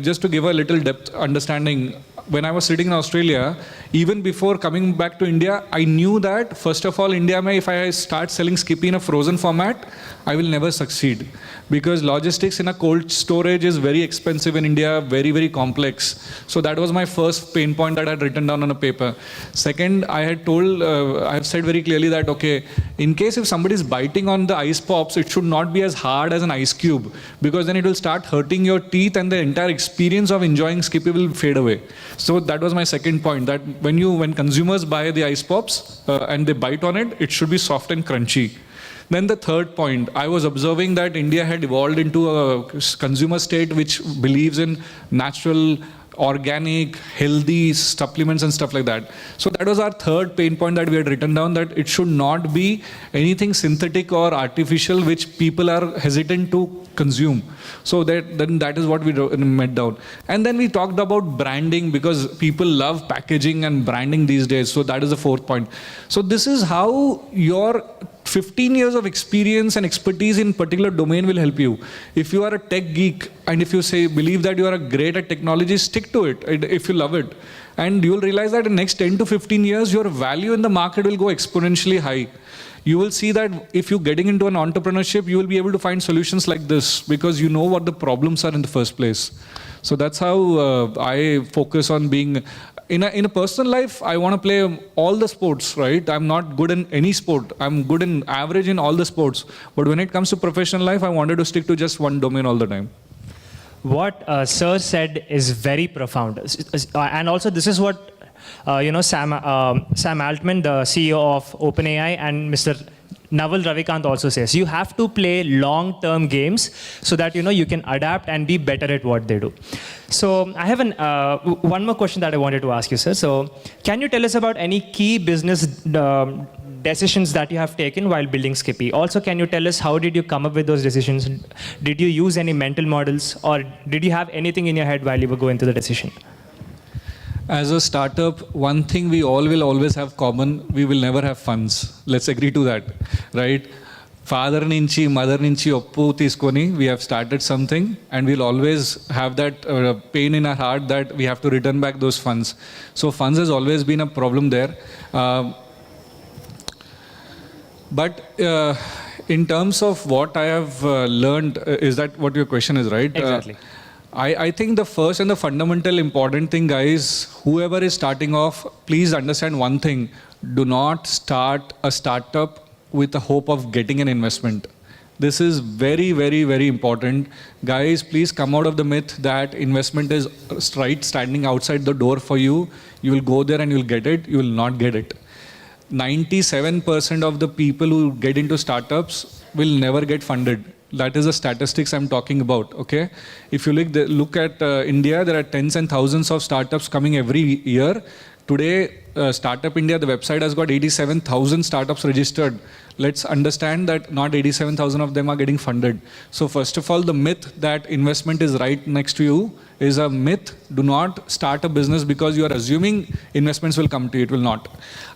Speaker 15: just to give a little depth understanding, when I was sitting in Australia, even before coming back to India, I knew that, first of all, India, if I start selling Skippy in a frozen format, I will never succeed. Because logistics in a cold storage is very expensive in India, very, very complex. So that was my first pain point that I had written down on a paper. Second, I have said very clearly that, okay, in case if somebody is biting on the ice pops, it should not be as hard as an ice cube, because then it will start hurting your teeth and the entire experience of enjoying Skippy will fade away. So that was my second point, that when consumers buy the ice pops and they bite on it, it should be soft and crunchy. Then the third point, I was observing that India had evolved into a consumer state which believes in natural, organic, healthy supplements and stuff like that. So that was our third pain point that we had written down, that it should not be anything synthetic or artificial which people are hesitant to consume. So that is what we met down. And then we talked about branding, because people love packaging and branding these days. So that is the fourth point. So this is how your 15 years of experience and expertise in particular domain will help you. If you are a tech geek and if you believe that you are great at technology, stick to it if you love it. And you will realize that in the next 10 to 15 years, your value in the market will go exponentially high. You will see that if you're getting into an entrepreneurship, you will be able to find solutions like this because you know what the problems are in the first place. So that's how I focus on being. In a personal life, I want to play all the sports, right? I'm not good in any sport. I'm good in average in all the sports. But when it comes to professional life, I wanted to stick to just one domain all the time.
Speaker 16: What Sir said is very profound. And also this is what Sam Altman, the CEO of OpenAI, and Mr. Naval Ravikant also says. You have to play long-term games so that you can adapt and be better at what they do. So I have one more question that I wanted to ask you, sir. So can you tell us about any key business decisions that you have taken while building Skippy? Also, can you tell us how did you come up with those decisions? Did you use any mental models, or did you have anything in your head while you were going through the decision?
Speaker 15: As a startup, one thing we all will always have common, we will never have funds. Let's agree to that, right? Father nunchi, mother nunchi oppu teeskoni, we have started something, and we'll always have that pain in our heart that we have to return back those funds. So funds has always been a problem there. But in terms of what I have learned, is that what your question is, right?
Speaker 16: Exactly.
Speaker 15: I think the first and the fundamental important thing, guys, whoever is starting off, please understand one thing. Do not start a startup with the hope of getting an investment. This is very, very, very important. Guys, please come out of the myth that investment is right standing outside the door for you. You will go there and you'll get it. You will not get it. 97% of the people who get into startups will never get funded. That is the statistics I'm talking about, okay? If you look at India, there are tens and thousands of startups coming every year. Today, Startup India, the website has got 87,000 startups registered. Let's understand that not 87,000 of them are getting funded. So first of all, the myth that investment is right next to you is a myth. Do not start a business because you are assuming investments will come to you. It will not.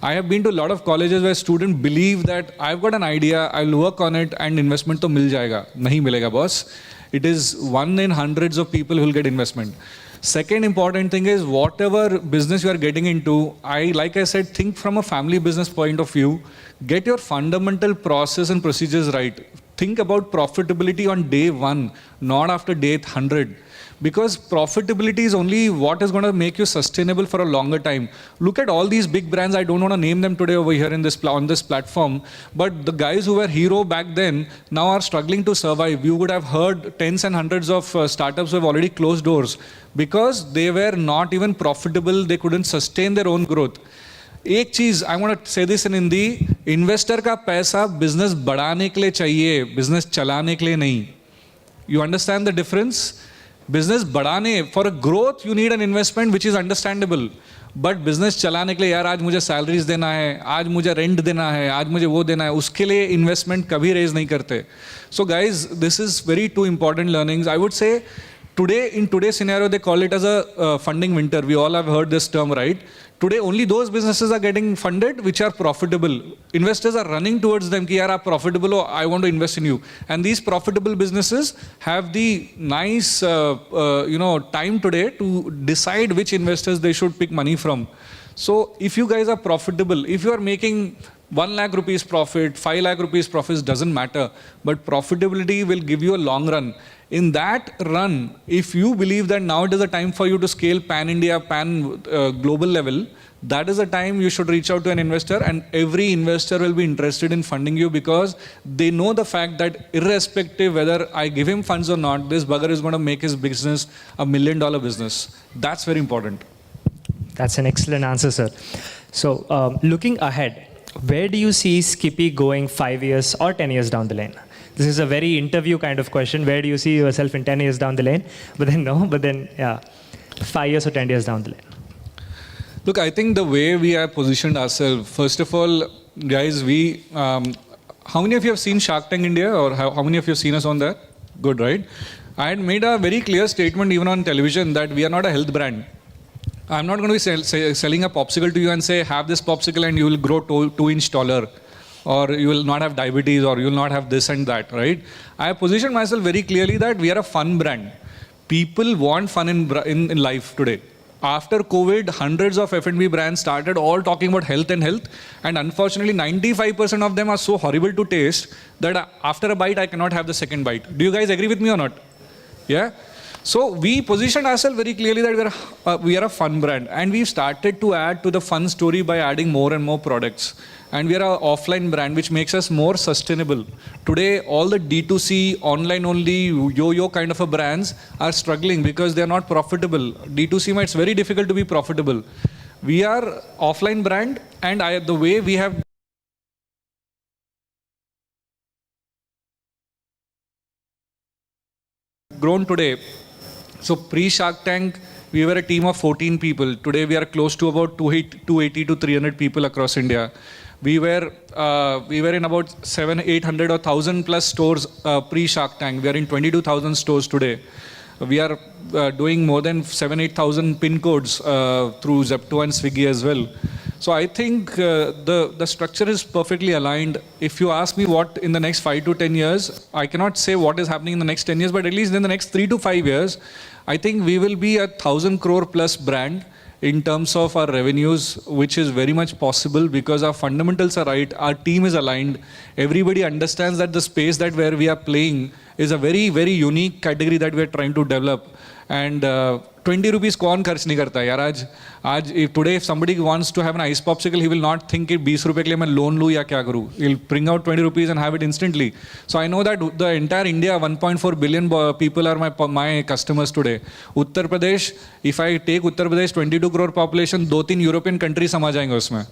Speaker 15: I have been to a lot of colleges where students believe that I've got an idea, I'll work on it and investment to mil jayega. Nahi milega, boss. It is 1 in hundreds of people who will get investment. Second important thing is whatever business you are getting into, like I said, think from a family business point of view. Get your fundamental process and procedures right. Think about profitability on day 1, not after day 100. Because profitability is only what is going to make you sustainable for a longer time. Look at all these big brands. I don't want to name them today over here on this platform. But the guys who were hero back then now are struggling to survive. You would have heard tens and hundreds of startups who have already closed doors because they were not even profitable. They couldn't sustain their own growth. एक चीज I want to say this in Hindi, investor का पैसा business बढ़ाने के लिए चाहिए, business चलाने के लिए नहीं. You understand the difference? Business बढ़ाने, for a growth you need an investment which is understandable. But business चलाने के लिए यार आज मुझे salaries देना है, आज मुझे rent देना है, आज मुझे वो देना है, उसके लिए investment कभी raise नहीं करते. So guys, this is very two important learnings. I would say today, in today's scenario, they call it as a funding winter. We all have heard this term, right? Today, only those businesses are getting funded which are profitable. Investors are running towards them. Ki, yaar, aap profitable ho, I want to invest in you. And these profitable businesses have the nice, time today to decide which investors they should pick money from. So, if you guys are profitable, if you are making 1 lakh rupees profit, 5 lakh rupees profits, doesn't matter. But profitability will give you a long run. In that run, if you believe that now it is a time for you to scale pan-India, pan-global level, that is the time you should reach out to an investor, and every investor will be interested in funding you because they know the fact that irrespective whether I give him funds or not, this bugger is going to make his business $1 million business. That's very important.
Speaker 16: That's an excellent answer, sir. So looking ahead, Where do you see Skippy going 5 years or 10 years down the lane? This is a very interview kind of question. Where do you see yourself in 10 years down the lane? But then, yeah, 5 years or 10 years down the lane.
Speaker 15: Look, I think the way we have positioned ourselves, first of all, guys, how many of you have seen Shark Tank India, or how many of you have seen us on there? Good, right? I had made a very clear statement even on television that we are not a health brand. I'm not going to be selling a popsicle to you and say, have this popsicle and you will grow 2-inch taller, or you will not have diabetes, or you will not have this and that, right? I have positioned myself very clearly that we are a fun brand. People want fun in life today. After COVID, hundreds of F&B brands started all talking about health, and unfortunately 95% of them are so horrible to taste that after a bite I cannot have the second bite. Do you guys agree with me or not? Yeah? So we positioned ourselves very clearly that we are a fun brand, and we've started to add to the fun story by adding more and more products. And we are an offline brand, which makes us more sustainable. Today, all the D2C, online only, yo-yo kind of a brands are struggling because they are not profitable. D2C, it's very difficult to be profitable. We are offline brand, and the way we have grown today. So pre-Shark Tank, we were a team of 14 people. Today we are close to about 280 to 300 people across India. We were in about 700-800 or 1,000 plus stores pre-Shark Tank. We are in 22,000 stores today. We are doing more than 7,000-8,000 pin codes through Zepto and Swiggy as well. So I think the structure is perfectly aligned. If you ask me what in the next 5 to 10 years, I cannot say what is happening in the next 10 years, but at least in the next 3 to 5 years, I think we will be a 1,000 crore plus brand in terms of our revenues, which is very much possible because our fundamentals are right, our team is aligned, everybody understands that the space that where we are playing is a very, very unique category that we are trying to develop. And 20 rupees कौन खर्च नहीं करता यार आज if somebody wants to have an ice popsicle, he will not think कि 20 रुपए के लिए मैं loan लूँ या क्या करूँ. He'll bring out 20 rupees and have it instantly. So I know that the entire India, 1.4 billion people are my customers today. Uttar Pradesh, if I take Uttar Pradesh, 22 crore population, 2-3 European countries समा जाएंगे उसमें,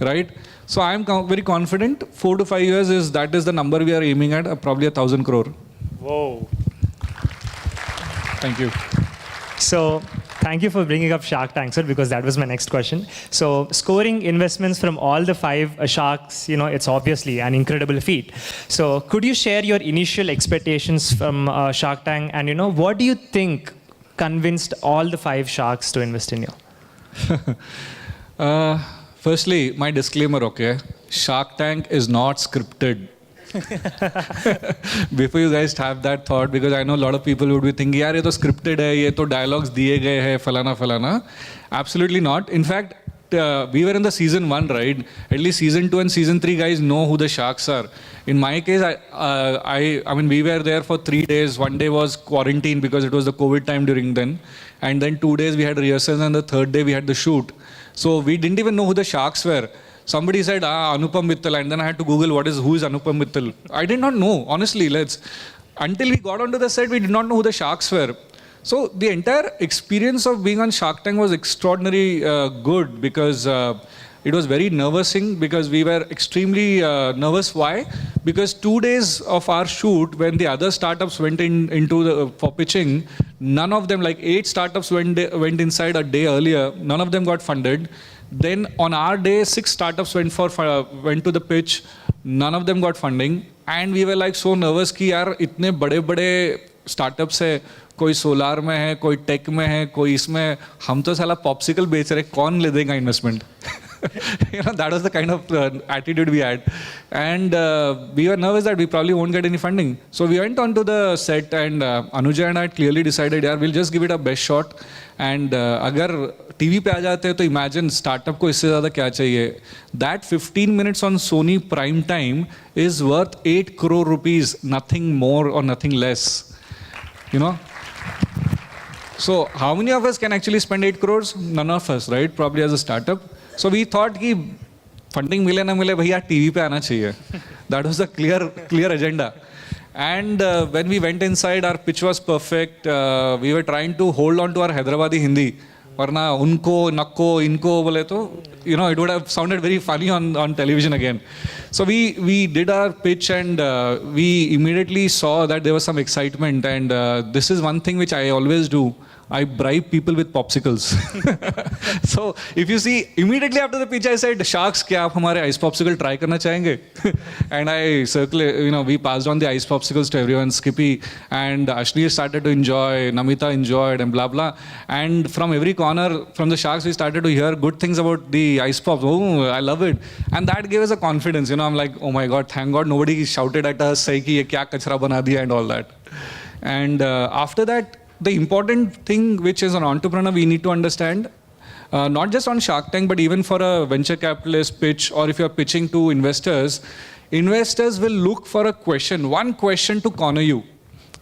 Speaker 15: right? So I am very confident. 4 to 5 years that is the number we are aiming at, probably 1,000 crore.
Speaker 16: Whoa.
Speaker 15: Thank you.
Speaker 16: So thank you for bringing up Shark Tank, sir, because that was my next question. So scoring investments from all the 5 sharks, it's obviously an incredible feat. So could you share your initial expectations from Shark Tank, and what do you think convinced all the 5 sharks to invest in you?
Speaker 15: Firstly, my disclaimer, okay? Shark Tank is not scripted. Before you guys have that thought, because I know a lot of people would be thinking, yaar, ye to scripted hai, ye to dialogues diye gaye hai, falana. Absolutely not. In fact, we were in the season 1, right? At least season 2 and season 3 guys know who the sharks are. In my case, I mean, we were there for 3 days. 1 day was quarantine because it was the COVID time during then. And then 2 days we had rehearsals, and the 3rd day we had the shoot. So we didn't even know who the sharks were. Somebody said, Anupam Mittal, and then I had to Google who is Anupam Mittal. I did not know, honestly. Until we got onto the set, we did not know who the sharks were. So the entire experience of being on Shark Tank was extraordinarily good because it was very nervousing because we were extremely nervous. Why? Because 2 days of our shoot, when the other startups went for pitching, none of them, like 8 startups went inside a day earlier, none of them got funded. Then on our day, 6 startups went to the pitch. None of them got funding, and we were like so nervous कि यार इतने बड़े startups है, कोई solar में है, कोई tech में है, कोई इसमें हम तो साला popsicle बेच रहे, कौन ले देगा investment? That was the kind of attitude we had, and we were nervous that we probably won't get any funding. So we went onto the set, and Anuja and I had clearly decided, yaar, we'll just give it a best shot. And अगर TV पे आ जाते हैं तो imagine startup को इससे ज़्यादा क्या चाहिए? That 15 minutes on Sony prime time is worth 8 crore rupees, nothing more or nothing less. So how many of us can actually spend 8 crores? None of us, right? Probably as a startup. So we thought कि funding मिले ना मिले भैया TV पे आना चाहिए. That was the clear agenda. And when we went inside, our pitch was perfect. We were trying to hold on to our Hyderabadi Hindi. Varna unko, nakko, inko bole to, it would have sounded very funny on television again. So we did our pitch and we immediately saw that there was some excitement, and this is one thing which I always do. I bribe people with popsicles. So if you see, immediately after the pitch I said, Sharks, kya aap hamare ice popsicle try karna chahenge? And I we passed on the ice popsicles to everyone, Skippy, and Ashneer started to enjoy, Namita enjoyed, and blah blah. And from every corner, from the Sharks, we started to hear good things about the ice pops. Oh, I love it. And that gave us a confidence, I'm like, oh my God, thank God nobody shouted at us, say ki ye kya kachra bana diya and all that. And after that, the important thing which is an entrepreneur we need to understand, not just on Shark Tank, but even for a venture capitalist pitch, or if you're pitching to investors will look for a question, one question to corner you.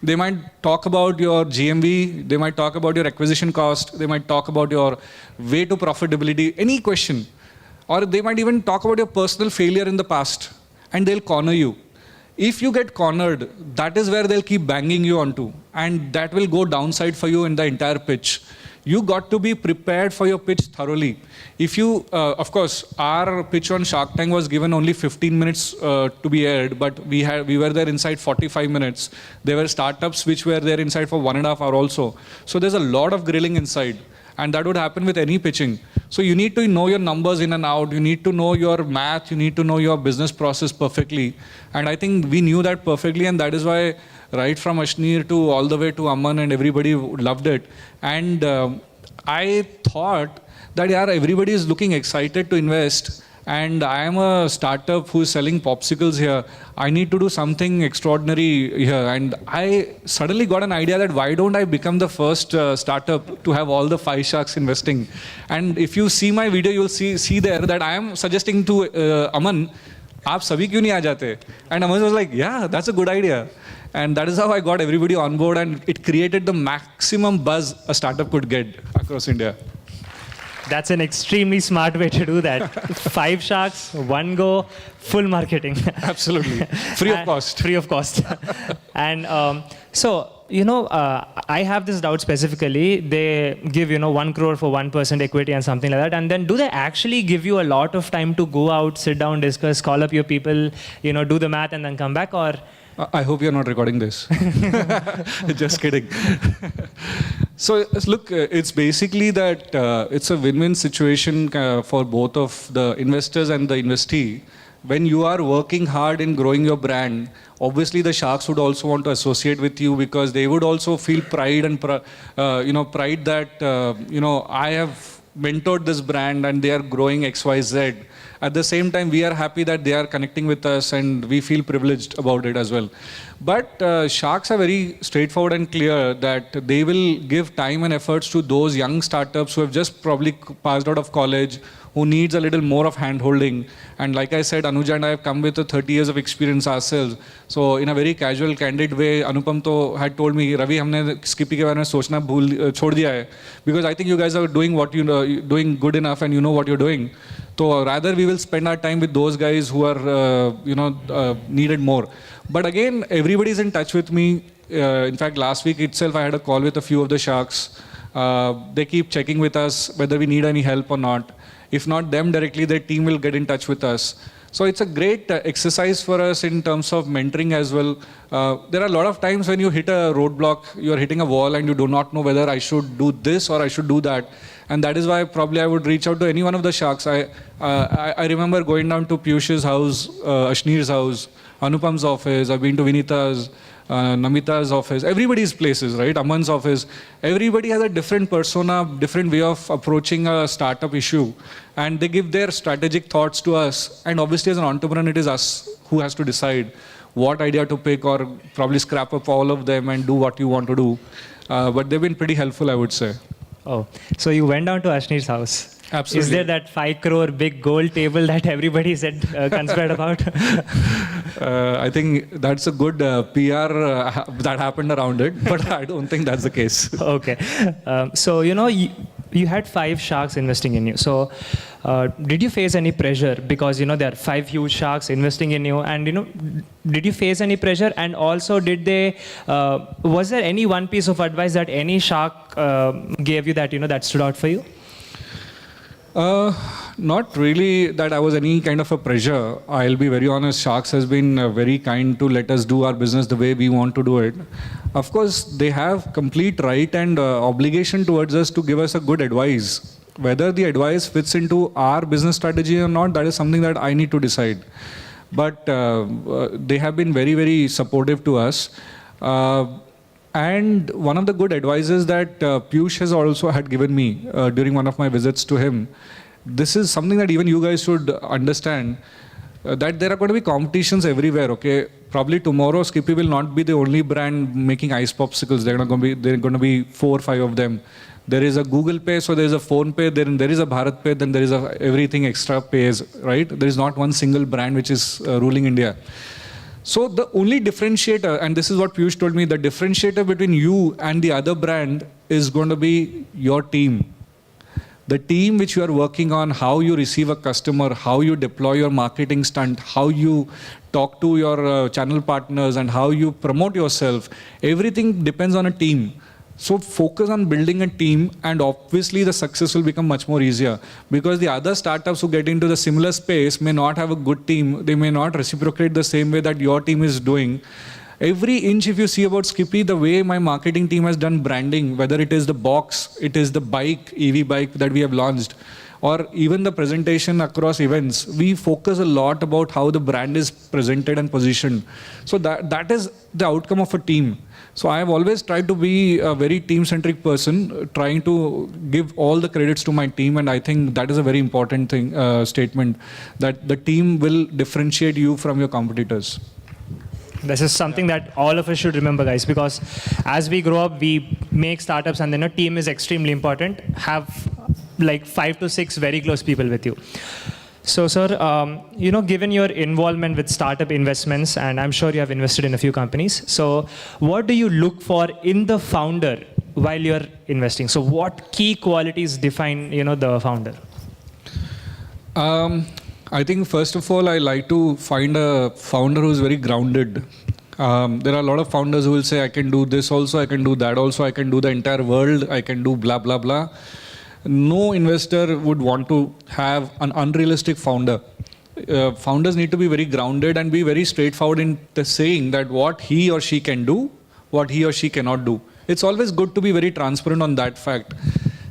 Speaker 15: They might talk about your GMV, they might talk about your acquisition cost, they might talk about your way to profitability, any question. Or they might even talk about your personal failure in the past, and they'll corner you. If you get cornered, that is where they'll keep banging you onto, and that will go downside for you in the entire pitch. You got to be prepared for your pitch thoroughly. If you, of course, our pitch on Shark Tank was given only 15 minutes to be aired, but we were there inside 45 minutes. There were startups which were there inside for 1.5 hours also. So there's a lot of grilling inside. And that would happen with any pitching. So you need to know your numbers in and out. You need to know your math. You need to know your business process perfectly. And I think we knew that perfectly. And that is why right from Ashneer to all the way to Aman and everybody loved it. And I thought that everybody is looking excited to invest. And I am a startup who is selling popsicles here. I need to do something extraordinary here. And I suddenly got an idea that why don't I become the first startup to have all the 5 sharks investing. And if you see my video, you'll see there that I am suggesting to Aman, aap sabhi kyun nahi aa jate? And Aman was like, yeah, that's a good idea. And that is how I got everybody on board, and it created the maximum buzz a startup could get across India.
Speaker 16: That's an extremely smart way to do that. 5 sharks, 1 go, full marketing.
Speaker 15: Absolutely. Free of cost.
Speaker 16: Free of cost. And I have this doubt specifically. They give, 1 crore for 1% equity and something like that. And then do they actually give you a lot of time to go out, sit down, discuss, call up your people, do the math and then come back? Or
Speaker 15: I hope you're not recording this. Just kidding. So look, it's basically that it's a win-win situation for both of the investors and the investee. When you are working hard in growing your brand, obviously the sharks would also want to associate with you, because they would also feel pride and pride that I have mentored this brand and they are growing XYZ. At the same time, we are happy that they are connecting with us, and we feel privileged about it as well. But sharks are very straightforward and clear that they will give time and efforts to those young startups who have just probably passed out of college, who needs a little more of hand-holding. And like I said, Anuja and I have come with 30 years of experience ourselves. So in a very casual, candid way, Anupam had told me, Ravi, हमने Skippy के बारे में सोचना छोड़ दिया है, because I think you guys are doing what doing good enough, and you know what you're doing. So rather we will spend our time with those guys who are needed more. But again, everybody is in touch with me. In fact, last week itself, I had a call with a few of the sharks. They keep checking with us whether we need any help or not. If not them directly, their team will get in touch with us. So it's a great exercise for us in terms of mentoring as well. There are a lot of times when you hit a roadblock, you're hitting a wall and you do not know whether I should do this or I should do that. And that is why probably I would reach out to any one of the sharks. I remember going down to Piyush's house, Ashneer's house, Anupam's office. I've been to Vinita's, Namita's office, everybody's places, right? Aman's office. Everybody has a different persona, different way of approaching a startup issue. And they give their strategic thoughts to us. And obviously as an entrepreneur, it is us who has to decide what idea to pick, or probably scrap up all of them and do what you want to do. But they've been pretty helpful, I would say.
Speaker 16: Oh, so you went down to Ashneer's house.
Speaker 15: Absolutely.
Speaker 16: Is there that 5 crore big gold table that everybody said conspired about?
Speaker 15: I think that's a good PR that happened around it, but I don't think that's the case.
Speaker 16: Okay. So, you had 5 sharks investing in you. So did you face any pressure because there are 5 huge sharks investing in you, and did you face any pressure? And also, did they was there any one piece of advice that any shark gave you that that stood out for you?
Speaker 15: Not really that I was any kind of a pressure. I'll be very honest, Sharks has been very kind to let us do our business the way we want to do it. Of course, they have complete right and obligation towards us to give us a good advice. Whether the advice fits into our business strategy or not, that is something that I need to decide. But they have been very, very supportive to us. And one of the good advices that Piyush has also had given me during one of my visits to him, this is something that even you guys should understand, that there are going to be competitions everywhere, okay? Probably tomorrow, Skippy will not be the only brand making ice popsicles. There are going to be 4 or 5 of them. There is a Google Pay, so there is a Phone Pay, then there is a Bharat Pay, then there is everything extra pays, right? There is not one single brand which is ruling India. So the only differentiator, and this is what Piyush told me, the differentiator between you and the other brand is going to be your team. The team which you are working on, how you receive a customer, how you deploy your marketing stunt, how you talk to your channel partners, and how you promote yourself, everything depends on a team. So focus on building a team, and obviously the success will become much more easier, because the other startups who get into the similar space may not have a good team. They may not reciprocate the same way that your team is doing. Every inch, if you see about Skippy, the way my marketing team has done branding, whether it is the box, it is the bike, EV bike that we have launched, or even the presentation across events, we focus a lot about how the brand is presented and positioned. So that is the outcome of a team. So I have always tried to be a very team-centric person, trying to give all the credits to my team, and I think that is a very important thing, statement, that the team will differentiate you from your competitors.
Speaker 16: This is something that all of us should remember, guys, because as we grow up, we make startups, and then a team is extremely important. Have like 5 to 6 very close people with you. So, sir, given your involvement with startup investments, and I'm sure you have invested in a few companies, so what do you look for in the founder while you're investing? So what key qualities define, the founder?
Speaker 15: I think first of all, I like to find a founder who's very grounded. There are a lot of founders who will say, I can do this also, I can do that also, I can do the entire world, I can do blah, blah, blah. No investor would want to have an unrealistic founder. Founders need to be very grounded and be very straightforward in the saying that what he or she can do, what he or she cannot do. It's always good to be very transparent on that fact.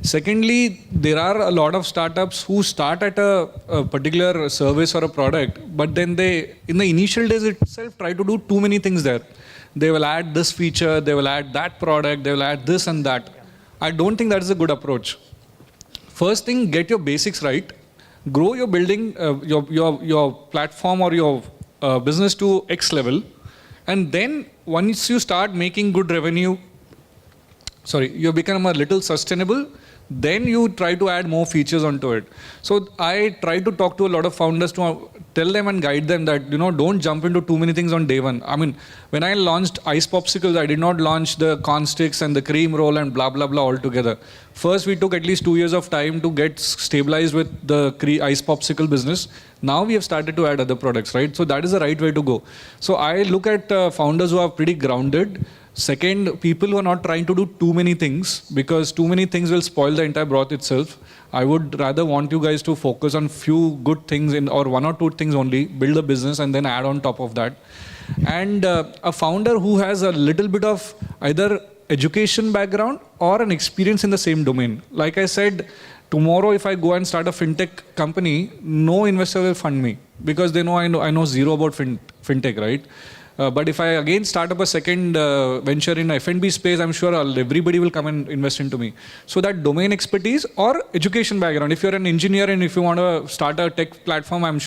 Speaker 15: Secondly, there are a lot of startups who start at a particular service or a product, but then they, in the initial days itself, try to do too many things there. They will add this feature, they will add that product, they will add this and that. I don't think that is a good approach. First thing, get your basics right. Grow your building, your platform or your business to X level. And then once you start making good revenue, you become a little sustainable, then you try to add more features onto it. So I try to talk to a lot of founders to tell them and guide them that, don't jump into too many things on day one. I mean, when I launched ice popsicles, I did not launch the corn sticks and the cream roll and blah, blah, blah all together. First, we took at least 2 years of time to get stabilized with the ice popsicle business. Now we have started to add other products, right? So that is the right way to go. So I look at founders who are pretty grounded. Second, people who are not trying to do too many things, because too many things will spoil the entire broth itself. I would rather want you guys to focus on few good things or 1 or 2 things only, build a business and then add on top of that. And a founder who has a little bit of either education background or an experience in the same domain. Like I said, tomorrow if I go and start a fintech company, no investor will fund me because they know I know zero about fintech, right? But if I again start up a second venture in F&B space, I'm sure everybody will come and invest into me. So that domain expertise or education background. If you're an engineer and if you want to start a tech platform, I'm